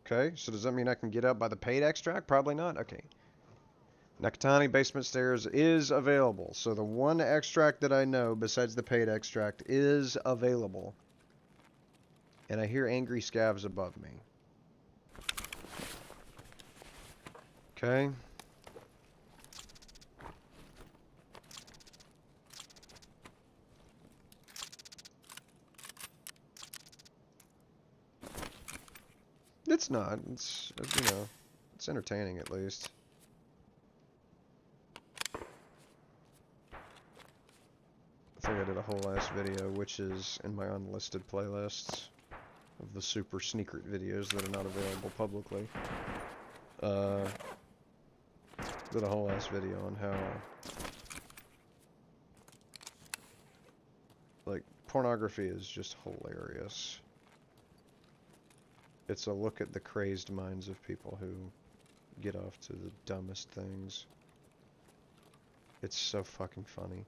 Okay, so does that mean I can get up by the paid extract? Probably not. Okay. Nakatani Basement Stairs is available. So the one extract that I know besides the paid extract is available. And I hear angry scavs above me. Okay. it's not. It's, you know, it's entertaining at least. I think I did a whole ass video, which is in my unlisted playlists of the super secret videos that are not available publicly. Did a whole ass video on how, like, pornography is just hilarious. It's a look at the crazed minds of people who get off to the dumbest things. It's so fucking funny.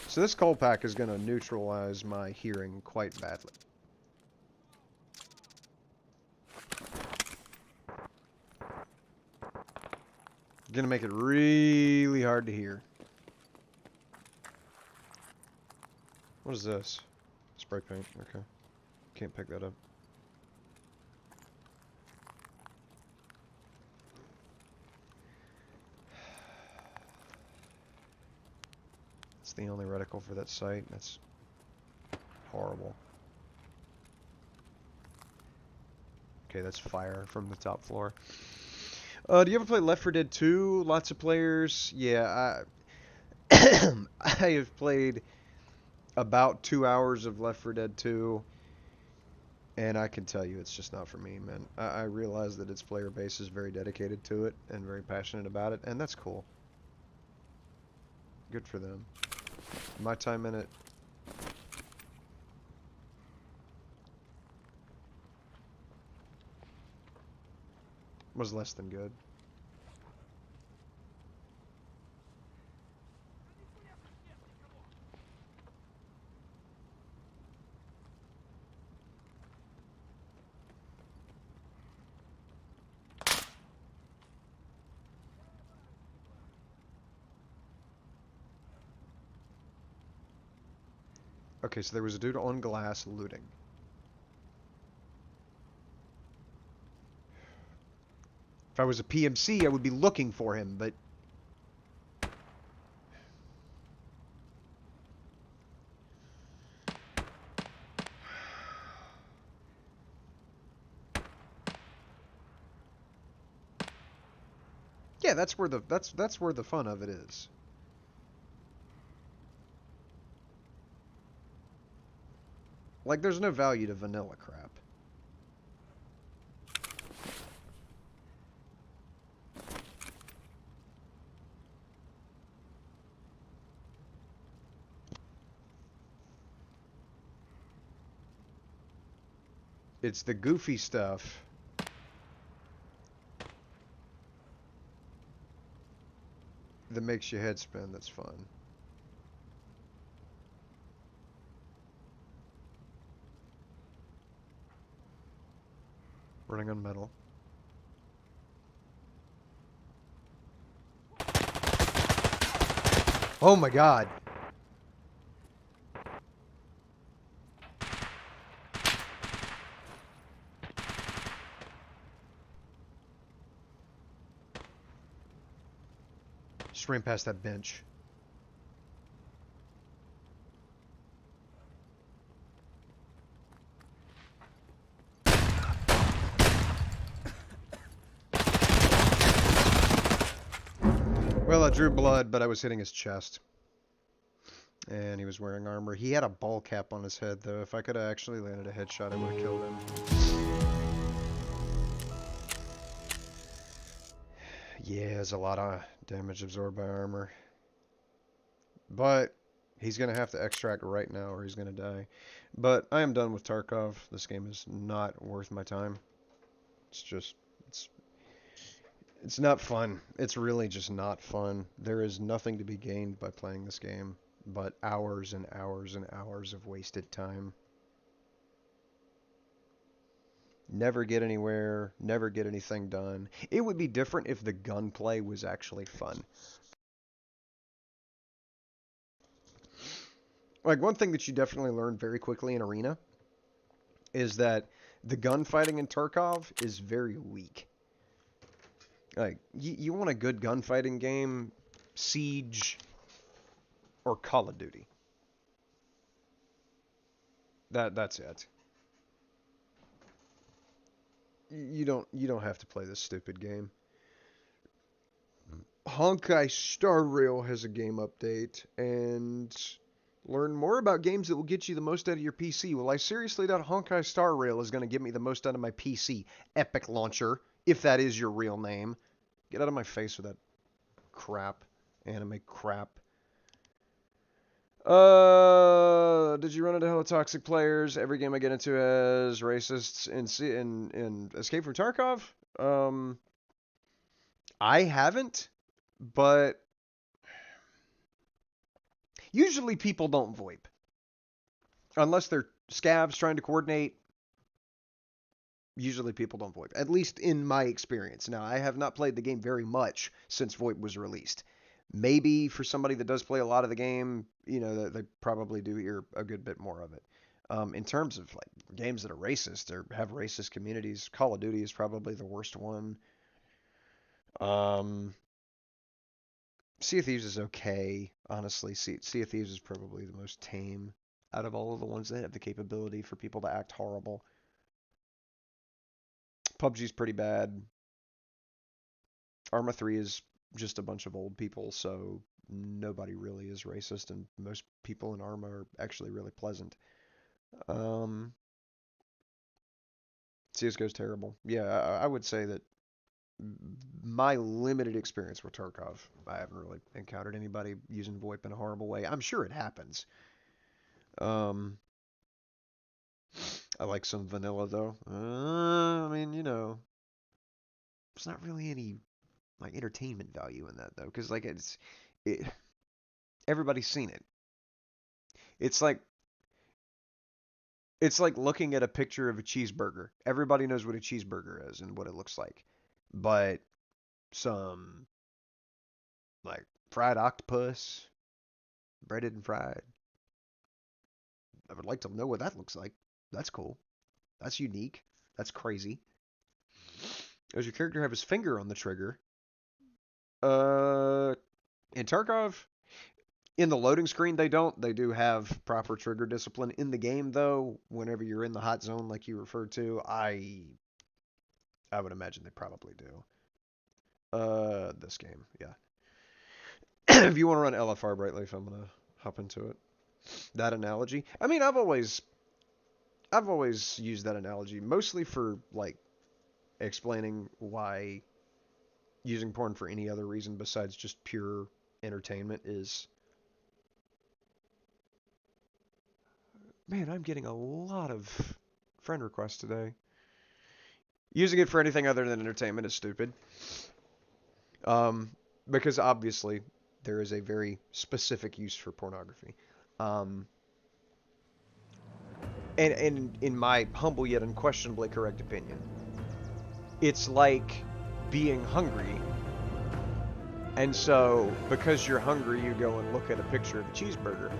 So this coal pack is going to neutralize my hearing quite badly. Gonna make it really hard to hear. What is this? Spray paint. Okay. Can't pick that up. It's the only reticle for that site. That's horrible. Okay, that's fire from the top floor. Do you ever play Left 4 Dead 2? Lots of players. Yeah, I I have played about 2 hours of Left 4 Dead 2, and I can tell you it's just not for me, man. I realize that its player base is very dedicated to it and very passionate about it, and that's cool. Good for them. My time in it was less than good. Okay, so there was a dude on glass looting. If I was a PMC, I would be looking for him, but... Yeah, that's where the fun of it is. Like, there's no value to vanilla crap. It's the goofy stuff that makes your head spin that's fun. Running on metal. Oh my god! Just ran past that bench. Well, I drew blood, but I was hitting his chest. And he was wearing armor. He had a ball cap on his head, though. If I could have actually landed a headshot, I would have killed him. Yeah, there's a lot of damage absorbed by armor. But he's going to have to extract right now or he's going to die. But I am done with Tarkov. This game is not worth my time. It's just... It's not fun. It's really just not fun. There is nothing to be gained by playing this game but hours and hours and hours of wasted time. Never get anywhere, never get anything done. It would be different if the gunplay was actually fun. Like, one thing that you definitely learn very quickly in Arena is that the gunfighting in Tarkov is very weak. Like, you want a good gunfighting game, Siege or Call of Duty. That's it. You don't have to play this stupid game. Honkai Star Rail has a game update, and learn more about games that will get you the most out of your PC. Well, I seriously doubt Honkai Star Rail is going to get me the most out of my PC. Epic Launcher, if that is your real name. Get out of my face with that crap. Anime crap. Did you run into hella toxic players? Every game I get into has racists in Escape from Tarkov? I haven't, but usually people don't VoIP. Unless they're scavs trying to coordinate, usually people don't VoIP. At least in my experience. Now, I have not played the game very much since VoIP was released. Maybe for somebody that does play a lot of the game, you know, they probably do hear a good bit more of it. In terms of like games that are racist or have racist communities, Call of Duty is probably the worst one. Sea of Thieves is okay, honestly. Sea of Thieves is probably the most tame out of all of the ones that have the capability for people to act horrible. PUBG's pretty bad. Arma 3 is just a bunch of old people, so nobody really is racist, and most people in Arma are actually really pleasant. CSGO's terrible. Yeah, I would say that my limited experience with Tarkov, I haven't really encountered anybody using VoIP in a horrible way. I'm sure it happens. I like some vanilla, though. I mean, you know, there's not really any like entertainment value in that, though, because like everybody's seen it. It's like looking at a picture of a cheeseburger. Everybody knows what a cheeseburger is and what it looks like. But some like fried octopus, breaded and fried. I would like to know what that looks like. That's cool. That's unique. That's crazy. Does your character have his finger on the trigger? In Tarkov, in the loading screen, they don't. They do have proper trigger discipline. In the game, though, whenever you're in the hot zone like you referred to, I would imagine they probably do. This game, yeah. If you want to run LFR Brightleaf, I'm gonna hop into it. That analogy. I mean, I've always used that analogy mostly for like explaining why using porn for any other reason besides just pure entertainment is. Man, I'm getting a lot of friend requests today. Using it for anything other than entertainment is stupid. Because obviously there is a very specific use for pornography. And in my humble yet unquestionably correct opinion, it's like being hungry. And so, because you're hungry, you go and look at a picture of a cheeseburger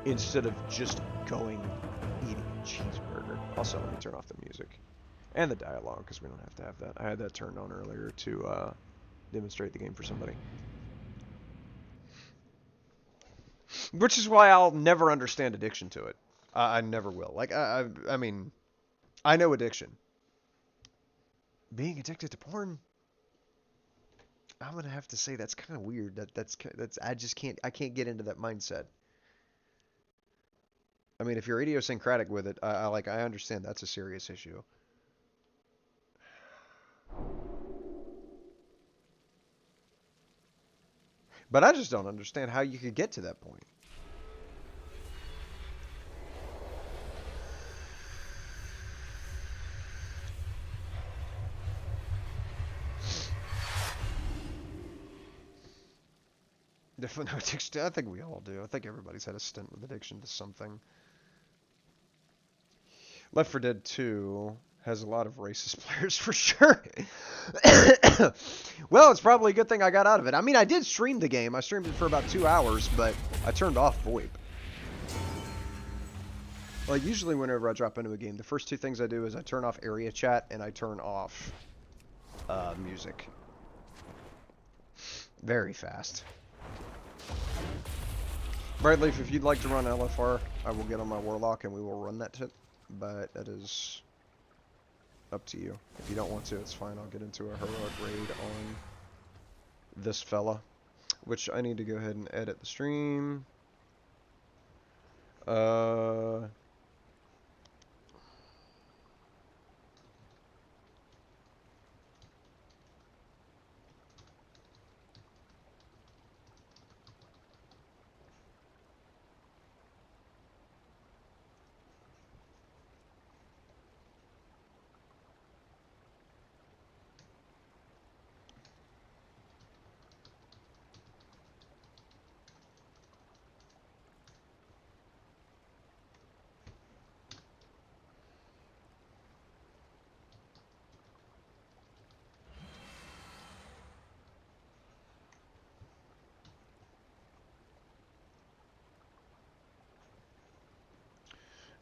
instead of just going eating a cheeseburger. Also, let me turn off the music and the dialogue because we don't have to have that. I had that turned on earlier to demonstrate the game for somebody. Which is why I'll never understand addiction to it. I never will. Like, I mean, I know addiction. Being addicted to porn, I'm gonna have to say that's kind of weird. That's I just can't get into that mindset. I mean, if you're idiosyncratic with it, I understand that's a serious issue. But I just don't understand how you could get to that point. Definitely no addiction. I think we all do. I think everybody's had a stint with addiction to something. Left 4 Dead 2 has a lot of racist players for sure. Well, it's probably a good thing I got out of it. I mean, I did stream the game. I streamed it for about 2 hours, but I turned off VoIP. Like, usually whenever I drop into a game, the first 2 things I do is I turn off area chat and I turn off music. Very fast. Brightleaf, if you'd like to run LFR, I will get on my Warlock and we will run that tip. But that is up to you. If you don't want to, it's fine. I'll get into a heroic raid on this fella. Which I need to go ahead and edit the stream.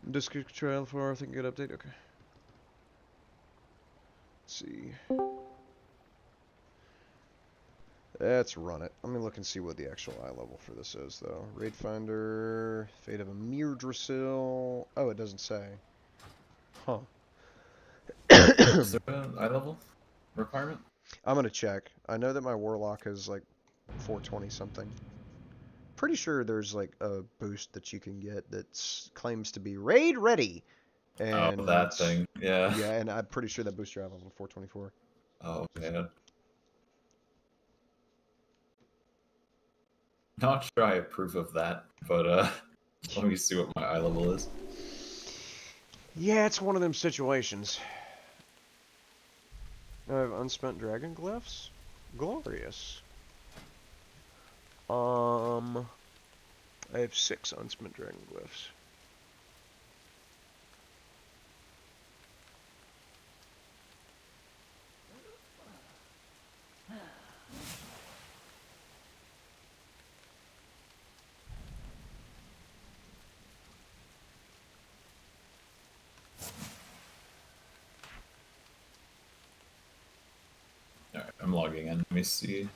Disc trial for I think good update. Okay. Let's see. Let's run it. Let me look and see what the actual eye level for this is, though. Raid Finder, Fate of a Mirdrasil. Oh, it doesn't say. Huh. Is there an eye level requirement? I'm gonna check. I know that my Warlock is like 420 something. Pretty sure there's like a boost that you can get that claims to be raid ready. And oh, that thing. Yeah. Yeah, and I'm pretty sure that boosts your eye level to 424. Oh, man. Not sure I approve of that, but let me see what my eye level is. Yeah, it's one of them situations. I have unspent dragon glyphs. Glorious. I have 6 unspent dragon glyphs. Alright, I'm logging in. Let me see.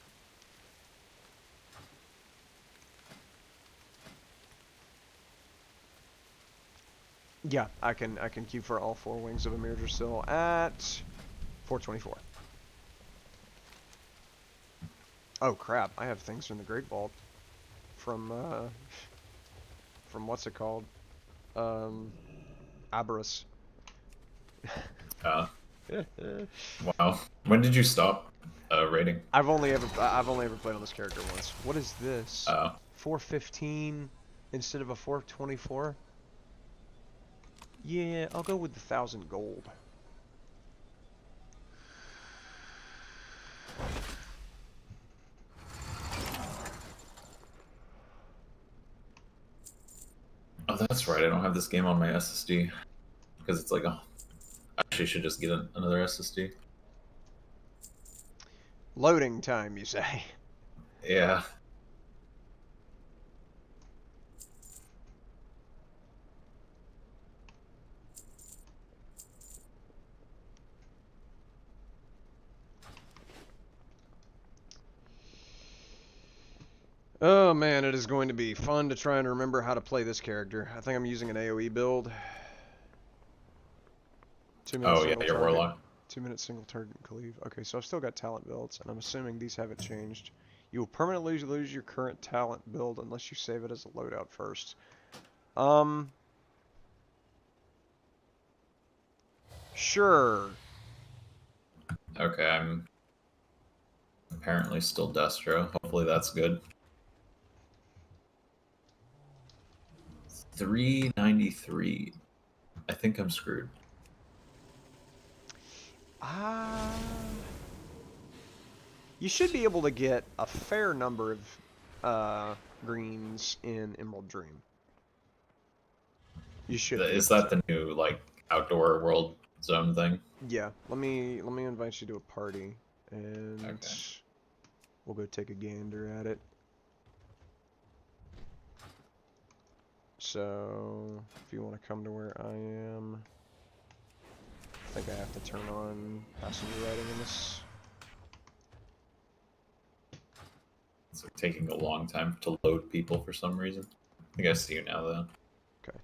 Yeah, I can queue for all 4 wings of a Mirdrasil at 424. Oh crap! I have things from the Great Vault from what's it called? Aberrus. Wow. When did you stop raiding? I've only ever played on this character once. What is this? 415 instead of a 424. Yeah, I'll go with the 1,000 gold. Oh, that's right. I don't have this game on my SSD because it's like, oh, I actually should just get another SSD. Loading time, you say? Yeah. Oh man, it is going to be fun to try and remember how to play this character. I think I'm using an AoE build. 2 minutes Oh yeah, your target. Warlock. 2 minute single target cleave. Okay, so I've still got talent builds, and I'm assuming these haven't changed. You will permanently lose your current talent build unless you save it as a loadout first. Sure. Okay, I'm apparently still Destro. Hopefully that's good. 393. I think I'm screwed. You should be able to get a fair number of greens in Emerald Dream. You should. Is that the new like outdoor world zone thing? Yeah. Let me invite you to a party, and okay. We'll go take a gander at it. So, if you want to come to where I am, I think I have to turn on passenger writing in this. It's like taking a long time to load people for some reason. I think I see you now, though. Okay.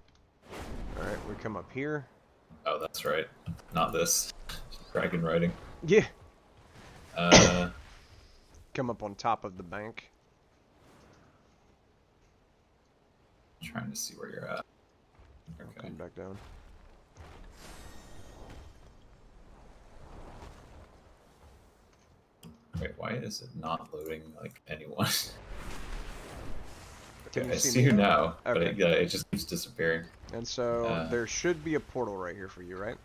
Alright, we come up here. Oh, that's right. Not this. Dragon riding. Yeah. Uh, Come up on top of the bank. trying to see where you're at. I'll Okay. come back down. Wait, why is it not loading like anyone? Can Okay, you I see see me you now? now, but Okay. it just keeps disappearing. And so there should be a portal right here for you, right?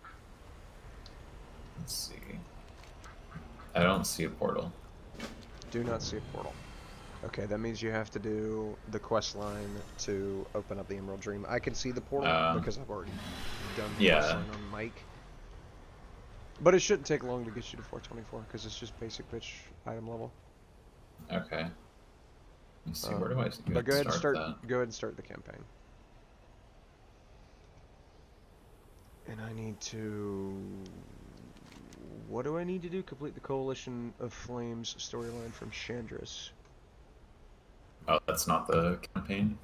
Let's see. I don't see a portal. Do not see a portal. Okay, that means you have to do the quest line to open up the Emerald Dream. I can see the portal because I've already done the quest line on Mike. But it shouldn't take long to get you to 424 because it's just basic bitch item level. Okay. Let's see, where do I But go ahead and start that? Go ahead and start the campaign. And I need to... What do I need to do? Complete the Coalition of Flames storyline from Chandris. Oh, that's not the campaign?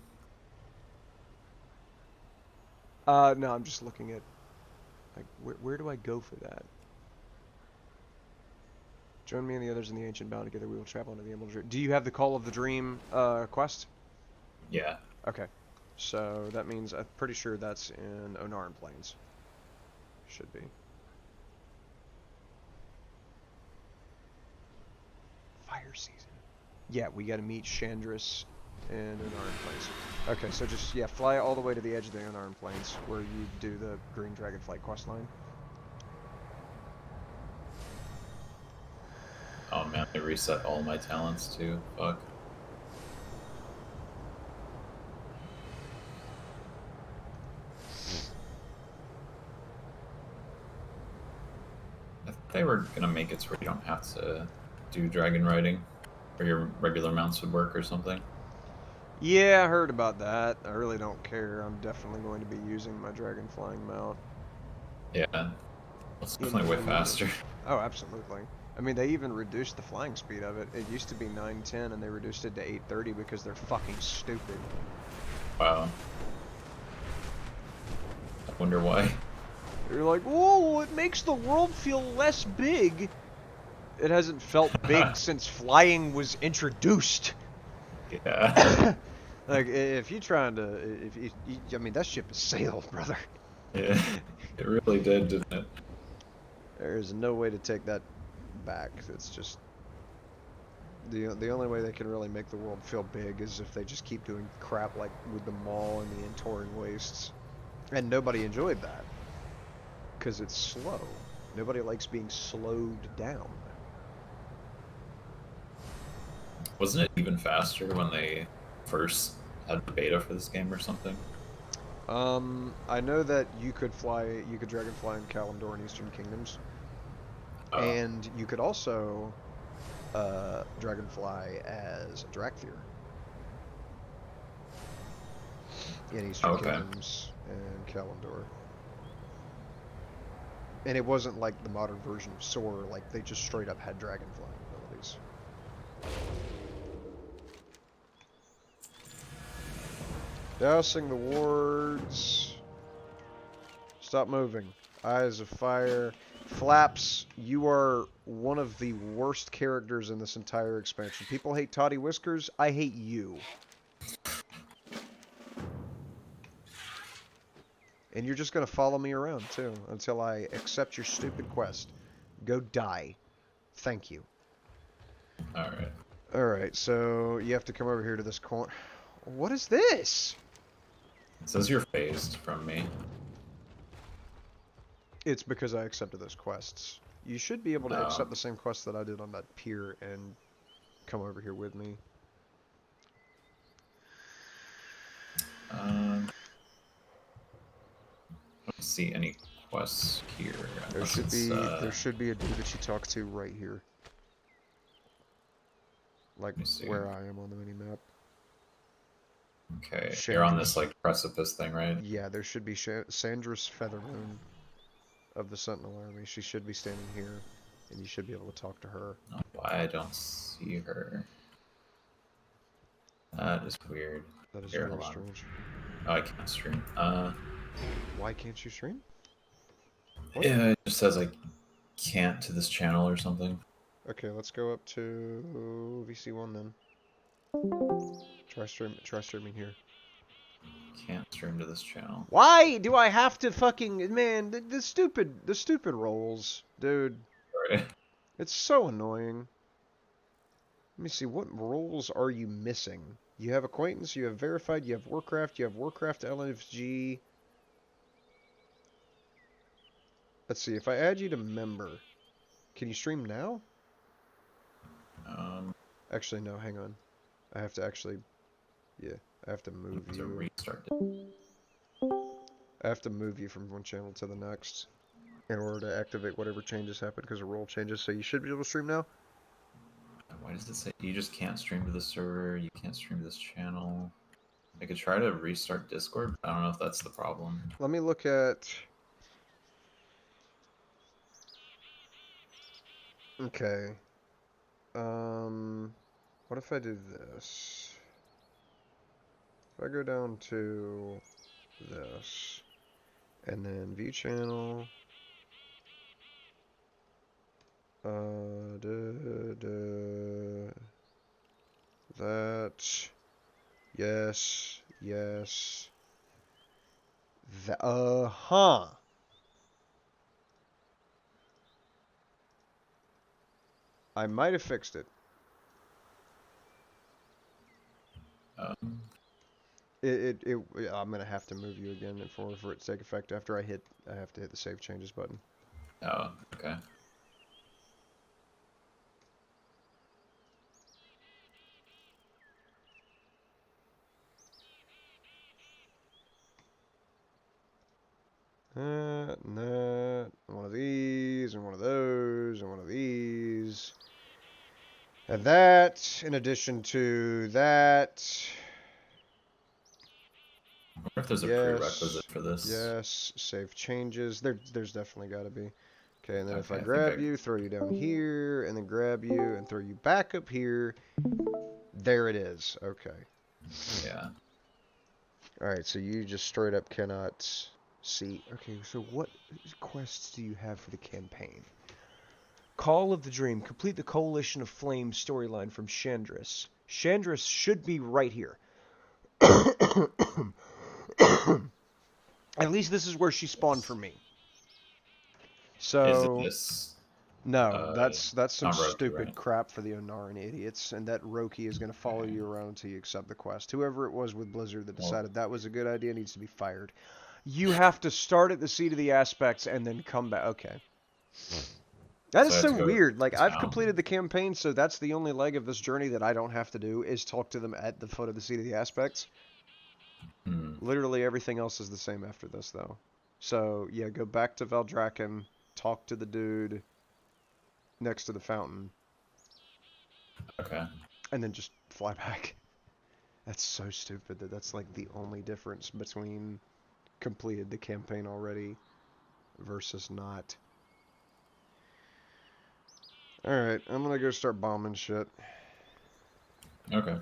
No, I'm just looking at... Like, where do I go for that? Join me and the others in the Ancient Bound. Together we will travel into the Emerald Dream. Do you have the Call of the Dream quest? Yeah. Okay. So that means I'm pretty sure that's in Onaran Plains. Should be. Fire season. Yeah, we gotta meet Chandris and Onaran Plains. Okay, so just, yeah, fly all the way to the edge of the Onaran Plains where you do the Green Dragonflight quest line. Oh man, I reset all my talents too. Fuck. I thought they were gonna make it so where you don't have to do dragon riding, or your regular mounts would work or something. Yeah, I heard about that. I really don't care. I'm definitely going to be using my dragon flying mount. Yeah. It's definitely way faster. Oh, absolutely. I mean, they even reduced the flying speed of it. It used to be 910 and they reduced it to 830 because they're fucking stupid. Wow. I wonder why. You're like, whoa, it makes the world feel less big. It hasn't felt big since flying was introduced. Yeah. Like, if you're trying to, I mean, that ship has sailed, brother. Yeah, it really did, didn't it? There's no way to take that back. It's just the only way they can really make the world feel big is if they just keep doing crap like with the Maul and the Entoring Wastes, and nobody enjoyed that because it's slow. Nobody likes being slowed down. Wasn't it even faster when they first had the beta for this game or something? I know that you could dragonfly in Kalimdor and Eastern Kingdoms. And you could also dragonfly as a Drakthir in Eastern Kingdoms and Kalimdor. And it wasn't like the modern version of Soar, like they just straight up had dragonflying abilities. Dousing the wards. Stop moving. Eyes of Fire. Flaps, you are one of the worst characters in this entire expansion. People hate Toddy Whiskers. I hate you. And you're just going to follow me around, too, until I accept your stupid quest. Go die. Thank you. Alright. Alright, so you have to come over here to this corner. What is this? It says you're phased from me. It's because I accepted those quests. You should be able to accept the same quest that I did on that pier and come over here with me. I don't see any quests here. There should be a dude that you talk to right here. Like where I am on the mini-map. Okay, you're on this like precipice thing, right? Yeah, there should be Sandra's Feathermoon of the Sentinel Army. She should be standing here, and you should be able to talk to her. Why I don't see her? That is weird. That is Here, very hold on. strange. Oh, I can't stream. Why can't you stream? What? Yeah, it just says I can't to this channel or something. Okay, let's go up to VC1 then. Try streaming here. Can't stream to this channel. Why do I have to fucking man the stupid rolls, dude? Sorry. It's so annoying. Let me see, what roles are you missing? You have acquaintance, you have verified, you have Warcraft LFG. Let's see, if I add you to member, can you stream now? Actually, no, hang on. I have to actually, yeah, I have to move you. Restart. I have to move you from one channel to the next in order to activate whatever changes happen because of role changes. So you should be able to stream now. Why does it say you just can't stream to this server? You can't stream to this channel. I could try to restart Discord, but I don't know if that's the problem. Let me look at. Okay. What if I do this? If I go down to this, and then view channel, that, yes, that, I might have fixed it. I'm gonna have to move you again for it to take effect. After I have to hit the save changes button. Oh, okay. One of these, and one of those, and one of these. And that, in addition to that. I wonder if there's a prerequisite for this. Yes, save changes. There's definitely got to be. Okay, and then if I grab you, throw you down here, and then grab you and throw you back up here, there it is. Okay. Yeah. Alright, so you just straight up cannot see. Okay, so what quests do you have for the campaign? Call of the Dream. Complete the Coalition of Flame storyline from Chandris. Chandris should be right here. At least this is where she spawned for me. So is this? No, that's some Roki, stupid right? crap for the Onaran idiots, and that Roki is going to follow you around until you accept the quest. Whoever it was with Blizzard that decided that was a good idea needs to be fired. You have to start at the seat of the aspects and then come back. Okay. That is so weird. Like, I've completed the campaign, so that's the only leg of this journey that I don't have to do, is talk to them at the foot of the seat of the aspects. Literally everything else is the same after this, though. So, yeah, go back to Valdrakken, talk to the dude next to the fountain. Okay. And then just fly back. That's so stupid that that's like the only difference between completed the campaign already versus not. Alright, I'm gonna go start bombing shit. Okay.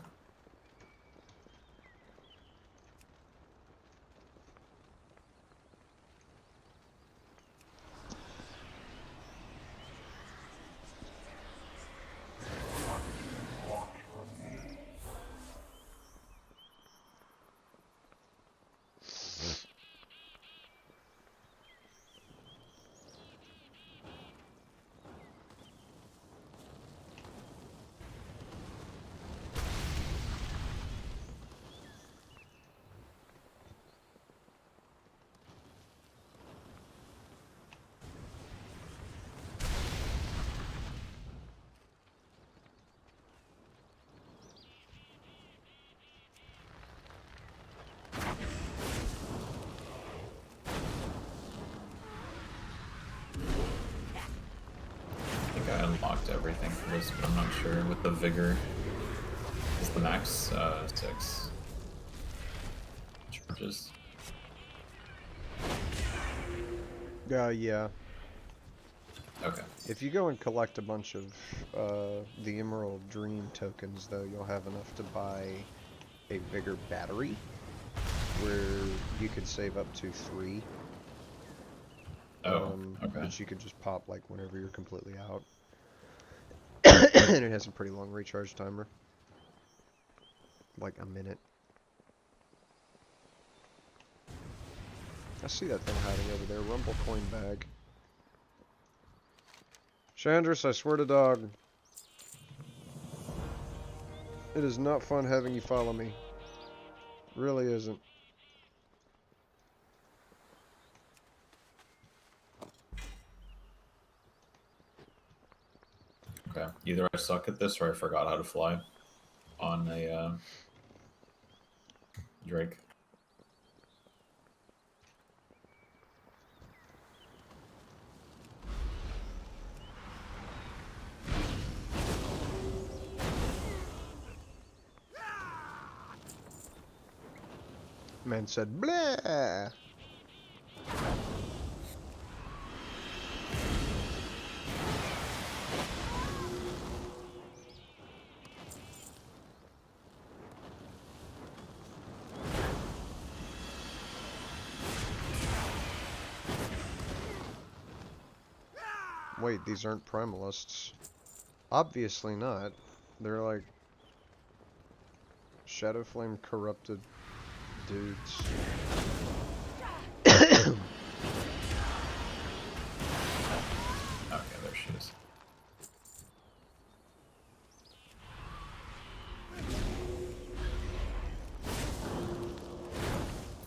I unlocked everything for this, but I'm not sure with the vigor. Is the max 6 charges? Yeah. Okay. If you go and collect a bunch of the Emerald Dream tokens, though, you'll have enough to buy a bigger battery where you could save up to 3. Okay. But you could just pop like whenever you're completely out. And it has a pretty long recharge timer. Like a minute. I see that thing hiding over there. Rumble coin bag. Chandris, I swear to dog. It is not fun having you follow me. Really isn't. Okay. Either I suck at this or I forgot how to fly on a Drake. Man said, blah. Wait, these aren't primalists. Obviously not. They're like Shadow Flame corrupted dudes. Okay, there she is.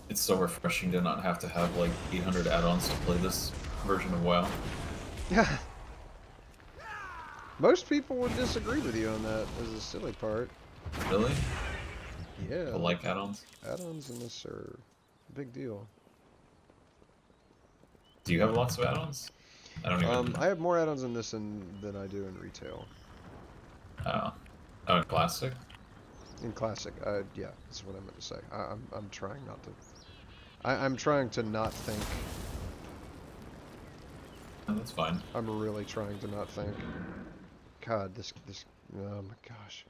It's so refreshing to not have to have like 800 add-ons to play this version of WoW. Yeah. Most people would disagree with you on that as a silly part. Really? Yeah. People like add-ons? Add-ons in this are a big deal. Do you have lots of add-ons? I don't even... I have more add-ons in this than I do in retail. Oh. Oh, in Classic? In Classic, yeah, that's what I meant to say. I'm trying not to... I'm trying to not think. Oh, that's fine. I'm really trying to not think. God, this... Oh my gosh.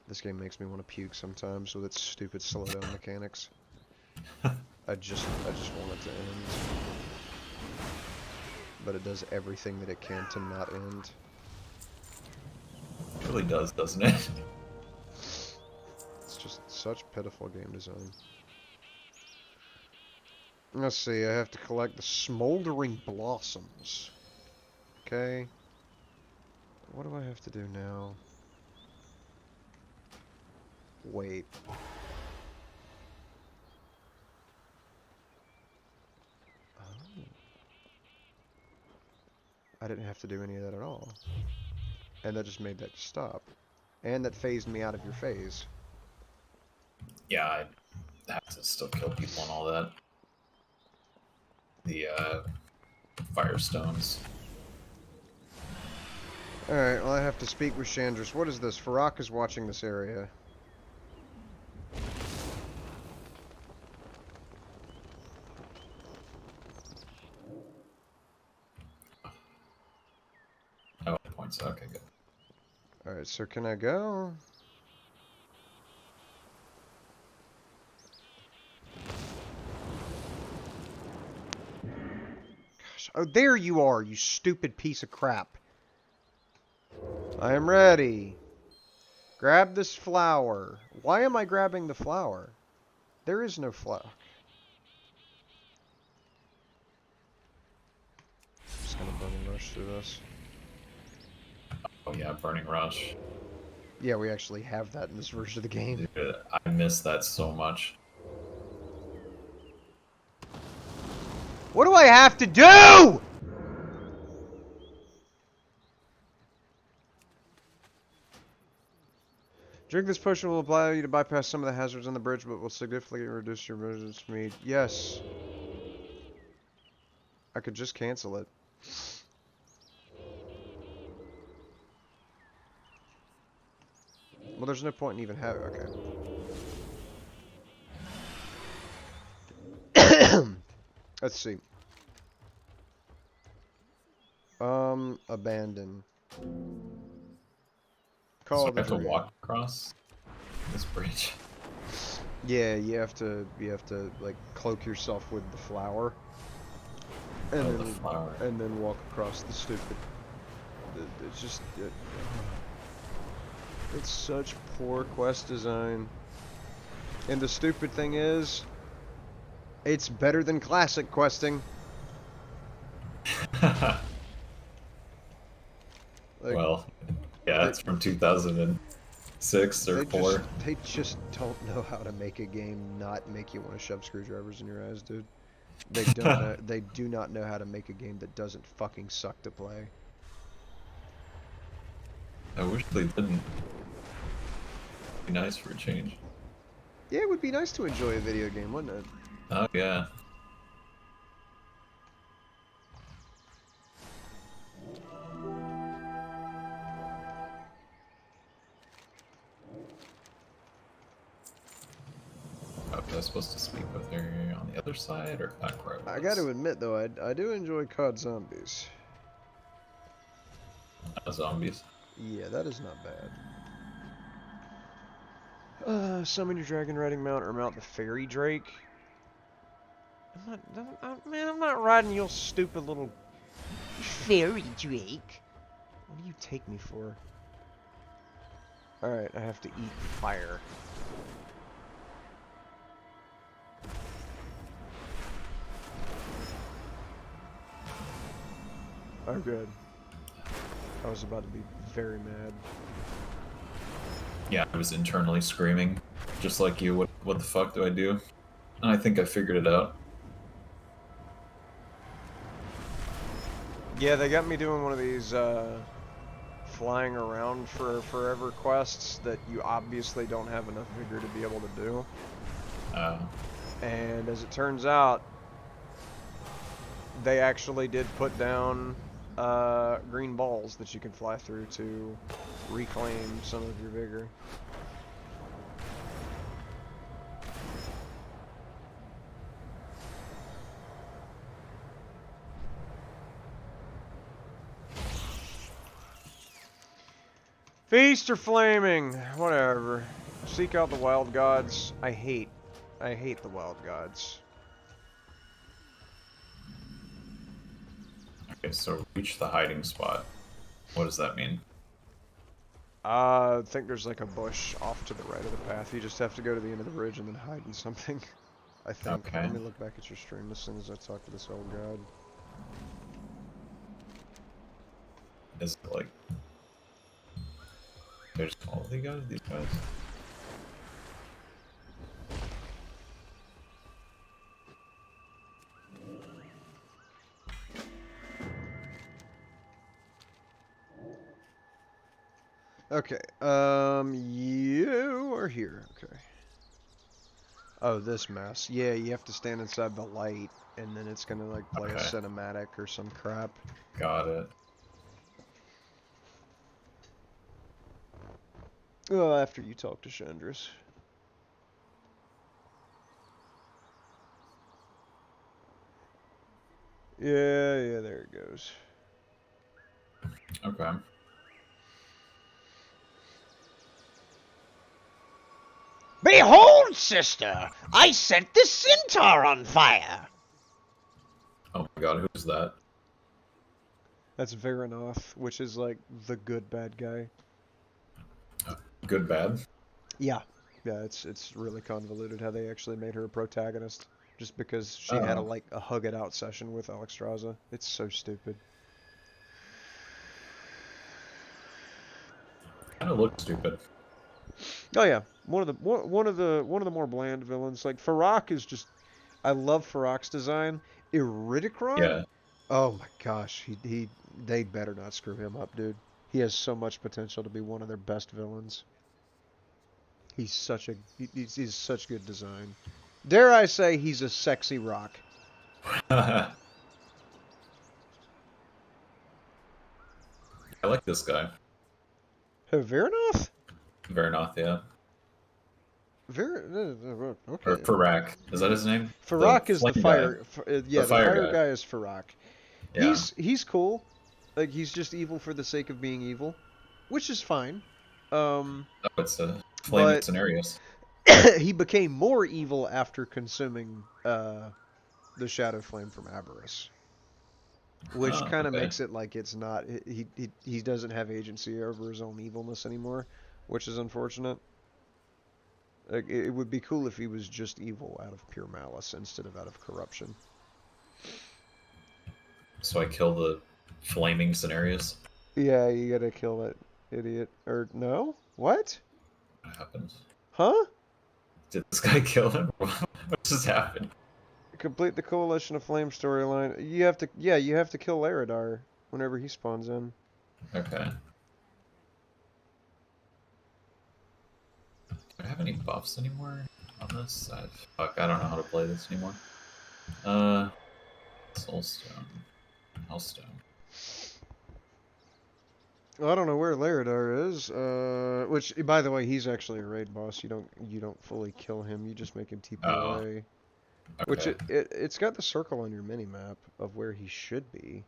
This game makes me want to puke sometimes with its stupid slowdown mechanics. I just want it to end. But it does everything that it can to not end. It really does, doesn't it? It's just such pitiful game design. Let's see, I have to collect the smoldering blossoms. Okay. What do I have to do now? Wait. Oh. I didn't have to do any of that at all. And that just made that stop. And that phased me out of your phase. Yeah, I have to still kill people and all that. The, Firestones. Alright, well I have to speak with Chandris. What is this? Farak is watching this area. Oh, points. Okay, good. Alright, so can I go? Gosh, oh, there you are, you stupid piece of crap. I am ready. Grab this flower. Why am I grabbing the flower? There is no flower. I'm just gonna burning rush through this. Oh yeah, Burning Rush. Yeah, we actually have that in this version of the game. Dude, I miss that so much. What do I have to do? Drink this potion will allow you to bypass some of the hazards on the bridge, but will significantly reduce your movement speed. Yes. I could just cancel it. Well, there's no point in even having... Okay. Let's see. Abandon. So Call I the have to dream. walk across this bridge. Yeah, you have to like cloak yourself with the flower, and Oh, then the flower. and then walk across the stupid. It's just it's such poor quest design. And the stupid thing is, it's better than classic questing. Like, Well, yeah, it's from 2006 or 4. They just don't know how to make a game not make you want to shove screwdrivers in your eyes, dude. They don't know. They do not know how to make a game that doesn't fucking suck to play. I wish they didn't. Be nice for a change. Yeah, it would be nice to enjoy a video game, wouldn't it? Oh yeah. Oh, was I supposed to speak with her on the other side or back where I was? I got to admit, though, I do enjoy COD Zombies. Zombies. Yeah, that is not bad. Summon your dragon riding mount or mount the fairy drake. I'm not riding your stupid little fairy drake. What do you take me for? Alright, I have to eat fire. Oh, good. I was about to be very mad. Yeah, I was internally screaming, just like you. What the fuck do I do? And I think I figured it out. Yeah, they got me doing one of these flying around for forever quests that you obviously don't have enough vigor to be able to do. And as it turns out, they actually did put down green balls that you can fly through to reclaim some of your vigor. Feast or flaming, whatever. Seek out the wild gods. I hate the wild gods. Okay, so reach the hiding spot. What does that mean? I think there's like a bush off to the right of the path. You just have to go to the end of the bridge and then hide in something. I think. Okay. Let me look back at your stream as soon as I talk to this old god. Is it like... There's all these guys? Okay, you are here, okay. Oh, this mess. Yeah, you have to stand inside the light, and then it's gonna, like, play a cinematic or some crap. Got it. Well, after you talk to Chandris. Yeah, there it goes. Okay. Behold, sister! I set the centaur on fire! Oh my god, who's that? That's Varanoth, which is like the good bad guy. Good bad? Yeah. Yeah, it's really convoluted how they actually made her a protagonist. Just because she had a hug it out session with Alexstrasza. It's so stupid. Kinda looks stupid. Oh yeah, one of the more bland villains. Like Farak is just, I love Farak's design. Iridikron? Yeah. Oh my gosh, they better not screw him up, dude. He has so much potential to be one of their best villains. He's such good design. Dare I say he's a sexy rock. I like this guy. Who, Varanoth? Varanoth, yeah. Okay. Or Farak. Is that his name? Farak is the fire. Yeah, the fire guy guy is Farak. Yeah. He's cool. Like, he's just evil for the sake of being evil, which is fine. Oh, it's a flame Cenarius. he became more evil after consuming the Shadow Flame from Aberrus. Which kind of makes it like it's not... He doesn't have agency over his own evilness anymore, which is unfortunate. Like, it would be cool if he was just evil out of pure malice instead of out of corruption. So I kill the flaming scenarios? Yeah, you gotta kill that idiot. Or, no? What? What happened? Huh? Did this guy kill him? What just happened? Complete the Coalition of Flame storyline. You have to, yeah, you have to kill Laredar whenever he spawns in. Okay. Do I have any buffs anymore on this? Fuck, I don't know how to play this anymore. Soulstone. Hellstone. Well, I don't know where Laredar is. Which, by the way, he's actually a raid boss. You don't fully kill him. You just make him TP away. Okay. Which it's got the circle on your mini map of where he should be.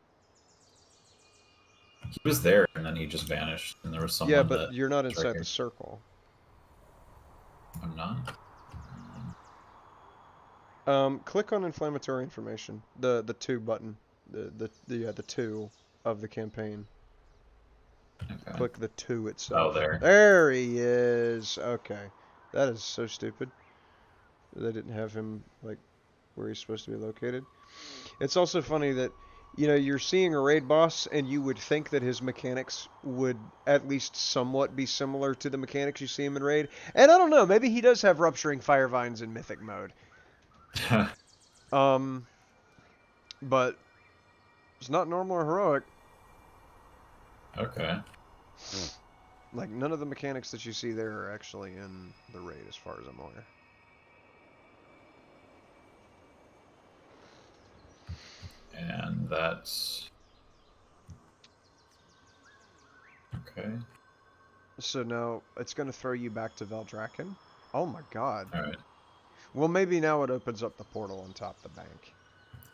He was there and then he just vanished, and there was someone. Yeah, but you're not inside the circle. I'm not. Click on inflammatory information. The 2 button. The 2 of the campaign. Okay. Click the 2 itself. Oh, there. There he is. Okay. That is so stupid. They didn't have him, like, where he's supposed to be located. It's also funny that, you know, you're seeing a raid boss, and you would think that his mechanics would at least somewhat be similar to the mechanics you see him in raid. And I don't know, maybe he does have Rupturing Fire Vines in Mythic mode. But it's not normal or heroic. Okay. Like, none of the mechanics that you see there are actually in the raid, as far as I'm aware. And that's... Okay. So now, it's going to throw you back to Veldraken. Oh my god. Alright. Well, maybe now it opens up the portal on top of the bank.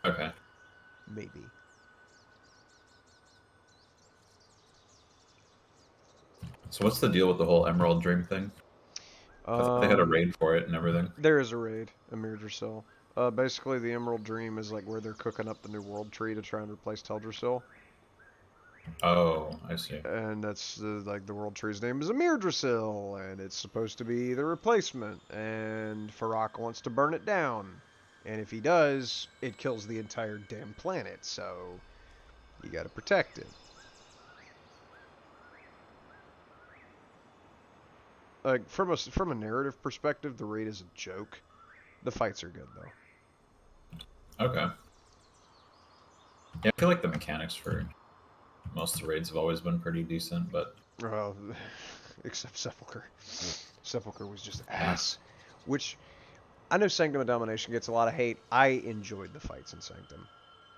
Okay. Maybe. So what's the deal with the whole Emerald Dream thing? I thought they had a raid for it and everything. There is a raid, Amir Drasil. Basically, the Emerald Dream is like where they're cooking up the new world tree to try and replace Teldrassil. Oh, I see. And that's like the world tree's name is Amir Drasil, and it's supposed to be the replacement. And Farak wants to burn it down, and if he does, it kills the entire damn planet. So you got to protect it. Like from a narrative perspective, the raid is a joke. The fights are good though. Okay. Yeah, I feel like the mechanics for most of the raids have always been pretty decent, but... Well, except Sepulchre. Sepulchre was just ass. Which, I know Sanctum of Domination gets a lot of hate. I enjoyed the fights in Sanctum.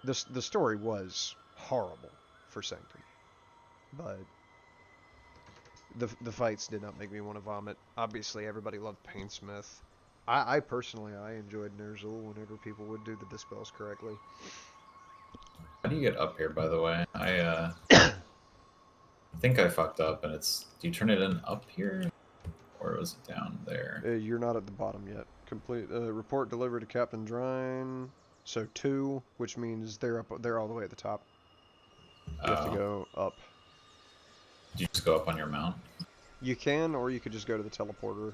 The story was horrible for Sanctum. But the fights did not make me want to vomit. Obviously, everybody loved Painsmith. I personally, I enjoyed Ner'zhul whenever people would do the dispels correctly. How do you get up here, by the way? I think I fucked up, and it's... Do you turn it in up here? Or was it down there? You're not at the bottom yet. Complete report delivered to Captain Drine. So 2, which means they're all the way at the top. You have to go up. Do you just go up on your mount? You can, or you could just go to the teleporter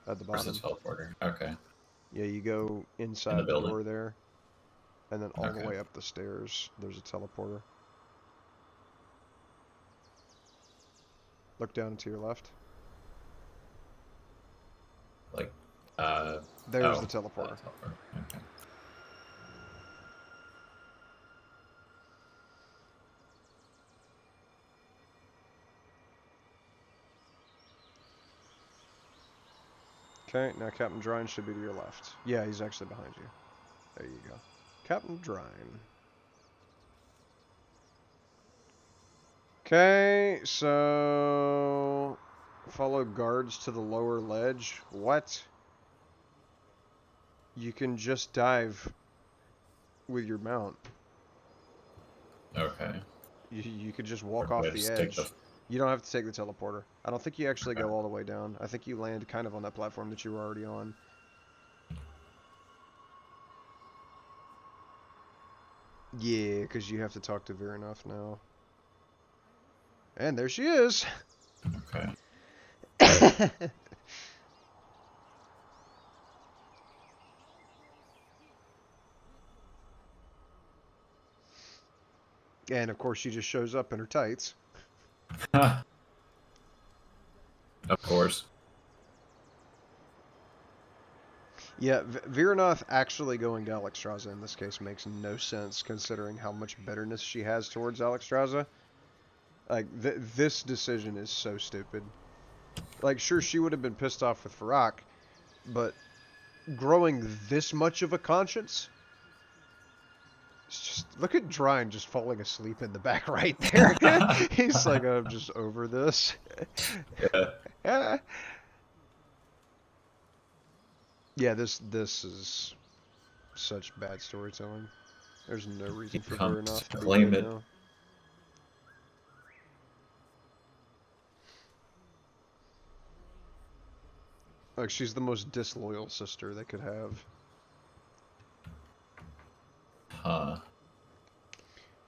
at the bottom. Where's the teleporter? Okay. Yeah, you go inside the building? door there, and then all the Okay. way up the stairs, there's a teleporter. Look down to your left. Like, There's the teleporter. Okay. Okay, now Captain Drine should be to your left. Yeah, he's actually behind you. There you go. Captain Drine. Okay, so... Follow guards to the lower ledge. What? You can just dive with your mount. Okay. You could just walk Or off do I the just edge. take You don't have to take the teleporter. I don't think you actually go all the way down. I think you land kind of on that platform that you were already on. Yeah, because you have to talk to Viranoff now. And there she is! Okay. And of course she just shows up in her tights. Of course. Yeah, Viranoff actually going to Alexstrasza in this case makes no sense, considering how much bitterness she has towards Alexstrasza. Like, this decision is so stupid. Like, sure, she would have been pissed off with Farak, but growing this much of a conscience? It's just, look at Drine just falling asleep in the back right there. He's like, I'm just over this. Yeah. Yeah, this is such bad storytelling. There's no reason for Viranoff to be claim good it. now. Like, she's the most disloyal sister they could have. Huh.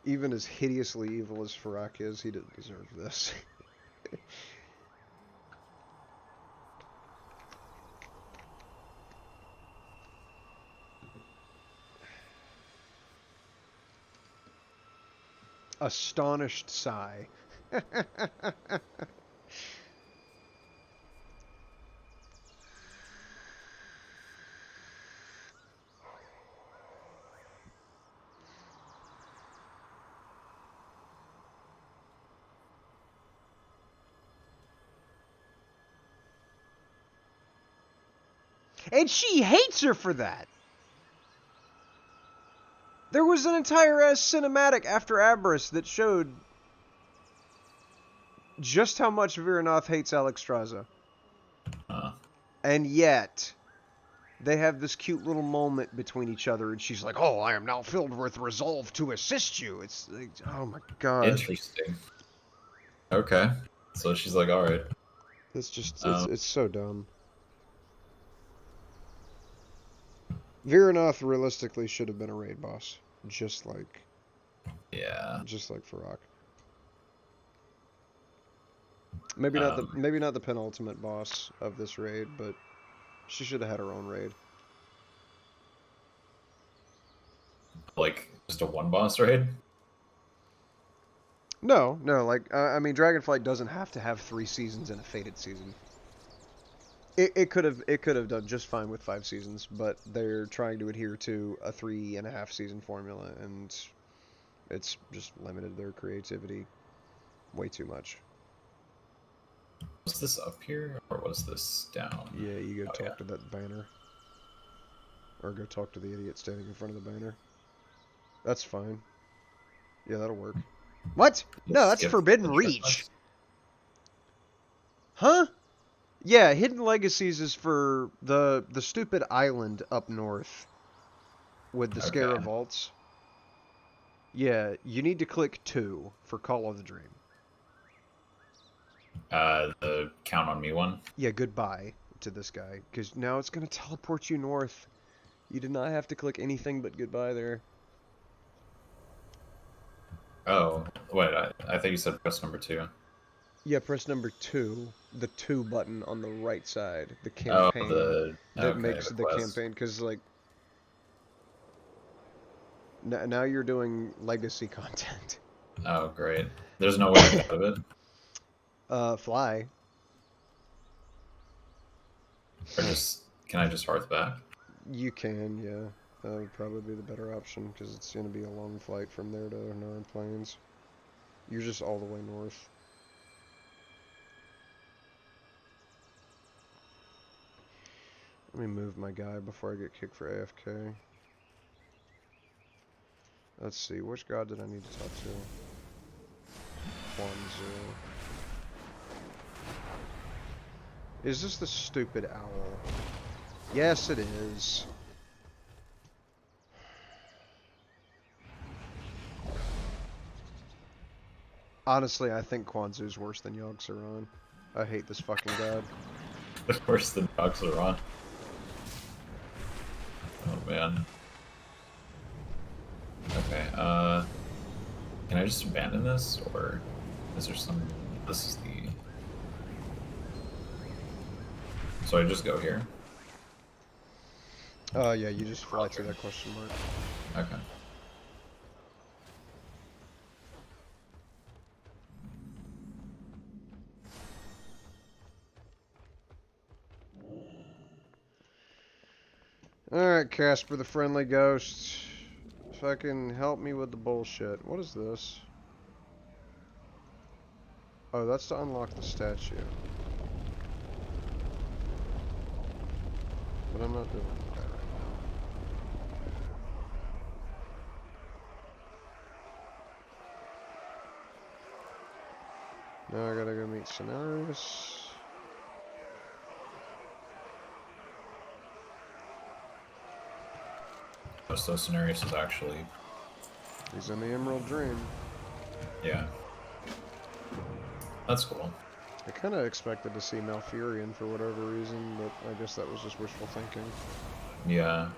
Even as hideously evil as Farak is, he didn't deserve this. Astonished sigh. And she hates her for that. There was an entire ass cinematic after Aberrus that showed just how much Viranoff hates Alexstrasza. And yet, they have this cute little moment between each other, and she's like, "Oh, I am now filled with resolve to assist you." It's like, oh my god. Interesting. Okay. So she's like, alright. It's just, it's so dumb. Viranoff realistically should have been a raid boss. Just like... Yeah. Just like Farak. Maybe not the penultimate boss of this raid, but she should have had her own raid. Like, just a one boss raid? No, like, I mean, Dragonflight doesn't have to have 3 seasons and a fated season. It could have done just fine with 5 seasons, but they're trying to adhere to a 3.5 season formula, and it's just limited their creativity way too much. Was this up here, or was this down? Yeah, you go talk to that banner. Or go talk to the idiot standing in front of the banner. That's fine. Yeah, that'll work. What? No, that's Forbidden Reach. Huh? Yeah, Hidden Legacies is for the stupid island up north with the Scara Vaults. Yeah, you need to click 2 for Call of the Dream. The Count on Me one? Yeah, goodbye to this guy, because now it's going to teleport you north. You did not have to click anything but goodbye there. Oh, wait, I thought you said press number 2. Yeah, press number 2, the 2 button on the right side, the campaign that makes the campaign, because, like, now you're doing legacy content. Oh, great. There's no way to get out of it? Fly. Or can I just hearth back? You can, yeah. That would probably be the better option, because it's going to be a long flight from there to Narn Plains. You're just all the way north. Let me move my guy before I get kicked for AFK. Let's see, which god did I need to talk to? Kwanzaa. Is this the stupid owl? Yes, it is. Honestly, I think Kwanzoo's worse than Yogg-Saron. I hate this fucking god. Worse than Yogg-Saron. Oh man. Okay, can I just abandon this, or is there some... This is the... So I just go here? Yeah, you just fly to that question mark. Okay. Alright, Casper the Friendly Ghost. Fucking help me with the bullshit. What is this? Oh, that's to unlock the statue. But I'm not doing that right now. Now I gotta go meet Cenarius. So Cenarius is actually... He's in the Emerald Dream. Yeah. That's cool. I kind of expected to see Malfurion for whatever reason, but I guess that was just wishful thinking. Yeah.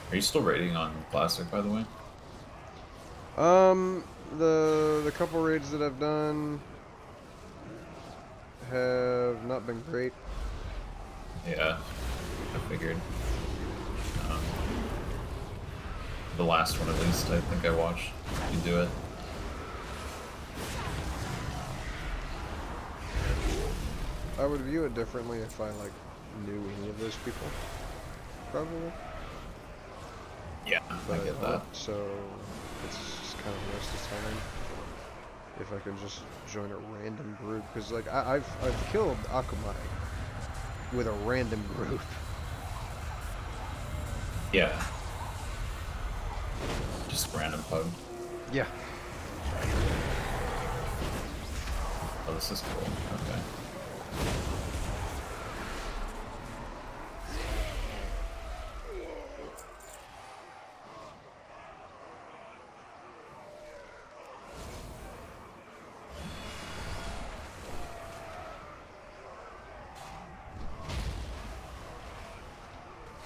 Are you still raiding on Classic, by the way? The couple raids that I've done have not been great. Yeah, I figured. The last one, at least, I think I watched you do it. I would view it differently if I, like, knew any of those people. Probably. Yeah, But I get that. So, it's just kind of a waste of time. If I can just join a random group. Because, like, I've killed Akamai with a random group. Yeah. Just random pug. Yeah. Oh, this is cool. Okay.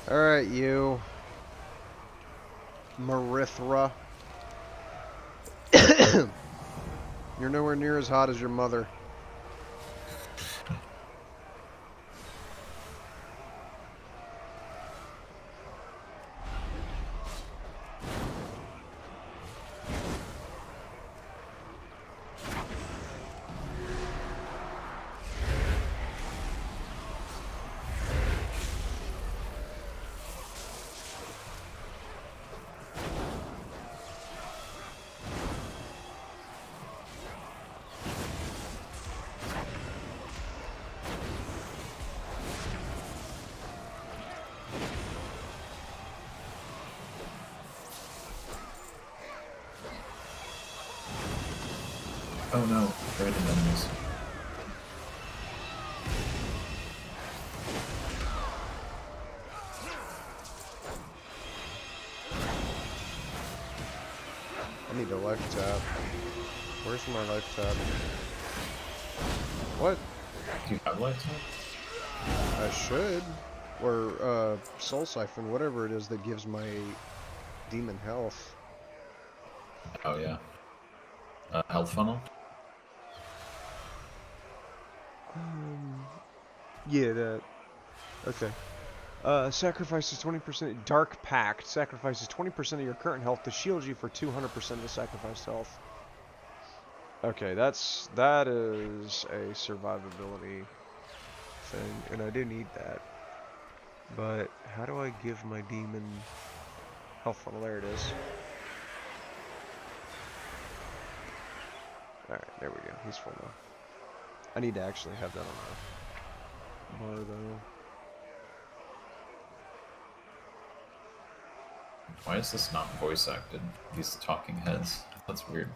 Alright, you. Marithra. You're nowhere near as hot as your mother. Oh no, random enemies. I need a life tab. Where's my life tab? What? Do you have life tab? I should. Or, Soul Siphon, whatever it is that gives my demon health. Oh yeah. Health funnel? Yeah, that. Okay. Sacrifices 20%. Dark Pact sacrifices 20% of your current health to shield you for 200% of the sacrificed health. Okay, that is a survivability thing, and I do need that. But how do I give my demon health funnel? There it is. Alright, there we go. He's full now. I need to actually have that on the bar, though. Why is this not voice acted? These talking heads. That's weird.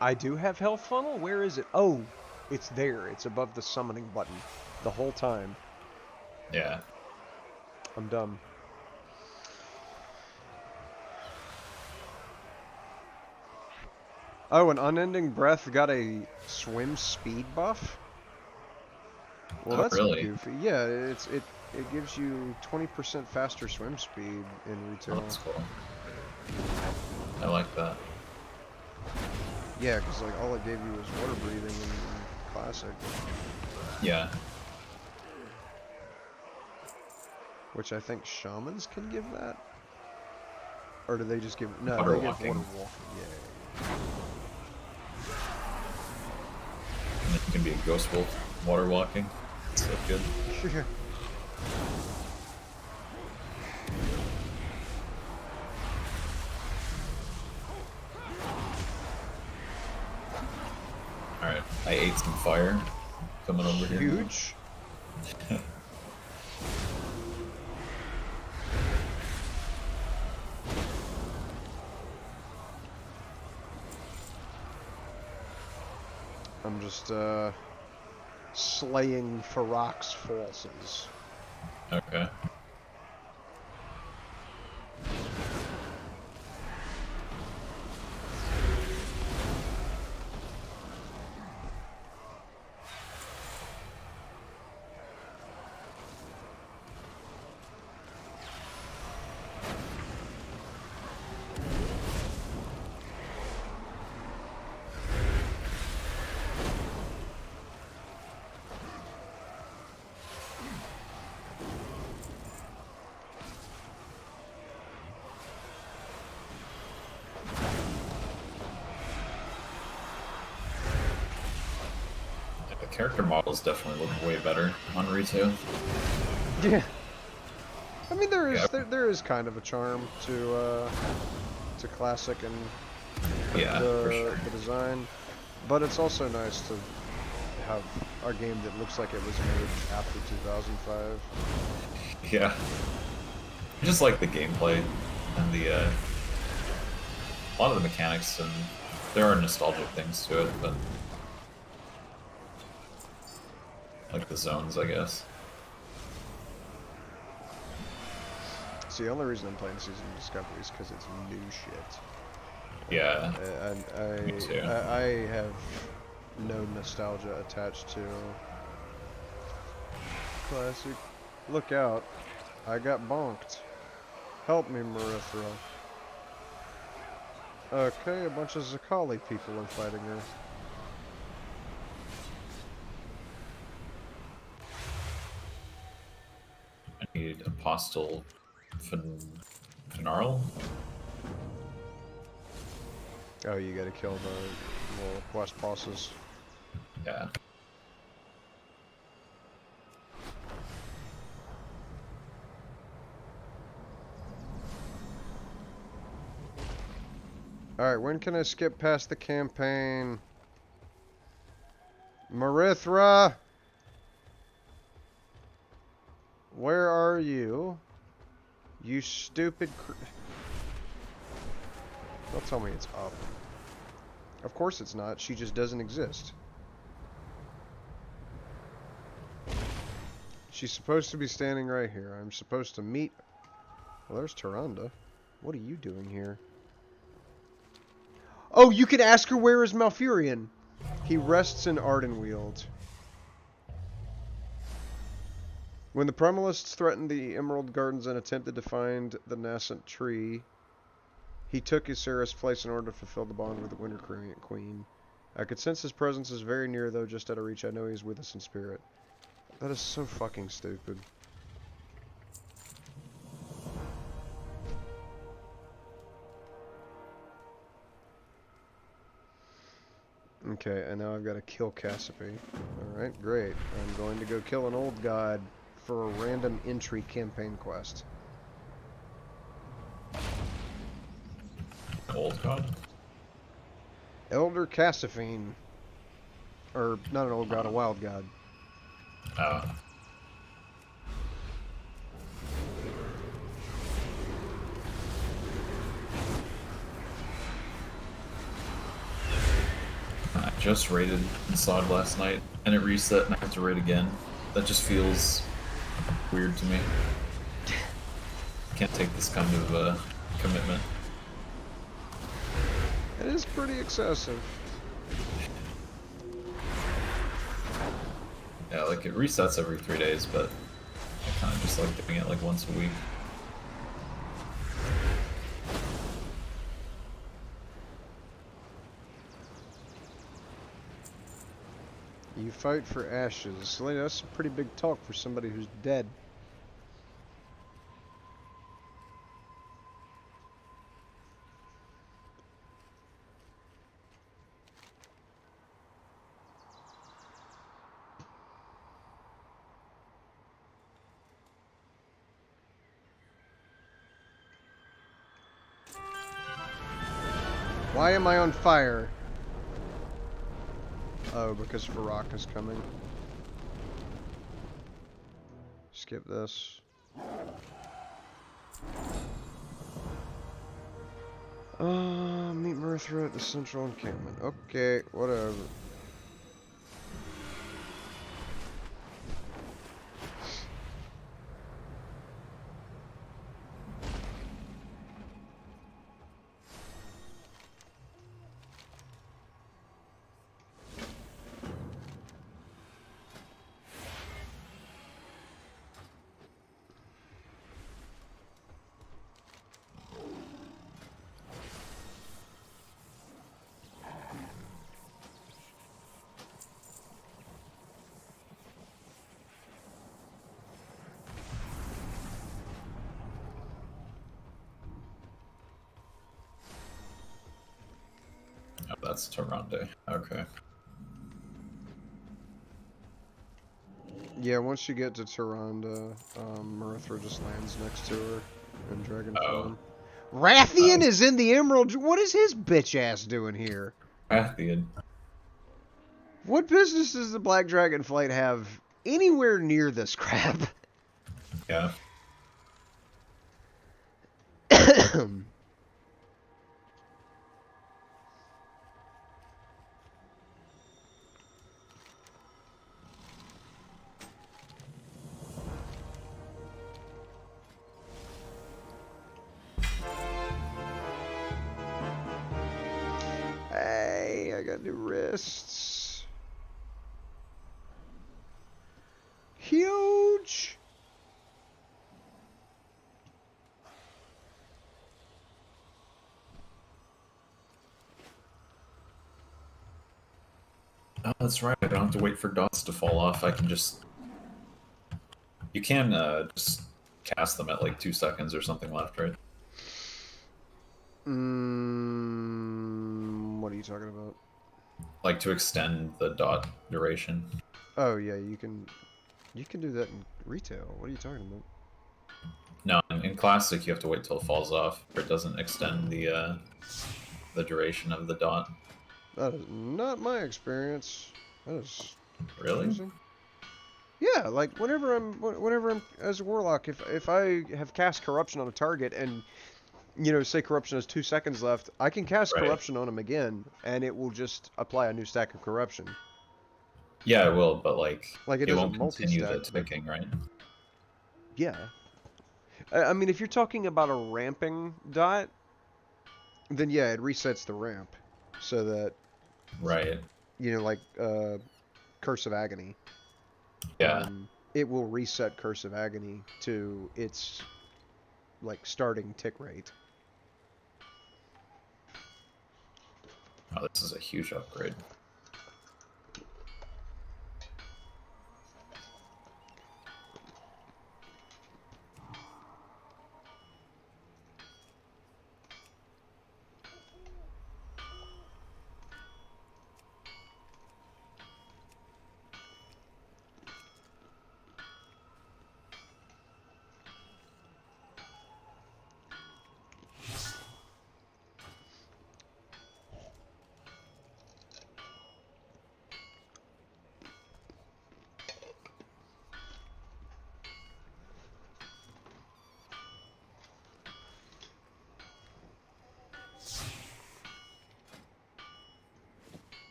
I do have health funnel? Where is it? Oh, it's there. It's above the summoning button the whole time. Yeah. I'm dumb. Oh, an Unending Breath got a swim speed buff? Well, Oh, that's really? goofy. Yeah, it gives you 20% faster swim speed in retail. Oh, that's cool. I like that. Yeah, because like all it gave you was water breathing in Classic. Yeah. Which I think shamans can give that? Or do they just give... No, Water they walking. give water walking. Yeah. And then you can be a ghost wolf water walking. So good. Alright, I ate some fire coming over here. Huge. I'm just slaying Farak's forces. Okay. Character models definitely look way better on retail. Yeah. I mean, there is kind of a charm to Classic and for sure. the design, but it's also nice to have a game that looks like it was made after 2005. Yeah. I just like the gameplay and the a lot of the mechanics, and there are nostalgic things to it, but like the zones, I guess. See, the only reason I'm playing Season of Discovery is because it's new shit. Yeah. Me too. I have no nostalgia attached to Classic. Look out. I got bonked. Help me, Marithra. Okay, a bunch of Zakali people are fighting her. I need Apostle Finarl. Oh, you gotta kill the little quest bosses. Yeah. Alright, when can I skip past the campaign? Marithra! Where are you? You stupid Don't tell me it's up. Of course it's not. She just doesn't exist. She's supposed to be standing right here. I'm supposed to meet... Well, there's Tyrande. What are you doing here? Oh, you can ask her where is Malfurion. He rests in Ardenweald. When the Primalists threatened the Emerald Gardens and attempted to find the nascent tree, he took Ysera's place in order to fulfill the bond with the Winter Queen. I could sense his presence is very near, though just out of reach. I know he's with us in spirit. That is so fucking stupid. Okay, and now I've got to kill Cassiope. Alright, great. I'm going to go kill an old god for a random entry campaign quest. Old god? Elder Cassiophine. Or, not an old god, a wild god. Oh. just raided Assad last night, and it reset, and I have to raid again. That just feels weird to me. Can't take this kind of commitment. It is pretty excessive. Yeah, like it resets every 3 days, but I kind of just like doing it like once a week. You fight for ashes. Like, that's some pretty big talk for somebody who's dead. Why am I on fire? Oh, because Farak is coming. Skip this. Meet Mirthra at the central encampment. Okay, whatever. Oh, that's Tarande. Okay. Yeah, once you get to Tyrande, Mirthra just lands next to her in dragon form. Rathian is in the Emerald. What is his bitch ass doing here? Rathian. What business does the Black Dragon Flight have anywhere near this crap? Yeah. Hey, I got new wrists. Huge. Oh, that's right. I don't have to wait for dots to fall off. I can just... You can just cast them at like 2 seconds or something left, right? What are you talking about? Like to extend the dot duration. Oh yeah, you can do that in retail. What are you talking about? No, in Classic you have to wait till it falls off, or it doesn't extend the duration of the dot. That is not my experience. That is Really? confusing. Yeah, like whenever I'm as a warlock, if I have cast corruption on a target and say corruption has 2 seconds left, I can cast corruption on him again, and it will just apply a new stack of corruption. Yeah, it will, but like it it won't doesn't continue the multi-stack, but ticking, right? yeah. I mean, if you're talking about a ramping dot, then yeah, it resets the ramp, so that right. Like Curse of Agony. Yeah. It will reset Curse of Agony to its like starting tick rate. Oh, this is a huge upgrade.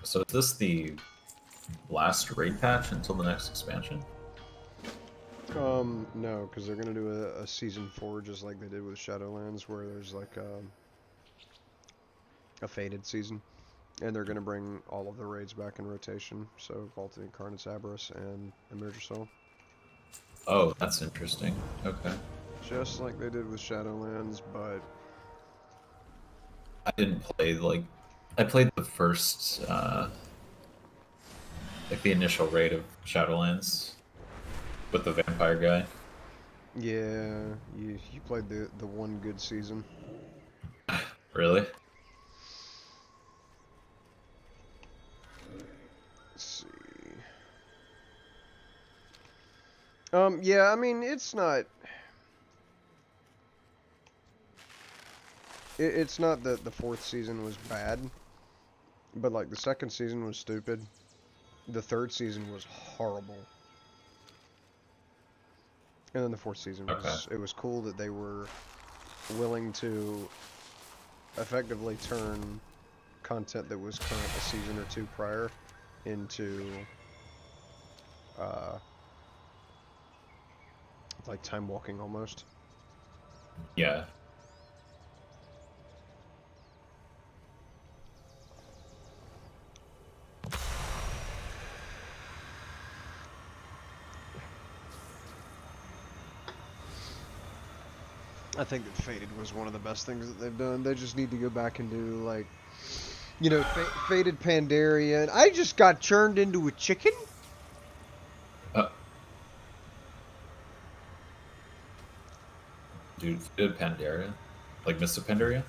So is this the last raid patch until the next expansion? No, because they're gonna do a season 4 just like they did with Shadowlands, where there's like a fated season, and they're gonna bring all of the raids back in rotation. So Vaulted Incarnates, Aberrus, and Emerger. Oh, that's interesting. Okay. Just like they did with Shadowlands, but I didn't play I played the first like the initial raid of Shadowlands with the vampire guy. yeah, you played the one good season. Really? Let's see. Yeah, I mean, it's not... It's not that the 4th season was bad, but, like, the 2nd season was stupid. The 3rd season was horrible. And then the 4th season was... It was cool that they were willing to effectively turn content that was current a season or 2 prior into... like time walking almost. Yeah. I think that Fated was one of the best things that they've done. They just need to go back and do, like, you know, Fated Pandaria. And I just got churned into a chicken? Dude, did Pandaria? Like Mr. Pandaria?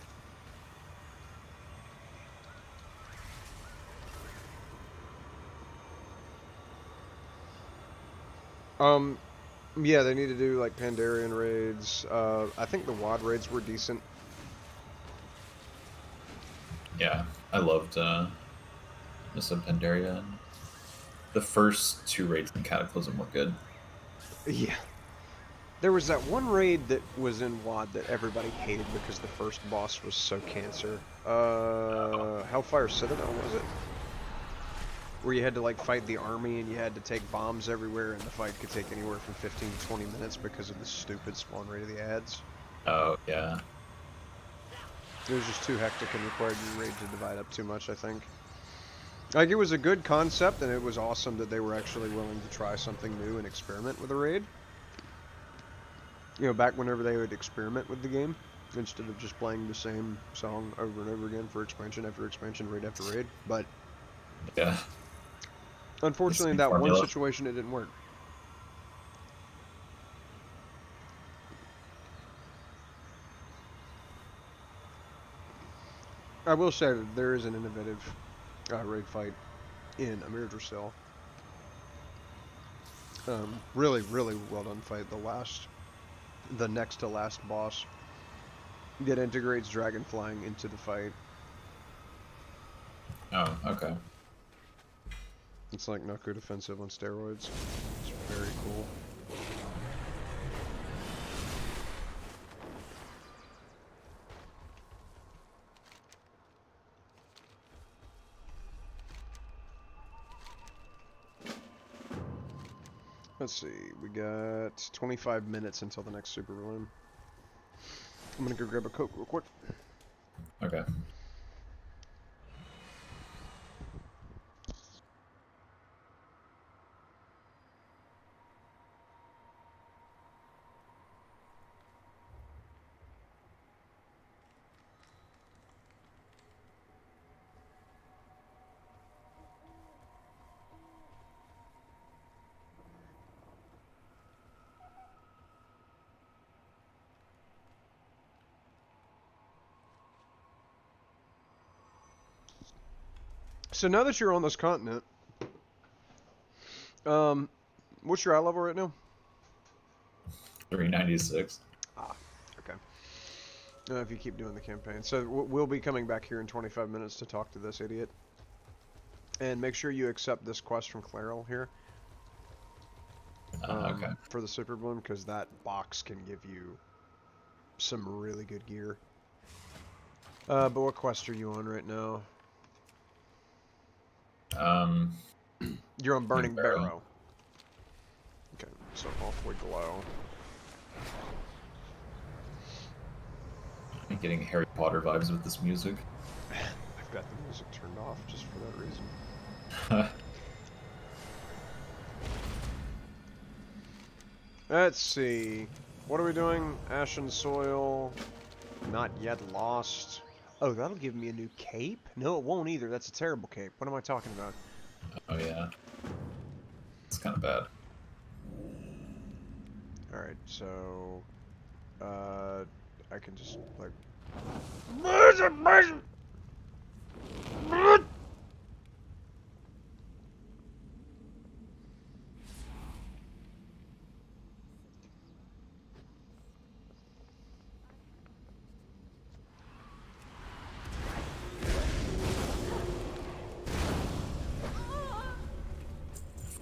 Yeah, they need to do, like, Pandarian raids. I think the WoD raids were decent. Yeah, I loved Mr. Pandaria. And the first 2 raids in Cataclysm were good. Yeah. There was that one raid that was in WoD that everybody hated because the first boss was so cancer. Hellfire Citadel, was it? Where you had to, like, fight the army and you had to take bombs everywhere, and the fight could take anywhere from 15 to 20 minutes because of the stupid spawn rate of the ads. Oh, yeah. It was just too hectic and required your raid to divide up too much, I think. Like, it was a good concept, and it was awesome that they were actually willing to try something new and experiment with a raid. You know, back whenever they would experiment with the game, instead of just playing the same song over and over again for expansion after expansion, raid after raid. But yeah, unfortunately, in that one situation, it didn't work. I will say that there is an innovative raid fight in Emerger Cell. Really, really well done fight. The next to last boss that integrates dragon flying into the fight. Oh, okay. It's like Naku Defensive on steroids. It's very cool. Let's see, we got 25 minutes until the next super balloon. I'm gonna go grab a Coke real quick. Okay. So now that you're on this continent, what's your eye level right now? 396. Ah, okay. If you keep doing the campaign. So we'll be coming back here in 25 minutes to talk to this idiot. And make sure you accept this quest from Clairol here. Okay. For the super balloon, because that box can give you some really good gear. But what quest are you on right now? You're on Burning Barrow. Barrow. Okay, so awfully glow. I'm getting Harry Potter vibes with this music. I've got the music turned off just for that reason. Let's see. What are we doing? Ashen Soil. Not yet lost. Oh, that'll give me a new cape? No, it won't either. That's a terrible cape. What am I talking about? Oh yeah. It's kind of bad. Alright, so... I can just, like...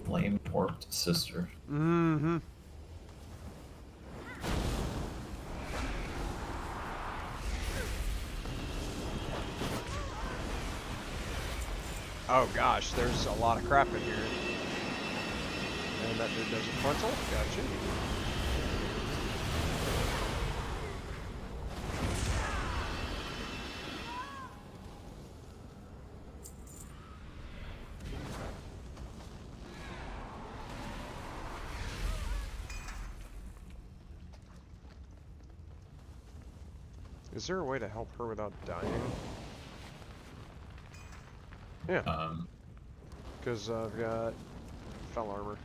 Flame warped sister. Mm-hmm. Oh gosh, there's a lot of crap in here. And that dude does a frontal? Gotcha. Is there a way to help her without dying? Yeah. Because I've got fell armor.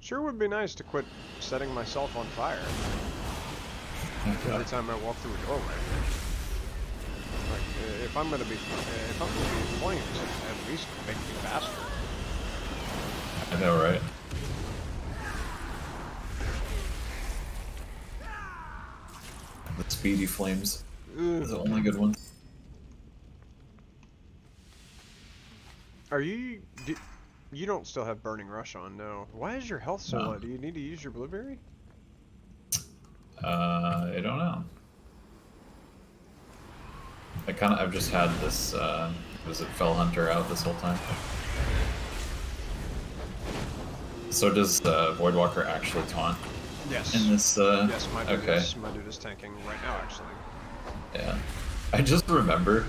Sure would be nice to quit setting myself on fire every time I walk through a doorway. Like, if I'm gonna be in flames, at least make me faster. I know, right? The speedy flames. Is the only good one. Are you? You don't still have Burning Rush on, no. Why is your health so low? Do you need to use your blueberry? I don't know. I've just had this, was it Fell Hunter out this whole time? So does Voidwalker actually taunt? Yes. In this, yes, my dude, okay. my dude is tanking right now, actually. Yeah. I just remember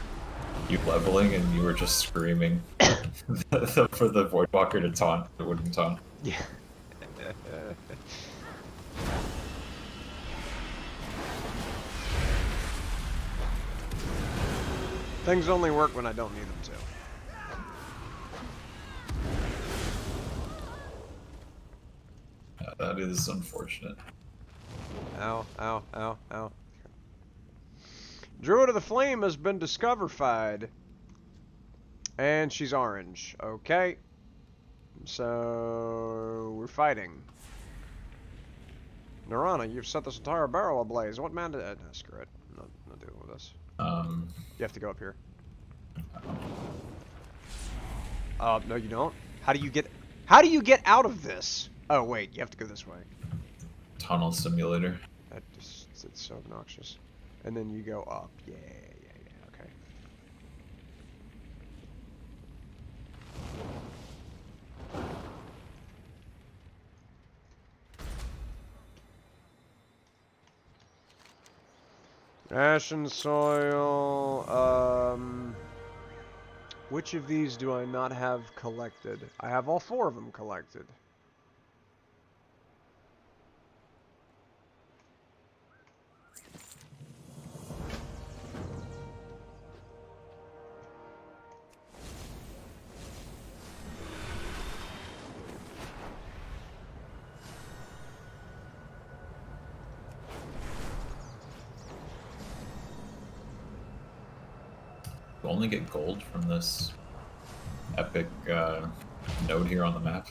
you leveling and you were just screaming for the Voidwalker to taunt. It wouldn't taunt. Yeah. Things only work when I don't need them to. That is unfortunate. Ow, ow, ow, ow. Druid of the Flame has been discovered. And she's orange. Okay. So we're fighting. Narana, you've set this entire barrel ablaze. What man did no, screw it. I'm not dealing with this. You have to go up here. No you don't. How do you get out of this? Oh wait, you have to go this way. Tunnel simulator. That just, it's so obnoxious. And then you go up. Yeah, okay. Ashen Soil, which of these do I not have collected? I have all 4 of them collected. You only get gold from this epic node here on the map.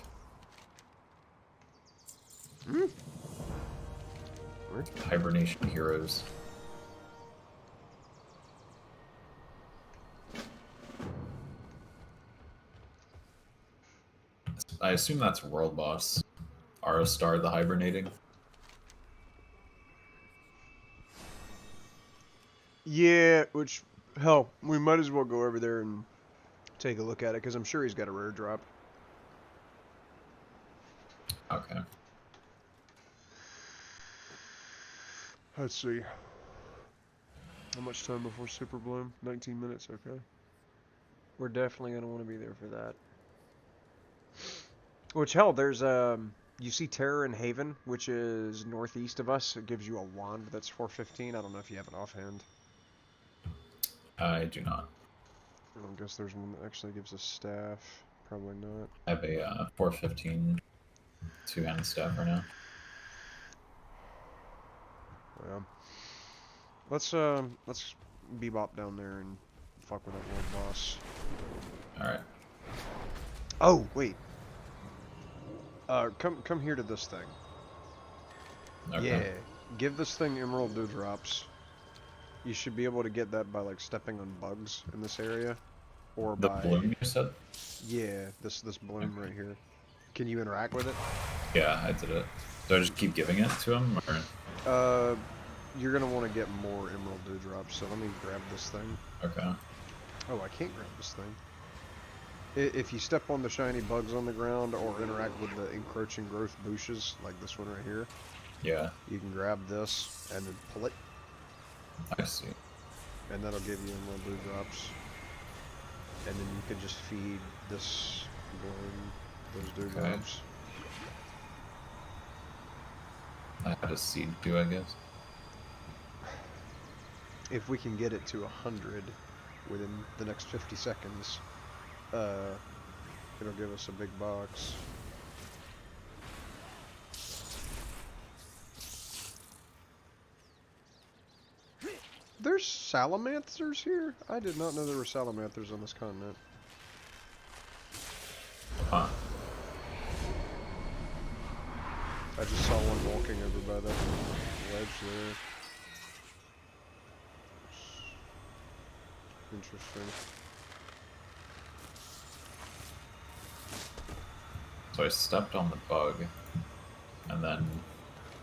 Hmm? Weird. Hibernation heroes. I assume that's world boss. Aristar the hibernating. Yeah, which, hell, we might as well go over there and take a look at it, because I'm sure he's got a rare drop. Okay. Let's see. How much time before Super Bloom? 19 minutes, okay. We're definitely going to want to be there for that. Which, hell, there's, you see Terror in Haven, which is northeast of us. It gives you a wand that's 415. I don't know if you have it offhand. I do not. I don't guess there's one that actually gives a staff. Probably not. I have a 415 two-handed staff right now. Yeah. Let's bebop down there and fuck with that world boss. Alright. Oh, wait. Come here to this thing. Okay. Yeah. Give this thing emerald dewdrops. You should be able to get that by like stepping on bugs in this area, or The by bloom you said? yeah, this bloom right here. Can you interact with it? Yeah, I did it. Do I just keep giving it to him, or? You're gonna want to get more emerald dewdrops. So let me grab this thing. Okay. Oh, I can't grab this thing. If you step on the shiny bugs on the ground or interact with the encroaching growth bushes, like this one right here, yeah, you can grab this and then pull it. I see. And that'll give you emerald dewdrops. And then you can just feed this bloom those dewdrops. I had a seed too, I guess. If we can get it to 100 within the next 50 seconds, it'll give us a big box. There's salamanders here? I did not know there were salamanders on this continent. Huh. I just saw one walking over by that ledge there. Interesting. So I stepped on the bug, and then...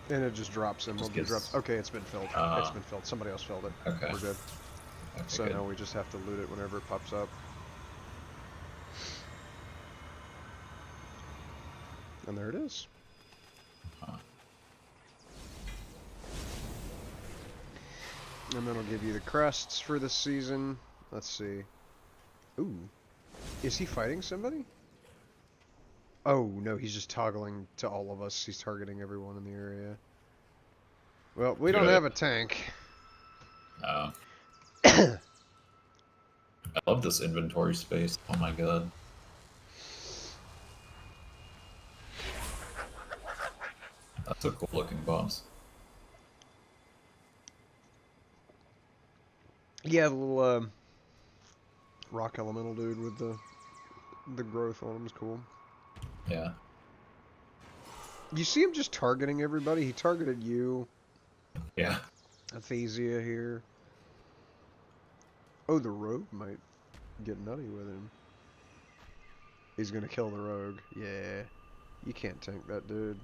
And it just drops him. Just Drops. Okay, it's been filled. It's been filled. Somebody else filled it. Okay. We're good. Okay, So good. now we just have to loot it whenever it pops up. And there it is. Huh. And then I'll give you the crests for this season. Let's see. Ooh. Is he fighting somebody? Oh, no, he's just toggling to all of us. He's targeting everyone in the area. Well, we don't have a tank. I love this inventory space. Oh my god. That's a cool looking boss. Yeah, the little rock elemental dude with the growth on him is cool. Yeah. You see him just targeting everybody? He targeted you. Yeah. Aphasia here. Oh, the rogue might get nutty with him. He's gonna kill the rogue. Yeah. You can't tank that dude.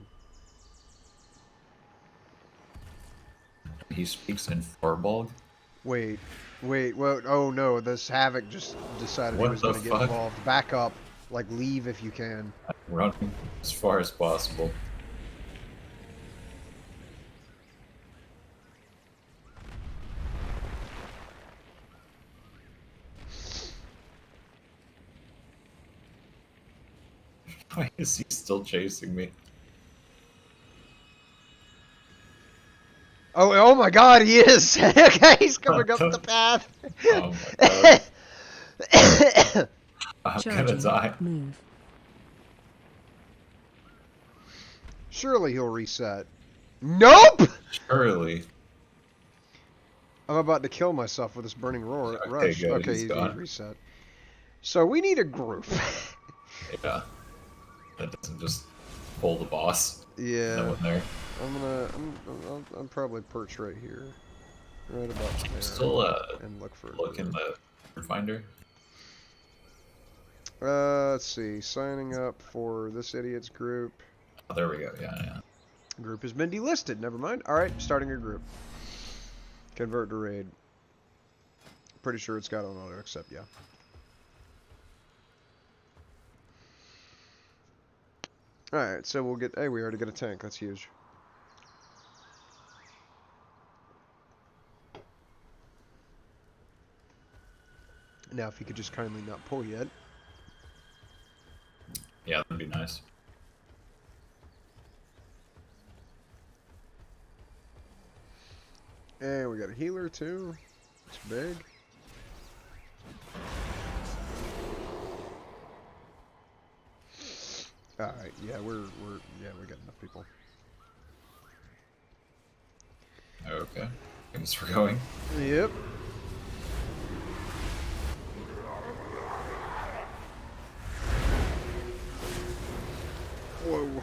He speaks in Farbog? Wait, well, oh no, this Havoc just decided he was gonna get involved. Back up. Like, leave if you can. I'm running as far as possible. Why is he still chasing me? Oh my god, he is! Okay, he's coming up the path! Oh my god. I'm gonna die. Move. Surely he'll reset. Nope! Surely. I'm about to kill myself with this burning roar rush. good, Okay, he's he's gone. reset. So we need a group. Yeah. That doesn't just pull the boss. Yeah. That one there. I'm probably perch right here. Right about there. Still and look for look in the finder. Let's see. Signing up for this idiot's group. Oh, there we go. Yeah. Group has been delisted. Never mind. Alright, starting a group. Convert to raid. Pretty sure it's got on auto accept, yeah. Alright, so we'll get... Hey, we already got a tank. That's huge. Now, if he could just kindly not pull yet. Yeah, that'd be nice. And we got a healer, too. It's big. Alright, yeah, we got enough people. Okay. I guess we're going. Yep. Whoa.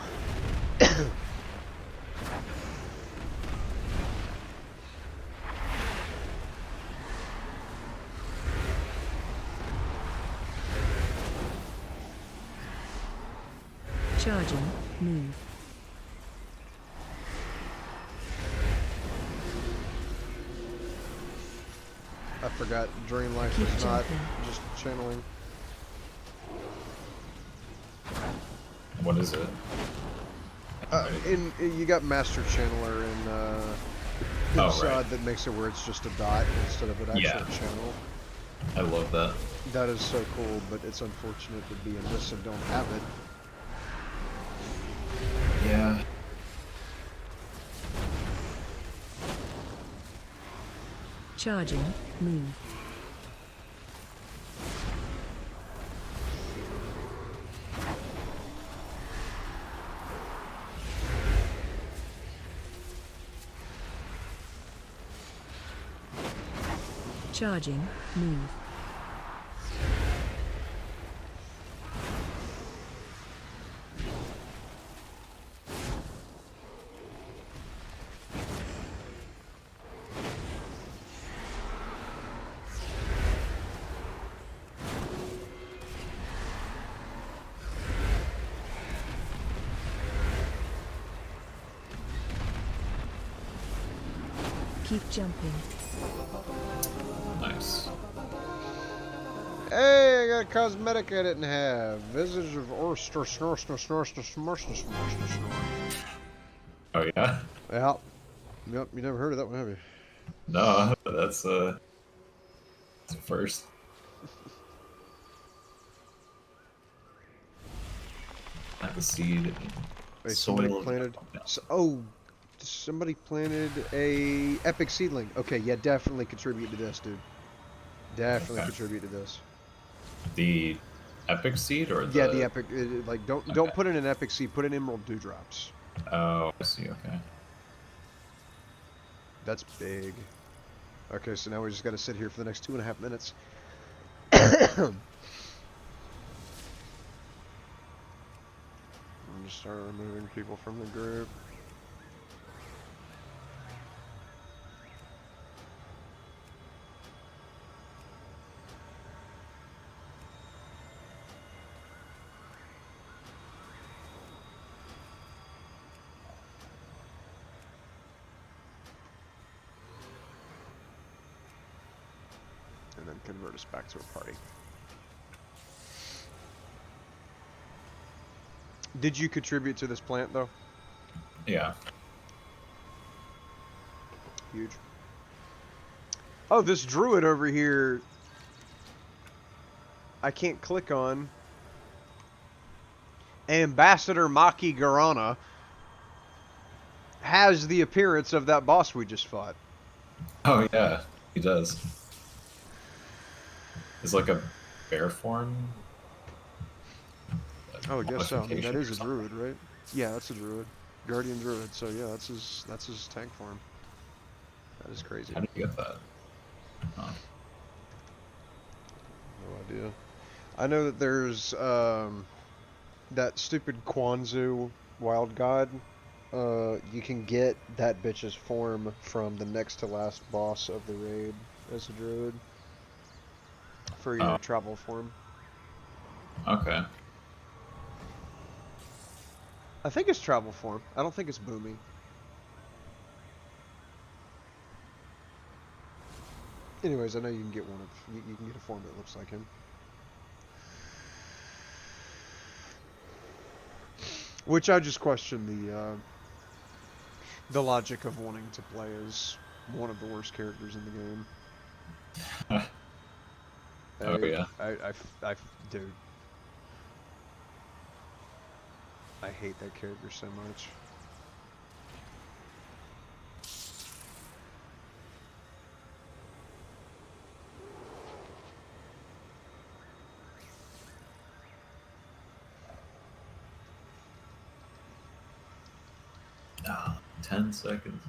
Charging. Move. I forgot Drain Life Keep was not jumping. just channeling. What is it? You got Master Channeler in Oh, Sod right. that makes it where it's just a dot instead of an actual Yeah. channel. I love that. That is so cool, but it's unfortunate to be in this and don't have it. Yeah. Charging. Move. Charging. Move. Keep jumping. Nice. Hey, I got a cosmetic I didn't have. Visage of Orster Snore. Oh yeah. Yeah. Yep, you never heard of that one, have you? No, that's a first. Like a seed. Wait, somebody Soil. planted. Somebody planted a epic seedling. Okay, yeah, definitely contribute to this, dude. Definitely Okay. contribute to this. The epic seed or the... Yeah, the epic. Like, don't put in an epic seed. Put in emerald dewdrops. Oh, I see. Okay. That's big. Okay, so now we just got to sit here for the next 2.5 minutes. I'm just start removing people from the group. And then convert us back to a party. Did you contribute to this plant, though? Yeah. Huge. Oh, this druid over here, I can't click on. Ambassador Maki Garana has the appearance of that boss we just fought. Oh yeah, he does. It's like a bear form. Oh, I guess so. I mean, that modification is or a druid, right? Yeah, that's a druid. Guardian druid. So yeah, that's his tank form. That is crazy. How did you get that? Oh. No idea. I know that there's that stupid Kwanzu wild god You can get that bitch's form from the next to last boss of the raid as a druid for your travel form. Okay. I think it's travel form. I don't think it's boomy. Anyways, I know you can get one of you can get a form that looks like him. Which I just question the logic of wanting to play as one of the worst characters in the game. Yeah. Dude. I hate that character so much. Ah, 10 seconds.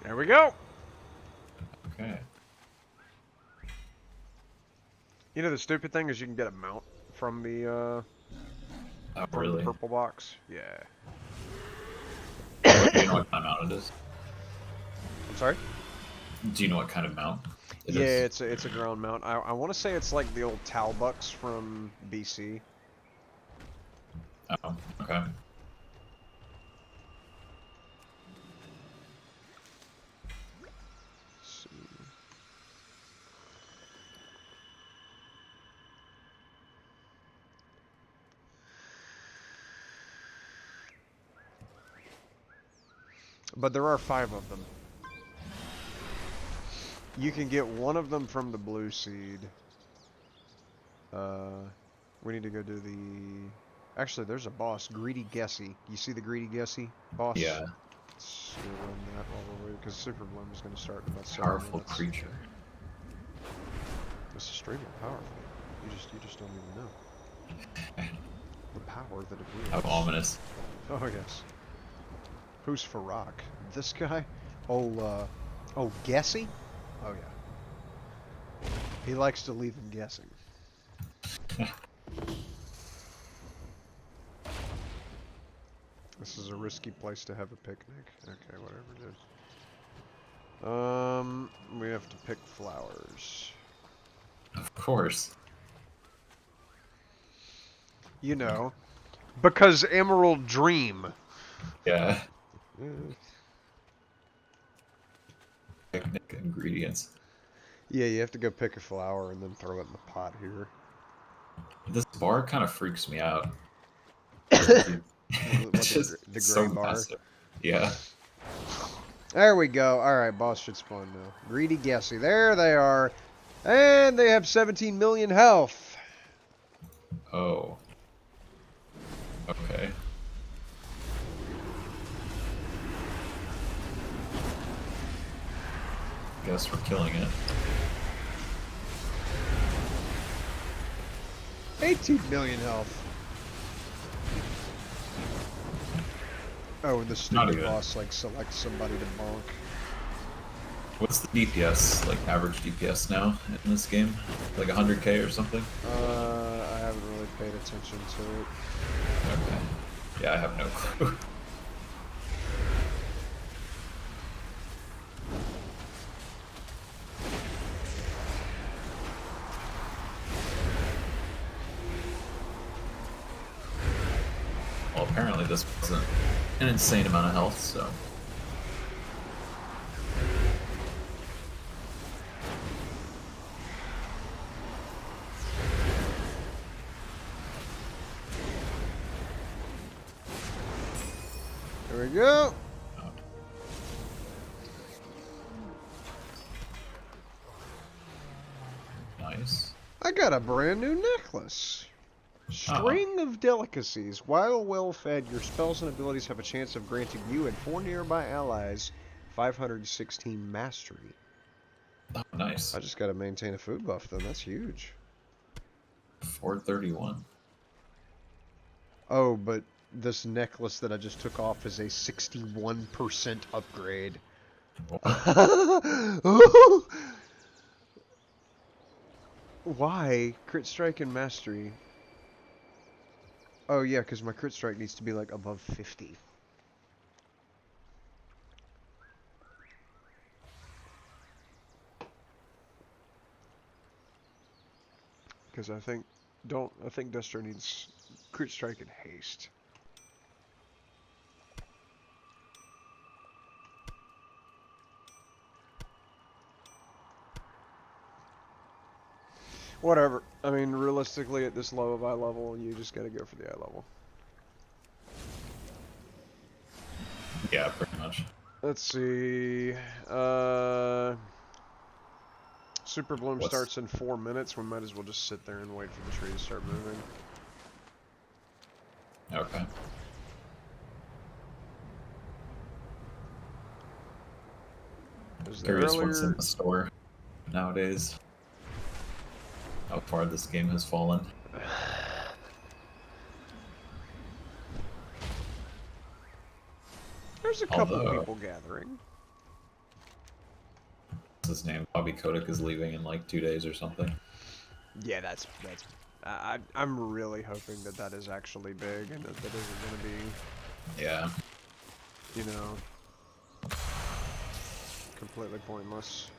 There we go. Okay. You know the stupid thing is you can get a mount from the from the purple box. Yeah. Do you know what kind of mount it is? I'm sorry? Do you know what kind of mount it is? It's a ground mount. I want to say it's like the old Talbucks from BC. Oh, okay. But there are 5 of them. You can get one of them from the blue seed. We need to go do the... Actually, there's a boss, Greedy Gessie. You see the Greedy Gessie boss? Yeah. Let's run that while we're waiting, because Super Bloom is going to start in about 7 Powerful minutes. creature. This is extremely powerful. You just don't even know. The power that it wields. How ominous. Oh, yes. Who's Farak? This guy? Oh, Gessie? Oh, yeah. He likes to leave him guessing. This is a risky place to have a picnic. Okay, whatever, dude. We have to pick flowers. Of course. You know, because Emerald Dream. Yeah. Picnic ingredients. Yeah, you have to go pick a flower and then throw it in the pot here. This bar kind of freaks me out. It's just the gray bar. Massive. Yeah. There we go. Alright, boss should spawn now. Greedy Gessie. There they are. And they have 17 million health. Oh. Okay. Guess we're killing it. 18 million health. Oh, and the stupid boss like selects somebody to bonk. What's the DPS, like average DPS now in this game? Like 100k or something? I haven't really paid attention to it. Okay. Yeah, I have no clue. Well, apparently this wasn't an insane amount of health, so... There we go. Nice. I got a brand new necklace. String of Delicacies. While well fed, your spells and abilities have a chance of granting you and 4 nearby allies 516 mastery. Oh, nice. I just gotta maintain a food buff then, that's huge. 431. Oh, but this necklace that I just took off is a 61% upgrade. Why? Crit strike and mastery. Oh yeah, because my crit strike needs to be like above 50. Because I think Destro needs crit strike and haste. Whatever. I mean, realistically, at this low of eye level, you just gotta go for the eye level. Yeah, pretty much. Let's see. Super Bloom starts in 4 minutes. We might as well just sit there and wait for the tree to start moving. Okay. Curious what's in the store nowadays. How far this game has fallen. There's a couple people gathering. What's his name? Bobby Kotick is leaving in like 2 days or something. Yeah, that's. I'm really hoping that that is actually big and that that isn't going to be. Yeah. You know. Completely pointless.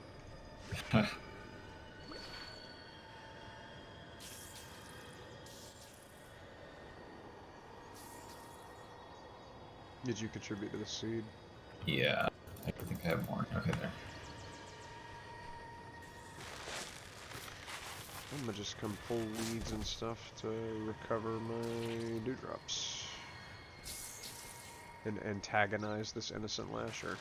Did you contribute to the seed? Yeah, I think I have more. Okay, there. I'm gonna just come pull weeds and stuff to recover my dewdrops. And antagonize this innocent lasher.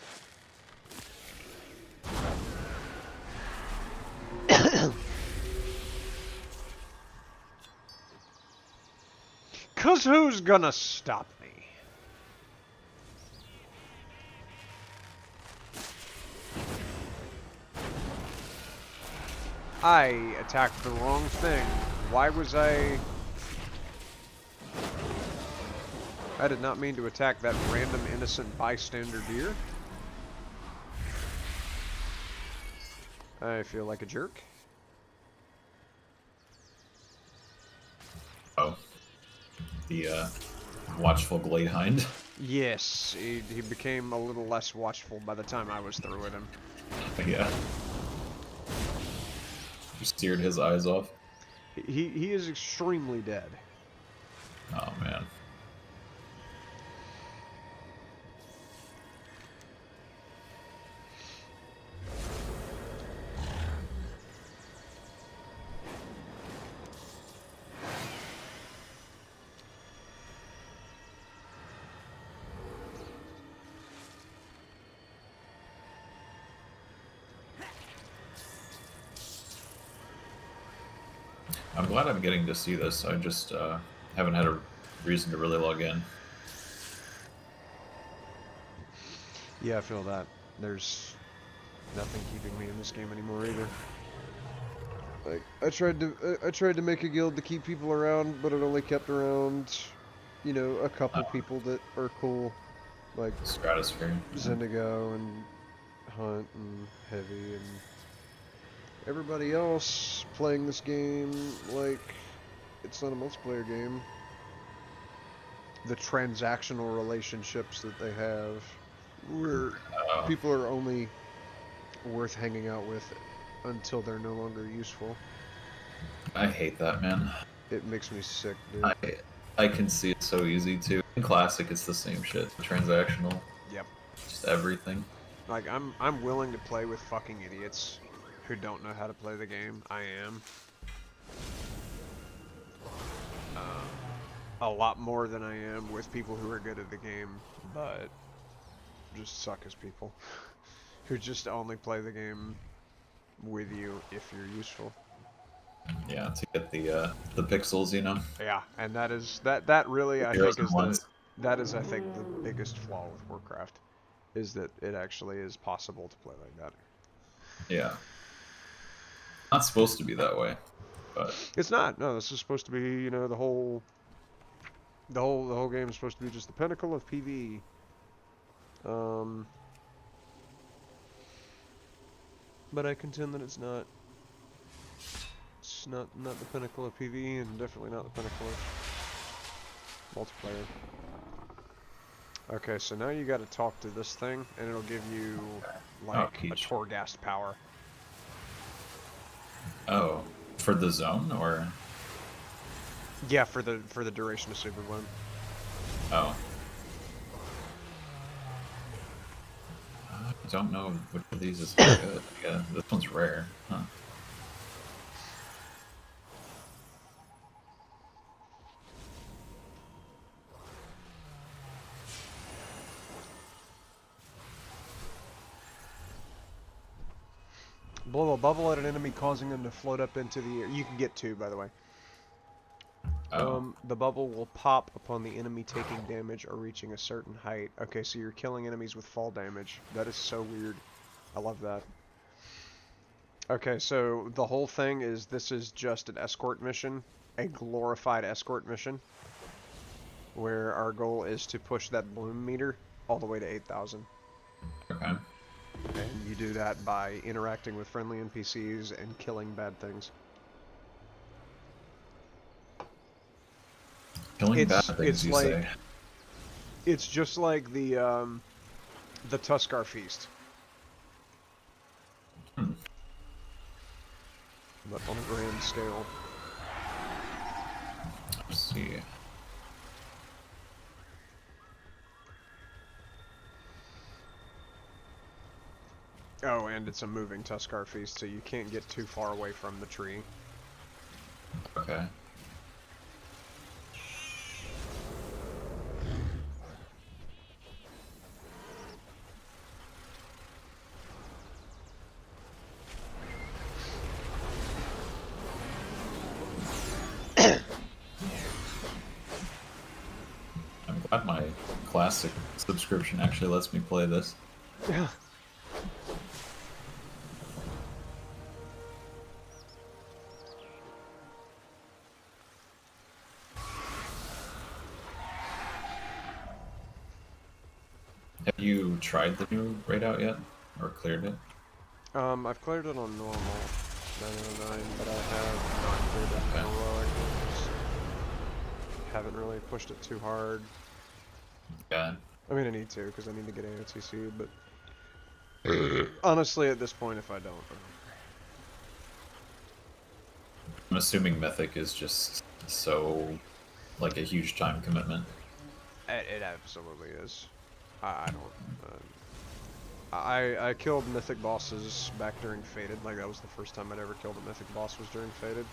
Cause who's gonna stop me? I attacked the wrong thing. Why was I did not mean to attack that random innocent bystander deer. I feel like a jerk. Oh. The, watchful Gladehind. Yes, he became a little less watchful by the time I was through with him. Yeah. You steered his eyes off? He is extremely dead. Oh, man. I'm glad I'm getting to see this. I just haven't had a reason to really log in. Yeah, I feel that. There's nothing keeping me in this game anymore either. Like I tried to make a guild to keep people around, but it only kept around, you know, a couple people that are cool, like Stratosphere, Zendigo and Hunt and Heavy and everybody else playing this game like it's not a multiplayer game. The transactional relationships that they have, where people are only worth hanging out with until they're no longer useful. I hate that, man. It makes me sick, dude. I can see it so easy too. In Classic, it's the same shit. Transactional. Yep. Just everything. Like I'm willing to play with fucking idiots who don't know how to play the game. I am. A lot more than I am with people who are good at the game, but just suck as people. Who just only play the game with you if you're useful. Yeah, to get the pixels, you know. Yeah, and that is that really I think is I think the biggest flaw with Warcraft, is that it actually is possible to play like that. Yeah. Not supposed to be that way, but it's not. No, this is supposed to be, you know, the whole game is supposed to be just the pinnacle of PvE. But I contend that it's not. It's not the pinnacle of PvE, and definitely not the pinnacle of multiplayer. Okay, so now you got to talk to this thing, and it'll give you like a Torghast power. Oh, for the zone or? Yeah, for the duration of Super Bloom. Oh. I don't know which of these is good. Yeah, this one's rare. Huh. Blow a bubble at an enemy, causing them to float up into the air. You can get 2, by the way. Oh. The bubble will pop upon the enemy taking damage or reaching a certain height. Okay, so you're killing enemies with fall damage. That is so weird. I love that. Okay, so the whole thing is this is just an escort mission, a glorified escort mission, where our goal is to push that bloom meter all the way to 8,000. Okay. And you do that by interacting with friendly NPCs and killing bad things. Killing bad things, you say? It's just like the Tuskar Feast. But on a grand scale. Let's see. Oh, and it's a moving Tuskar Feast, so you can't get too far away from the tree. Okay. I'm glad my classic subscription actually lets me play this. Yeah. Have you tried the new raid out yet? Or cleared it? I've cleared it on normal 909, but I have not cleared it on heroic. Haven't really pushed it too hard. Yeah. I mean, I need to, because I need to get AOTC, but honestly, at this point, if I don't... I'm assuming Mythic is just so, like, a huge time commitment. It absolutely is. I don't... I killed Mythic bosses back during Fated. Like, that was the first time I'd ever killed a Mythic boss was during Fated.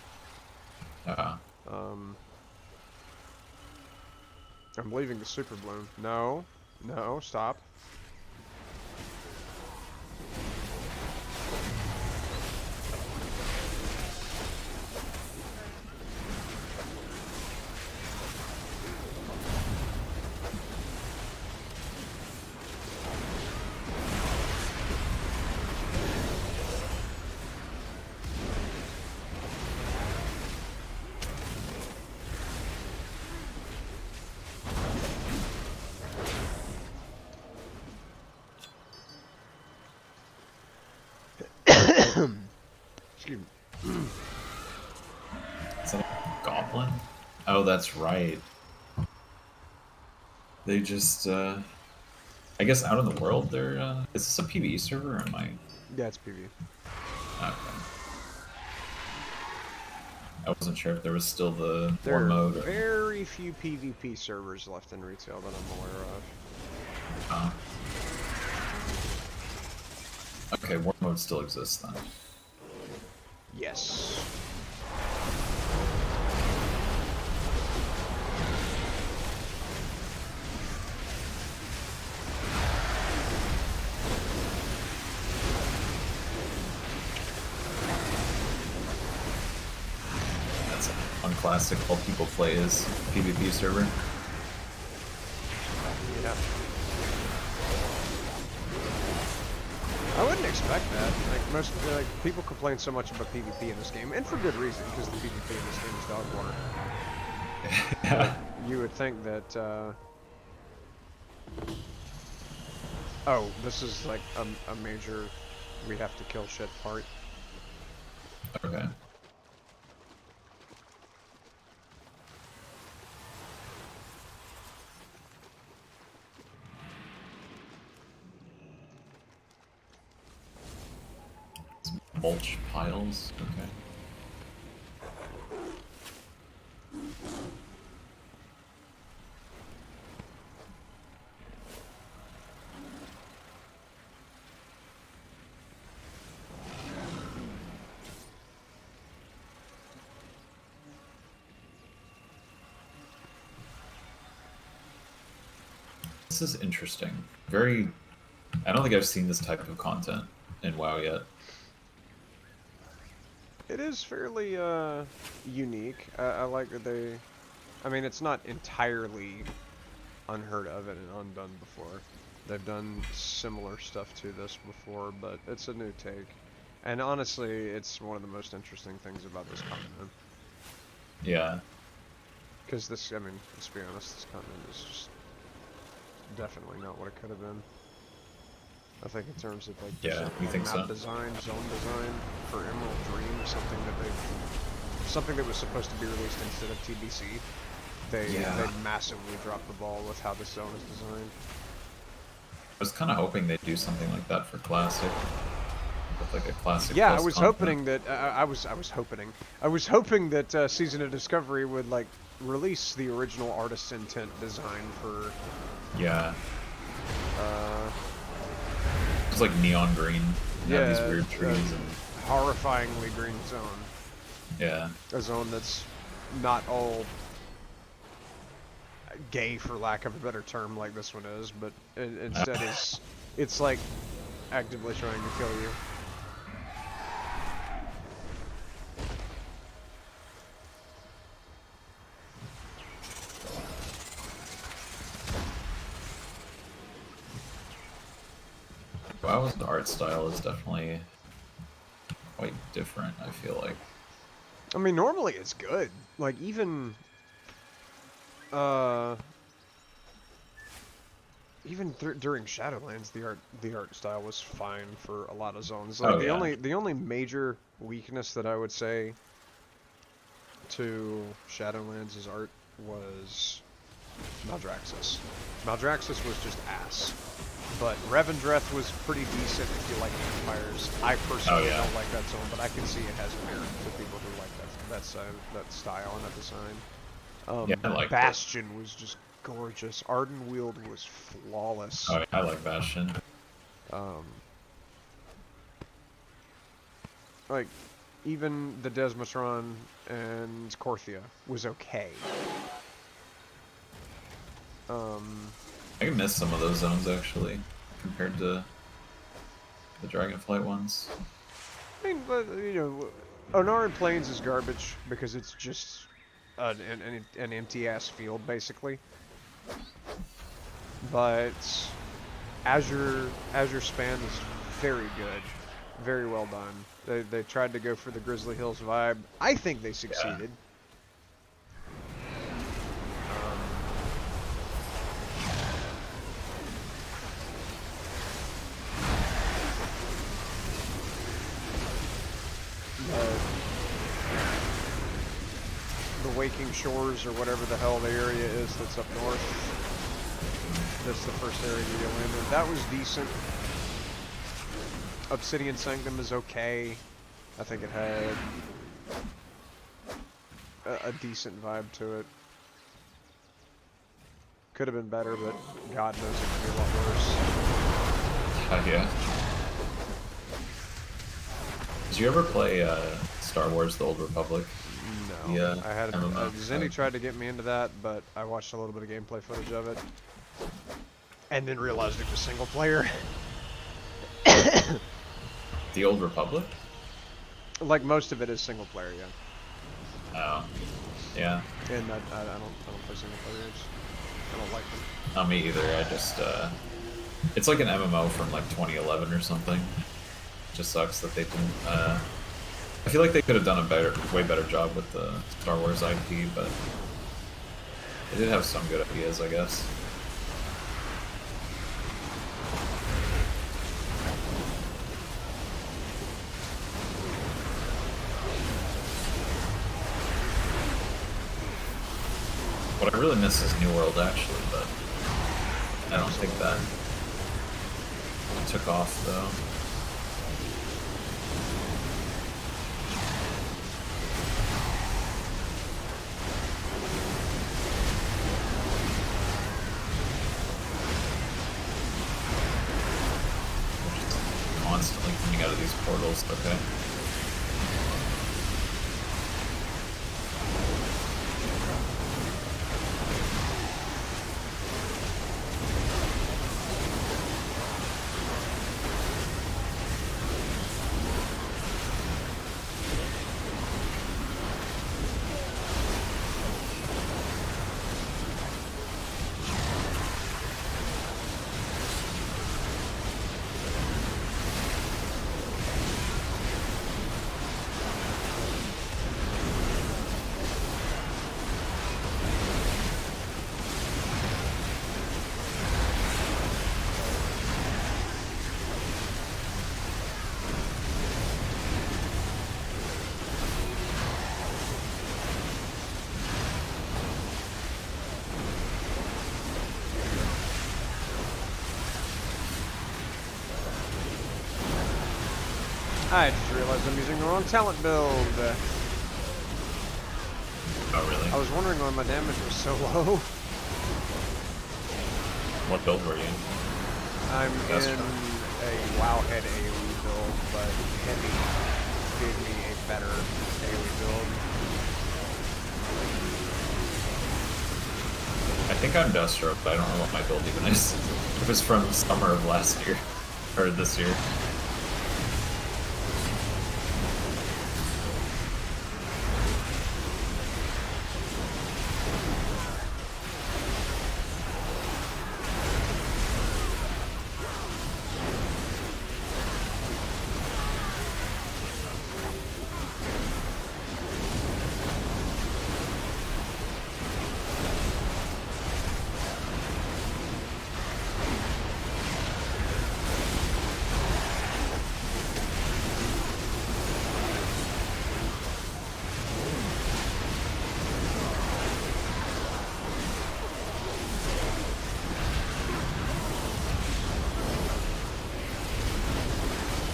I'm leaving the Super Bloom. No. No, stop. Excuse me. Is that a goblin? Oh, that's right. They just, I guess out in the world, they're, is this a PvE server, or am I? Yeah, it's PvE. Okay. I wasn't sure if there was still the There war are mode. Or... very few PvP servers left in retail that I'm aware of. Okay, war mode still exists then. Yes. That's one classic all people play is PvP server. Yeah. I wouldn't expect that. Like most, people complain so much about PvP in this game, and for good reason, because the PvP in this game is dog water. Yeah. You would think that. Oh, this is like a major. We have to kill shit part. Okay. Mulch piles. Okay. This is interesting. Very... I don't think I've seen this type of content in WoW yet. It is fairly unique. I like that they... I mean, it's not entirely unheard of and undone before. They've done similar stuff to this before, but it's a new take. And honestly, it's one of the most interesting things about this continent. Yeah. Because this, I mean, let's be honest, this continent is just definitely not what it could have been. I think in terms of like you think map so? design, zone design for Emerald Dream, something that was supposed to be released instead of TBC. They massively dropped the ball with how this zone is designed. I was kind of hoping they'd do something like that for Classic, with like a Classic. Yeah, Plus I was hoping that I was hoping that Season of Discovery would like release the original artist's intent design for. Yeah. It's like neon green. Yeah, these weird trees and horrifyingly green zone. Yeah. A zone that's not all gay, for lack of a better term, like this one is, but instead it's like actively trying to kill you. WoW's art style is definitely quite different, I feel like. I mean, normally it's good. Like, even during Shadowlands, the art style was fine for a lot of zones. Like, the only major weakness that I would say to Shadowlands' art was Maldraxxus. Maldraxxus was just ass. But Revendreth was pretty decent if you like vampires. I personally don't like that zone, but I can see it has merit to people who like that style and that design. I like Bastion was just gorgeous. Ardenweald was flawless. Oh, yeah, I like Bastion. Like, even the Desmatron and Korthia was okay. I can miss some of those zones, actually, compared to the Dragonflight ones. I mean, but, you know, Onaran Plains is garbage because it's just an empty-ass field, basically. But Azure Span is very good. Very well done. They tried to go for the Grizzly Hills vibe. I think they succeeded. The Waking Shores, or whatever the hell the area is that's up north. That's the first area you land in. That was decent. Obsidian Sanctum is okay. I think it had a decent vibe to it. Could have been better, but God knows it could be a lot worse. Yeah. Did you ever play Star Wars: The Old Republic? No. Yeah. I had Zinni tried to get me into that, but I watched a little bit of gameplay footage of it, and then realized it was single player. The Old Republic? Like, most of it is single player, yeah. Oh. Yeah. And I don't play single player games. I don't like them. Not me either. I just it's like an MMO from like 2011 or something. It just sucks that they didn't I feel like they could have done a way better job with the Star Wars IP, but they did have some good ideas, I guess. What I really miss is New World, actually, but I don't think that took off, though. portals, okay. I just realized I'm using the wrong talent build. Oh, really? I was wondering why my damage was so low. What build were you in? I'm in a Wowhead AoE build, but Heavy gave me a better AoE build. I think I'm Dustro, but I don't know what my build even is. It was from summer of last year, or this year.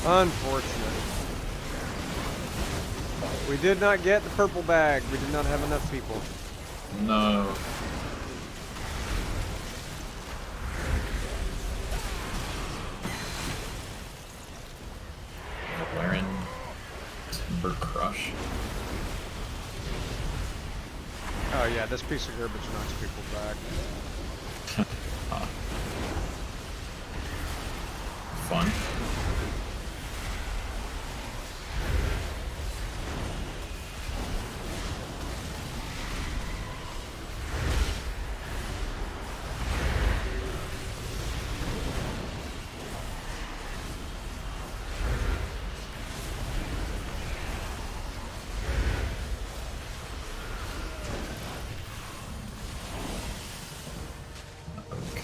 Unfortunate. We did not get the purple bag. We did not have enough people. No. Reyn, Timber Crush. Oh yeah, this piece of garbage knocks people back. Fun.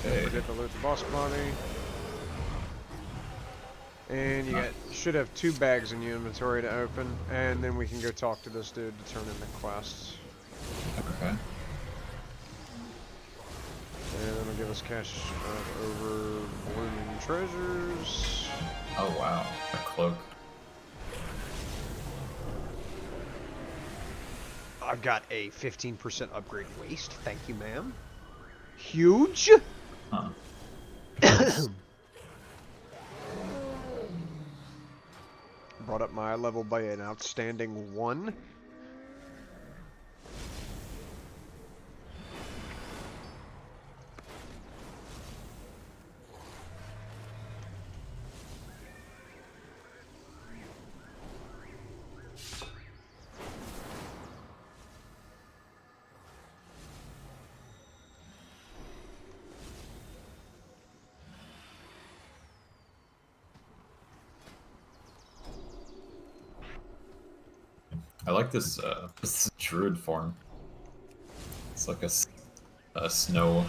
Don't forget to loot the boss body. And you should have 2 bags in your inventory to open, and then we can go talk to this dude to turn in the quests. Okay. And it'll give us cash over blooming treasures. Oh wow, a cloak. I've got a 15% upgrade waste. Thank you, ma'am. Huge. Huh. Brought up my level by an outstanding 1. I like this, this druid form. It's like a snow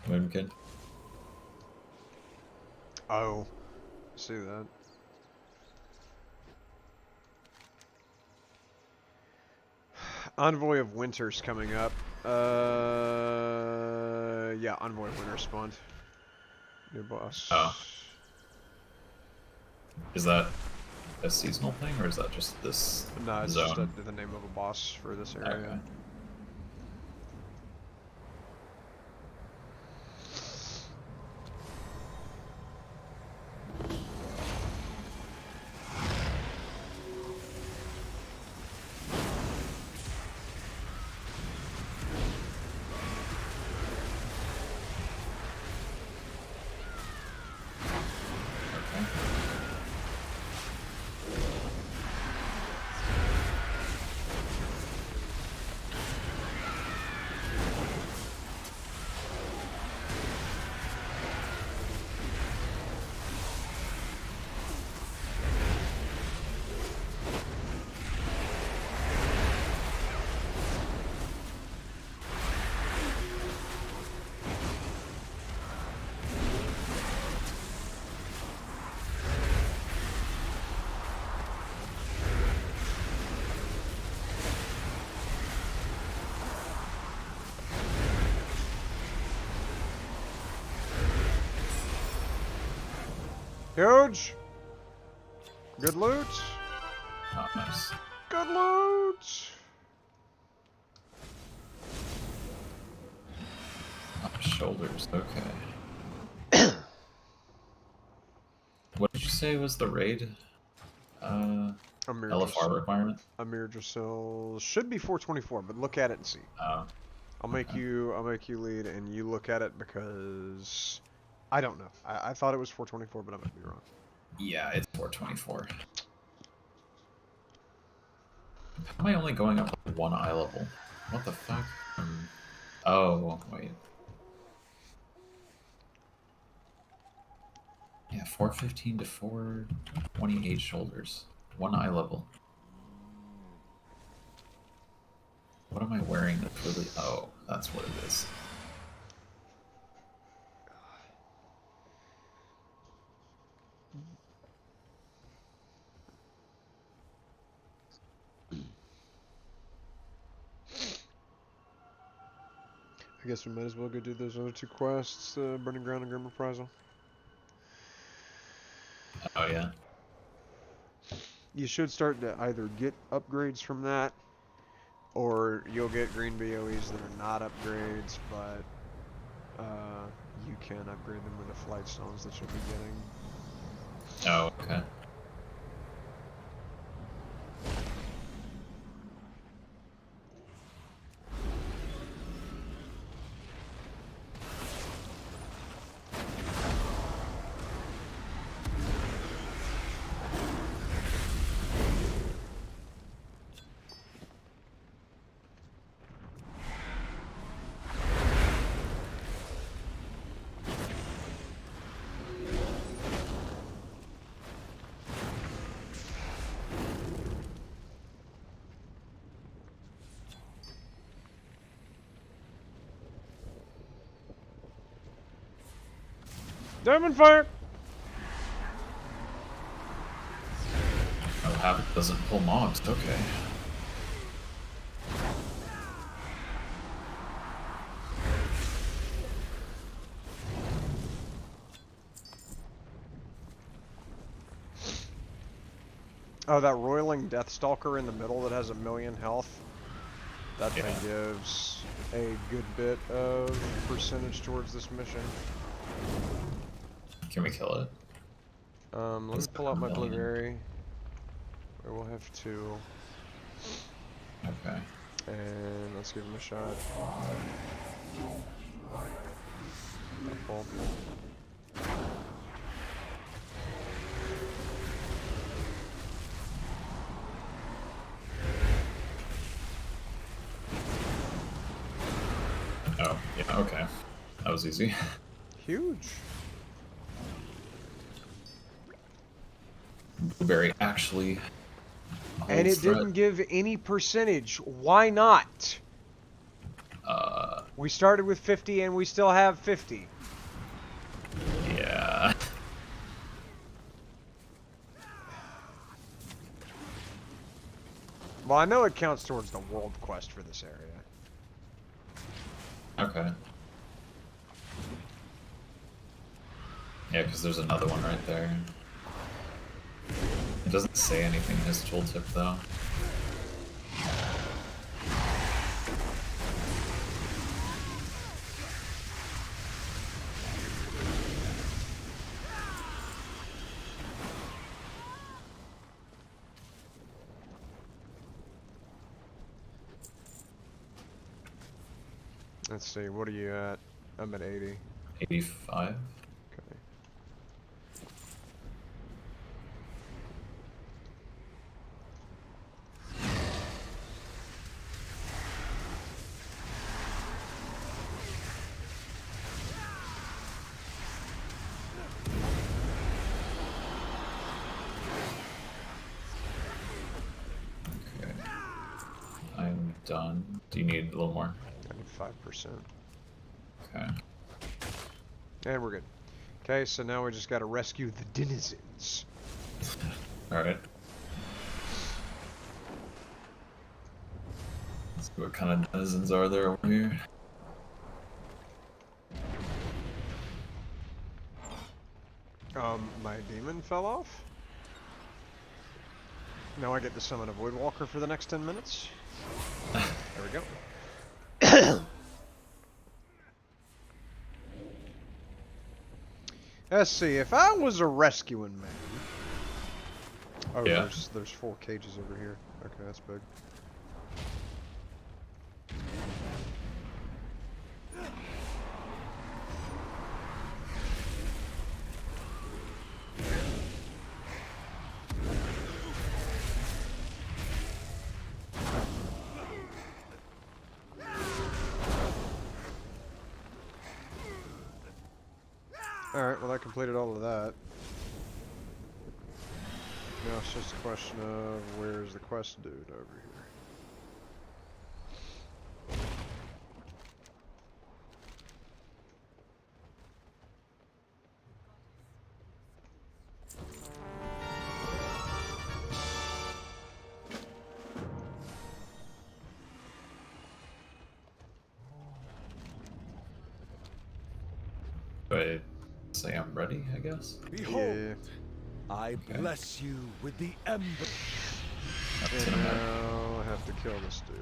moonkin. Oh, see that. Envoy of Winter's coming up. Yeah, Envoy of Winter spawned. New boss. Oh. Is that a seasonal thing, or is that just this No, it's zone? just the name of a boss for this area. Okay. Huge. Good loot. Oh, nice. Good loot. Oh, shoulders, okay. What did you say was the raid? LFR requirement? Amir Drasil should be 424, but look at it and see. Oh. I'll make you lead and you look at it because I don't know. I thought it was 424, but I might be wrong. Yeah, it's 424. How am I only going up like one eye level? What the fuck? Oh, wait. Yeah, 415 to 428 shoulders. One eye level. What am I wearing that's really... Oh, that's what it is. I guess we might as well go do those other two quests, Burning Ground and Grim Reprisal. Oh, yeah. You should start to either get upgrades from that, or you'll get green BOEs that are not upgrades, but you can upgrade them with the flight stones that you'll be getting. Oh, okay. Diamond fire! Oh, Havoc doesn't pull mobs. Okay. Oh, that roiling Deathstalker in the middle that has 1,000,000 health. That thing gives a good bit of percentage towards this mission. Can we kill it? Let me pull out my blueberry. We'll have 2. Okay. And let's give him a shot. Apple. Oh, yeah, okay. That was easy. Huge. Blueberry actually... And it didn't give any percentage. Why not? We started with 50 and we still have 50. Yeah. Well, I know it counts towards the world quest for this area. Okay. Yeah, because there's another one right there. It doesn't say anything in his tooltip, though. Let's see, what are you at? I'm at 80. 85? Okay. Okay. I'm done. Do you need a little more? 95%. Okay. And we're good. Okay, so now we just gotta rescue the denizens. Alright. Let's see what kind of denizens are there over here. Oh, My demon fell off. Now I get to summon a Voidwalker for the next 10 minutes. There we go. Let's see, if I was a rescuing man... Oh, Yeah. there's 4 cages over here. Okay, that's big. Alright, well that completed all of that. Now it's just a question of where's the quest dude over here. Wait, say I'm ready, I guess? Behold, I bless you with the ember. And now I have to kill this dude.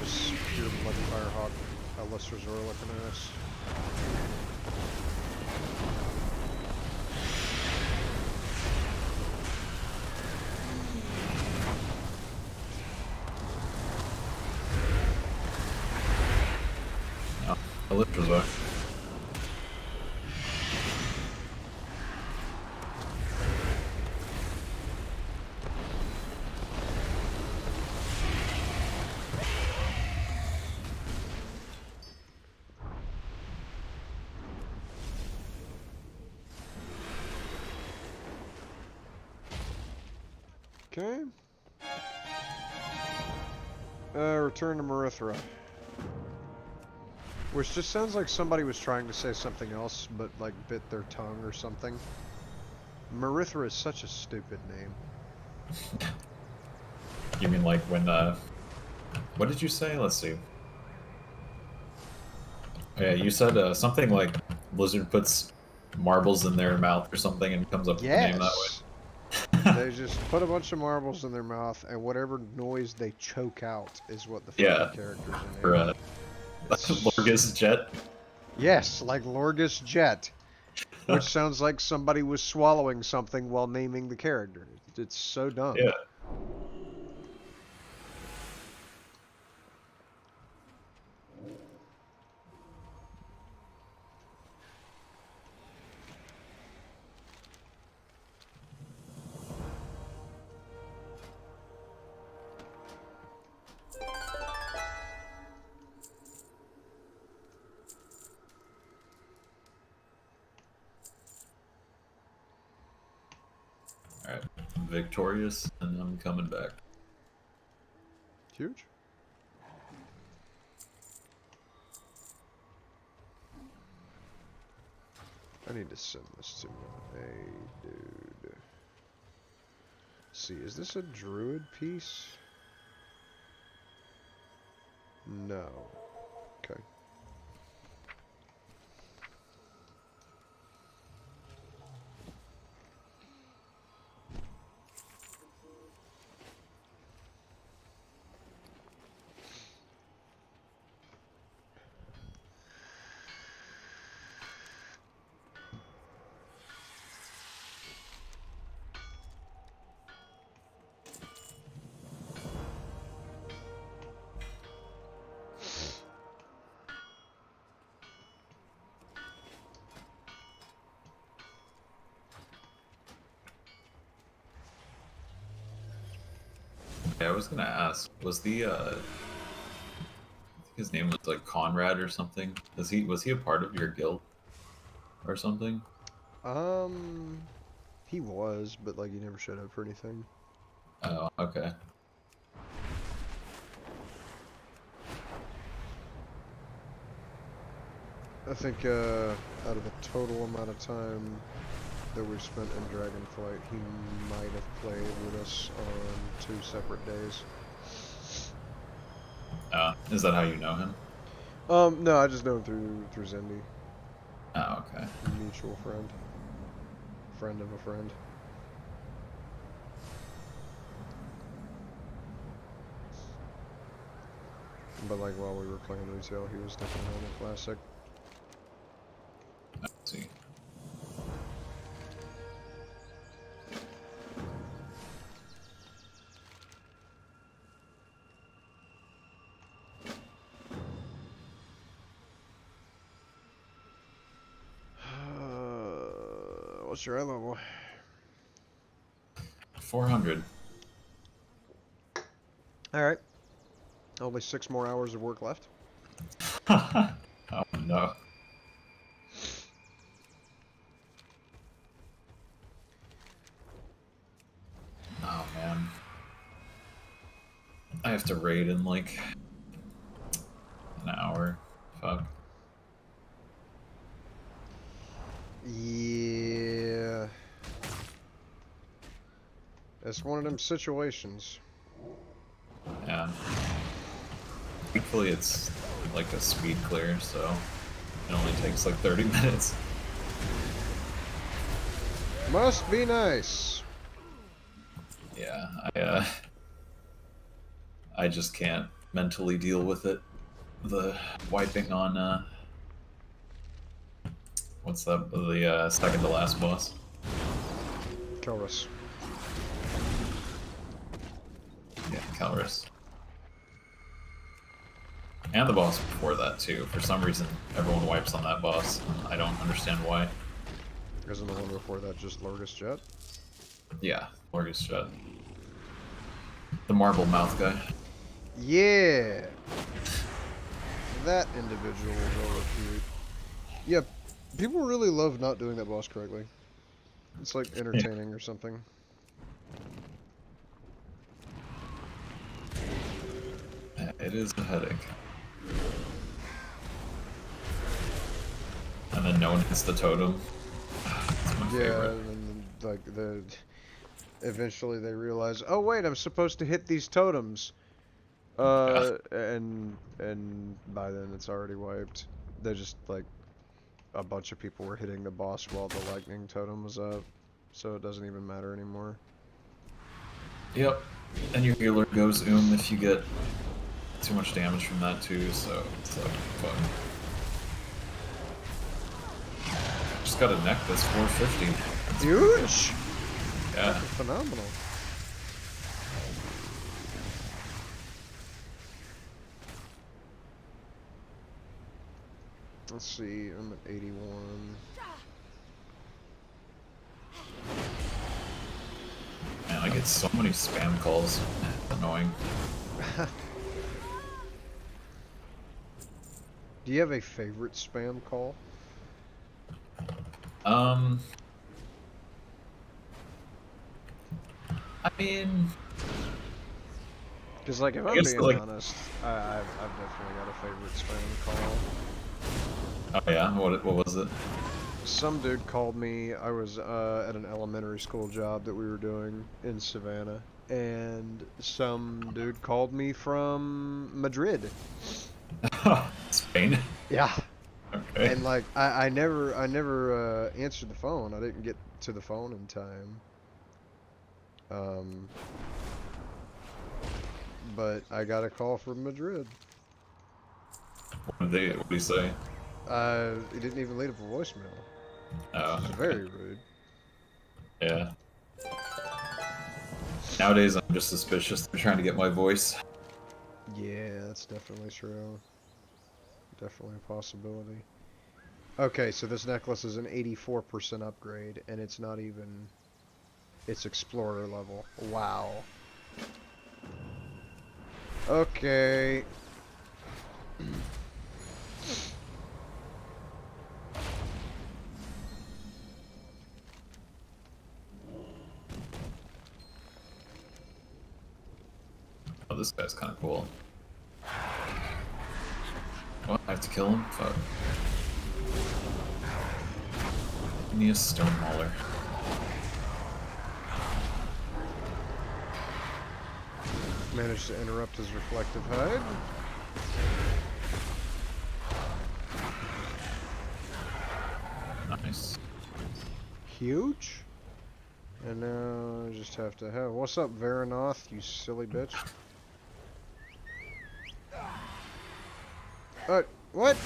Just pure blood firehawk, Lesser Zora looking ass. No, a lift was back. Okay. Return to Marithra. Which just sounds like somebody was trying to say something else, but like bit their tongue or something. Marithra is such a stupid name. You mean like when, what did you say? Let's see. Yeah, you said something like Blizzard puts marbles in their mouth or something and comes up with the name that way. They just put a bunch of marbles in their mouth, and whatever noise they choke out is what the fucking characters in For there. Lorgus Jet. Yes, like Lorgus Jet, which sounds like somebody was swallowing something while naming the character. It's so dumb. Yeah. Alright, victorious, and I'm coming back. Huge. I need to send this to a dude. See, is this a druid piece? No. Okay. Yeah, I was gonna ask, was the I think his name was like Conrad or something? Was he a part of your guild or something? He was, but like he never showed up for anything. Oh, okay. I think out of the total amount of time that we've spent in Dragonflight, he might have played with us on 2 separate days. Is that how you know him? No, I just know him through Zendy. Oh, okay. Mutual friend. Friend of a friend. But like while we were playing retail, he was definitely on the classic. Let's see. What's your eye level? 400. Alright. Only 6 more hours of work left. Oh no. Oh man. I have to raid in like an hour. Fuck. Yeah. It's one of them situations. Yeah. Thankfully it's like a speed clear, so it only takes like 30 minutes. Must be nice. Yeah, I just can't mentally deal with it. The wiping on what's that? The second to last boss. Kelrus. Yeah, Calrus. And the boss before that too. For some reason, everyone wipes on that boss. I don't understand why. Isn't the one before that just Lurgus Jet? Yeah, Lurgus Jet. The marble mouth guy. Yeah. That individual was overcute. Yeah, people really love not doing that boss correctly. It's like entertaining or something. It is a headache. And then no one hits the totem. It's my favorite. And then, like eventually they realize, oh wait, I'm supposed to hit these totems. And by then it's already wiped. They just like a bunch of people were hitting the boss while the lightning totem was up, so it doesn't even matter anymore. Yep. And your healer goes if you get too much damage from that too, so it's like fun. Just got a neck that's 450. That's huge! Yeah. That's phenomenal. Let's see, I'm at 81. Man, I get so many spam calls. Annoying. Do you have a favorite spam call? I mean, because like if I'm being honest, I've definitely got a favorite spam call. Oh yeah, what was it? Some dude called me. I was at an elementary school job that we were doing in Savannah, and some dude called me from Madrid. Spain. Yeah. Okay. And like I never answered the phone. I didn't get to the phone in time. But I got a call from Madrid. What did he say? He didn't even leave a voicemail. Oh, Which is very rude. Yeah. Nowadays, I'm just suspicious they're trying to get my voice. Yeah, that's definitely true. Definitely a possibility. Okay, so this necklace is an 84% upgrade, and it's not even... It's Explorer level. Wow. Okay. Oh, this guy's kind of cool. What? I have to kill him? Fuck. Give me a stone mauler. Managed to interrupt his reflective hide. huge. And now I just have to have. What's up, Varanoth, you silly bitch? What?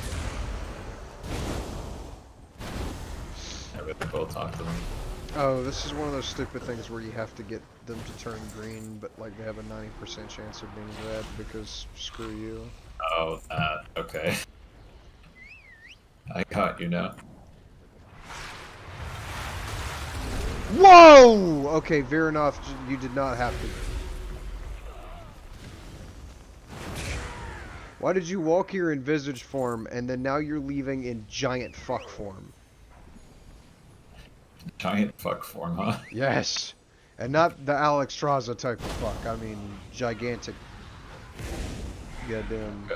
Yeah, we both talk to them. Oh, this is one of those stupid things where you have to get them to turn green, but like they have a 90% chance of being red because screw you. Oh, okay. I got you now. Whoa! Okay, Varanoth, you did not have to. Why did you walk here in visage form and then now you're leaving in giant fuck form? Giant fuck form, huh? Yes. And not the Alex Straza type of fuck. I mean, gigantic. Goddamn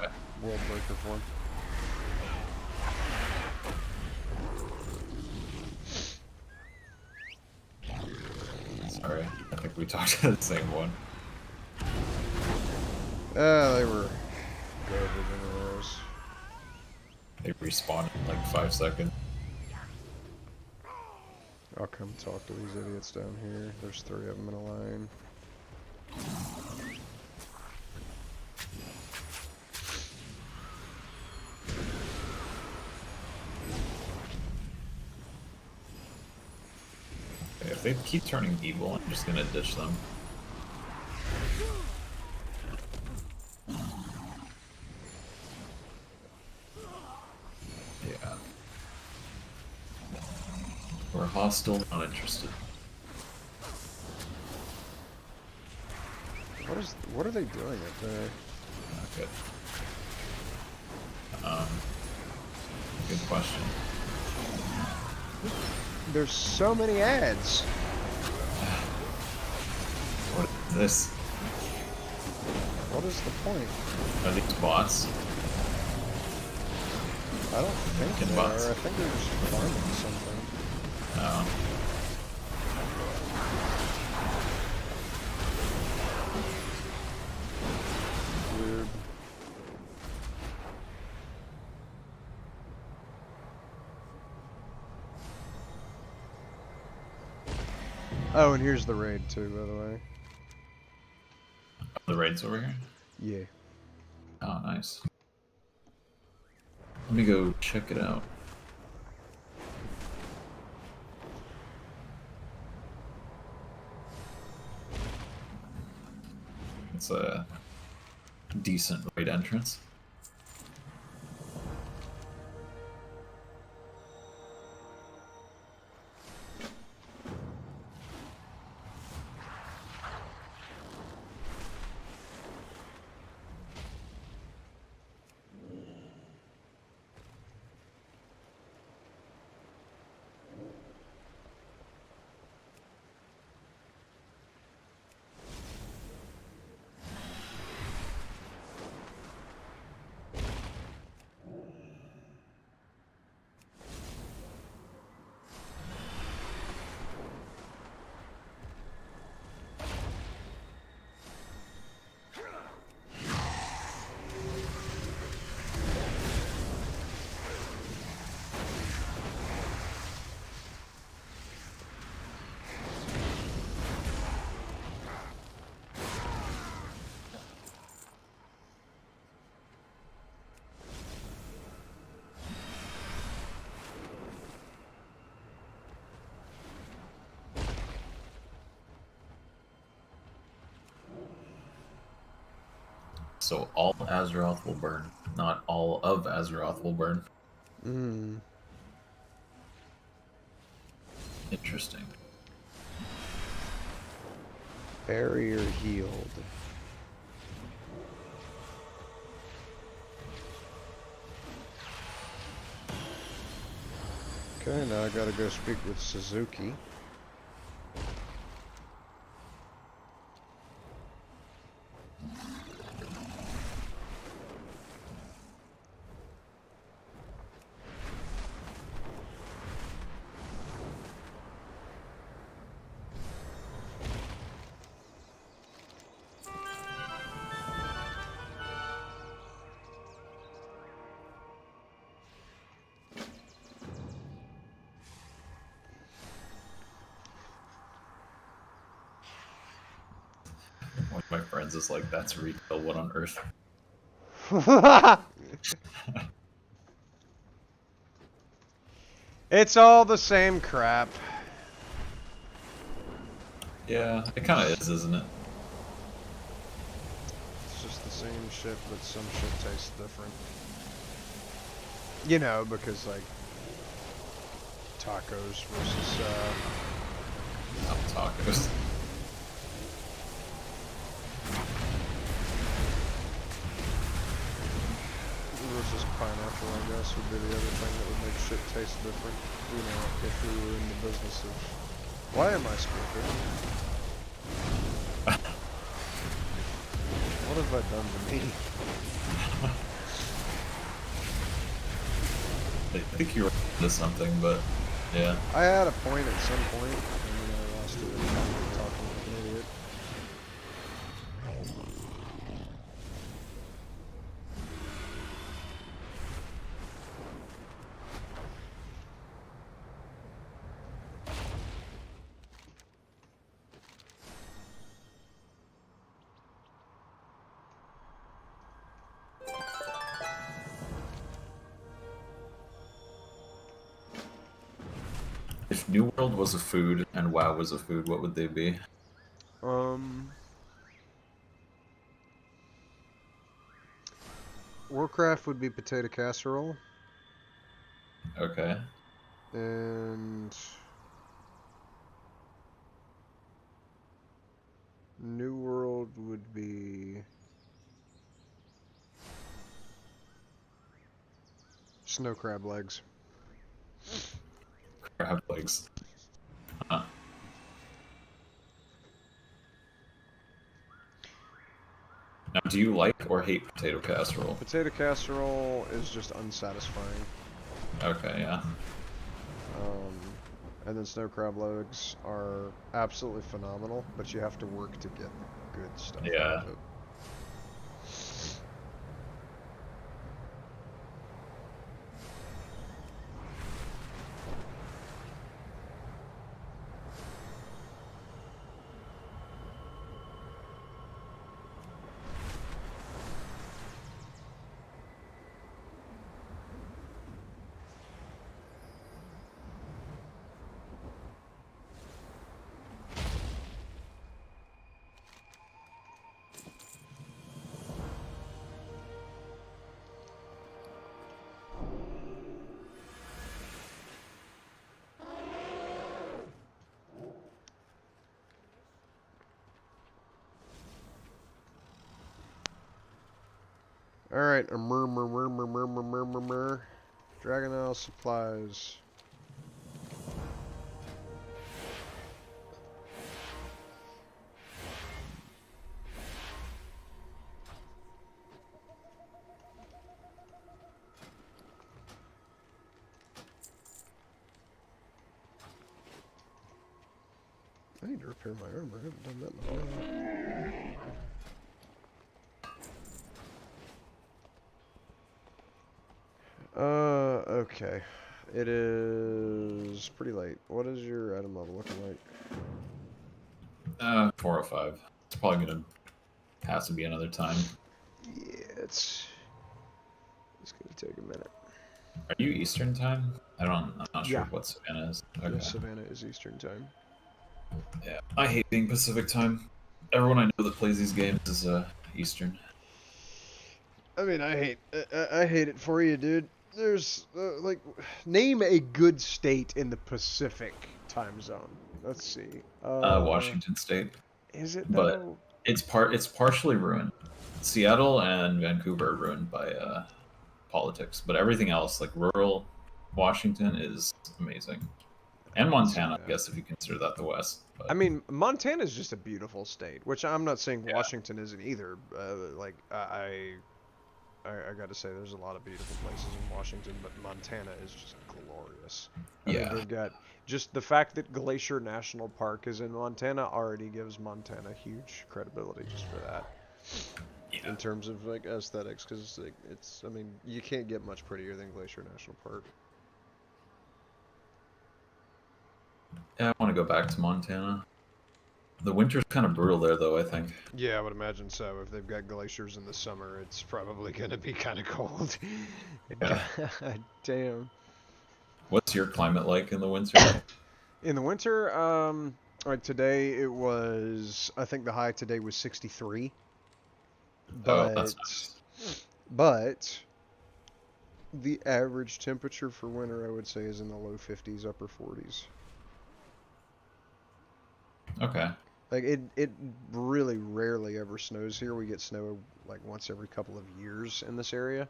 world breaker form. Sorry, I think we talked to the same one. They were garbage anyways. They respawned in like 5 seconds. I'll come talk to these idiots down here. There's 3 of them in a line. Okay, if they keep turning evil, I'm just gonna ditch them. Yeah. We're hostile, not interested. What are they doing up there? Good. Good question. There's so many ads. What is this? What is the point? Are these bots? I don't think Fucking they bots. are. I think they're just farming something. Oh. Weird. Oh, and here's the raid too, by the way. The raid's over here? Yeah. Oh, nice. Let me go check it out. It's a decent raid entrance. So all Azeroth will burn, not all of Azeroth will burn. Hmm. Interesting. Barrier healed. Okay, now I gotta go speak with Suzuki. My friends is like, that's retail. What on earth? It's all the same crap. Yeah, it kind of is, isn't it? It's just the same shit, but some shit tastes different. You know, because like tacos versus Not tacos. versus pineapple, I guess, would be the other thing that would make shit taste different. You know, if we were in the business of... Why am I speaking? What have I done to me? I think you were into something, but yeah. I had a point at some point, and then I lost it and talking like an idiot. If New World was a food and WoW was a food, what would they be? Warcraft would be potato casserole. Okay. And New World would be snow crab legs. Crab legs. Huh. Now, do you like or hate potato casserole? Potato casserole is just unsatisfying. Okay, yeah. And then snow crab legs are absolutely phenomenal, but you have to work to get good stuff out of it. Alright, Dragon Isle supplies. I need to repair my armor. I haven't done that in a while. Okay. It is pretty late. What is your item level looking like? 4 or 5. It's probably gonna have to be another time. Yeah, it's gonna take a minute. Are you Eastern time? I'm not sure Yeah. what Savannah is. Okay. Yeah, Savannah is Eastern time. Yeah, I hate being Pacific time. Everyone I know that plays these games is Eastern. I mean, I hate it for you, dude. There's like, name a good state in the Pacific time zone. Let's see. Washington State. Is it But though? it's partially ruined. Seattle and Vancouver are ruined by politics, but everything else, like rural Washington, is amazing. And Montana, I guess, if you consider that the West. But I mean, Montana is just a beautiful state, which I'm not saying Washington isn't either. Like, I got to say, there's a lot of beautiful places in Washington, but Montana is just glorious. I mean, they've got just the fact that Glacier National Park is in Montana already gives Montana huge credibility just for that. Yeah. In terms of like aesthetics, because like, I mean, you can't get much prettier than Glacier National Park. yeah, I want to go back to Montana. The winter's kind of brutal there, though, I think. Yeah, I would imagine so. If they've got glaciers in the summer, it's probably going to be kind of cold. Yeah. God damn. What's your climate like in the winter? In the winter, like today it was, I think the high today was 63. Oh, that's nice. But the average temperature for winter, I would say, is in the low 50s, upper 40s. Okay. Like it really rarely ever snows here. We get snow like once every couple of years in this area,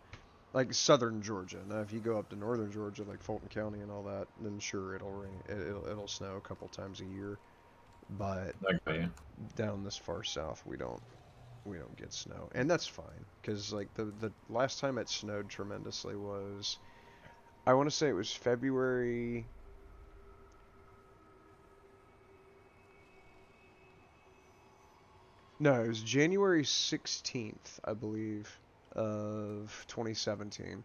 like southern Georgia. Now, if you go up to northern Georgia, like Fulton County and all that, then sure it'll rain. It'll snow a couple times a year. But down this far south, we don't get snow, and that's fine because like the last time it snowed tremendously was, I want to say it was February. No, it was January 16th, I believe, of 2017.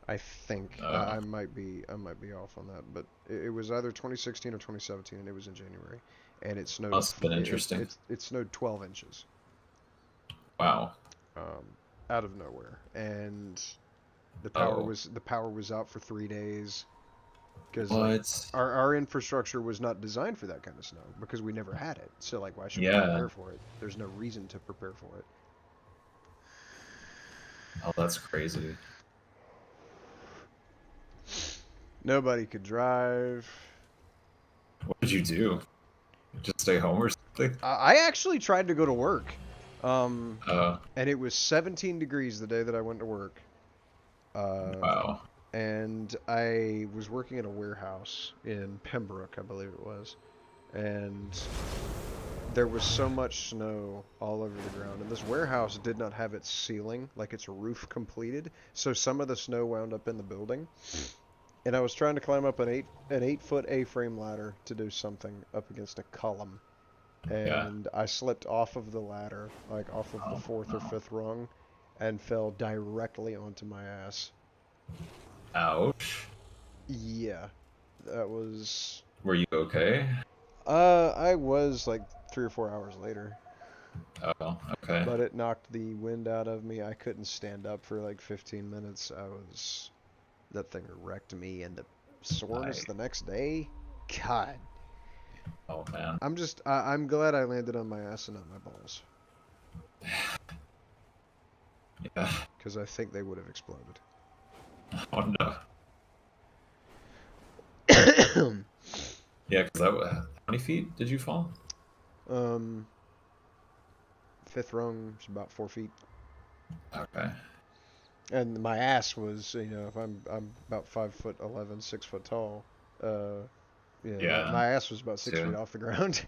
I think I might be off on that, but it was either 2016 or 2017, and it was in January, and it snowed. Must have been interesting. It snowed 12 inches. Wow. Out of nowhere, and the power was out for 3 days. Because like, our infrastructure was not designed for that kind of snow because we never had it. So like, why should we prepare for it? There's no reason to prepare for it. Oh, that's crazy. Nobody could drive. What did you do? Just stay home or something? I actually tried to go to work. And it was 17 degrees the day that I went to work. Wow. And I was working at a warehouse in Pembroke, I believe it was. And there was so much snow all over the ground. And this warehouse did not have its ceiling, like its roof completed. So some of the snow wound up in the building. And I was trying to climb up an 8-foot A-frame ladder to do something up against a column. And I slipped off of the ladder, like off of the 4th or 5th rung, and fell directly onto my ass. Ouch. Yeah, that was... Were you okay? I was like 3 or 4 hours later. Oh, okay. But it knocked the wind out of me. I couldn't stand up for like 15 minutes. That thing wrecked me, and the soreness the next day, God. Oh man. I'm glad I landed on my ass and not my balls. Yeah. Because I think they would have exploded. Oh no. Yeah, because how many feet did you fall? 5th rung is about 4 feet. Okay. And my ass was, if I'm about 5'11", 6 foot tall. Yeah. My ass was about 6 feet off the ground.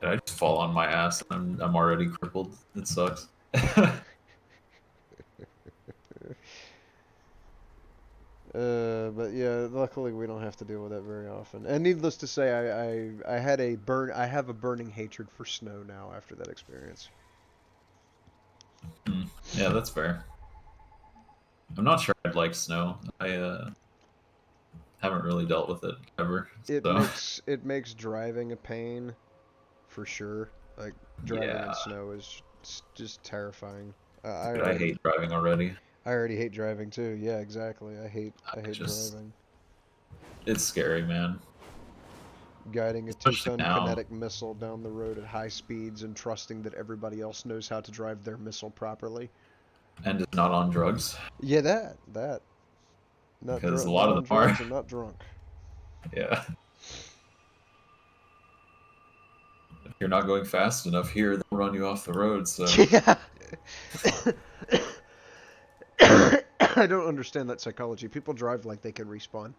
Did I just fall on my ass and I'm already crippled? It sucks. But yeah, luckily we don't have to deal with that very often. And needless to say, I have a burning hatred for snow now after that experience. Yeah, that's fair. I'm not sure I'd like snow. I haven't really dealt with it ever. It makes driving a pain, for sure. Like driving in snow is just terrifying. I hate driving already. I already hate driving too. Yeah, exactly. I hate driving. It's scary, man. Guiding a 2-ton kinetic missile down the road at high speeds and trusting that everybody else knows how to drive their missile properly. And is not on drugs. Yeah, that. Not because a lot of them are. And not drunk. Yeah. If you're not going fast enough here, they'll run you off the road. So. Yeah. I don't understand that psychology. People drive like they can respawn.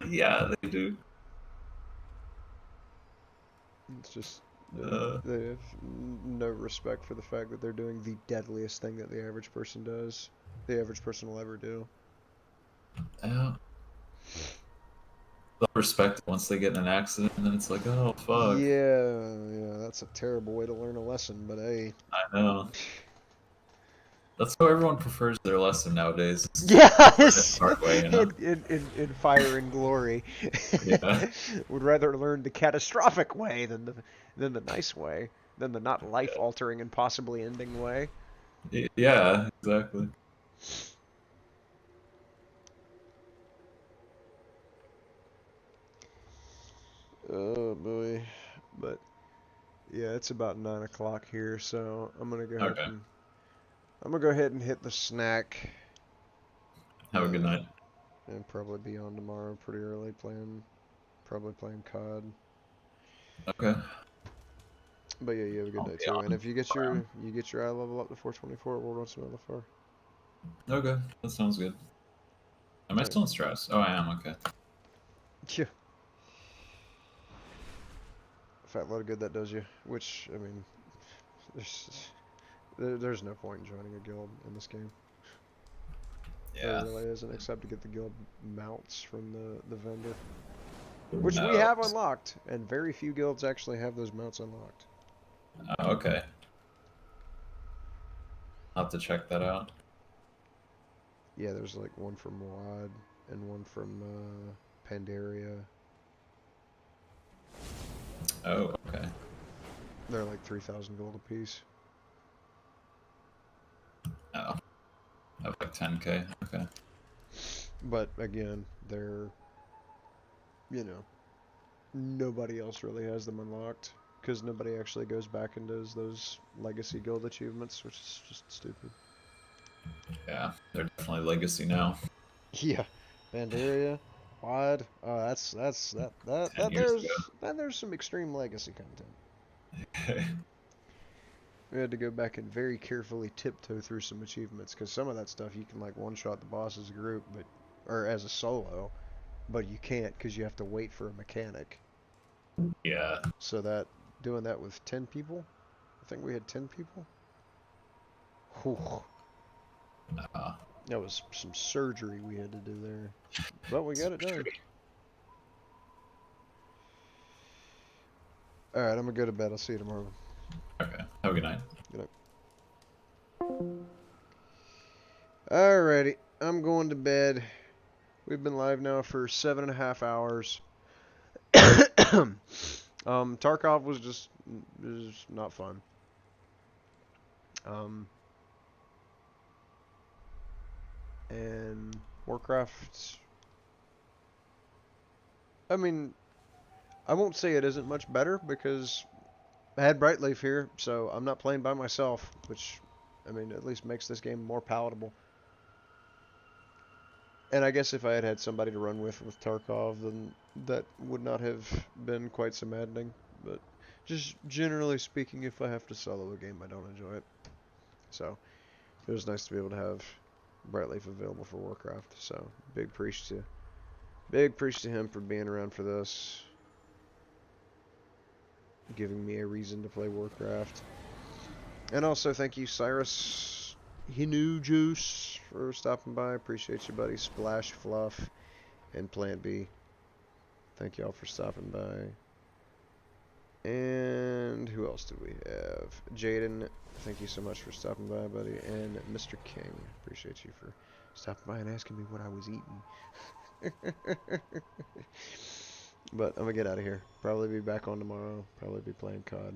Yeah, they do. It's just they have no respect for the fact that they're doing the deadliest thing that the average person does. The average person will ever do. Yeah. They'll respect it once they get in an accident, and then it's like, oh fuck. Yeah, that's a terrible way to learn a lesson, but hey. I know. That's how everyone prefers their lesson nowadays. Yes! Hard way, you know? In Fire and Glory. Yeah. Would rather learn the catastrophic way than the nice way, than the not life-altering and possibly ending way. Yeah, exactly. Oh boy, but yeah, it's about 9 o'clock here, so I'm gonna go ahead and hit the snack. Have a good night. And probably be on tomorrow pretty early, probably playing COD. Okay. But yeah, you have a good night too. And if you get your eye level up to 424, we'll run some LFR. Okay, that sounds good. Am I still in stress? Oh, I am. Okay. Yeah. Fat lot of good that does you. Which, I mean, there's no point in joining a guild in this game. Yeah. There really isn't, except to get the guild mounts from the vendor. Which we have unlocked, and very few guilds actually have those mounts unlocked. Oh, okay. I'll have to check that out. Yeah, there's like one from WAD and one from Pandaria. Oh, okay. They're like 3,000 gold apiece. Oh. Up like 10k. Okay. But again, they're, you know, nobody else really has them unlocked. Because nobody actually goes back and does those legacy guild achievements, which is just stupid. Yeah, they're definitely legacy now. Yeah, Pandaria, WAD. There's some extreme legacy content. We had to go back and very carefully tiptoe through some achievements because some of that stuff you can like one-shot the boss as a group, or as a solo, but you can't because you have to wait for a mechanic. Yeah. So doing that with 10 people, I think we had 10 people. Whew. That was some surgery we had to do there, but we got it done. All right, I'm gonna go to bed. I'll see you tomorrow. Okay. Have a good night. Good night. Alrighty, I'm going to bed. We've been live now for 7.5 hours. Tarkov was just not fun. And Warcraft, I mean, I won't say it isn't much better because I had Brightleaf here, so I'm not playing by myself, which, I mean, at least makes this game more palatable. And I guess if I had had somebody to run with Tarkov, then that would not have been quite so maddening. But just generally speaking, if I have to solo a game, I don't enjoy it. So it was nice to be able to have Brightleaf available for Warcraft. So big preach to him for being around for this, giving me a reason to play Warcraft. And also thank you, Cyrus Hinu Juice, for stopping by. Appreciate you, buddy. Splash Fluff and Plant B. Thank y'all for stopping by. And who else did we have? Jaden, thank you so much for stopping by, buddy. And Mr. King, appreciate you for stopping by and asking me what I was eating. But I'm gonna get out of here. Probably be back on tomorrow. Probably be playing COD.